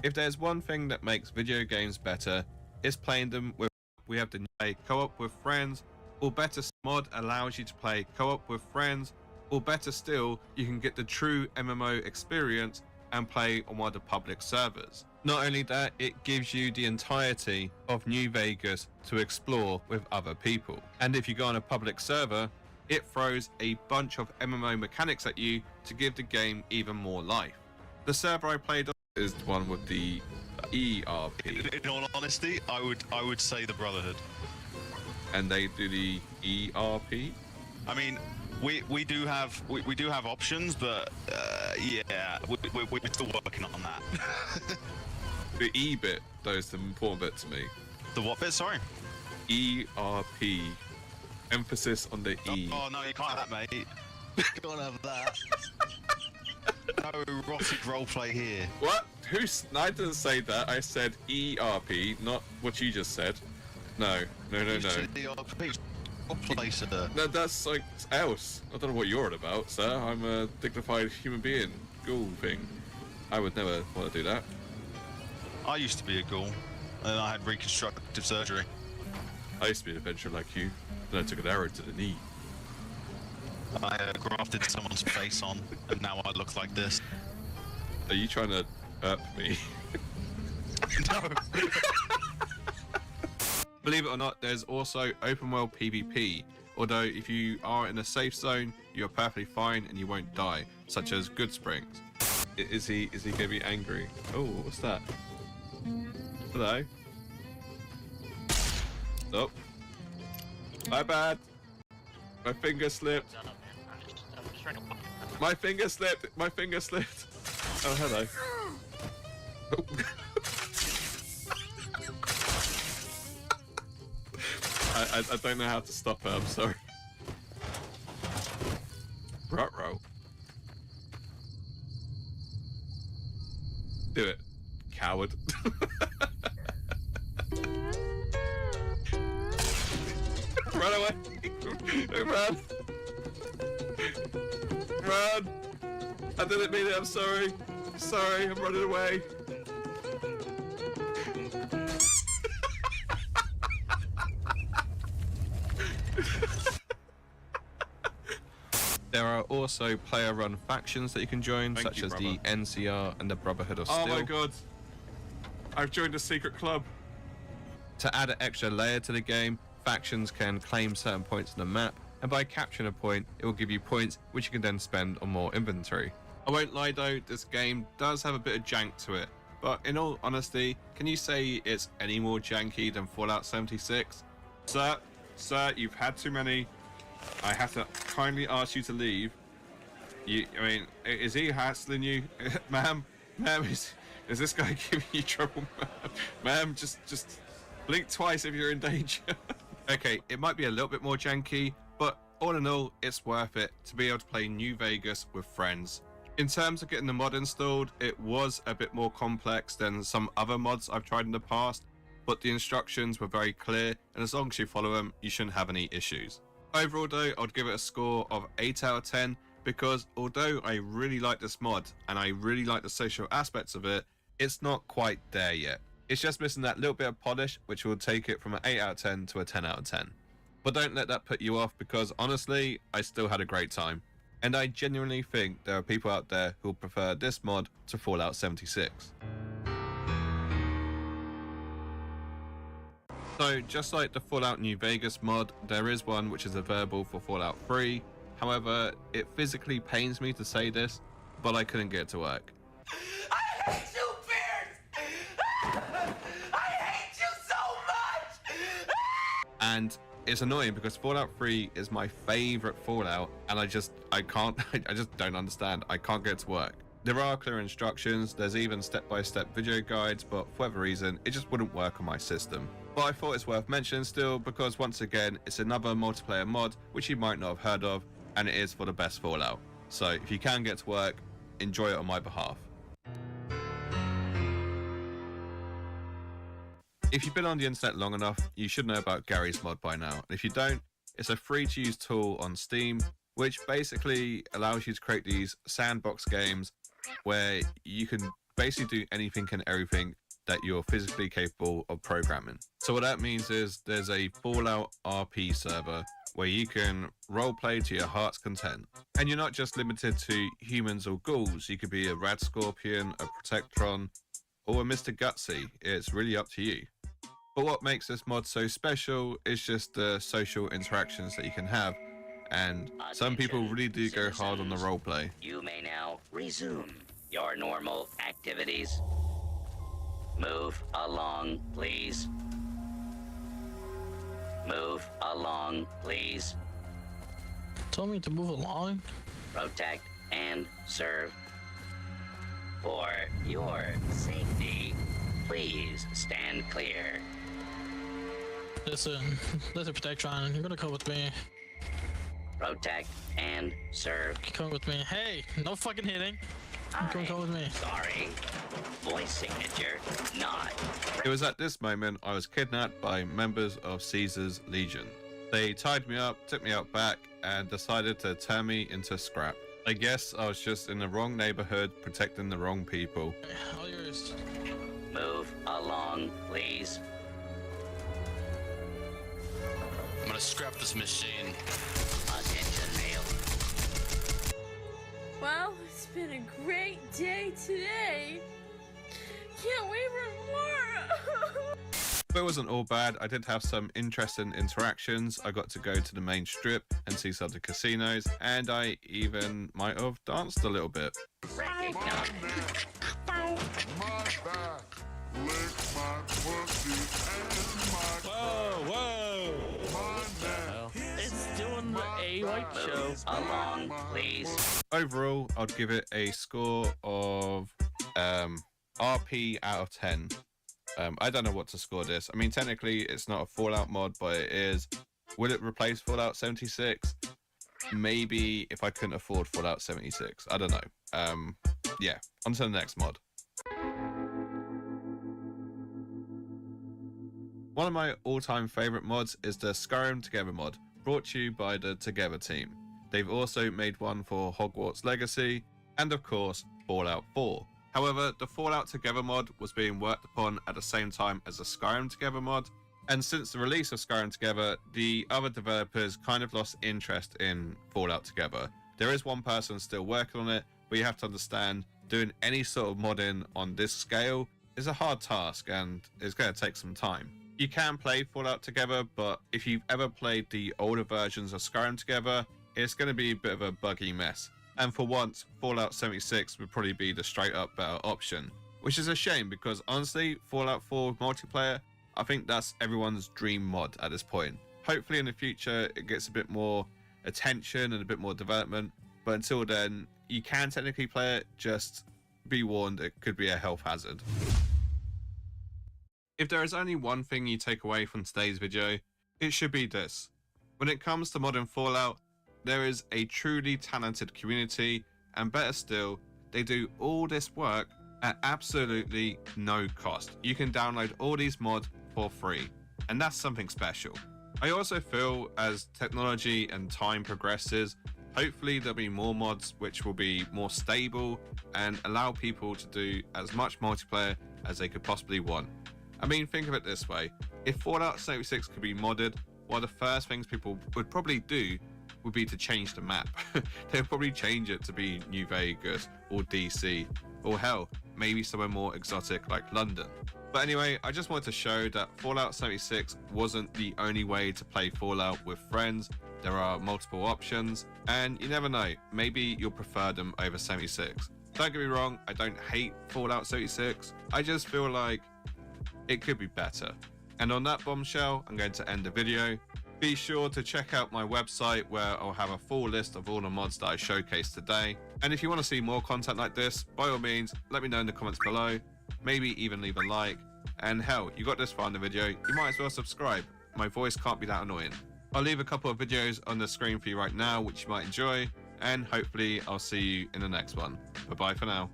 If there's one thing that makes video games better, it's playing them with. We have to play co-op with friends, or better, mod allows you to play co-op with friends, or better still, you can get the true MMO experience and play on one of the public servers. Not only that, it gives you the entirety of New Vegas to explore with other people. And if you go on a public server, it throws a bunch of MMO mechanics at you to give the game even more life. The server I played on is the one with the ERP. In all honesty, I would say the Brotherhood. And they do the ERP? I mean, we do have options, but yeah, we're still working on that. The E bit, though, is the important bit to me. The what bit? Sorry. ERP. Emphasis on the E. Oh no, you can't have that, mate. You can't have that. No erotic roleplay here. What? I didn't say that. I said ERP, not what you just said. No. You said ERP. Roleplay, sir. No, that's like else. I don't know what you're on about, sir. I'm a dignified human being. Ghoul thing. I would never want to do that. I used to be a ghoul, and I had reconstructive surgery. I used to be an adventurer like you, then I took an arrow to the knee. I grafted someone's face on, and now I look like this. Are you trying to hurt me? No. Believe it or not, there's also open world PvP. Although if you are in a safe zone, you're perfectly fine and you won't die, such as Good Springs. Is he gonna be angry? Oh, what's that? Hello. Oh. My bad. My finger slipped. My finger slipped. My finger slipped. Oh, hello. Oh. I don't know how to stop her. I'm sorry. Ruh-roh. Do it, coward. Run away! Run! Run! I didn't mean it, I'm sorry. Sorry, I'm running away. There are also player-run factions that you can join, such as the NCR and the Brotherhood of Steel. Oh my god! I've joined a secret club! To add an extra layer to the game, factions can claim certain points on the map, and by capturing a point, it will give you points which you can then spend on more inventory. I won't lie though, this game does have a bit of jank to it, but in all honesty, can you say it's any more janky than Fallout 76? Sir, you've had too many. I have to kindly ask you to leave. I mean, is he hassling you? Ma'am, is this guy giving you trouble, ma'am? Ma'am, just blink twice if you're in danger. Okay, it might be a little bit more janky, but all in all, it's worth it to be able to play New Vegas with friends. In terms of getting the mod installed, it was a bit more complex than some other mods I've tried in the past, but the instructions were very clear, and as long as you follow them, you shouldn't have any issues. Overall though, I'd give it a score of 8 out of 10, because although I really like this mod, and I really like the social aspects of it, it's not quite there yet. It's just missing that little bit of polish, which will take it from an 8 out of 10 to a 10 out of 10. But don't let that put you off, because honestly, I still had a great time. And I genuinely think there are people out there who will prefer this mod to Fallout 76. So, just like the Fallout New Vegas mod, there is one which is available for Fallout 3. However, it physically pains me to say this, but I couldn't get it to work. I hate you, Pierce! I hate you so much! And it's annoying because Fallout 3 is my favorite Fallout, and I just don't understand. I can't get it to work. There are clear instructions, there's even step-by-step video guides, but for whatever reason, it just wouldn't work on my system. But I thought it's worth mentioning still, because once again, it's another multiplayer mod, which you might not have heard of, and it is for the best Fallout. So if you can get it to work, enjoy it on my behalf. If you've been on the internet long enough, you should know about Gary's mod by now. And if you don't, it's a free-to-use tool on Steam, which basically allows you to create these sandbox games where you can basically do anything and everything that you're physically capable of programming. So what that means is there's a Fallout RP server where you can roleplay to your heart's content. And you're not just limited to humans or ghouls. You could be a rad scorpion, a protectron, or a Mr. Gutsy. It's really up to you. But what makes this mod so special is just the social interactions that you can have. And some people really do go hard on the roleplay. You may now resume your normal activities. Move along, please. Move along, please. Told me to move along. Protect and serve. For your safety, please stand clear. Listen, Protectron, you're gonna come with me. Protect and serve. Come with me. Hey, no fucking hitting. Come with me. Sorry. Voice signature not. It was at this moment I was kidnapped by members of Caesar's Legion. They tied me up, took me out back, and decided to turn me into scrap. I guess I was just in the wrong neighborhood, protecting the wrong people. All yours. Move along, please. I'm gonna scrap this machine. Attention, male. Well, it's been a great day today. Can't wait for more. But it wasn't all bad. I did have some interesting interactions. I got to go to the main strip and see some of the casinos, and I even might have danced a little bit. Recognize. Whoa! It's doing the A-White show. Along, please. Overall, I'd give it a score of RP out of 10. I don't know what to score this. I mean, technically, it's not a Fallout mod, but it is. Will it replace Fallout 76? Maybe if I couldn't afford Fallout 76. I don't know. Yeah, on to the next mod. One of my all-time favorite mods is the Skyrim Together mod, brought to you by the Together team. They've also made one for Hogwarts Legacy, and of course, Fallout 4. However, the Fallout Together mod was being worked upon at the same time as the Skyrim Together mod, and since the release of Skyrim Together, the other developers kind of lost interest in Fallout Together. There is one person still working on it, but you have to understand, doing any sort of modding on this scale is a hard task, and it's going to take some time. You can play Fallout Together, but if you've ever played the older versions of Skyrim Together, it's going to be a bit of a buggy mess. And for once, Fallout 76 would probably be the straight up better option. Which is a shame because honestly, Fallout 4 multiplayer, I think that's everyone's dream mod at this point. Hopefully in the future it gets a bit more attention and a bit more development, but until then, you can technically play it, just be warned it could be a health hazard. If there is only one thing you take away from today's video, it should be this. When it comes to modern Fallout, there is a truly talented community, and better still, they do all this work at absolutely no cost. You can download all these mods for free, and that's something special. I also feel as technology and time progresses, hopefully there'll be more mods which will be more stable and allow people to do as much multiplayer as they could possibly want. I mean, think of it this way. If Fallout 76 could be modded, one of the first things people would probably do would be to change the map. They'll probably change it to be New Vegas or DC, or hell, maybe somewhere more exotic like London. But anyway, I just wanted to show that Fallout 76 wasn't the only way to play Fallout with friends. There are multiple options, and you never know, maybe you'll prefer them over 76. Don't get me wrong, I don't hate Fallout 76. I just feel like it could be better. And on that bombshell, I'm going to end the video. Be sure to check out my website where I'll have a full list of all the mods that I showcased today. And if you want to see more content like this, by all means, let me know in the comments below. Maybe even leave a like. And hell, you got this far in the video, you might as well subscribe. My voice can't be that annoying. I'll leave a couple of videos on the screen for you right now, which you might enjoy. And hopefully I'll see you in the next one. Bye-bye for now.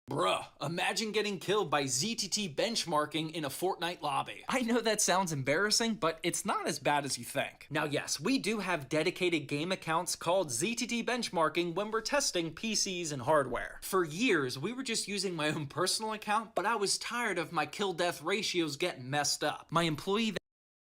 Bruh, imagine getting killed by ZTT benchmarking in a Fortnite lobby. I know that sounds embarrassing, but it's not as bad as you think. Now yes, we do have dedicated game accounts called ZTT benchmarking when we're testing PCs and hardware. For years, we were just using my own personal account, but I was tired of my kill-death ratios getting messed up. My employee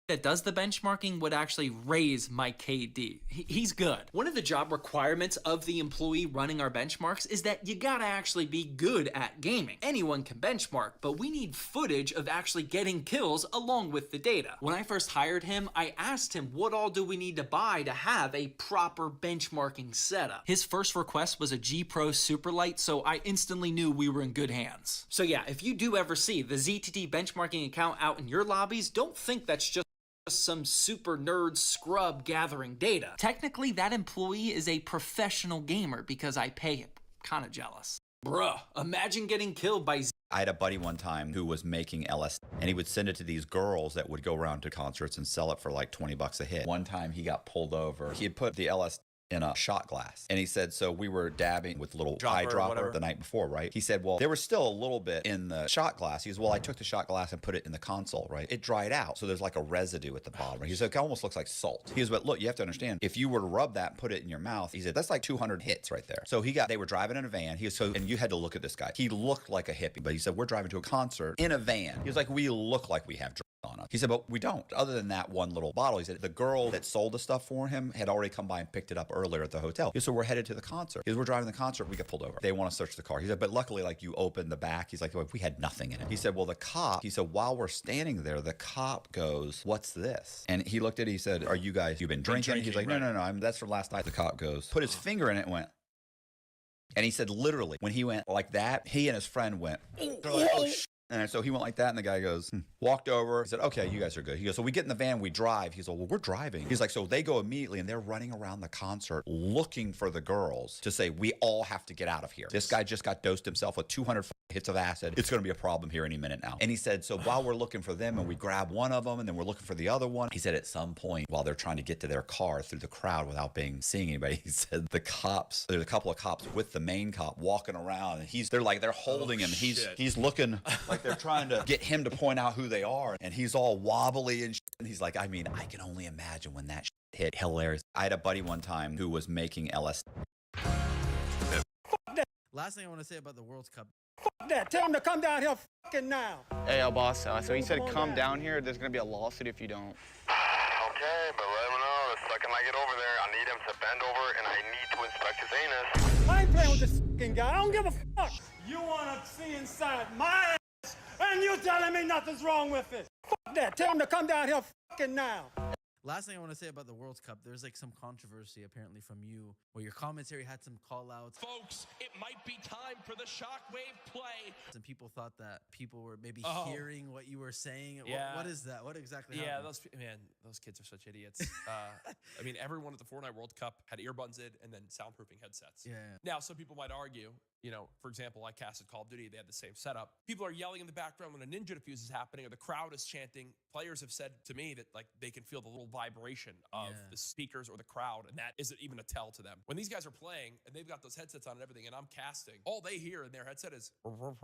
that does the benchmarking would actually raise my KD. He's good. One of the job requirements of the employee running our benchmarks is that you gotta actually be good at gaming. Anyone can benchmark, but we need footage of actually getting kills along with the data. When I first hired him, I asked him what all do we need to buy to have a proper benchmarking setup. His first request was a G Pro Superlight, so I instantly knew we were in good hands. So yeah, if you do ever see the ZTT benchmarking account out in your lobbies, don't think that's just some super nerd scrub gathering data. Technically, that employee is a professional gamer because I pay him. Kinda jealous. Bruh, imagine getting killed by I had a buddy one time who was making LSD, and he would send it to these girls that would go around to concerts and sell it for like 20 bucks a hit. One time he got pulled over. He had put the LSD in a shot glass, and he said, so we were dabbing with little eyedropper the night before, right? He said, well, there was still a little bit in the shot glass. He goes, well, I took the shot glass and put it in the console, right? It dried out, so there's like a residue at the bottom. He said, it almost looks like salt. He goes, but look, you have to understand, if you were to rub that and put it in your mouth, he said, that's like 200 hits right there. So they were driving in a van. He was and you had to look at this guy. He looked like a hippie, but he said, we're driving to a concert in a van. He was like, we look like we have drugs on us. He said, but we don't. Other than that one little bottle, he said, the girl that sold the stuff for him had already come by and picked it up earlier at the hotel. He said, so we're headed to the concert. He said, we're driving the concert, we get pulled over. They want to search the car. He said, but luckily, like, you open the back. He's like, well, we had nothing in it. He said, well, the cop, he said, while we're standing there, the cop goes, what's this? And he looked at it, he said, are you guys, you've been drinking? He's like, no, that's from last night. The cop goes, put his finger in it and went, and he said, literally, when he went like that, he and his friend went, oh, and so he went like that, and the guy goes, walked over, he said, okay, you guys are good. He goes, so we get in the van, we drive. He's like, well, we're driving. He's like, so they go immediately, and they're running around the concert looking for the girls to say, we all have to get out of here. This guy just got dosed himself with 200 hits of acid. It's going to be a problem here any minute now. And he said, so while we're looking for them, and we grab one of them, and then we're looking for the other one, he said at some point, while they're trying to get to their car through the crowd without seeing anybody, he said the cops, there's a couple of cops with the main cop walking around, and they're holding him. He's looking like they're trying to get him to point out who they are, and he's all wobbly and shit. And he's like, I mean, I can only imagine when that shit hit. Hilarious. I had a buddy one time who was making LSD. Last thing I want to say about the World Cup. Fuck that. Tell him to come down here fucking now. Hey, boss. So he said come down here. There's going to be a lawsuit if you don't. Okay, but let him know the second I get over there, I need him to bend over and I need to inspect his anus. I ain't playing with this fucking guy. I don't give a fuck. You want to see inside my ass, and you telling me nothing's wrong with it. Fuck that. Tell him to come down here fucking now. Last thing I want to say about the World Cup, there's like some controversy apparently from you where your commentary had some call outs. Folks, it might be time for the shockwave play. And people thought that people were maybe Oh. hearing what you were saying. Yeah. What is that? What exactly Yeah, happened? those kids are such idiots. I mean, everyone at the Fortnite World Cup had earbuds in and then soundproofing headsets. Yeah. Now, some people might argue, you know, for example, I casted Call of Duty, they had the same setup. People are yelling in the background when a ninja defuse is happening or the crowd is chanting. Players have said to me that like they can feel the little vibration of the speakers or the crowd, and that isn't even a tell to them. When these guys are playing and they've got those headsets on and everything, and I'm casting, all they hear in their headset is and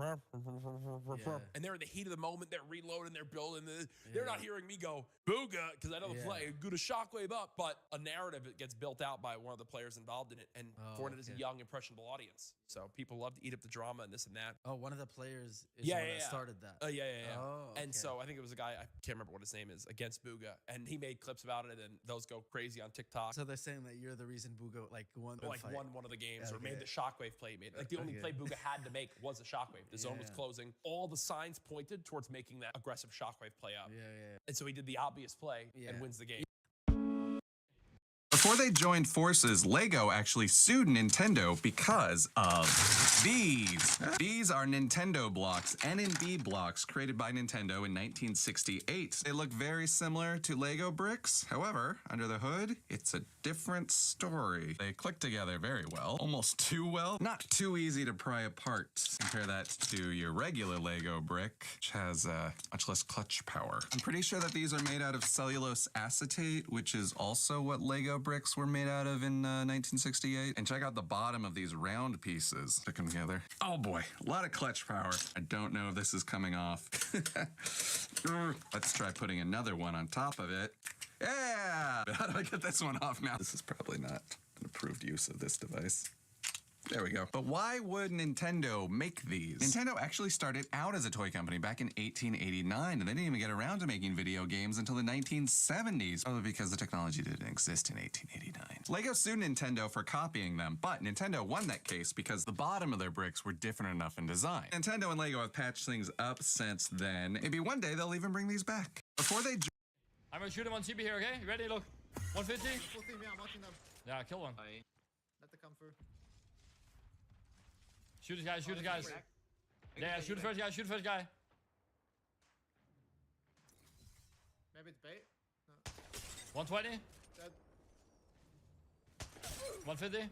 they're in the heat of the moment, they're reloading, they're building, they're not hearing me go booga, because I know the play, go to shockwave up, but a narrative it gets built out by one of the players involved in it, and Fortnite is a young, impressionable audience, so people love to eat up the drama and this and that. Oh, one of the players is the one that started that. Oh, yeah. Oh, And so I think it was a guy, I can't remember what his name is, against Booga, and he made clips about it, and those go crazy on TikTok. So they're saying that you're the reason Booga won the fight. Won one of the games or made the shockwave play he made. Like the only play Booga had to make was a shockwave. The zone was closing. All the signs pointed towards making that aggressive shockwave play up. And so he did the obvious play and wins the game. Before they joined forces, LEGO actually sued Nintendo because of these. These are Nintendo blocks, N&B blocks created by Nintendo in 1968. They look very similar to LEGO bricks. However, under the hood, it's a different story. They click together very well, almost too well. Not too easy to pry apart. Compare that to your regular LEGO brick, which has much less clutch power. I'm pretty sure that these are made out of cellulose acetate, which is also what LEGO bricks were made out of in 1968. And check out the bottom of these round pieces. Stick them together. Oh boy, a lot of clutch power. I don't know if this is coming off. Let's try putting another one on top of it. Yeah! How do I get this one off now? This is probably not an approved use of this device. There we go. But why would Nintendo make these? Nintendo actually started out as a toy company back in 1889, and they didn't even get around to making video games until the 1970s, probably because the technology didn't exist in 1889. LEGO sued Nintendo for copying them, but Nintendo won that case because the bottom of their bricks were different enough in design. Nintendo and LEGO have patched things up since then. Maybe one day they'll even bring these back. Before they I'm gonna shoot him on CB here, okay? You ready? Look. 150. Yeah, I'm watching them. Yeah, kill one. Let them come through. Shoot this guy, shoot this guy. Yeah, shoot the first guy, shoot the first guy. Maybe it's bait. No. 120. Dead. 150.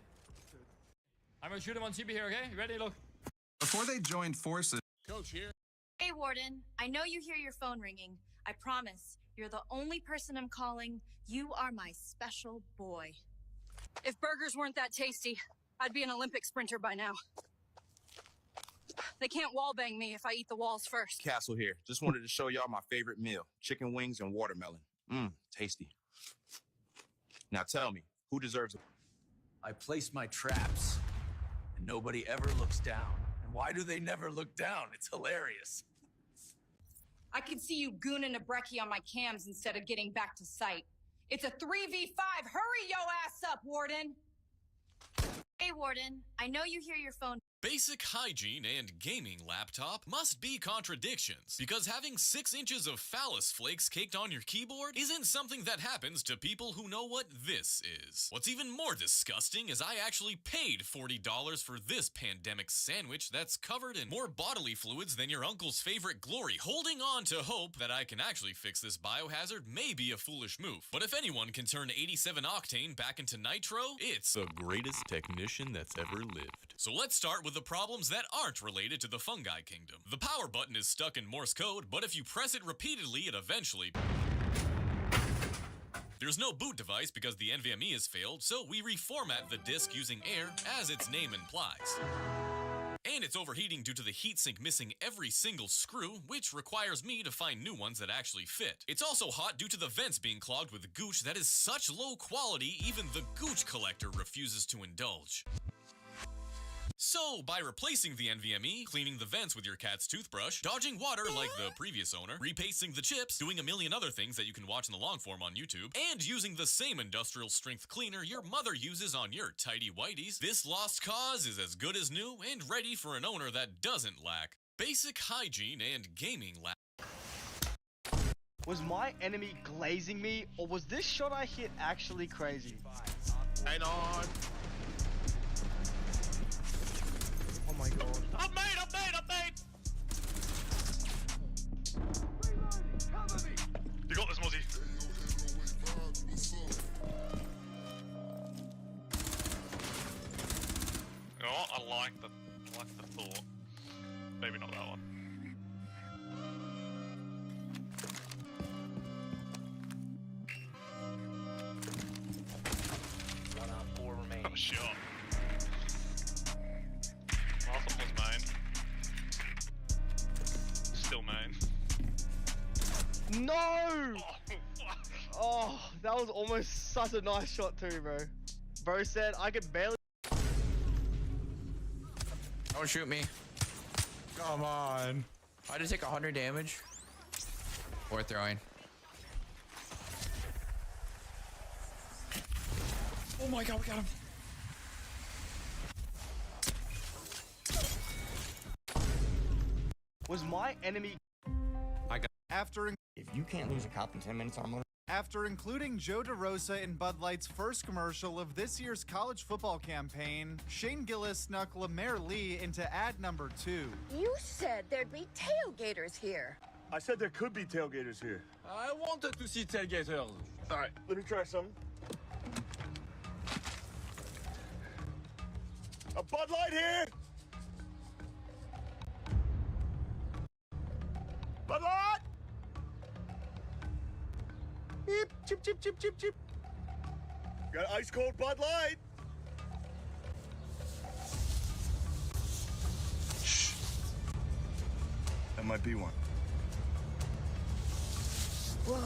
I'm gonna shoot him on CB here, okay? You ready? Look. Before they joined forces, Coach here. Hey, Warden. I know you hear your phone ringing. I promise, you're the only person I'm calling. You are my special boy. If burgers weren't that tasty, I'd be an Olympic sprinter by now. They can't wallbang me if I eat the walls first. Castle here. Just wanted to show y'all my favorite meal. Chicken wings and watermelon. Mmm, tasty. Now tell me, who deserves it? I place my traps, and nobody ever looks down. And why do they never look down? It's hilarious. I can see you gooning a brekkie on my cams instead of getting back to sight. It's a 3v5. Hurry yo ass up, Warden. Hey, Warden. I know you hear your phone. Basic hygiene and gaming laptop must be contradictions, because having 6 inches of phallus flakes caked on your keyboard isn't something that happens to people who know what this is. What's even more disgusting is I actually paid $40 for this pandemic sandwich that's covered in more bodily fluids than your uncle's favorite glory. Holding on to hope that I can actually fix this biohazard may be a foolish move, but if anyone can turn 87 octane back into nitro, it's the greatest technician that's ever lived. So let's start with the problems that aren't related to the fungi kingdom. The power button is stuck in Morse code, but if you press it repeatedly, it eventually... There's no boot device because the NVMe has failed, so we reformat the disk using air, as its name implies. And it's overheating due to the heatsink missing every single screw, which requires me to find new ones that actually fit. It's also hot due to the vents being clogged with gooch that is such low quality, even the gooch collector refuses to indulge. So, by replacing the NVMe, cleaning the vents with your cat's toothbrush, dodging water like the previous owner, repasting the chips, doing a million other things that you can watch in the long form on YouTube, and using the same industrial strength cleaner your mother uses on your tidy whities, this lost cause is as good as new and ready for an owner that doesn't lack basic hygiene and gaming Was my enemy glazing me, or was this shot I hit actually crazy? Hang on. Oh my god. I'm made. You got this, Mozzie. You know what? I like the thought. Maybe not that one. That was shot. Last one was main. Still main. No! Oh, that was almost such a nice shot too, bro. Bro said I could barely. Don't shoot me. Come on. I just take 100 damage. Or throwing. Oh my god, we got him. Was my enemy? If you can't lose a cop in 10 minutes on a motor. After including Joe DeRosa in Bud Light's first commercial of this year's college football campaign, Shane Gillis snuck Lemaire Lee into ad number 2. You said there'd be tailgaters here. I said there could be tailgaters here. I wanted to see tailgaters. All right, let me try something. A Bud Light here. Bud Light. Beep, chip, chip, chip, chip, chip. Got ice cold Bud Light. Shh. That might be one. Whoa.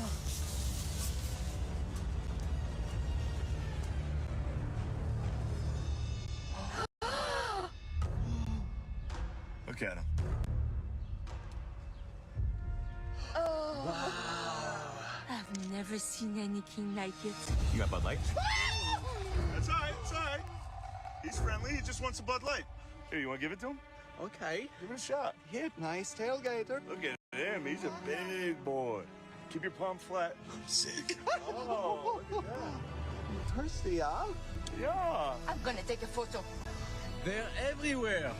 Look at him. Oh. Wow. I've never seen anything like it. You got Bud Light? That's all right, it's all right. He's friendly, he just wants a Bud Light. Here, you want to give it to him? Okay. Give it a shot. Hit, nice tailgater. Look at him, he's a big boy. Keep your palm flat. I'm sick. Oh, look at that. Thirsty, huh? Yeah. I'm gonna take a photo. They're everywhere.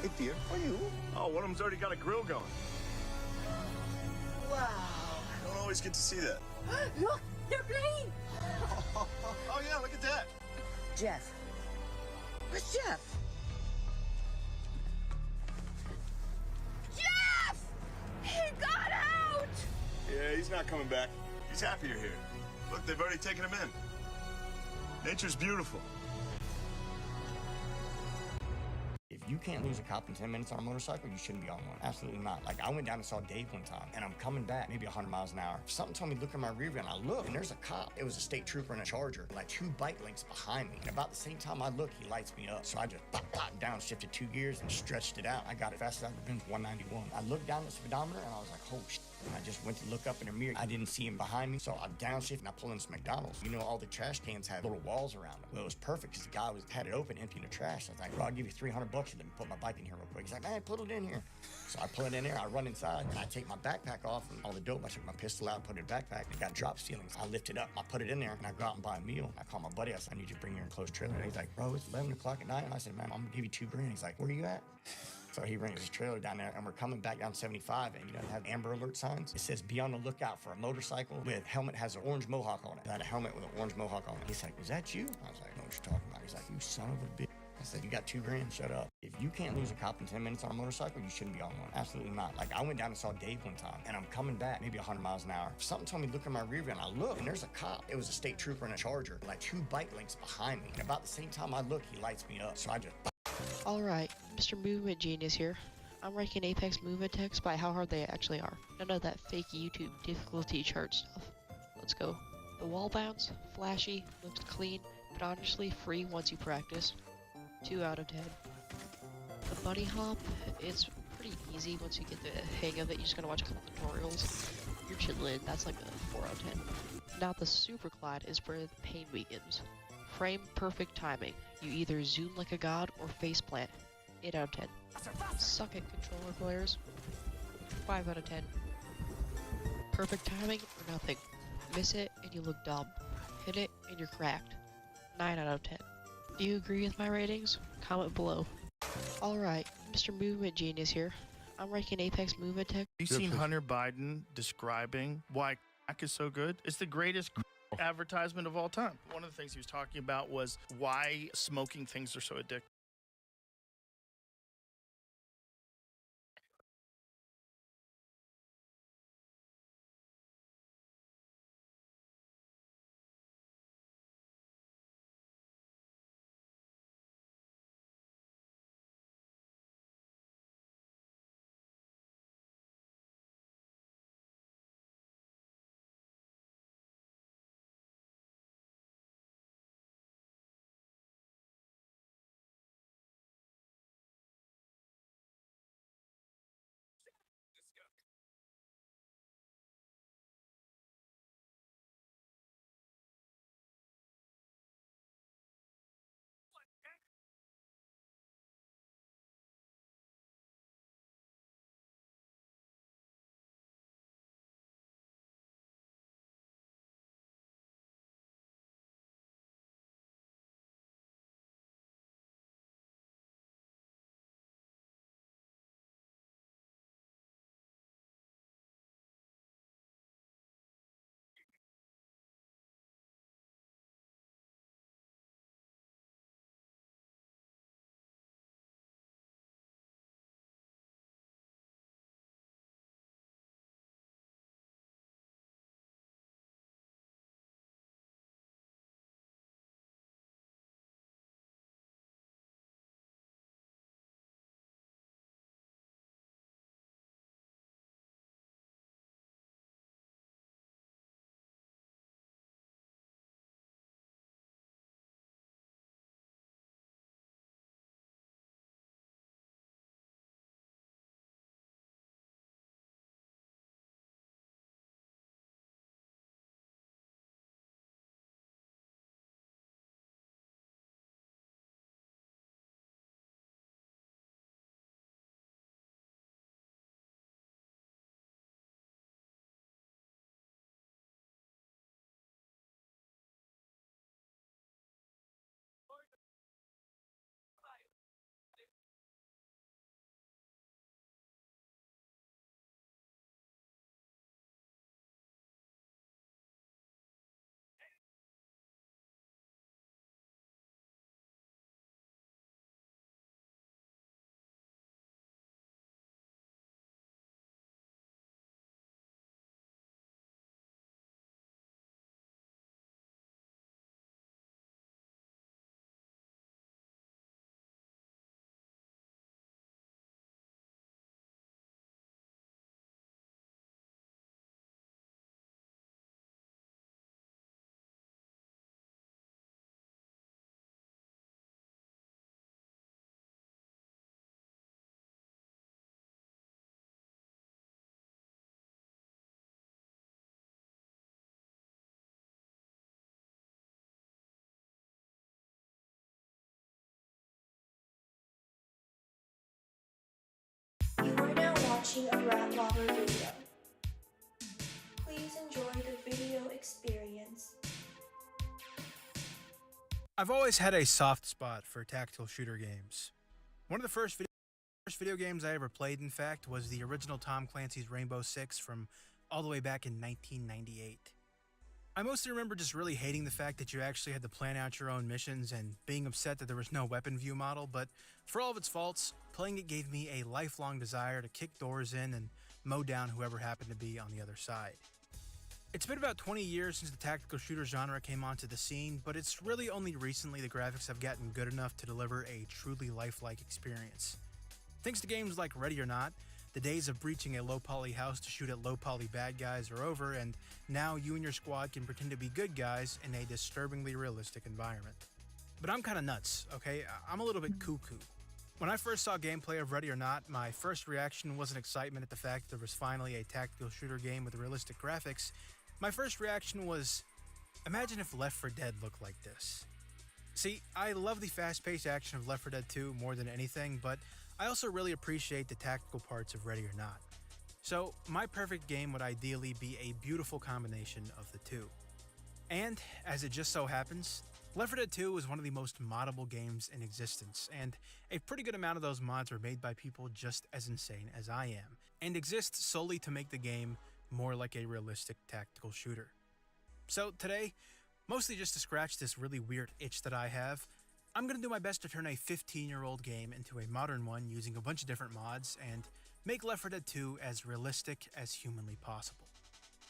Hey, dear, how are you? Oh, one of them's already got a grill going. Wow. I don't always get to see that. Look, they're playing. Oh, yeah, look at that. Jeff. Where's Jeff? Jeff! He got out! Yeah, he's not coming back. He's happier here. Look, they've already taken him in. Nature's beautiful. If you can't lose a cop in 10 minutes on a motorcycle, you shouldn't be on one. Absolutely not. Like, I went down and saw Dave one time, and I'm coming back, maybe 100 miles an hour. Something told me to look in my rear view, and I look, and there's a cop. It was a state trooper in a Charger, like 2 bike links behind me. And about the same time I look, he lights me up. So I just downshifted 2 gears and stretched it out. I got it fast as I've been 191. I looked down the speedometer, and I was like, oh, shit. And I just went to look up in the mirror. I didn't see him behind me, so I downshifted and I pulled in some McDonald's. You know, all the trash cans had little walls around them. Well, it was perfect because the guy had it open, emptying the trash. I was like, bro, I'll give you $300 and let me put my bike in here real quick. He's like, man, put it in here. So I put it in there, I run inside, and I take my backpack off and all the dope. I took my pistol out, put it in the backpack, and it got drop ceilings. I lift it up, I put it in there, and I go out and buy a meal. I call my buddy, I said, I need you to bring your enclosed trailer. And he's like, bro, it's 11 o'clock at night. And I said, man, I'm gonna give you $2,000. He's like, where are you at? So he brings his trailer down there, and we're coming back down 75, and you know, they have Amber Alert signs. It says, be on the lookout for a motorcycle with helmet has an orange mohawk on it. It had a helmet with an orange mohawk on it. He's like, is that you? I was like, no, what you talking about? He's like, you son of a bitch. I said, you got $2,000, shut up. If you can't lose a cop in 10 minutes on a motorcycle, you shouldn't be on one. Absolutely not. Like, I went down and saw Dave one time, and I'm coming back, maybe 100 miles an hour. Something told me to look in my rear view, and I look, and there's a cop. It was a state trooper in a Charger, like 2 bike links behind me. And about the same time I look, he lights me up. So I just... Alright, Mr. Movement Genius here. I'm ranking Apex movement techs by how hard they actually are. None of that fake YouTube difficulty chart stuff. Let's go. The wall bounce, flashy, looks clean, but honestly free once you practice. 2 out of 10. The bunny hop, it's pretty easy once you get the hang of it. You just gotta watch a couple tutorials. Your chiilin, that's like a 4 out of 10. Now the super glide is where the pain begins. Frame perfect timing. You either zoom like a god or face plant. 8 out of 10. Suck it, controller players. 5 out of 10. Perfect timing or nothing. Miss it and you look dumb. Hit it and you're cracked. 9 out of 10. Do you agree with my ratings? Comment below. Alright, Mr. Movement Genius here. I'm ranking Apex Movement Tech. You've seen Hunter Biden describing why crack is so good? It's the greatest advertisement of all time. One of the things he was talking about was why smoking things are so addictive. You are now watching a rat lobber video. Please enjoy the video experience. I've always had a soft spot for tactical shooter games. One of the first video games I ever played, in fact, was the original Tom Clancy's Rainbow Six from all the way back in 1998. I mostly remember just really hating the fact that you actually had to plan out your own missions and being upset that there was no weapon view model, but for all of its faults, playing it gave me a lifelong desire to kick doors in and mow down whoever happened to be on the other side. It's been about 20 years since the tactical shooter genre came onto the scene, but it's really only recently the graphics have gotten good enough to deliver a truly lifelike experience. Thanks to games like Ready or Not, the days of breaching a low-poly house to shoot at low-poly bad guys are over, and now you and your squad can pretend to be good guys in a disturbingly realistic environment. But I'm kinda nuts, okay? I'm a little bit cuckoo. When I first saw gameplay of Ready or Not, my first reaction wasn't excitement at the fact that there was finally a tactical shooter game with realistic graphics. My first reaction was, imagine if Left 4 Dead looked like this. See, I love the fast-paced action of Left 4 Dead 2 more than anything, but I also really appreciate the tactical parts of Ready or Not. So my perfect game would ideally be a beautiful combination of the two. And, as it just so happens, Left 4 Dead 2 is one of the most moddable games in existence, and a pretty good amount of those mods were made by people just as insane as I am, and exist solely to make the game more like a realistic tactical shooter. So today, mostly just to scratch this really weird itch that I have, I'm going to do my best to turn a 15-year-old game into a modern one using a bunch of different mods, and make Left 4 Dead 2 as realistic as humanly possible.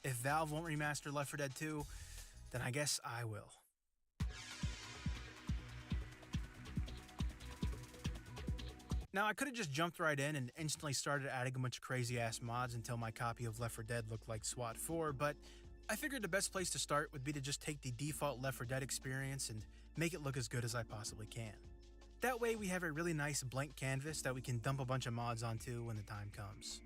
If Valve won't remaster Left 4 Dead 2, then I guess I will. Now, I could have just jumped right in and instantly started adding a bunch of crazy-ass mods until my copy of Left 4 Dead looked like SWAT 4, but I figured the best place to start would be to just take the default Left 4 Dead experience and make it look as good as I possibly can. That way we have a really nice blank canvas that we can dump a bunch of mods onto when the time comes.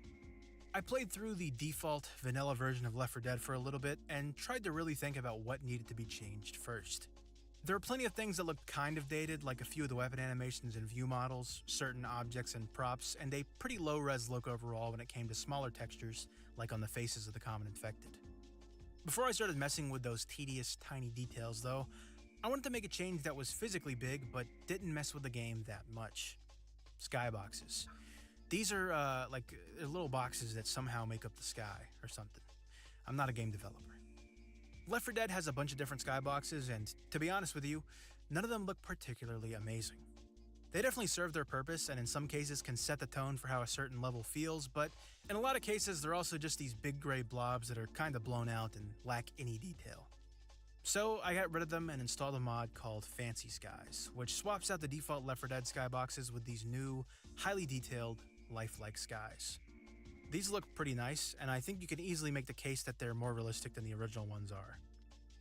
I played through the default vanilla version of Left 4 Dead for a little bit and tried to really think about what needed to be changed first. There were plenty of things that looked kind of dated, like a few of the weapon animations and view models, certain objects and props, and a pretty low-res look overall when it came to smaller textures, like on the faces of the common infected. Before I started messing with those tedious, tiny details though, I wanted to make a change that was physically big but didn't mess with the game that much. Skyboxes. These are they're little boxes that somehow make up the sky or something. I'm not a game developer. Left 4 Dead has a bunch of different skyboxes, and to be honest with you, none of them look particularly amazing. They definitely serve their purpose and in some cases can set the tone for how a certain level feels, but in a lot of cases they're also just these big gray blobs that are kinda blown out and lack any detail. So I got rid of them and installed a mod called Fancy Skies, which swaps out the default Left 4 Dead skyboxes with these new, highly detailed, lifelike skies. These look pretty nice, and I think you can easily make the case that they're more realistic than the original ones are.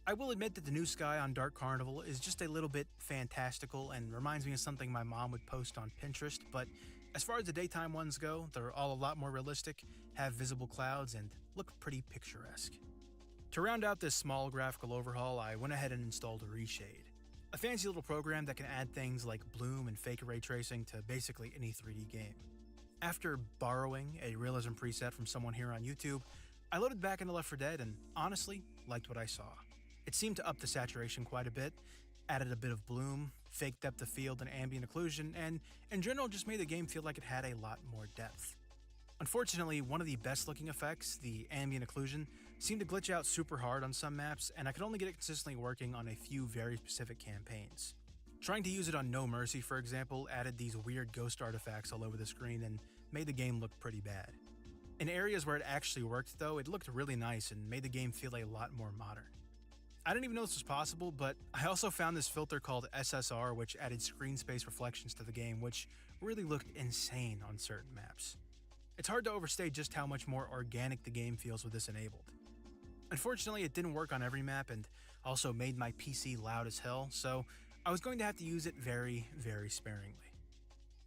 I will admit that the new sky on Dark Carnival is just a little bit fantastical and reminds me of something my mom would post on Pinterest, but as far as the daytime ones go, they're all a lot more realistic, have visible clouds, and look pretty picturesque. To round out this small graphical overhaul, I went ahead and installed Reshade, a fancy little program that can add things like bloom and fake ray tracing to basically any 3D game. After borrowing a realism preset from someone here on YouTube, I loaded back into Left 4 Dead and honestly liked what I saw. It seemed to up the saturation quite a bit, added a bit of bloom, fake depth of field and ambient occlusion, and in general just made the game feel like it had a lot more depth. Unfortunately, one of the best looking effects, the ambient occlusion, seemed to glitch out super hard on some maps, and I could only get it consistently working on a few very specific campaigns. Trying to use it on No Mercy, for example, added these weird ghost artifacts all over the screen and made the game look pretty bad. In areas where it actually worked though, it looked really nice and made the game feel a lot more modern. I didn't even know this was possible, but I also found this filter called SSR, which added screen space reflections to the game, which really looked insane on certain maps. It's hard to overstate just how much more organic the game feels with this enabled. Unfortunately, it didn't work on every map and also made my PC loud as hell, so I was going to have to use it very, very sparingly.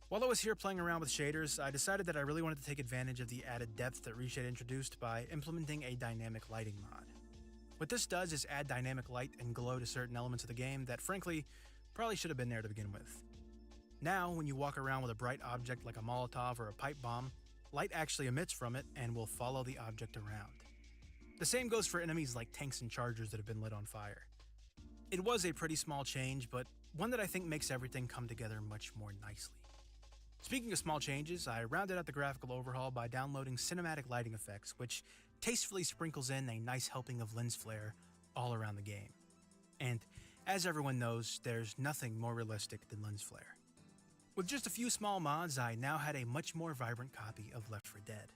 While I was here playing around with shaders, I decided that I really wanted to take advantage of the added depth that Reshade introduced by implementing a dynamic lighting mod. What this does is add dynamic light and glow to certain elements of the game that frankly probably should have been there to begin with. Now, when you walk around with a bright object like a Molotov or a pipe bomb, light actually emits from it and will follow the object around. The same goes for enemies like tanks and chargers that have been lit on fire. It was a pretty small change, but one that I think makes everything come together much more nicely. Speaking of small changes, I rounded out the graphical overhaul by downloading cinematic lighting effects, which tastefully sprinkles in a nice helping of lens flare all around the game. And as everyone knows, there's nothing more realistic than lens flare. With just a few small mods, I now had a much more vibrant copy of Left 4 Dead.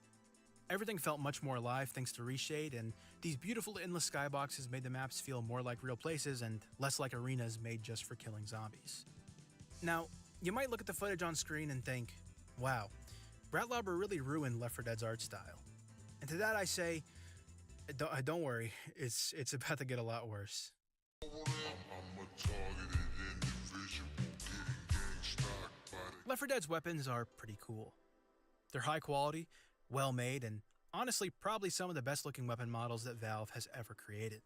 Everything felt much more alive thanks to Reshade, and these beautiful endless skyboxes made the maps feel more like real places and less like arenas made just for killing zombies. Now, you might look at the footage on screen and think, wow, Bratlauber really ruined Left 4 Dead's art style. And to that I say, don't worry, it's about to get a lot worse. Left 4 Dead's weapons are pretty cool. They're high quality, well made, and honestly probably some of the best looking weapon models that Valve has ever created.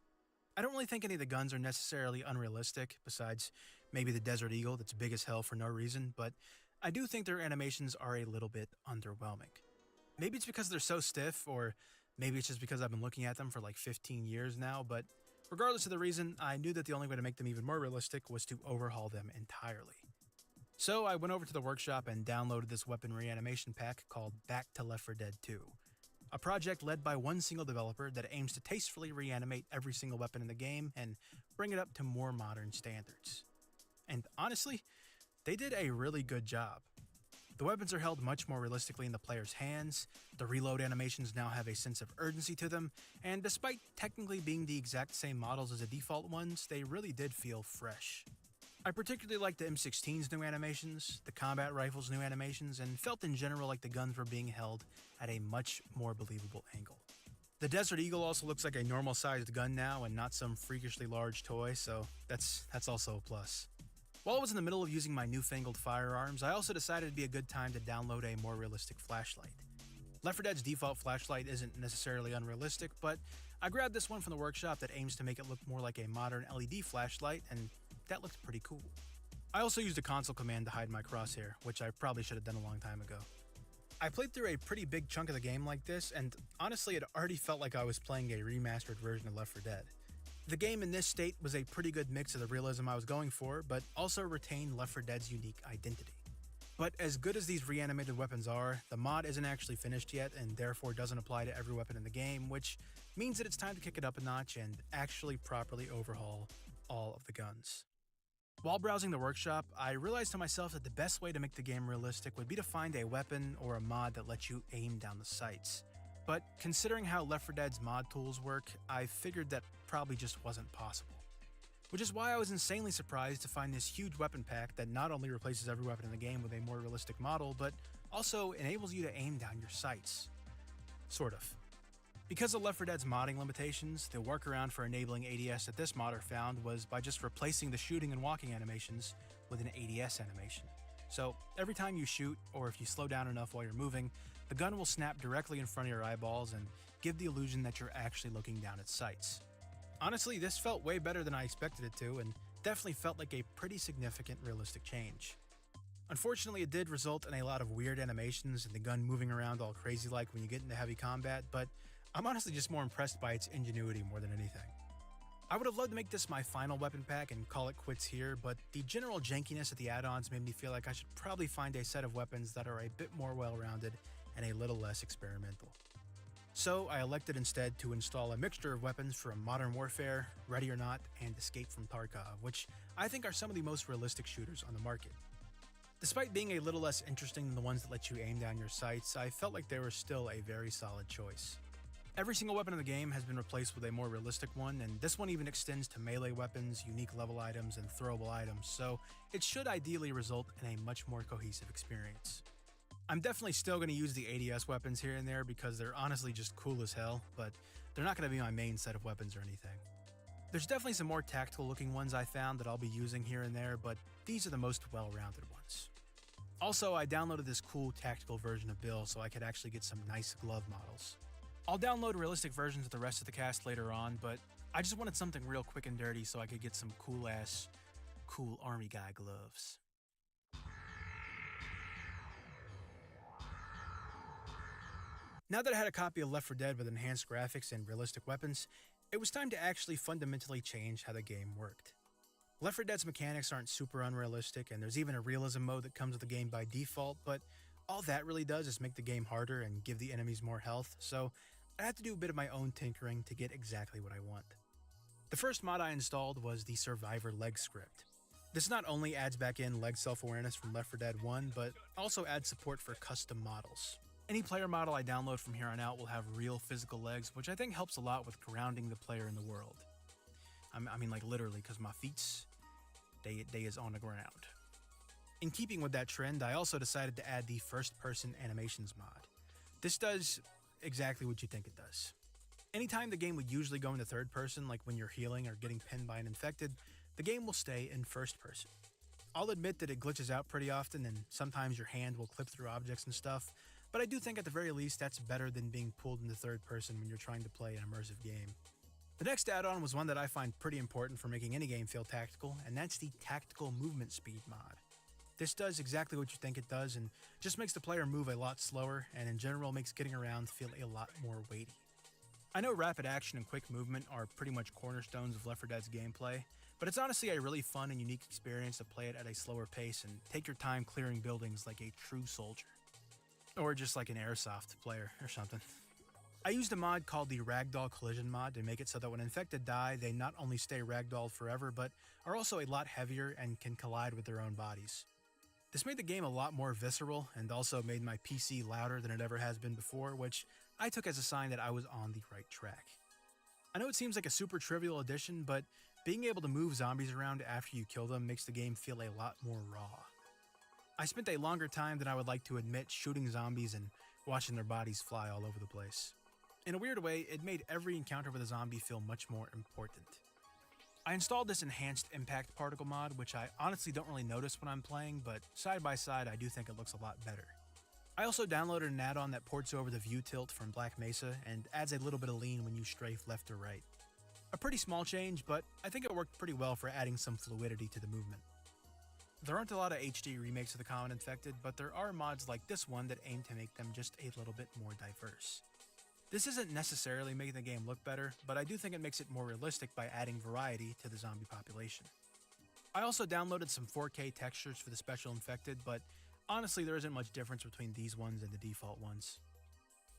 I don't really think any of the guns are necessarily unrealistic, besides maybe the Desert Eagle that's big as hell for no reason, but I do think their animations are a little bit underwhelming. Maybe it's because they're so stiff, or maybe it's just because I've been looking at them for like 15 years now, but regardless of the reason, I knew that the only way to make them even more realistic was to overhaul them entirely. So I went over to the workshop and downloaded this weapon reanimation pack called Back to Left 4 Dead 2, a project led by one single developer that aims to tastefully reanimate every single weapon in the game and bring it up to more modern standards. And honestly, they did a really good job. The weapons are held much more realistically in the player's hands, the reload animations now have a sense of urgency to them, and despite technically being the exact same models as the default ones, they really did feel fresh. I particularly liked the M16's new animations, the combat rifle's new animations, and felt in general like the guns were being held at a much more believable angle. The Desert Eagle also looks like a normal-sized gun now and not some freakishly large toy, so that's also a plus. While I was in the middle of using my newfangled firearms, I also decided it'd be a good time to download a more realistic flashlight. Left 4 Dead's default flashlight isn't necessarily unrealistic, but I grabbed this one from the workshop that aims to make it look more like a modern LED flashlight, and that looked pretty cool. I also used a console command to hide my crosshair, which I probably should have done a long time ago. I played through a pretty big chunk of the game like this, and honestly it already felt like I was playing a remastered version of Left 4 Dead. The game in this state was a pretty good mix of the realism I was going for, but also retained Left 4 Dead's unique identity. But as good as these reanimated weapons are, the mod isn't actually finished yet and therefore doesn't apply to every weapon in the game, which means that it's time to kick it up a notch and actually properly overhaul all of the guns. While browsing the workshop, I realized to myself that the best way to make the game realistic would be to find a weapon or a mod that lets you aim down the sights. But considering how Left 4 Dead's mod tools work, I figured that probably just wasn't possible. Which is why I was insanely surprised to find this huge weapon pack that not only replaces every weapon in the game with a more realistic model, but also enables you to aim down your sights. Sort of. Because of Left 4 Dead's modding limitations, the workaround for enabling ADS that this modder found was by just replacing the shooting and walking animations with an ADS animation. So every time you shoot, or if you slow down enough while you're moving, the gun will snap directly in front of your eyeballs and give the illusion that you're actually looking down at sights. Honestly, this felt way better than I expected it to, and definitely felt like a pretty significant realistic change. Unfortunately, it did result in a lot of weird animations and the gun moving around all crazy like when you get into heavy combat, but I'm honestly just more impressed by its ingenuity more than anything. I would have loved to make this my final weapon pack and call it quits here, but the general jankiness of the add-ons made me feel like I should probably find a set of weapons that are a bit more well-rounded and a little less experimental. So I elected instead to install a mixture of weapons from Modern Warfare, Ready or Not, and Escape from Tarkov, which I think are some of the most realistic shooters on the market. Despite being a little less interesting than the ones that let you aim down your sights, I felt like they were still a very solid choice. Every single weapon in the game has been replaced with a more realistic one, and this one even extends to melee weapons, unique level items, and throwable items, so it should ideally result in a much more cohesive experience. I'm definitely still going to use the ADS weapons here and there because they're honestly just cool as hell, but they're not going to be my main set of weapons or anything. There's definitely some more tactical looking ones I found that I'll be using here and there, but these are the most well-rounded ones. Also, I downloaded this cool tactical version of Bill so I could actually get some nice glove models. I'll download realistic versions of the rest of the cast later on, but I just wanted something real quick and dirty so I could get some cool army guy gloves. Now that I had a copy of Left 4 Dead with enhanced graphics and realistic weapons, it was time to actually fundamentally change how the game worked. Left 4 Dead's mechanics aren't super unrealistic, and there's even a realism mode that comes with the game by default, but all that really does is make the game harder and give the enemies more health, so I had to do a bit of my own tinkering to get exactly what I want. The first mod I installed was the Survivor leg script. This not only adds back in leg self-awareness from Left 4 Dead 1, but also adds support for custom models. Any player model I download from here on out will have real physical legs, which I think helps a lot with grounding the player in the world. I mean like literally, because my feet, they is on the ground. In keeping with that trend, I also decided to add the first-person animations mod. This does exactly what you think it does. Anytime the game would usually go into third person, like when you're healing or getting pinned by an infected, the game will stay in first person. I'll admit that it glitches out pretty often, and sometimes your hand will clip through objects and stuff, but I do think at the very least that's better than being pulled into third person when you're trying to play an immersive game. The next add-on was one that I find pretty important for making any game feel tactical, and that's the tactical movement speed mod. This does exactly what you think it does and just makes the player move a lot slower, and in general makes getting around feel a lot more weighty. I know rapid action and quick movement are pretty much cornerstones of Left 4 Dead's gameplay, but it's honestly a really fun and unique experience to play it at a slower pace and take your time clearing buildings like a true soldier. Or just like an airsoft player or something. I used a mod called the Ragdoll Collision mod to make it so that when infected die, they not only stay ragdolled forever, but are also a lot heavier and can collide with their own bodies. This made the game a lot more visceral and also made my PC louder than it ever has been before, which I took as a sign that I was on the right track. I know it seems like a super trivial addition, but being able to move zombies around after you kill them makes the game feel a lot more raw. I spent a longer time than I would like to admit shooting zombies and watching their bodies fly all over the place. In a weird way, it made every encounter with a zombie feel much more important. I installed this enhanced impact particle mod, which I honestly don't really notice when I'm playing, but side by side I do think it looks a lot better. I also downloaded an add-on that ports over the view tilt from Black Mesa and adds a little bit of lean when you strafe left or right. A pretty small change, but I think it worked pretty well for adding some fluidity to the movement. There aren't a lot of HD remakes of the Common Infected, but there are mods like this one that aim to make them just a little bit more diverse. This isn't necessarily making the game look better, but I do think it makes it more realistic by adding variety to the zombie population. I also downloaded some 4K textures for the Special Infected, but honestly there isn't much difference between these ones and the default ones.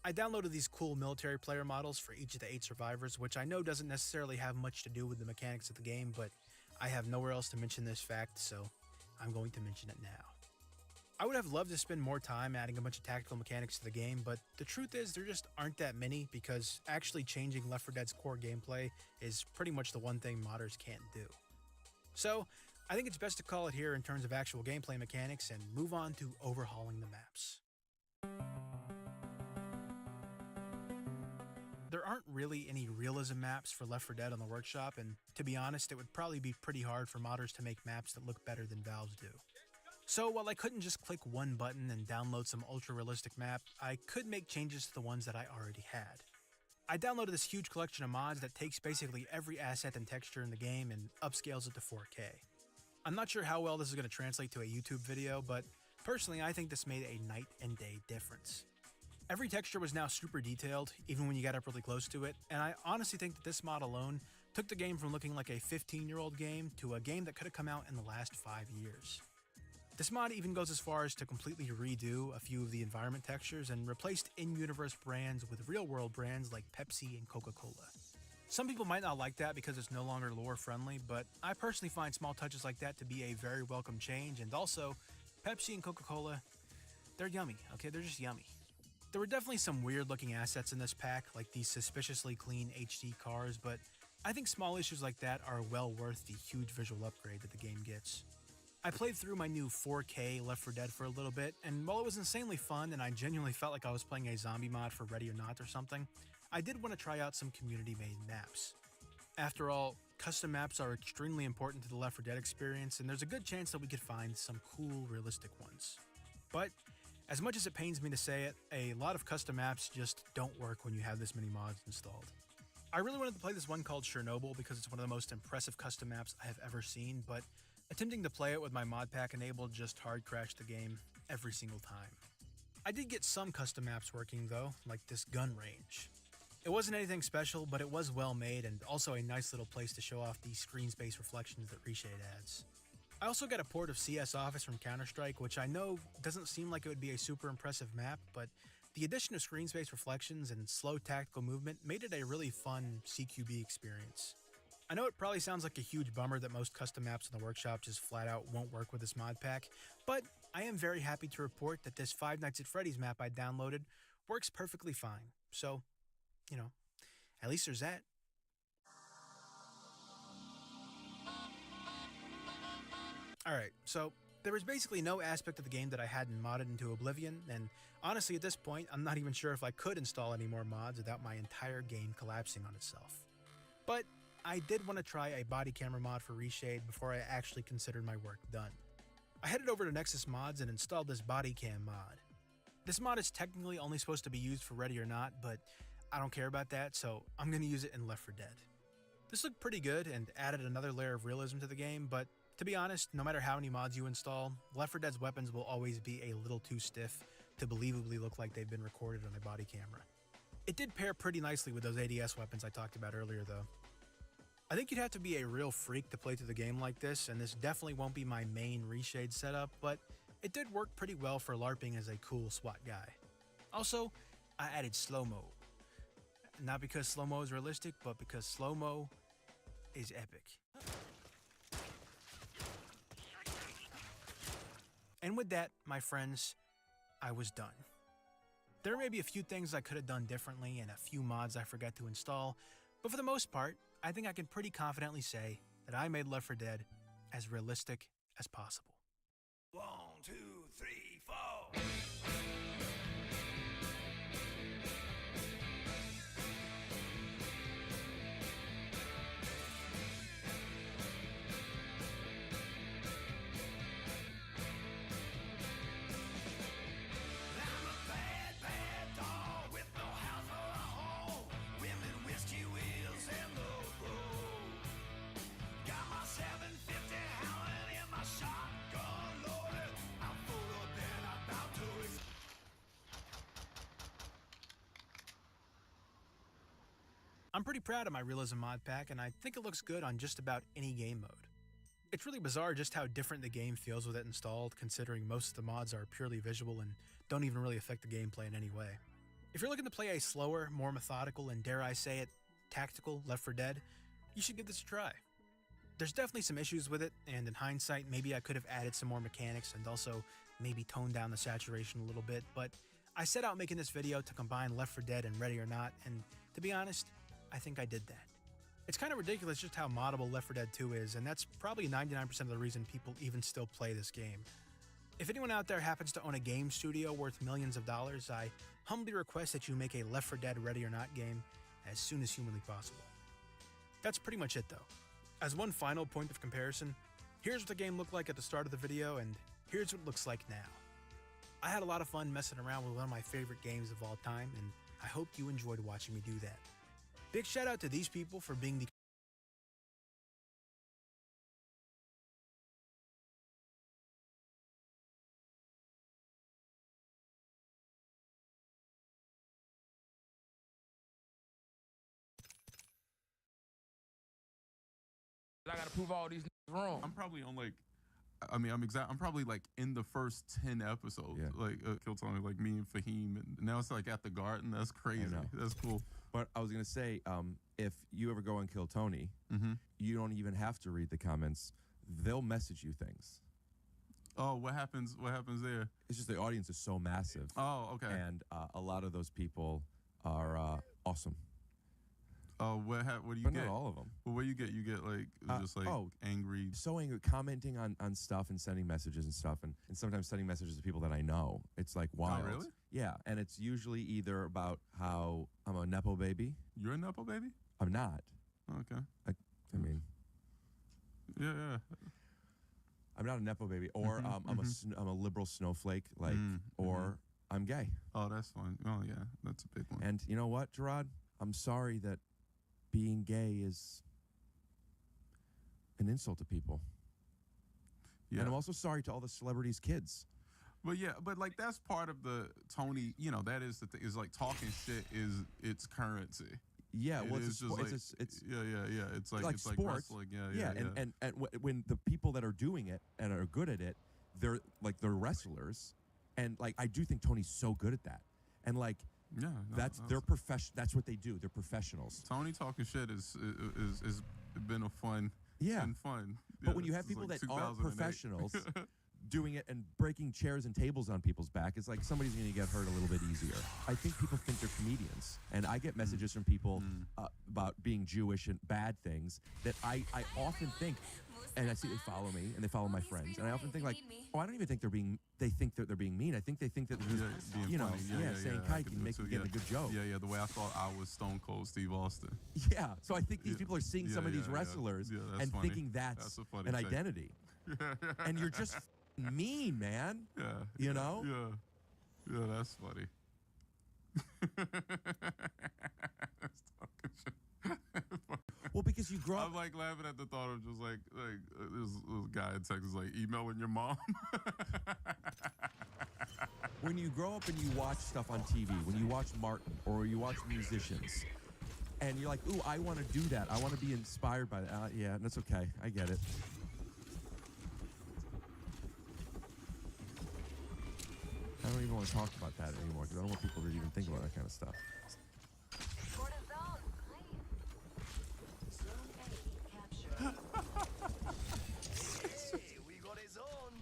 I downloaded these cool military player models for each of the 8 survivors, which I know doesn't necessarily have much to do with the mechanics of the game, but I have nowhere else to mention this fact, so I'm going to mention it now. I would have loved to spend more time adding a bunch of tactical mechanics to the game, but the truth is there just aren't that many because actually changing Left 4 Dead's core gameplay is pretty much the one thing modders can't do. So, I think it's best to call it here in terms of actual gameplay mechanics and move on to overhauling the maps. There aren't really any realism maps for Left 4 Dead on the workshop, and to be honest, it would probably be pretty hard for modders to make maps that look better than Valve's do. So while I couldn't just click one button and download some ultra-realistic map, I could make changes to the ones that I already had. I downloaded this huge collection of mods that takes basically every asset and texture in the game and upscales it to 4K. I'm not sure how well this is going to translate to a YouTube video, but personally I think this made a night and day difference. Every texture was now super detailed, even when you got up really close to it, and I honestly think that this mod alone took the game from looking like a 15-year-old game to a game that could have come out in the last 5 years. This mod even goes as far as to completely redo a few of the environment textures and replaced in-universe brands with real-world brands like Pepsi and Coca-Cola. Some people might not like that because it's no longer lore-friendly, but I personally find small touches like that to be a very welcome change, and also, Pepsi and Coca-Cola, they're yummy, okay? They're just yummy. There were definitely some weird-looking assets in this pack, like these suspiciously clean HD cars, but I think small issues like that are well worth the huge visual upgrade that the game gets. I played through my new 4K Left 4 Dead for a little bit, and while it was insanely fun and I genuinely felt like I was playing a zombie mod for Ready or Not or something, I did want to try out some community-made maps. After all, custom maps are extremely important to the Left 4 Dead experience, and there's a good chance that we could find some cool, realistic ones. But, as much as it pains me to say it, a lot of custom maps just don't work when you have this many mods installed. I really wanted to play this one called Chernobyl because it's one of the most impressive custom maps I have ever seen, but attempting to play it with my mod pack enabled just hard crashed the game every single time. I did get some custom maps working though, like this gun range. It wasn't anything special, but it was well made and also a nice little place to show off the screen space reflections that Reshade adds. I also got a port of CS Office from Counter-Strike, which I know doesn't seem like it would be a super impressive map, but the addition of screen space reflections and slow tactical movement made it a really fun CQB experience. I know it probably sounds like a huge bummer that most custom maps in the workshop just flat out won't work with this mod pack, but I am very happy to report that this Five Nights at Freddy's map I downloaded works perfectly fine. So, you know, at least there's that. Alright, so there was basically no aspect of the game that I hadn't modded into oblivion, and honestly at this point, I'm not even sure if I could install any more mods without my entire game collapsing on itself. But I did want to try a body camera mod for Reshade before I actually considered my work done. I headed over to Nexus Mods and installed this body cam mod. This mod is technically only supposed to be used for Ready or Not, but I don't care about that, so I'm going to use it in Left 4 Dead. This looked pretty good and added another layer of realism to the game, but To be honest, no matter how many mods you install, Left 4 Dead's weapons will always be a little too stiff to believably look like they've been recorded on a body camera. It did pair pretty nicely with those ADS weapons I talked about earlier though. I think you'd have to be a real freak to play through the game like this, and this definitely won't be my main reshade setup, but it did work pretty well for LARPing as a cool SWAT guy. Also, I added slow-mo. Not because slow-mo is realistic, but because slow-mo is epic. And with that, my friends, I was done. There may be a few things I could have done differently and a few mods I forgot to install, but for the most part, I think I can pretty confidently say that I made Left 4 Dead as realistic as possible. 1, 2, 3, 4. I'm pretty proud of my realism mod pack, and I think it looks good on just about any game mode. It's really bizarre just how different the game feels with it installed, considering most of the mods are purely visual and don't even really affect the gameplay in any way. If you're looking to play a slower, more methodical, and dare I say it, tactical Left 4 Dead, you should give this a try. There's definitely some issues with it, and in hindsight, maybe I could have added some more mechanics and also maybe toned down the saturation a little bit, but I set out making this video to combine Left 4 Dead and Ready or Not, and to be honest, I think I did that. It's kind of ridiculous just how moddable Left 4 Dead 2 is, and that's probably 99% of the reason people even still play this game. If anyone out there happens to own a game studio worth millions of dollars, I humbly request that you make a Left 4 Dead Ready or Not game as soon as humanly possible. That's pretty much it though. As one final point of comparison, here's what the game looked like at the start of the video, and here's what it looks like now. I had a lot of fun messing around with one of my favorite games of all time, and I hope you enjoyed watching me do that. Big shout out to these people for being the I gotta prove all these wrong. I'm probably on like, I mean, I'm probably like in the first 10 episodes, like Kill Tony, like me and Fahim, and now it's like at the garden. That's crazy. That's cool. But I was gonna say, if you ever go on Kill Tony, you don't even have to read the comments. They'll message you things. Oh, what happens? What happens there? It's just the audience is so massive. Oh, okay. And a lot of those people are awesome. Oh, what do you But get? not all of them. Well, what you get? You get like just like angry. So angry, commenting on stuff and sending messages and stuff, and sometimes sending messages to people that I know. It's like wild. Oh, really? Yeah, and it's usually either about how I'm a Nepo baby. You're a Nepo baby? I'm not. Okay. I mean. Yeah. I'm not a Nepo baby, or I'm a liberal snowflake, like, or I'm gay. Oh, that's fine. Oh, yeah, that's a big one. And you know what, Gerard? I'm sorry that being gay is an insult to people. Yeah. And I'm also sorry to all the celebrities' kids. But yeah, but like that's part of the Tony, you know, that is the thing, is like talking shit is its currency. Yeah, well, it's just like, it's yeah. It's like sports. wrestling. Yeah. And when the people that are doing it and are good at it, they're wrestlers, and like I do think Tony's so good at that, and like that's their profession. That's what they do. They're professionals. Tony talking shit is been a fun. Yeah, been fun. But when you have people that aren't professionals doing it and breaking chairs and tables on people's back, it's like somebody's going to get hurt a little bit easier. I think people think they're comedians, and I get messages from people about being Jewish and bad things that I often think, and I see they follow me and they follow my friends, and I often think like, oh, I don't even think they think that they're being mean. I think they think that they're just, saying kike and getting a good joke. Yeah, the way I thought I was Stone Cold Steve Austin. Yeah, so I think these people are seeing some of these wrestlers and funny. thinking that's funny an thing. identity. And you're just mean, man. Yeah. You know? Yeah, that's funny. Well, because you grow up. I'm like laughing at the thought of just like this guy in Texas like emailing your mom. When you grow up and you watch stuff on TV, when you watch Martin or you watch musicians, and you're like, ooh, I want to do that. I want to be inspired by that. Yeah, that's okay. I get it. I don't even want to talk about that anymore because I don't want people to even think about that kind of stuff. We got his own.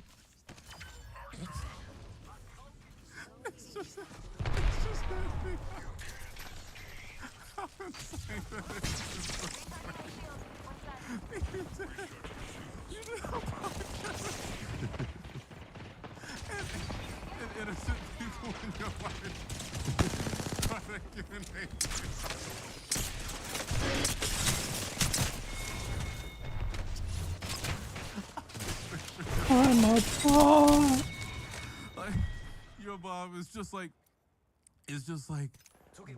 It's just that thing. How insane that is. You know how and innocent people in your life try to give an I'm a bot. Like, your mom is just like,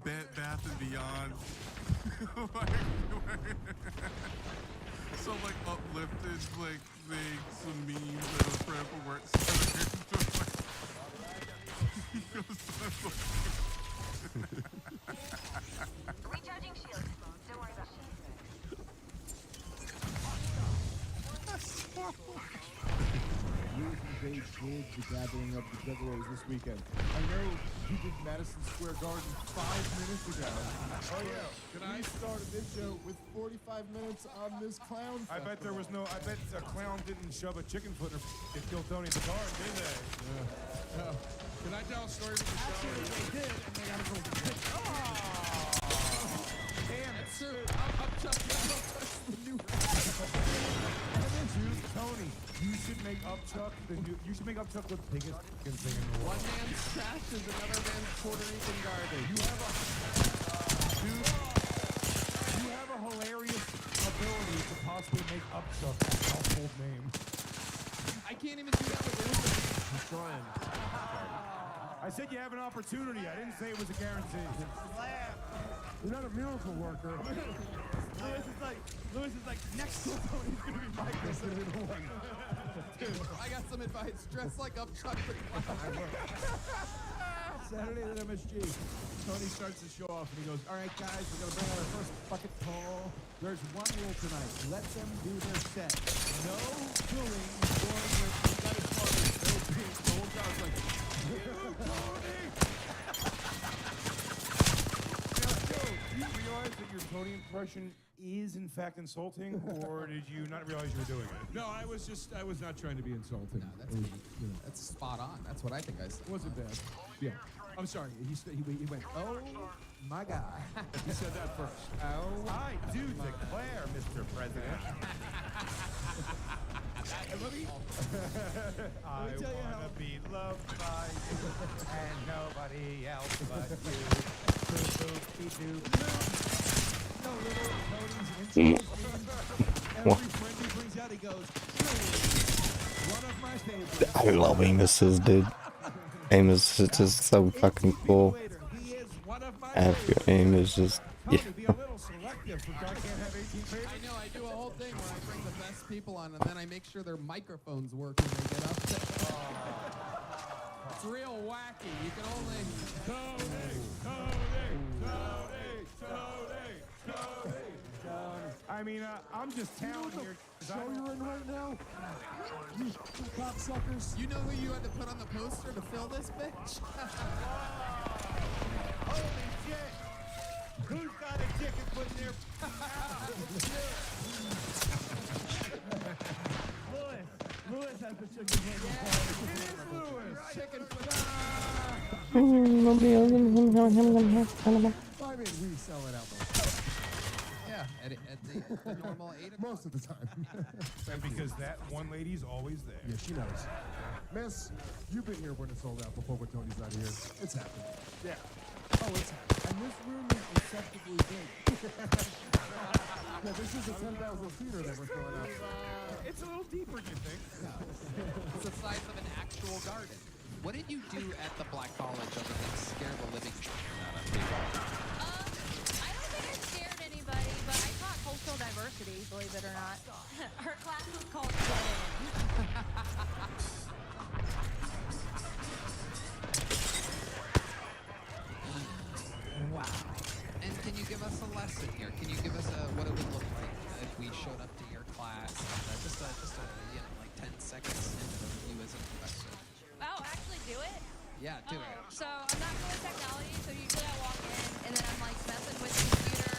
Bath and Beyond. Some like uplifted like thing, some memes that a friend from work said. He goes, Recharging shield. Don't worry about Youth and age kids the gathering of the Juggalos this weekend. I know you did Madison Square Garden 5 minutes ago. Oh yeah. We started this show with 45 minutes on this clown festival. I bet there was no. I bet a clown didn't shove a chicken foot in her to kill Tony the Guard, did they? Yeah. Can I tell a story from the show? Actually, they did, and they got a gold. Damn it! True. I'm chucking out the new. Tony, you should make Upchuck you should make Upchuck the biggest fucking thing in the world. One man's trash is another man's Puerto Rican garbage. You have a hilarious ability to possibly make Upchuck a household name. I can't even do that with Ruben. He's trying. I said you have an opportunity. I didn't say it was a guarantee. You're not a miracle worker. Lewis is like, next to Tony's gonna be Mike's gonna be the one. Dude, I got some advice. Dress like Upchuck the Clown. Saturday at MSG. Tony starts the show off and he goes, all right, guys, we're going to bring out our first bucket call. There's one rule tonight. Let them do their set. No booing during their got his partner. No being. The whole crowd's like, you, Tony! Now, Joe, do you realize that your Tony impression is in fact insulting, or did you not realize you were doing it? No, I was not trying to be insulting. No, that's spot on. That's what I think I said. It wasn't bad. Yeah. I'm sorry. He went, oh my God. He said that first. Oh. I do declare, Mr. President. I want to be loved by you and nobody else but you. No little Tony's intros mean every friend he brings out, he goes, one of my favorites. I love Amos's, dude. Amos is just so fucking cool. After Amos just, yeah. I know, I do a whole thing where I bring the best people on and then I make sure their microphones work when they get up there. It's real wacky. You can only... I mean, I'm just telling you. Show you're in right now? You cocksuckers. You know who you had to put on the poster to fill this bitch? Holy shit! Who's got a chicken foot in their... Lewis has the chicken foot. Yeah, it is Lewis! Chicken foot. I mean, we sell it out most. Yeah, at the normal 8 o'clock. Most of the time. And because that one lady's always there. Yeah, she knows. Miss, you've been here when it's sold out before, but Tony's not here. It's happened. Yeah. Oh, it's happened. And this room is acceptably big. Yeah, this is a 10,000 seater that we're throwing out. It's a little deeper, do you think? It's the size of an actual garden. What did you do at the Black College other than scare the living shit out of people? I don't think I scared anybody, but I taught cultural diversity And can you give us a lesson here? Can you give us what it would look like if we showed up to your class? Just a like 10 seconds into you as a professor. Oh, actually do it? Yeah, do it. So I'm not good with technology, so usually I walk in and then I'm like messing with the computer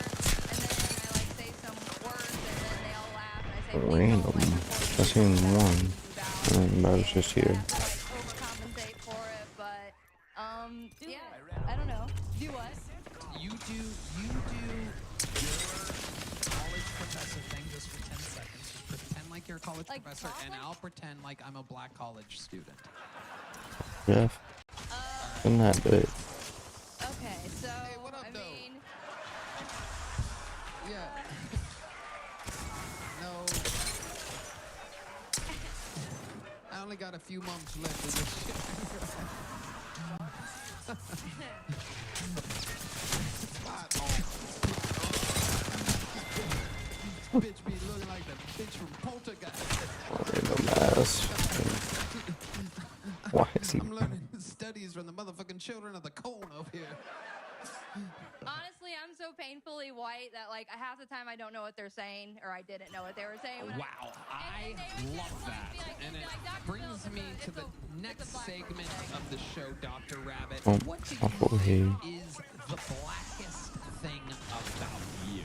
and then I like say some words and then they all laugh and I say Random. I seen one. And I was just here. overcompensate for it, but yeah, I don't know. Do what? You do your college professor thing just for 10 seconds. Just pretend like you're a college professor and I'll pretend like I'm a black college student. Jeff. Isn't that big? Okay, so hey, what up, I mean, yeah. No. I only got a few months left of this shit. Spot on. Bitch be looking like the bitch from Poltergeist. Random ass. Why is he? I'm learning studies from the motherfucking children of the cone over here. honestly, I'm so painfully white that like half the time I don't know what they're saying, or I didn't know what they were saying. Wow, I love that. And it brings me to the next segment of the show, Dr. Rabbit. Oh, What do oh, you think is the blackest thing about you?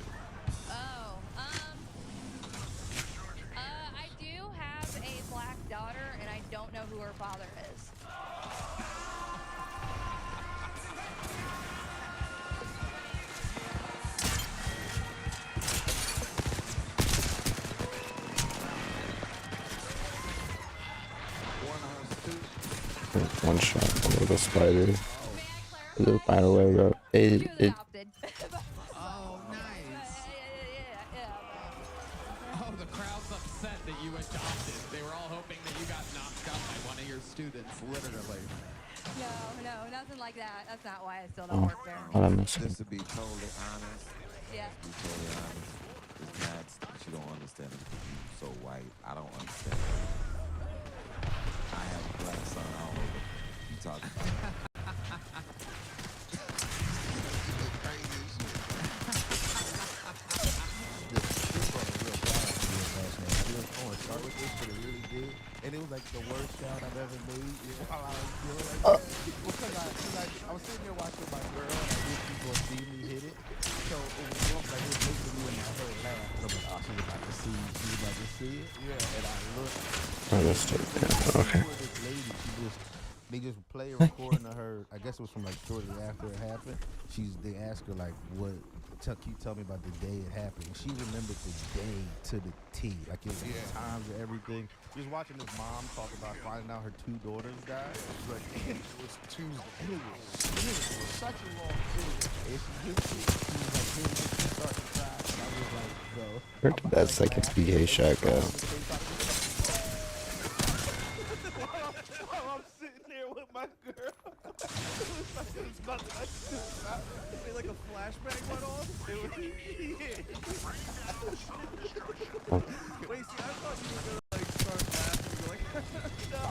Oh, I do have a black daughter, and I don't know who her father is. One shot over the spider. By the way, bro, it Oh, nice. Oh, the crowd's upset that you adopted. They were all hoping that you got knocked out by one of your students, literally. No, nothing like that. That's not why I still don't work there. What I miss? Just to be totally honest. Yeah. To be totally honest. It's not that you don't understand it because you're so white. I don't understand it. I have a black son all over. You talking about? Start with this, but it really did, and it was like the worst sound I've ever made. While I was doing like because I was sitting there watching my girl, and I wish people would see me hit it. So it was almost like it was making me in my head laugh. So I'm like, oh, she's about to see it. Yeah. And I looked. Oh, that's dope. Yeah, okay. This lady, they just play a recording of her. I guess it was from like shortly after it happened. They asked her like, what? Can you tell me about the day it happened? And she remembered the day to the T. Like it was the times and everything. Just watching this mom talk about finding out her 2 daughters died. Like it was Tuesday. It was such a long period. And she was like, she started to cry. And I was like, bro. Where did that second BA shot go? I'm sitting there with my girl. Like a flashback went on. Wait, see, I thought you were gonna like start laughing. You're like, no,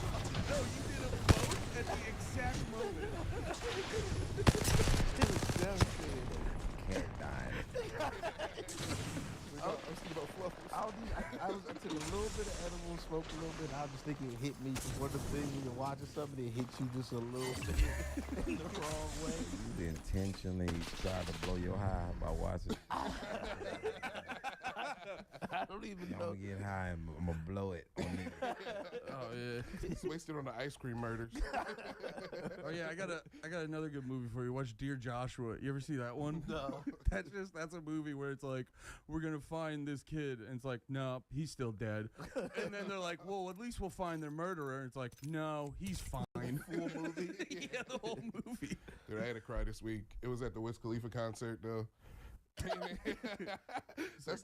you did them both at the exact moment. It was devastating. Cat died. I took a little bit of edible, smoked a little bit, and I was just thinking it hit me. One of the things when you're watching something, it hits you just a little bit in the wrong way. You intentionally try to blow your high by watching. I don't even know. I'm gonna get high and I'm gonna blow it. Oh yeah, it's wasted on the ice cream murders. Oh yeah, I got another good movie for you. Watch Dear Joshua. You ever see that one? No. That's a movie where it's like, we're gonna find this kid, and it's like, no, he's still dead. And then they're like, well, at least we'll find their murderer. And it's like, no, he's fine. Full movie. Yeah, the whole movie. Dude, I had to cry this week. It was at the Wiz Khalifa concert though. That's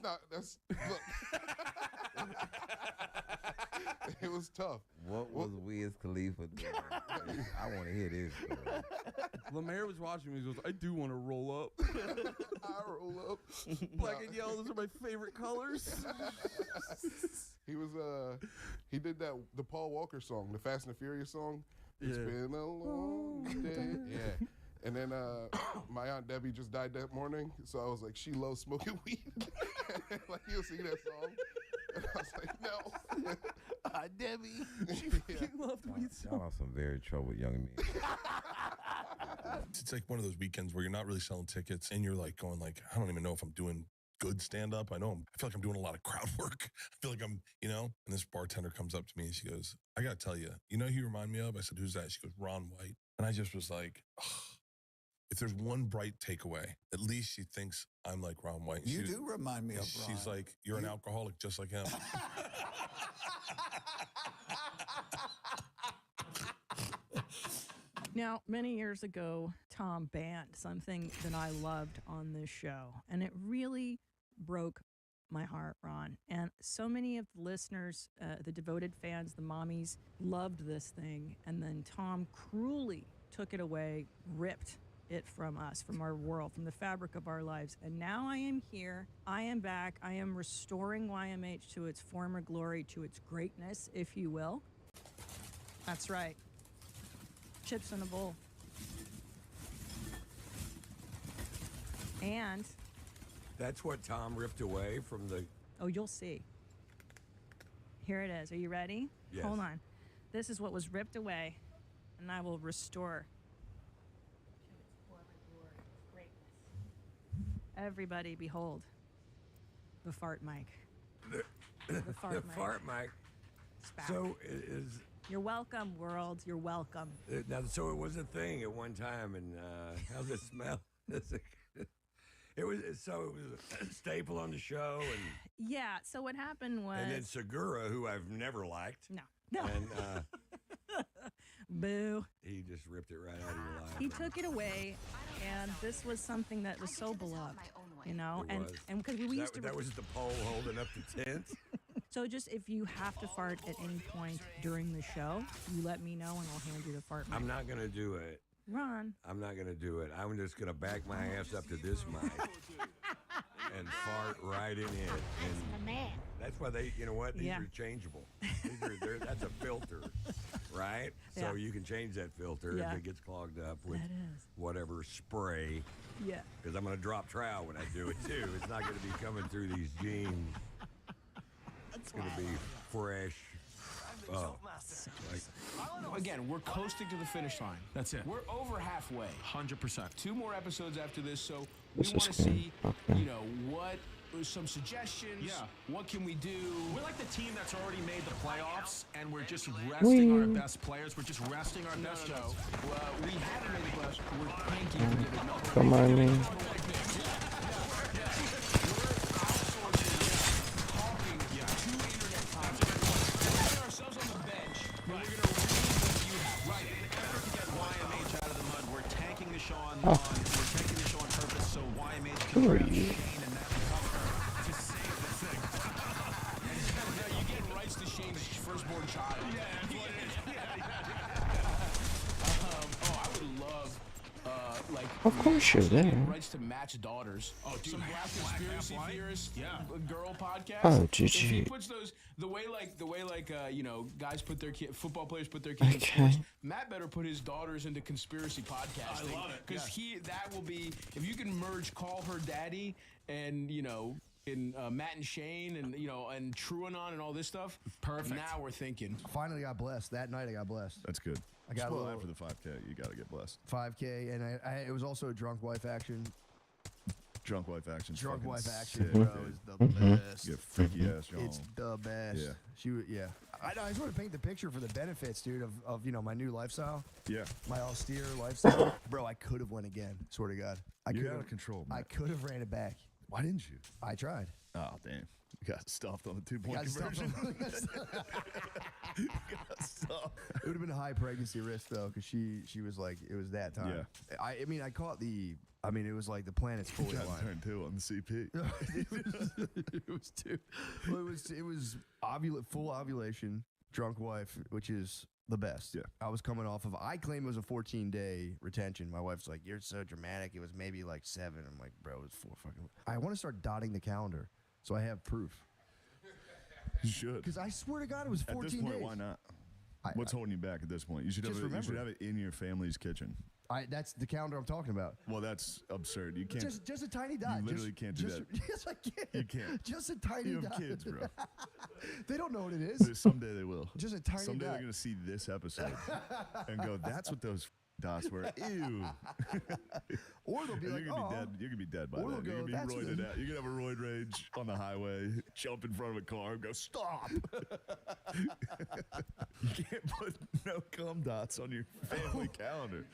look. It was tough. What was Wiz Khalifa doing? I want to hear this story. Lemaire was watching me. He goes, I do want to roll up. I roll up. Black and yellow, those are my favorite colors. He was he did the Paul Walker song, the Fast and the Furious song. It's been a long day. Yeah. And then my Aunt Debbie just died that morning, so I was like, she loves smoking weed. Like, you'll sing that song. And I was like, no. Aunt Debbie. She fucking loved weed so Y'all have some very troubled young men. It's like one of those weekends where you're not really selling tickets and you're like going like, I don't even know if I'm doing good stand-up. I feel like I'm doing a lot of crowd work. I feel like I'm, and this bartender comes up to me and she goes, I got to tell you, you know who you remind me of? I said, who's that? She goes, Ron White. And I just was like, if there's one bright takeaway, at least she thinks I'm like Ron White. You do remind me of Ron. She's like, you're an alcoholic just like him. Now, many years ago, Tom banned something that I loved on this show, and it really broke my heart, Ron. And so many of the listeners, the devoted fans, the mommies, loved this thing, and then Tom cruelly took it away, ripped it from us, from our world, from the fabric of our lives. And now I am here. I am back. I am restoring YMH to its former glory, to its greatness, if you will. That's right. Chips in a bowl. And That's what Tom ripped away from the... oh, you'll see. Here it is. Are you ready? Yes. Hold on. This is what was ripped away, and I will restore to its former glory, its greatness. Everybody behold the fart mic. The fart the mic. fart mic. It's back. So is... You're welcome, world. You're welcome. Now, so it was a thing at one time, and how's it smell? It was a staple on the show, and Yeah, so what happened was... and then Segura, who I've never liked. No. And Boo. he just ripped it right out of your life. He took it away, and this was something that was so beloved, It was. and because we used to... That was the pole holding up the tent. So just if you have to fart at any point during the show, you let me know and I'll hand you the fart mic. I'm not going to do it. Ron. I'm not going to do it. I'm just going to back my ass up to this mic and fart right in it. And that's why they, you know what? These Yeah. are changeable. That's a filter, right? Yeah. So you can change that filter Yeah. if it gets clogged up with That is. whatever spray. Yeah. Because I'm going to drop trowel when I do it too. It's not going to be coming through these jeans. It's going to be fresh. Oh. Again, we're coasting to the finish line. That's it. We're over halfway. 100%. 2 more episodes after this, so we This want is to cool. see, Okay. what some suggestions. Yeah. What can we do? We're like the team that's already made the playoffs, and we're just resting our Wing. best players. We're just resting our best No. Joes. Well, we haven't made the playoffs. We're tanking to get another. Come on, man. Ourselves on the bench, and we're going to read what you have. Right. In an effort to get YMH out of the mud, we're tanking the show on purpose so YMH can grab Shane and Matt McCusker to save the thing. No, you get rights to Shane's firstborn child. Yeah, that's what it is. I would love, Of course you're there. rights to Matt's daughters. Oh, dude, some black conspiracy theorist, girl podcast. Oh, If he GG. puts those the way guys put their football players put their kids in Okay. sports. Matt better put his daughters into conspiracy podcasting. I love it, because that will be, if you can merge Call Her Daddy and in Matt and Shane and and TrueAnon and all this stuff. Perfect. Now we're thinking. Finally got blessed. That night I got blessed. That's good. I got a Spoil little that for the 5K. You got to get blessed. 5K, and it was also a drunk wife action. Drunk wife action. Drunk fucking wife sick, action, bro, dude. is the best. Get freaky ass, y'all. It's the best. Yeah. I just want to paint the picture for the benefits, dude, of my new lifestyle. Yeah. My austere lifestyle. Bro, I could have went again. Swear to God. You're could've- out of control, man. I could have ran it back. Why didn't you? I tried. Oh, damn. You got stuffed on the 2-point Got stuffed conversion. It would have been a high pregnancy risk though, because she was like, it was that time. Yeah. I mean, I caught it was like the planet's fully Got aligned. turned 2 on the CP. It was 2. Well, it was full ovulation, drunk wife, which is the best. Yeah. I was coming off of, I claim it was a 14-day retention. My wife's like, you're so dramatic. It was maybe like 7. I'm like, bro, it was 4 fucking. I want to start dotting the calendar so I have proof. You should. Because I swear to God, it was 14 At this point, days. why not? What's holding you back at this point? You should have Just it, you should remember. have it in your family's kitchen. That's the calendar I'm talking about. Well, that's absurd. You can't. Just a tiny dot. You literally can't do that. Yes, I can. You can't. Just a tiny You dot. have kids, bro. They don't know what it is. Someday they will. Just a tiny Someday dot. they're gonna see this episode and go, "That's what those dots were." Ew. Or they'll be And like, you're gonna be dead. You're gonna be dead by Or then. they'll You're go, gonna be "That's roided the-" out. You're gonna have a roid rage on the highway. Jump in front of a car and go, "Stop!" You can't put no cum dots on your family calendar.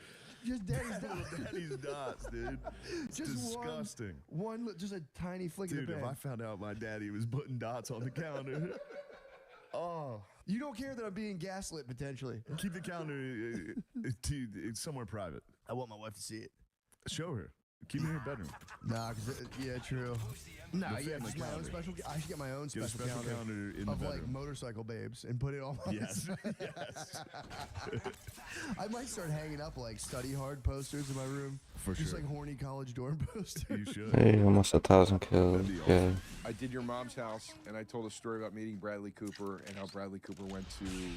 Just daddy's dots. Little daddy's dots, dude. It's Just disgusting. Just a tiny flick of Dude, the if pen. I found out my daddy was putting dots on the calendar, oh. You don't care that I'm being gaslit potentially. Keep the calendar somewhere private. I want my wife to see it. Show her. Keep it in her bedroom. Nah, yeah, true. Nah, The yeah, family just my own calendar. special. I should get my own Get a special, special calendar in the of like bedroom. motorcycle babes and put it on. Yes, yes. I might start hanging up like study hard posters in my room. For Just sure. like horny college dorm posters. You should. Hey, almost 1,000 kills. Yeah. I did your mom's house, and I told a story about meeting Bradley Cooper and how Bradley Cooper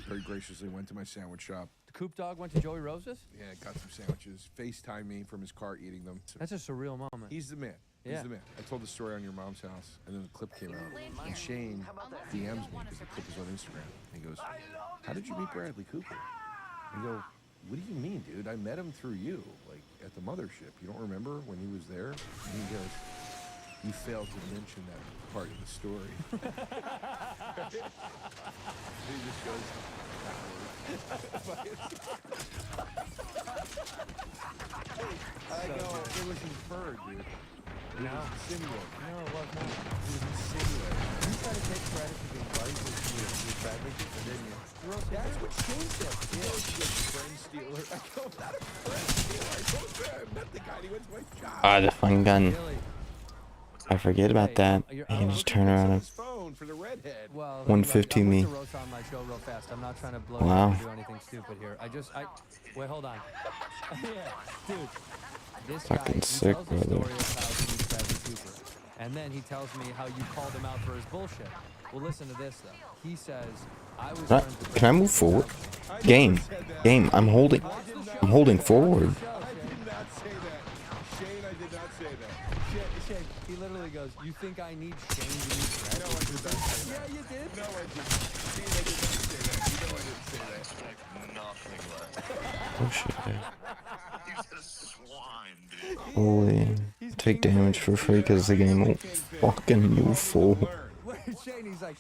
very graciously went to my sandwich shop. The Coop Dog went to Joey Rose's? Yeah, got some sandwiches, FaceTime me from his car eating them. That's a surreal moment. He's the man. He's Yeah. the man. I told the story on your mom's house, and then the clip came out. And Shane DMs me because the clip is on Instagram. And he goes, "How did you meet Bradley Cooper?" I go, "What do you mean, dude? I met him through you, like at the mothership. You don't remember when he was there?" And he goes, "You failed to mention that part of the story." He just goes, I know, it was inferred, dude. It was insinuated. No, it was not. It was insinuated. You try to take credit for being buddies with Bradley Cooper, didn't you? That's what Shane said. Yeah, she was a friend stealer. I go, not a friend stealer. I told her I met the guy and he went to my shop. Ah, the fun gun. I forget about that. I can just turn around and Phone for the redhead. Well, 150 me. I want to roast on my show real fast. I'm not trying to blow Wow. you or do anything stupid here. Wait, hold on. Yeah, dude. This Fucking guy, sick, he tells the brother. story of how he meets Bradley Cooper. And then he tells me how you called him out for his bullshit. Well, listen to this, though. He says, I was Right, friends with can I move forward? Game. I'm holding forward. I did not say that. Shane, I did not say that. Shane, he literally goes, you think I need Shane to meet Bradley No, I did not say that. Yeah, you did. No, I didn't. Shane, I did not say that. You know I didn't say that. Nothing left. Oh shit. He's a swine, dude. Holy. Take damage for free because the game won't fucking move forward. Shane, he's like,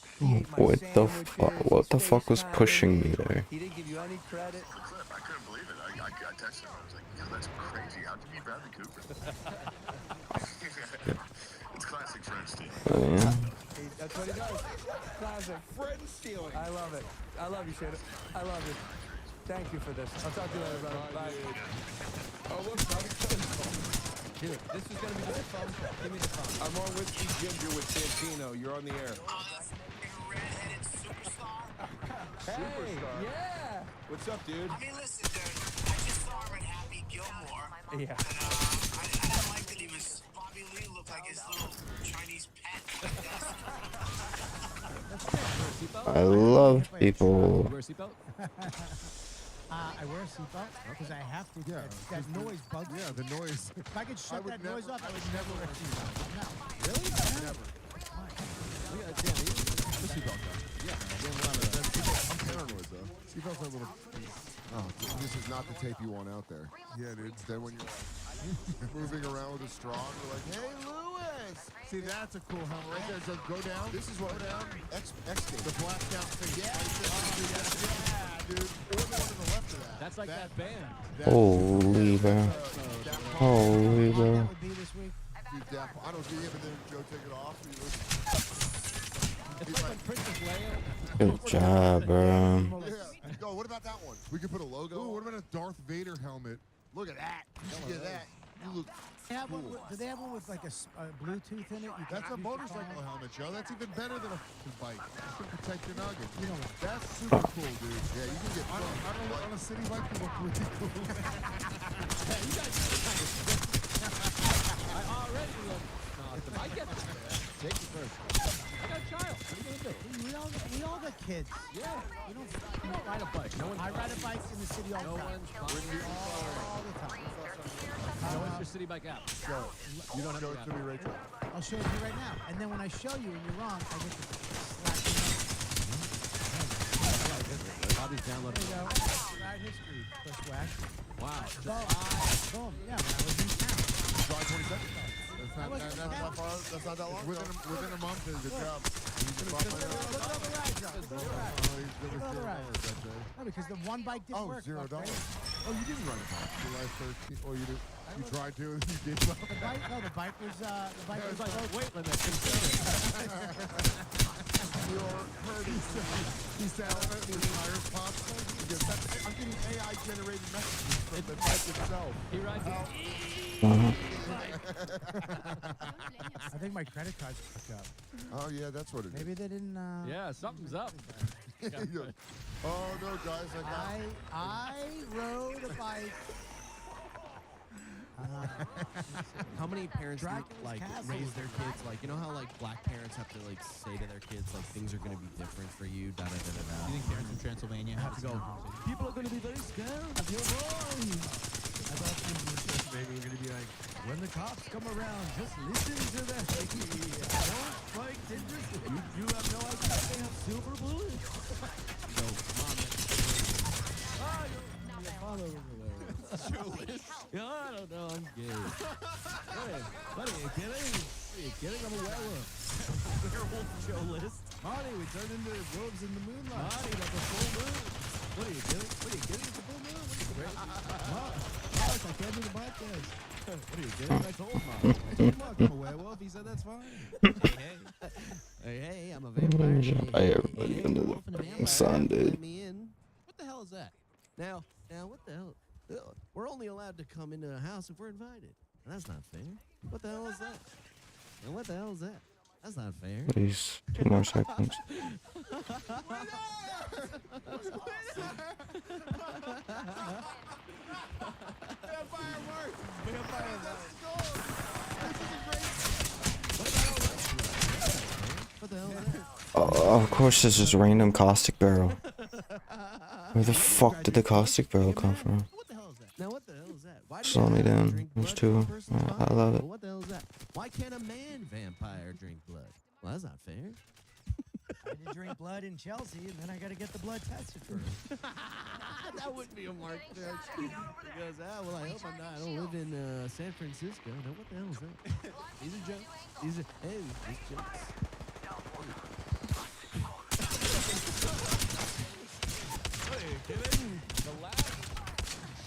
What the fuck? What the fuck was pushing me there? he didn't give you any credit. I couldn't believe it. I texted him. I was like, yo, that's crazy. How'd you meet Bradley Cooper? It's classic friend stealing. Oh, yeah. That's what he does. Classic. Friend stealing. I love it. I love you, Shane. I love you. Thank you for this. I'll talk to you later, brother. Bye. Oh, look, Dude, this is going to be just a phone call. Give me the phone. I'm on Whiskey Ginger with Santino. You're on the air. Superstar. Yeah. What's up, dude? I mean, listen, dude. I just saw him in Happy Gilmore. Yeah. And, I didn't like that he was Bobby Lee looked like his little Chinese pet. I love people. Wear a seatbelt? I wear a seatbelt because I have to. Yeah, that noise bugs me. Yeah, the noise. If I could shut would that never- noise off, I would never wear a seatbelt. No. Really? Never. Yeah, damn, The seatbelt guy. Yeah. I'm paranoid though. Seatbelts are a little. Oh, this is not the tape you want out there. Yeah, dude. Then when you're moving around with a straw, you're like, "Hey, Lewis." See, that's a cool helmet right there. So go down. This is what go down. X game. The blacked out thing. Yeah, dude. Or the one to the left of that. That's like that band. Holy bro. Holy bro. Dude, I don't see him, and then Joe take it off. It's like when Princess Leia. Good job, bro. Yeah. Yo, what about that one? We could put a logo. Ooh, what about a Darth Vader helmet? Look at that. You should get that. You look cool. Do they have one with like a Bluetooth in it? That's a motorcycle helmet, Joe. That's even better than a bike. You can protect your nugget. You know what? That's super cool, dude. Yeah, you can get. I don't look on a city bike. You look really cool. Hey, you guys I already look awesome. I get it. Take it first. I got a child. What are you going to do? We all got kids. Yeah. We don't ride a bike. I ride a bike in the city all the time. All the time. Show us your City Bike app. Show it. You don't have Show the it to app. me right now. I'll show it to you right now. And then when I show you and you're wrong, I get to slap you Bobby's downloading. There you go. Ride history. Push whack. Wow. Boom. Yeah, when I was in town. July 22nd. That's not far. That's not that long. Within a month is the job. Look at all the rides, Joe. Look at all the rides. Look at all the rides. No, because the one bike didn't work. $0. fuck, right? Oh, you didn't run July 13th. Oh, you did. You tried to. You did. The bike, no, the bike was like weight limit. You're hurting. He said, the tires popped. I'm getting AI generated messages from the bike itself. He rides it. I think my credit card's fucked up. Oh, yeah, that's what it is. Maybe they didn't. Yeah, something's up. Oh, no, guys. I rode a bike. How many parents Dracula's like Castle. raise their kids like, you know how like black parents have to like say to their kids like things are gonna be different for you, da da da da da. You think parents in Transylvania have to go? People are gonna be very scared of your voice. I thought maybe we're gonna be like, when the cops come around, just listen to them. Don't fight dangerously. You have no idea they have silver bullets. No, mom. Yeah, I don't know. I'm gay. What are you kidding? Are you kidding? I'm a werewolf. Werewolf show list. Marty, we turned into wolves in the moonlight. Marty, that's a full moon. What are you kidding? What are you kidding? It's a full moon. What are you crazy? Mark, I can't do the podcast. What are you kidding? I told Mark. I told Mark I'm a werewolf. He said that's fine. Hey, I'm a vampire. Hi everybody into the sun, dude. Let me in. What the hell is that? Now, what the hell? We're only allowed to come into a house if we're invited. That's not fair. What the hell is that? And what the hell is that? That's not fair. Please, 2 more seconds. What the hell is that? Oh, of course this is random caustic barrel. Where the fuck did the caustic barrel come from? Now what the hell is that? Why Slow me down. There's 2. I love it. What the hell is that? Why can't a man vampire drink blood? Well, that's not fair. I had to drink blood in Chelsea, and then I got to get the blood tested first. That wouldn't be a mark judge. Because, well, I hope I'm not. I don't live in San Francisco. Now, what the hell is that? These are jokes. These jokes. The last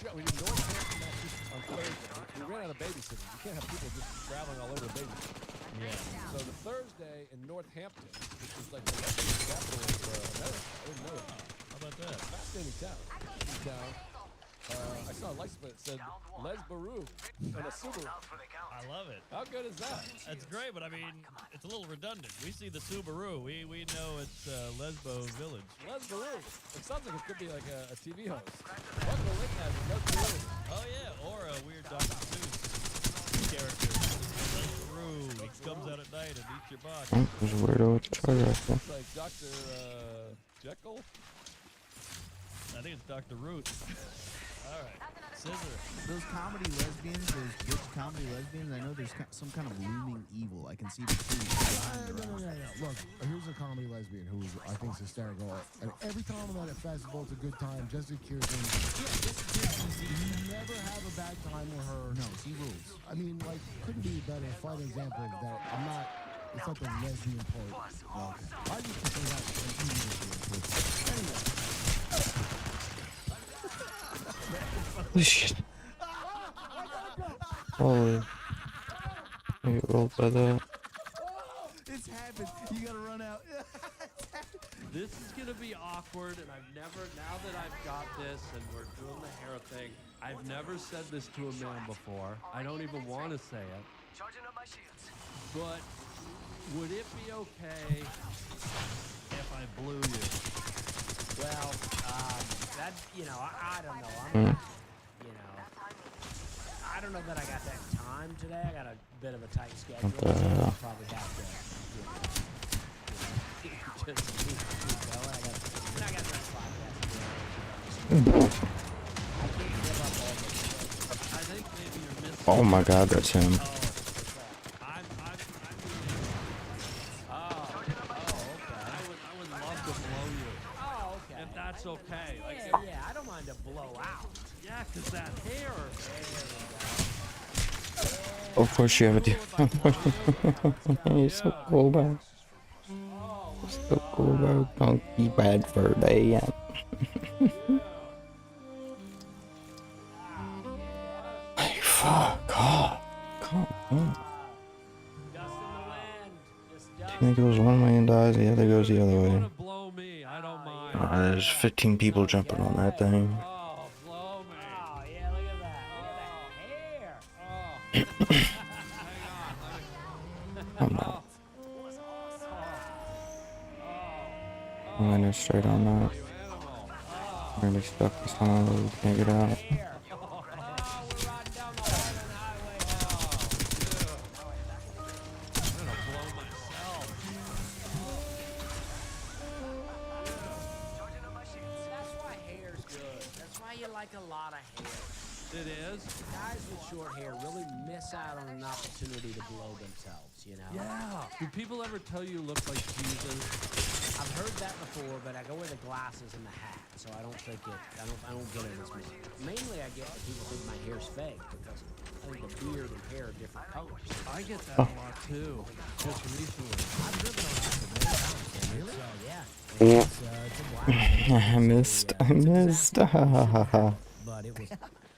show we did Northampton on Thursday. We ran out of babysitters. You can't have people just traveling all over the babysitting. Yeah. So the Thursday in Northampton, which is like the capital of America. I didn't know that. How about that? Fascinating town. I saw a license plate that said Les Baru and a Subaru. I love it. How good is that? That's great, but I mean, it's a little redundant. We see the Subaru. We know it's Lesbo Village. Les Baru. It sounds like it could be like a TV host. Buckle Link has Les Baru. Oh yeah, or a weird Dr. Seuss character. Les Baru. He comes out at night and eats your box. Oh, there's a weirdo with the charger right there. It's like Dr. Jekyll. I think it's Dr. Root. All right. Scissor. Those comedy lesbians, those bitch comedy lesbians, I know there's some kind of looming evil. I can see between No. Look, here's a comedy lesbian who I think is hysterical. And every time I'm at a festival, it's a good time. Jessica Kirsten. You never have a bad time with her. No, she rules. I mean, like, couldn't be a better fine example of that. It's not the lesbian part. Okay. I just consider that an evil. Anyway. Holy shit. Holy. You rolled by that. It's happened. You gotta run out. This is gonna be awkward, and now that I've got this and we're doing the hair thing, I've never said this to a man before. I don't even want to say it. But would it be okay if I blew you? Well, that, I don't know. I don't know that I got that time today. I got a bit of a tight schedule. So I'll probably have to, just keep going. I got this podcast to do. I can't give up all this. I think maybe you're missing Oh my god, that's him. I would love to blow you. Oh, okay. If that's okay. Like, Yeah, I don't mind a blowout. yeah, because that hair. Of course you have a deal. You're so cool, man. So cool, bro. Donkey bad fur day, yeah. Like, fuck off. Come on. I think it goes 1 million dies, the other goes the other way. Blow me. I don't mind. There's 15 people jumping on that thing. Oh, blow me. Oh, yeah, look at that. Look at that hair. I'm not. I'm gonna straight on that. Really stuck this time, we can't get out. That's why hair's good. That's why you like a lot of hair. It is. Guys with short hair really miss out on an opportunity to blow themselves, you know? Yeah. Do people ever tell you look like Jesus? I've heard that before, but I go with the glasses and the hat, so I don't think it. I don't get it as much. Mainly, I get that people think my hair's fake because I think the beard and hair are different colors. I get that a lot too. Just recently. I've driven on that for many times. Really? So yeah. Yeah. It's a black. I missed. But it was.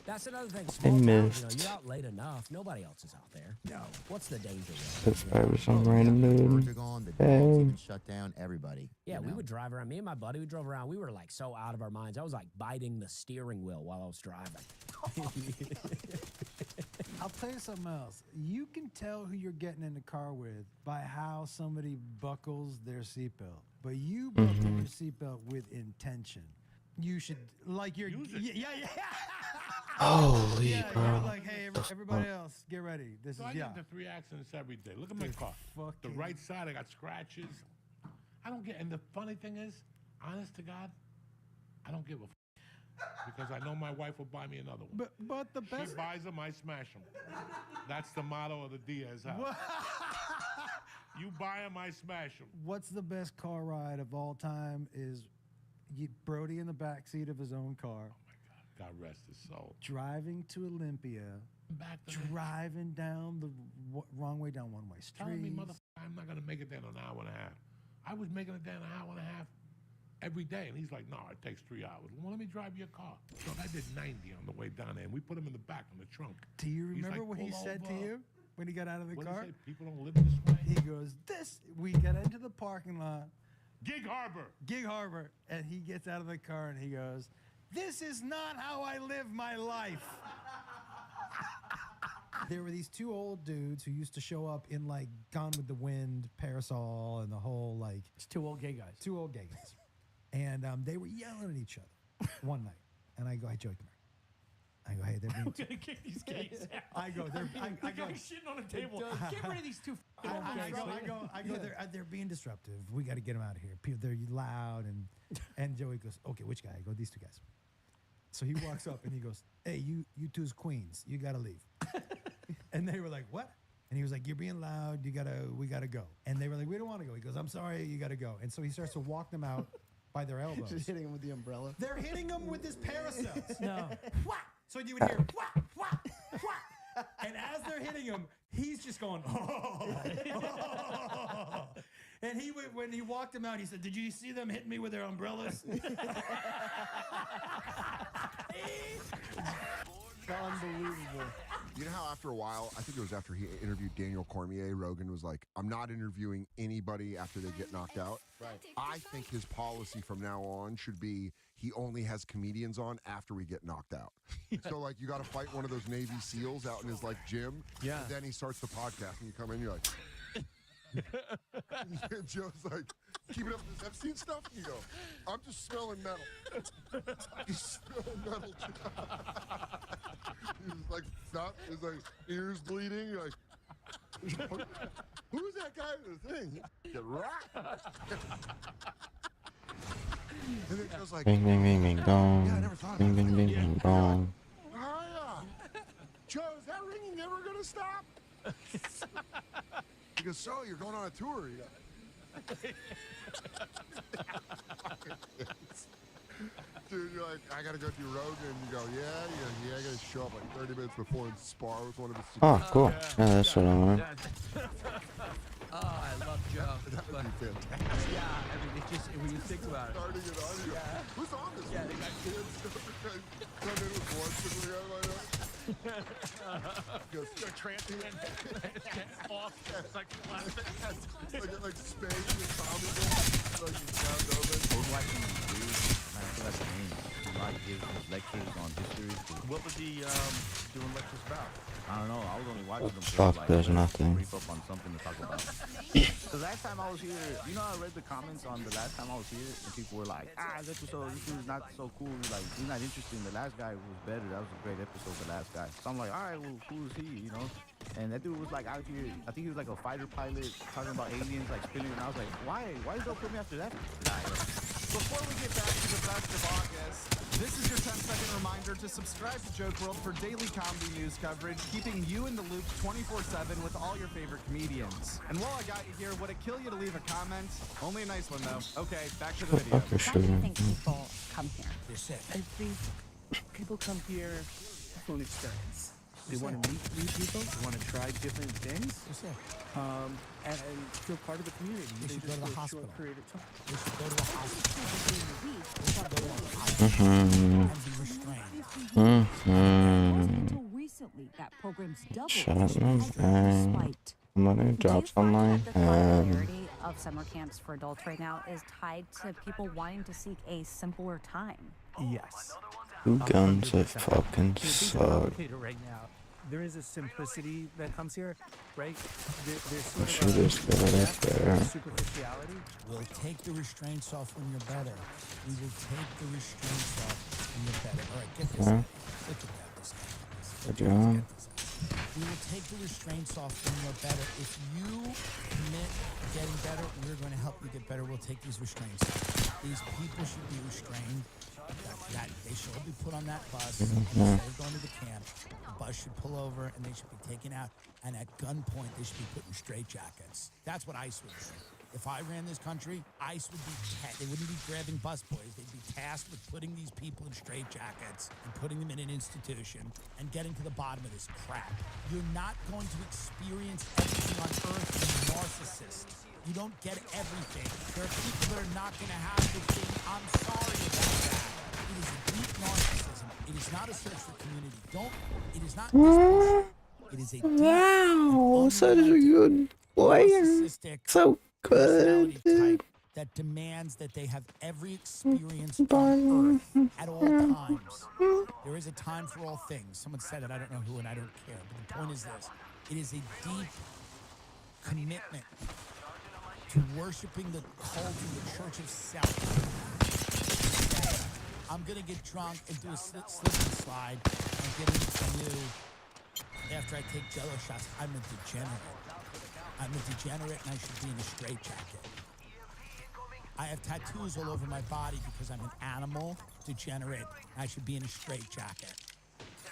That's another thing. I Small town, missed. You know, you're out late enough. Nobody else is out there. No. What's the danger? This guy was some random dude. Hey. Shut down everybody. Yeah, we would drive around. Me and my buddy, we drove around. We were like so out of our minds. I was like biting the steering wheel while I was driving. I'll tell you something else. You can tell who you're getting in the car with by how somebody buckles their seatbelt. But you buckle your seatbelt with intention. You should, like, you're, yeah. Holy yeah, bro. you're like, hey, everybody else, get ready. This So is, I yeah. get into 3 accidents every day. Look at my car. The right side, I got scratches. I don't get, and the funny thing is, honest to God, I don't give a because I know my wife will buy me another one. But the best. She buys them, I smash them. That's the motto of the Diaz house. You buy them, I smash them. What's the best car ride of all time is Brody in the back seat of his own car. Oh my God, God rest his soul. Driving to Olympia, driving down the wrong way down one-way street. Telling me, motherfucker, I'm not going to make it there in an hour and a half. I was making it there in an hour and a half every day. And he's like, no, it takes 3 hours. Well, let me drive your car. So I did 90 on the way down there. And we put him in the back in the trunk. Do you He's remember like, what he "Pull said to over." you when he got out of the What did he car? say? People don't live this way. He goes, we get into the parking lot. Gig Harbor. And he gets out of the car and he goes, this is not how I live my life. There were these two old dudes who used to show up in like Gone with the Wind, Parasol, and the whole like. It's two old gay guys. Two old gay guys. And they were yelling at each other one night. And I go, hey, Joey, come here. I go, hey, they're being. I'm gonna kick these gays out. I go, I go, shitting on the table. Get rid of these two. I go. They're being disruptive. We got to get them out of here. They're loud, and Joey goes, okay, which guy? I go, these two guys. So he walks up and he goes, hey, you two's queens. You got to leave. And they were like, what? And he was like, you're being loud. We gotta go. And they were like, we don't want to go. He goes, I'm sorry, you gotta go. And so he starts to walk them out by their elbows. Just hitting him with the umbrella. They're hitting him with his parasols. No. Whack! So you would hear whack, whack, whack. And as they're hitting him, he's just going, And when he walked him out, he said, did you see them hitting me with their umbrellas? Unbelievable. You know how after a while, I think it was after he interviewed Daniel Cormier, Rogan was like, I'm not interviewing anybody after they get knocked out. Right. I think his policy from now on should be he only has comedians on after we get knocked out. So like you got to fight one of those Navy SEALs out in his like gym. Yeah. And then he starts the podcast and you come in, you're like, Joe's like, keeping up with this Epstein stuff? And you go, I'm just smelling metal. You smell metal. He's like, stop. He's like, ears bleeding. You're like, who's that guy in the thing? Get rocked. And then Joe's like, Bing, bing, bing, bing, dong. Yeah, I never thought Bing, about bing, that. bing, bing, dong. Joe, is that ringing gonna stop? He goes, so you're going on a tour? You go, dude, you're like, I gotta go do Rogan. You go, yeah, I gotta show up like 30 minutes before and spar with one of his. Oh, cool. Yeah, that's what I want. Oh, I love Joe. That would be fantastic. Yeah, I mean, it's just when you think about it. Starting it on you. Yeah. Who's on this? Yeah, they got kids. Come in with blood trickling out of my nose. They're tramping in. Off. It's like plastic. like Spain and Tommy Gun. Like you found open. I was watching these dudes, and I feel like the name. A lot of gives lectures on history. What was he doing lectures about? I don't know. I was only watching them. Fuck, there's nothing. Brief up on something to talk about. The last time I was here, you know, I read the comments on the last time I was here, and people were like, this dude's not so cool. Like, he's not interesting. The last guy was better. That was a great episode, the last guy. So I'm like, all right, well, who's he, you know? And that dude was like out here, I think he was like a fighter pilot talking about aliens, like spinning, and I was like, why did they put me after that? Before we get back to the best of August, this is your 10-second reminder to subscribe to Joke World for daily comedy news coverage, keeping you in the loop 24/7 with all your favorite comedians. And while I got you here, would it kill you to leave a comment? Only a nice one, though. Okay, back to the video. Why do you think people come here? They're sick. I think people come here for an experience. They want to meet new people. They want to try different things. And feel part of the community. They should go to the hospital. They should go to the hospital. Until recently, that program's doubled. Chattin. Money drops on my head. Popularity of summer camps for adults right now is tied to people wanting to seek a simpler time. Yes. Two guns that fucking suck. Right now, there is a simplicity that comes here, right? I should just go right there. Superficiality. We'll take the restraints off when you're better. We will take the restraints off when you're better. All right, get this. Yeah. Look at that. This guy. Good job. We will take the restraints off when you're better. If you commit to getting better, we're going to help you get better. We'll take these restraints off. These people should be restrained. They should all be put on that bus. Instead of going to the camp, the bus should pull over and they should be taken out. And at gunpoint, they should be put in straitjackets. That's what ICE would do. If I ran this country, ICE would be they wouldn't be grabbing busboys. They'd be tasked with putting these people in straitjackets and putting them in an institution and getting to the bottom of this crap. You're not going to experience everything on earth as a narcissist. You don't get everything. There are people that are not going to have the thing. I'm sorry about that. It is a deep narcissism. It is not a search for community. It is not it is a deep, wow, such a good player. So good. Type that demands that they have every experience on earth at all times. There is a time for all things. Someone said it, I don't know who, and I don't care. But the point is this. It is a deep commitment to worshiping the cult and the church of self. I'm going to get drunk and do a slip and slide and get into you after I take Jello shots. I'm a degenerate. I'm a degenerate and I should be in a straitjacket. I have tattoos all over my body because I'm an animal degenerate and I should be in a straitjacket.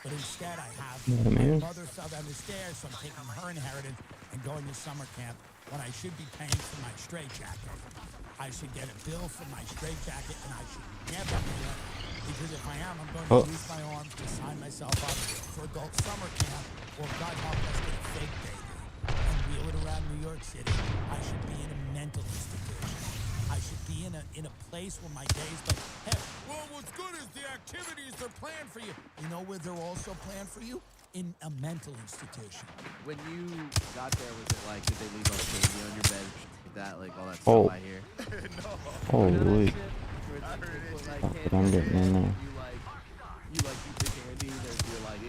But instead I have my mother fell down the stairs, so I'm taking her inheritance and going to summer camp when I should be paying for my straitjacket. I should get a bill for my straitjacket and I should never do it. Because if I am, I'm going to use my arms to sign myself up for adult summer camp or God help us get a fake baby and wheel it around New York City. I should be in a mental institution. I should be in a place where my days like, hey, well, what's good is the activities they're planned for you. You know where they're also planned for you? In a mental institution. When you got there, was it like, did they leave all candy on your bed? Like that, like all that Oh. stuff I hear? No. Holy. I'm getting in there. You eat the candy, you're like,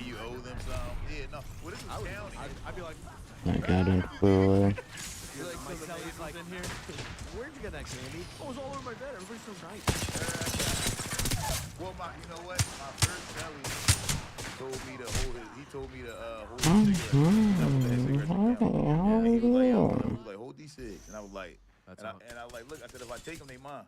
you owe them some. Yeah, no. What is this county? I'd be like, I got it clearly. you're like, Kelly's like, in here. Where'd you get that candy? Oh, it's all over my bed. Everybody's so nice. Well, you know what? My first Kelly told me to hold it. He told me to hold the cigarettes. He was like, yo, bro, hold these cigs. And I was like, and I was like, look, I said, if I take them, they mine.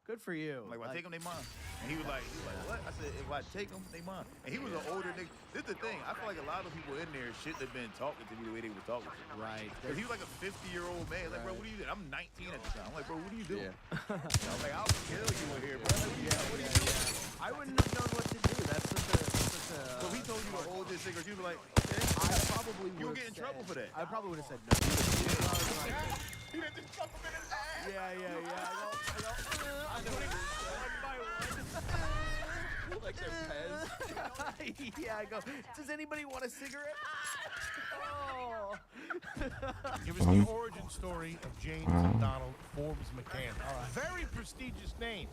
Good for you. I'm like, if I take them, they mine. And he was like, what? I said, if I take them, they mine. And he was an older nigga. This is the thing. I feel like a lot of people in there shouldn't have been talking to me the way they were talking to me. Right. Because he was like a 50-year-old man. Like, bro, what are you doing? I'm 19 at the time. I'm like, bro, what are you doing? Yeah. I'm like, I'll kill you in here, bro. Like, what are you doing? I wouldn't have known what to do. That's such a. So he told you to hold this cigarette. You were like, okay. I probably would. You'll get in trouble for that. I probably would have said no. He didn't just fuck him in his ass. I know. Like their Pez. Yeah, I go, does anybody want a cigarette? Oh. Give us the origin story of James Donald Forbes McCann. Very prestigious name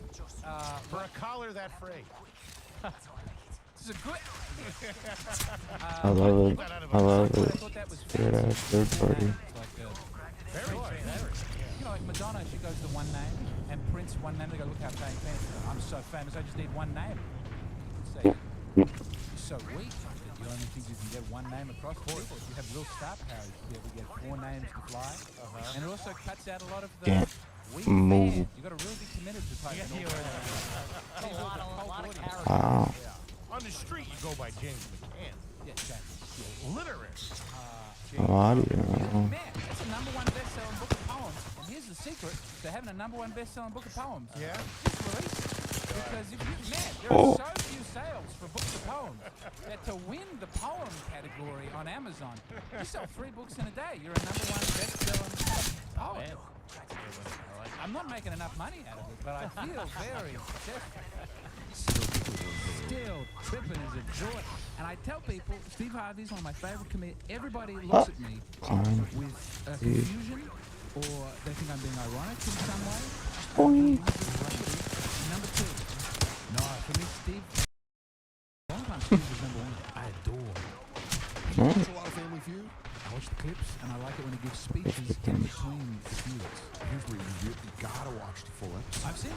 for a collar that frayed. This is a good. I love it. I love I it. thought that was Good ass third party. Very famous. You know, like Madonna, she goes to one name, and Prince, one name. They go, look how famous. I'm so famous, I just need one name. Say, you're so weak that you only think you can get one name across people. If you have real star power, you should be able to get 4 names to fly. And it also cuts out a lot of the weak fans. You got to really be committed to typing all a lot of characters. Wow. On the street, you go by James McCann. Yeah, exactly. Literate. Audio. Man, it's a #1 best-selling book of poems. And here's the secret to having a #1 best-selling book of poems. Yeah? Just release it. Because if you, there are so few sales for books of poems that to win the poem category on Amazon, you sell 3 books in a day. You're a #1 best-selling poet. I'm not making enough money out of it, but I feel very successful. Still tripping is a joy. And I tell people, Steve Harvey's one of my favorite comedians. Everybody looks at me with confusion, or they think I'm being ironic in some way. Number 2. No, for me, Steve. Long time Steve was #1. I adore. You watch a lot of Family Feud? I watch the clips, and I like it when he gives speeches in between the feuds. Here's where you gotta watch the full episode. I've seen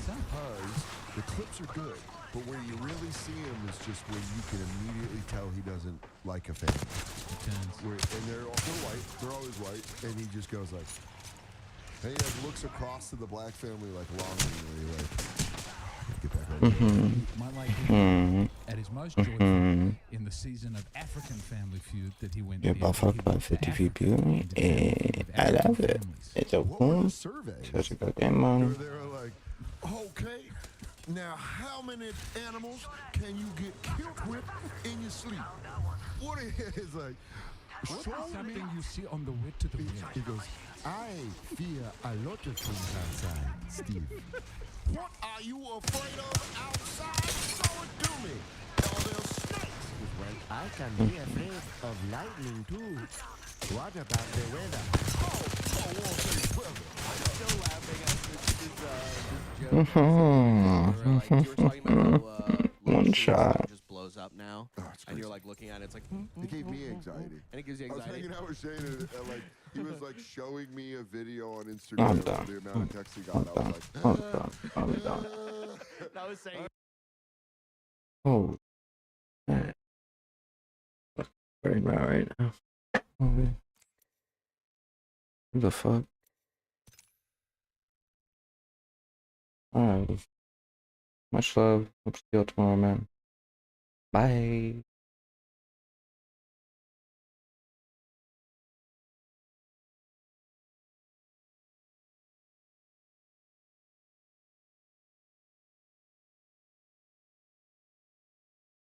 some. Because the clips are good, but where you really see him is just when you can immediately tell he doesn't like a family. And they're white, they're always white, and he just goes like, and he like looks across to the black family like longingly, like, get back over there. Might like him at his most joyful in the season of African Family Feud that he went Yeah, to. but fuck about 50 people. I love it. It's a cool. Such a goddamn money. They were like, okay, now how many animals can you get killed with in your sleep? What is like, What is something you see on the way to the ring? He goes, I fear a lot of things outside, Steve. What are you afraid of outside? Show it to me. Are there snakes? Well, I can be afraid of lightning too. What about the weather? I'm still laughing at this joke. One shot. Just blows up now, and you're like looking at it. It's like It gave me anxiety. And it gives you I was anxiety. hanging out with Shane, and like he was like showing me a video on Instagram of the amount of texts he got. I was like, I'm done. I was saying. Oh. Man. Right about right now. Okay. What the fuck? Alright. Much love. Hope to see you all tomorrow, man. Bye.